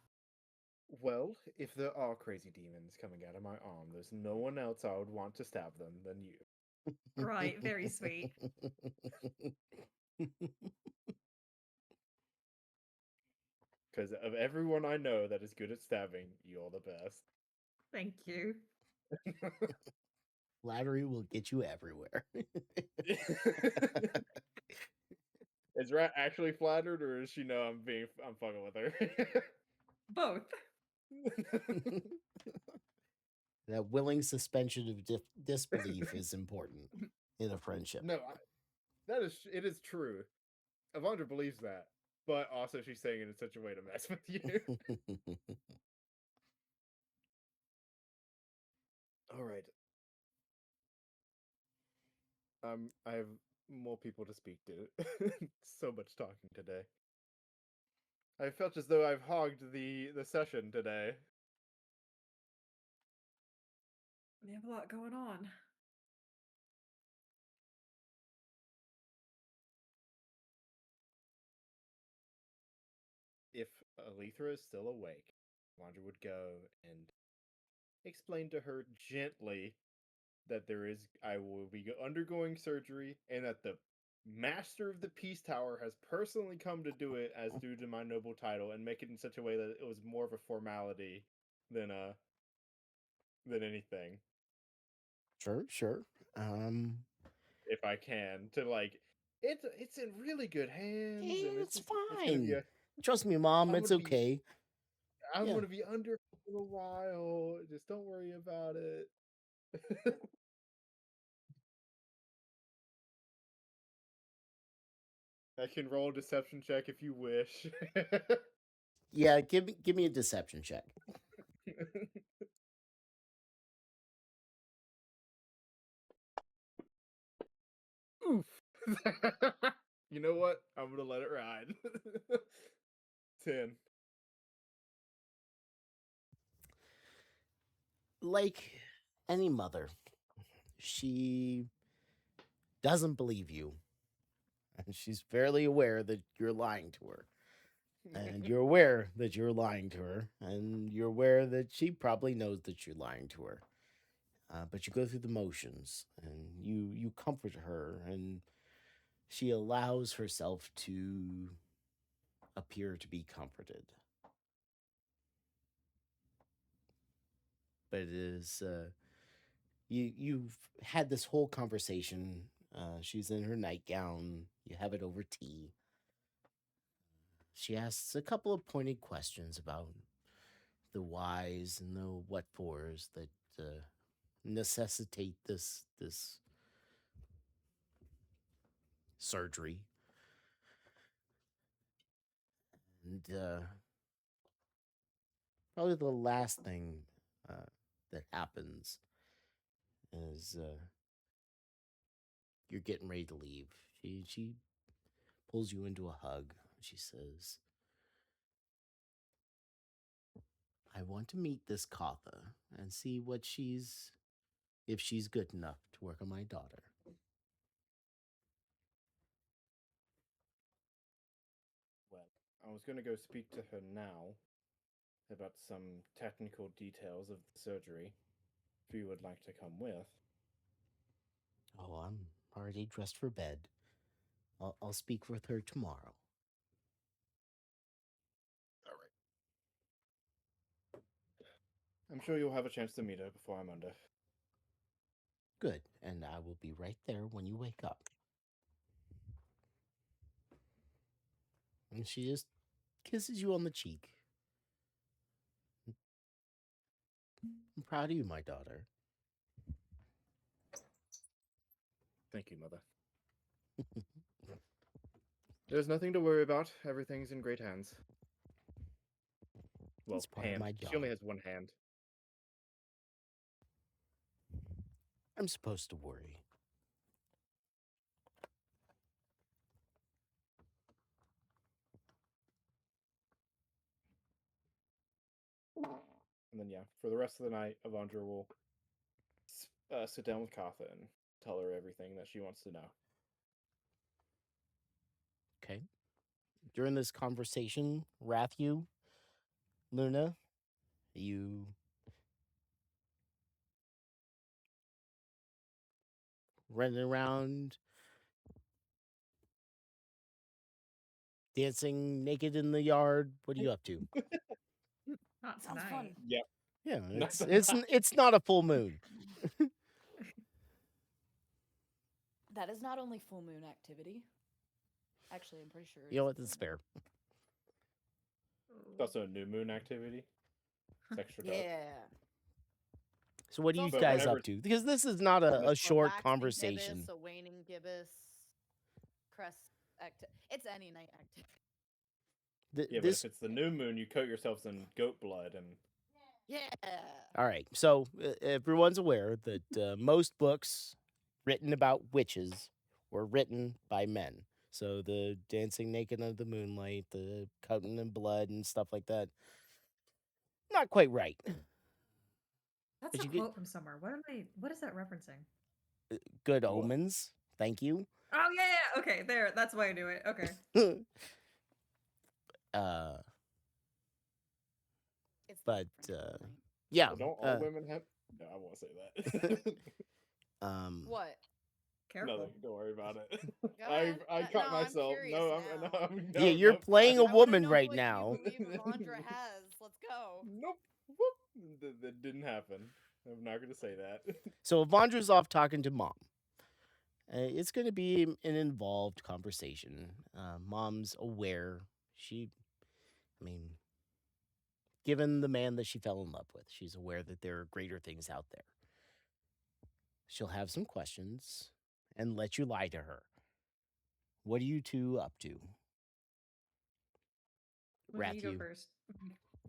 Speaker 2: Well, if there are crazy demons coming out of my arm, there's no one else I would want to stab them than you.
Speaker 4: Right, very sweet.
Speaker 2: Because of everyone I know that is good at stabbing, you're the best.
Speaker 4: Thank you.
Speaker 3: Flattery will get you everywhere.
Speaker 2: Is Rat actually flattered, or does she know I'm fucking with her?
Speaker 4: Both.
Speaker 3: That willing suspension of disbelief is important in a friendship.
Speaker 2: No, it is true. Avandra believes that, but also she's saying it in such a way to mess with you. All right. I have more people to speak to. So much talking today. I felt as though I've hogged the session today.
Speaker 4: We have a lot going on.
Speaker 2: If Alethra is still awake, Wanda would go and explain to her gently that I will be undergoing surgery and that the Master of the Peace Tower has personally come to do it as due to my noble title, and make it in such a way that it was more of a formality than anything.
Speaker 3: Sure.
Speaker 2: If I can, to it's in really good hands. And
Speaker 3: It's
Speaker 2: fine.
Speaker 3: Trust me, Mom, it's okay.
Speaker 2: I'm gonna be under for a little while. Just don't worry about it. I can roll a deception check if you wish.
Speaker 3: Yeah, give me a deception check.
Speaker 2: Oof. You know what? I'm gonna let it ride. 10.
Speaker 3: Like any mother, she doesn't believe you. And she's fairly aware that you're lying to her. And you're aware that you're lying to her. And you're aware that she probably knows that you're lying to her. But you go through the motions and you comfort her, and she allows herself to appear to be comforted. But it is you've had this whole conversation. She's in her nightgown. You have it over tea. She asks a couple of pointed questions about the whys and the what fors that necessitate this surgery. And probably the last thing that happens is you're getting ready to leave. She pulls you into a hug. She says, I want to meet this Katha and see if she's good enough to work on my daughter.
Speaker 2: Well, I was gonna go speak to her now about some technical details of the surgery, if you would like to come with.
Speaker 3: Oh, I'm already dressed for bed. I'll speak with her tomorrow.
Speaker 2: All right. I'm sure you'll have a chance to meet her before I'm under.
Speaker 3: Good, and I will be right there when you wake up. And she just kisses you on the cheek. I'm proud of you, my daughter.
Speaker 2: Thank you, Mother. There's nothing to worry about. Everything's in great hands. Well,
Speaker 3: It's part of my
Speaker 2: She only
Speaker 3: job.
Speaker 2: has one hand.
Speaker 3: I'm supposed to worry.
Speaker 2: And then, yeah, for the rest of the night, Avandra will sit down with Katha and tell her everything that she wants to know.
Speaker 3: Okay. During this conversation, Rathu, Luna, you running around, dancing naked in the yard. What are you up to?
Speaker 4: Not
Speaker 1: Sounds
Speaker 4: tonight.
Speaker 1: fun.
Speaker 2: Yep.
Speaker 3: Yeah,
Speaker 2: Not
Speaker 3: it's not a full moon.
Speaker 1: That is not only full moon activity. Actually, I'm pretty sure.
Speaker 3: You know
Speaker 1: it's
Speaker 3: what? That's
Speaker 1: full
Speaker 3: fair.
Speaker 2: It's also a new moon activity. It's extra
Speaker 1: moon.
Speaker 2: dark.
Speaker 1: Yeah.
Speaker 3: So what are you
Speaker 1: It's
Speaker 2: also
Speaker 3: guys
Speaker 2: whenever-
Speaker 3: up to? Because this is not a
Speaker 2: Well,
Speaker 3: short
Speaker 1: waxing
Speaker 3: conversation.
Speaker 1: gibbous, a waning gibbous, crest it's any night activity.
Speaker 2: Yeah, but
Speaker 3: This
Speaker 2: if it's the new moon, you coat yourselves in goat blood and
Speaker 1: Yeah.
Speaker 3: All right. So everyone's aware that most books written about witches were written by men. So the dancing naked under the moonlight, the coating in blood and stuff like that. Not quite right.
Speaker 4: That's
Speaker 3: But
Speaker 4: a
Speaker 3: you get-
Speaker 4: quote from somewhere. What is that referencing?
Speaker 3: Good
Speaker 2: What?
Speaker 3: omens. Thank you.
Speaker 4: Oh yeah. Okay, there. That's why I knew it. Okay.
Speaker 1: It's
Speaker 3: but
Speaker 1: different.
Speaker 3: yeah.
Speaker 2: Well, don't all women have? No, I won't say that.
Speaker 1: What?
Speaker 4: Careful.
Speaker 2: Nothing. Don't worry about it.
Speaker 1: Go ahead.
Speaker 2: I
Speaker 1: No,
Speaker 2: caught
Speaker 1: I'm
Speaker 2: myself.
Speaker 1: curious
Speaker 2: No,
Speaker 1: now.
Speaker 2: no,
Speaker 3: Yeah, you're
Speaker 2: nope,
Speaker 3: playing
Speaker 2: I
Speaker 3: a
Speaker 1: I wanna
Speaker 3: woman
Speaker 1: know
Speaker 3: right
Speaker 1: what
Speaker 3: now.
Speaker 1: You believe Avandra has. Let's go.
Speaker 2: Nope. Whoop. That didn't happen. I'm not going to say that.
Speaker 3: So Avandra's off talking to mom. It's going to be an involved conversation. Mom's aware. Given the man that she fell in love with, she's aware that there are greater things out there. She'll have some questions and let you lie to her. What are you two up to?
Speaker 4: Luna, you go
Speaker 3: Rathu.
Speaker 4: first.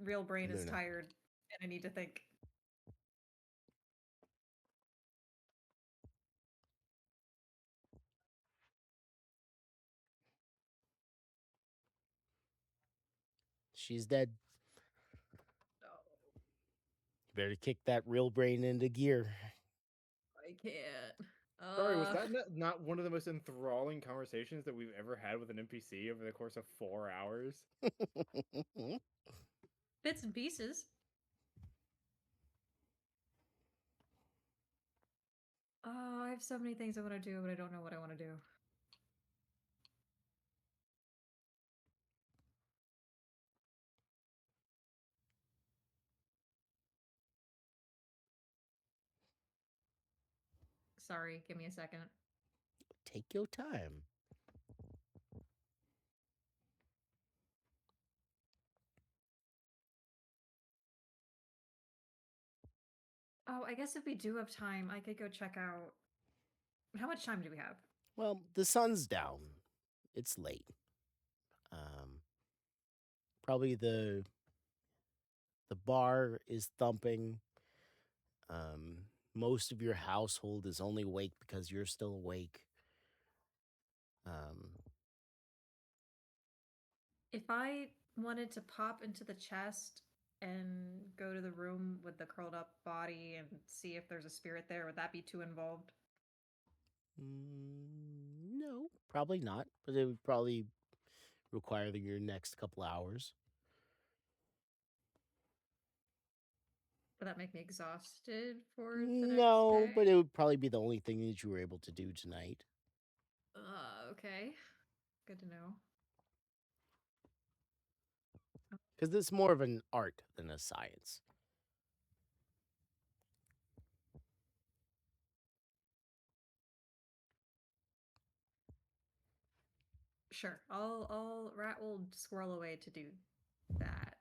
Speaker 4: Real brain is
Speaker 3: Luna.
Speaker 4: tired, and I need to think.
Speaker 3: She's dead.
Speaker 4: No,
Speaker 3: You better kick that real brain into gear.
Speaker 4: I can't.
Speaker 2: Sorry, was that not one of the most enthralling conversations that we've ever had with an NPC over the course of 4 hours?
Speaker 4: bits and pieces? Oh, I have so many things I want to do, but I don't know what I want to do. Sorry, give me a second.
Speaker 3: Take your time.
Speaker 4: Oh, I guess if we do have time, I could go check out. How much time do we have?
Speaker 3: Well, the sun's down. It's late. Probably the bar is thumping. Most of your household is only awake because you're still awake.
Speaker 4: If I wanted to pop into the chest and go to the room with the curled up body and see if there's a spirit there, would that be too involved?
Speaker 3: No, probably not. But it would probably require your next couple hours.
Speaker 4: Would that make me exhausted for the next
Speaker 3: No, but
Speaker 4: day?
Speaker 3: it would probably be the only thing that you were able to do tonight.
Speaker 4: Okay. Good to know.
Speaker 3: Because it's more of an art than a science.
Speaker 4: Sure. I'll Rat will squirrel away to do that.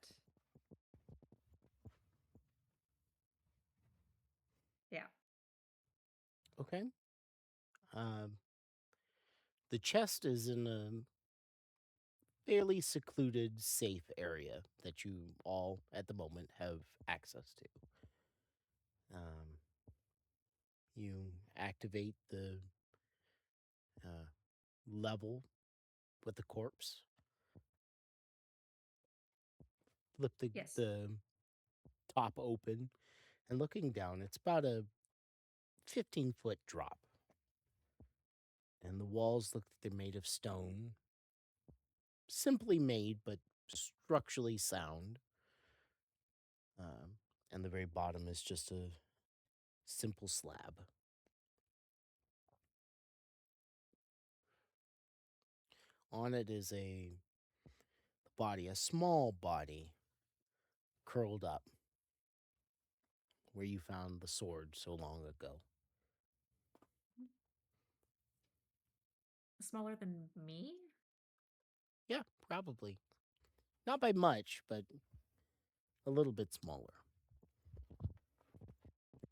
Speaker 4: Yeah.
Speaker 3: Okay. The chest is in a fairly secluded, safe area that you all, at the moment, have access to. You activate the uh, level with the corpse. Flip
Speaker 4: Yes.
Speaker 3: the top open, and looking down, it's about a 15-foot drop. And the walls look like they're made of stone. Simply made, but structurally sound. And the very bottom is just a simple slab. On it is a body, a small body, curled up, where you found the sword so long ago.
Speaker 4: Smaller than me?
Speaker 3: Yeah, probably. Not by much, but a little bit smaller.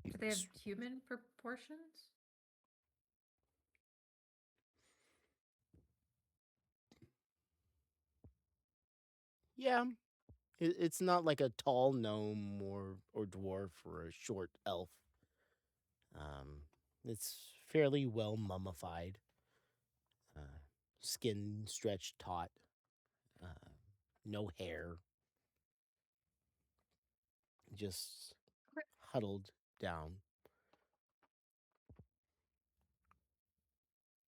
Speaker 4: Do they have human proportions?
Speaker 3: Yeah, it's not like a tall gnome or dwarf or a short elf. It's fairly well mummified. Skin stretched taut. No hair. Just
Speaker 4: Okay.
Speaker 3: huddled down.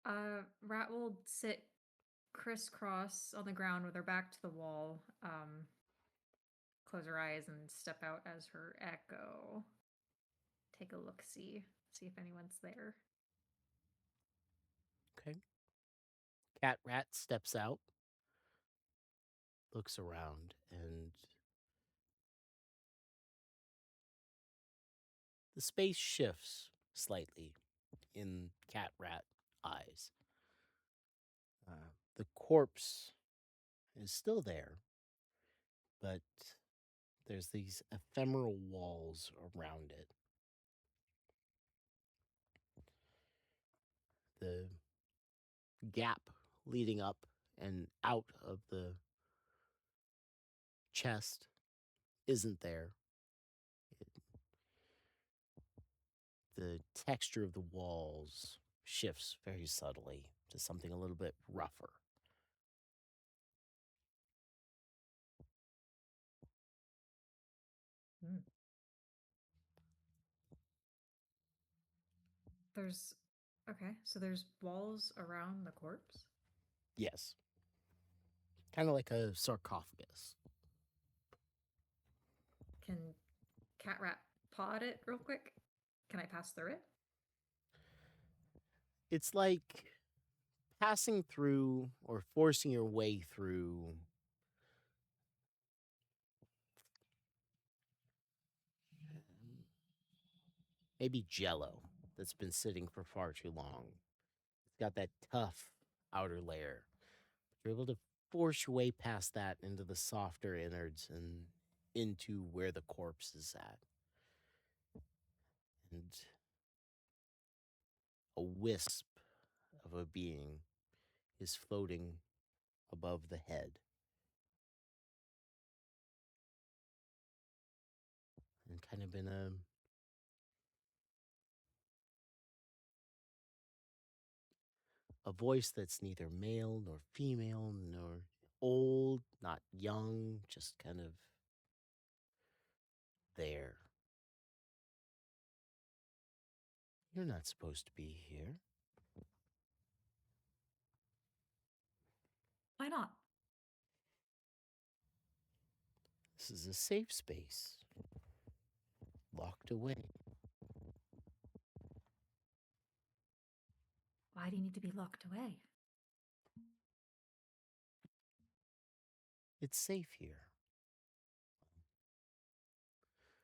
Speaker 4: Rat will sit crisscross on the ground with her back to the wall. Close her eyes and step out as her echo. Take a look, see if anyone's there.
Speaker 3: Okay. Cat Rat steps out, looks around, and the space shifts slightly in Cat Rat eyes. The corpse is still there, but there's these ephemeral walls around it. The gap leading up and out of the chest isn't there. The texture of the walls shifts very subtly to something a little bit rougher.
Speaker 4: There's okay, so there's walls around the corpse.
Speaker 3: Yes. Kind of like a sarcophagus.
Speaker 4: Can Cat Rat paw at it real quick? Can I pass through it?
Speaker 3: It's like passing through or forcing your way through maybe jello that's been sitting for far too long. It's got that tough outer layer. You're able to force your way past that into the softer innards and into where the corpse is at. And a wisp of a being is floating above the head. And kind of in a voice that's neither male nor female nor old, not young, just kind of there. You're not supposed to be here.
Speaker 5: Why not?
Speaker 3: This is a safe space. locked away.
Speaker 5: Why do you need to be locked away?
Speaker 3: It's safe here.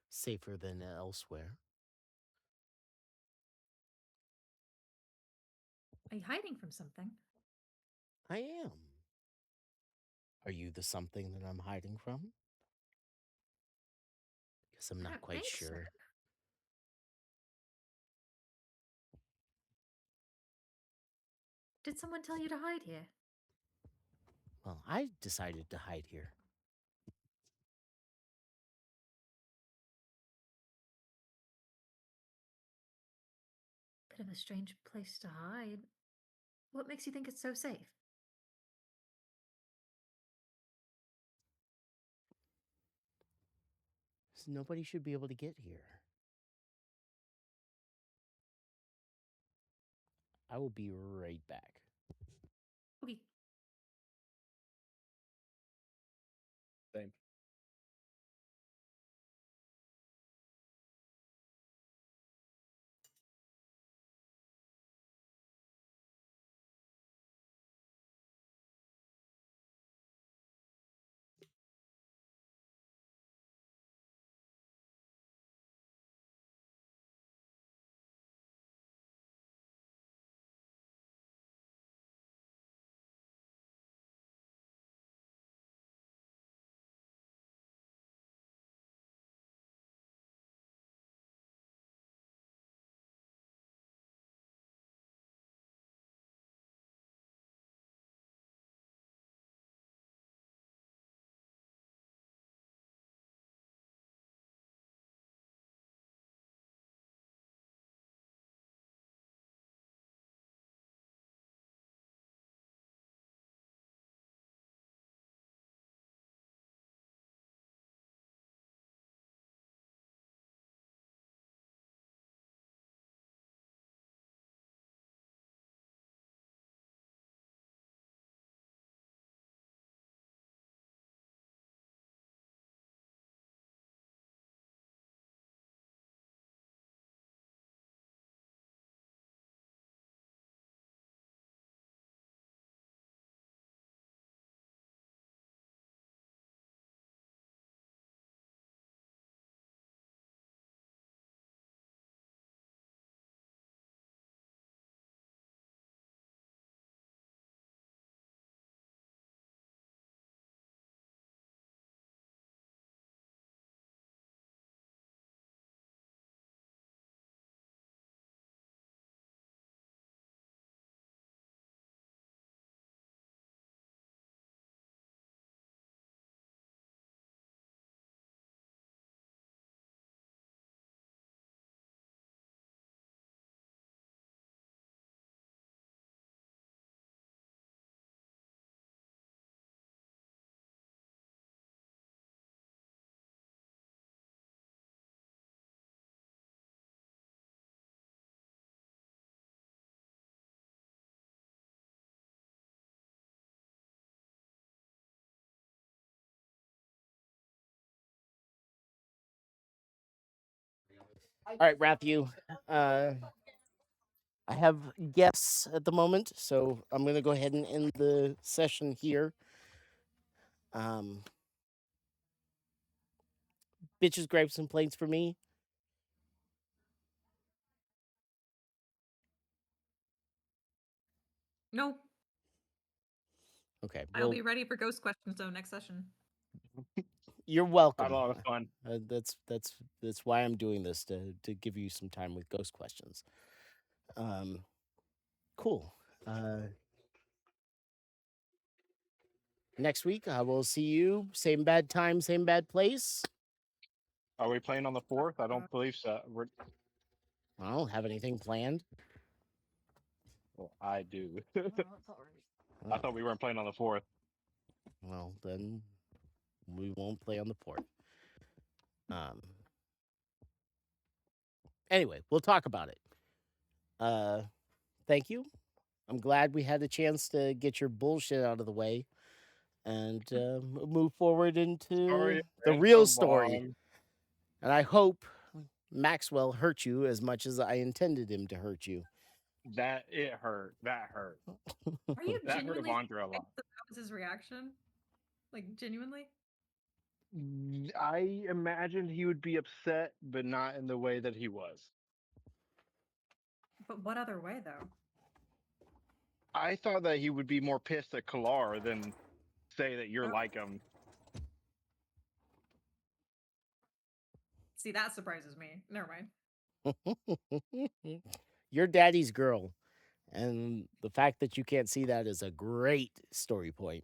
Speaker 3: Safer than elsewhere.
Speaker 5: Are you hiding from something?
Speaker 3: I am. Are you the something that I'm hiding from? Guess I'm
Speaker 5: I
Speaker 3: not
Speaker 5: don't
Speaker 3: quite
Speaker 5: think so.
Speaker 3: sure.
Speaker 5: Did someone tell you to hide here?
Speaker 3: Well, I decided to hide here.
Speaker 5: Bit of a strange place to hide. What makes you think it's so safe?
Speaker 3: 'Cause nobody should be able to get here. I will be right back.
Speaker 5: Okay.
Speaker 2: Same.
Speaker 3: All right, Raphu. I have guests at the moment, so I'm going to go ahead and end the session here. Bitches, gripes, and plates for me.
Speaker 4: No,
Speaker 3: Okay,
Speaker 4: I'll
Speaker 3: well,
Speaker 4: be ready for ghost questions though next session.
Speaker 3: you're welcome.
Speaker 2: Had a lot of fun.
Speaker 3: That's why I'm doing this, to give you some time with ghost questions. Cool. Next week I will see you. Same bad time, same bad place.
Speaker 2: Are we playing on the 4th? I don't believe so.
Speaker 3: I don't have anything planned.
Speaker 2: Well, I do.
Speaker 5: Oh, that's all right.
Speaker 2: I thought we weren't playing on the 4th.
Speaker 3: Well, then we won't play on the 4th. Anyway, we'll talk about it. Thank you. I'm glad we had a chance to get your bullshit out of the way and move forward into
Speaker 2: Sorry,
Speaker 3: the
Speaker 2: ran
Speaker 3: real
Speaker 2: so
Speaker 3: story.
Speaker 2: long.
Speaker 3: And I hope Maxwell hurt you as much as I intended him to hurt you.
Speaker 6: That it hurt. That hurt.
Speaker 4: Are you
Speaker 6: That hurt
Speaker 4: genuinely
Speaker 6: Avandra a
Speaker 4: surprised
Speaker 6: lot.
Speaker 4: that was his reaction? Like genuinely?
Speaker 6: I imagined he would be upset, but not in the way that he was.
Speaker 4: But what other way though?
Speaker 6: I thought that he would be more pissed at Kalar than say that you're
Speaker 4: Oh.
Speaker 6: like him.
Speaker 4: See, that surprises me. Never mind.
Speaker 3: You're daddy's girl. And the fact that you can't see that is a great story point.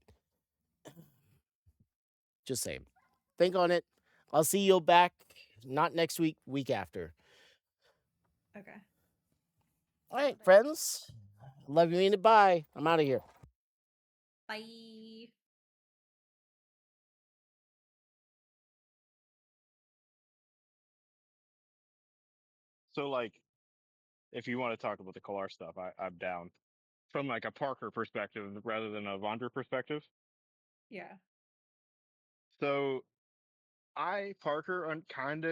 Speaker 3: Just saying. Think on it. I'll see you back, not next week, week after.
Speaker 4: Okay.
Speaker 3: All right, friends. Love you, mean it. Bye. I'm out of here.
Speaker 4: Bye.
Speaker 6: So, like, if you want to talk about the Kalar stuff, I'm down. From like a Parker perspective rather than a Avandra perspective.
Speaker 4: Yeah.
Speaker 6: So, Parker, kind of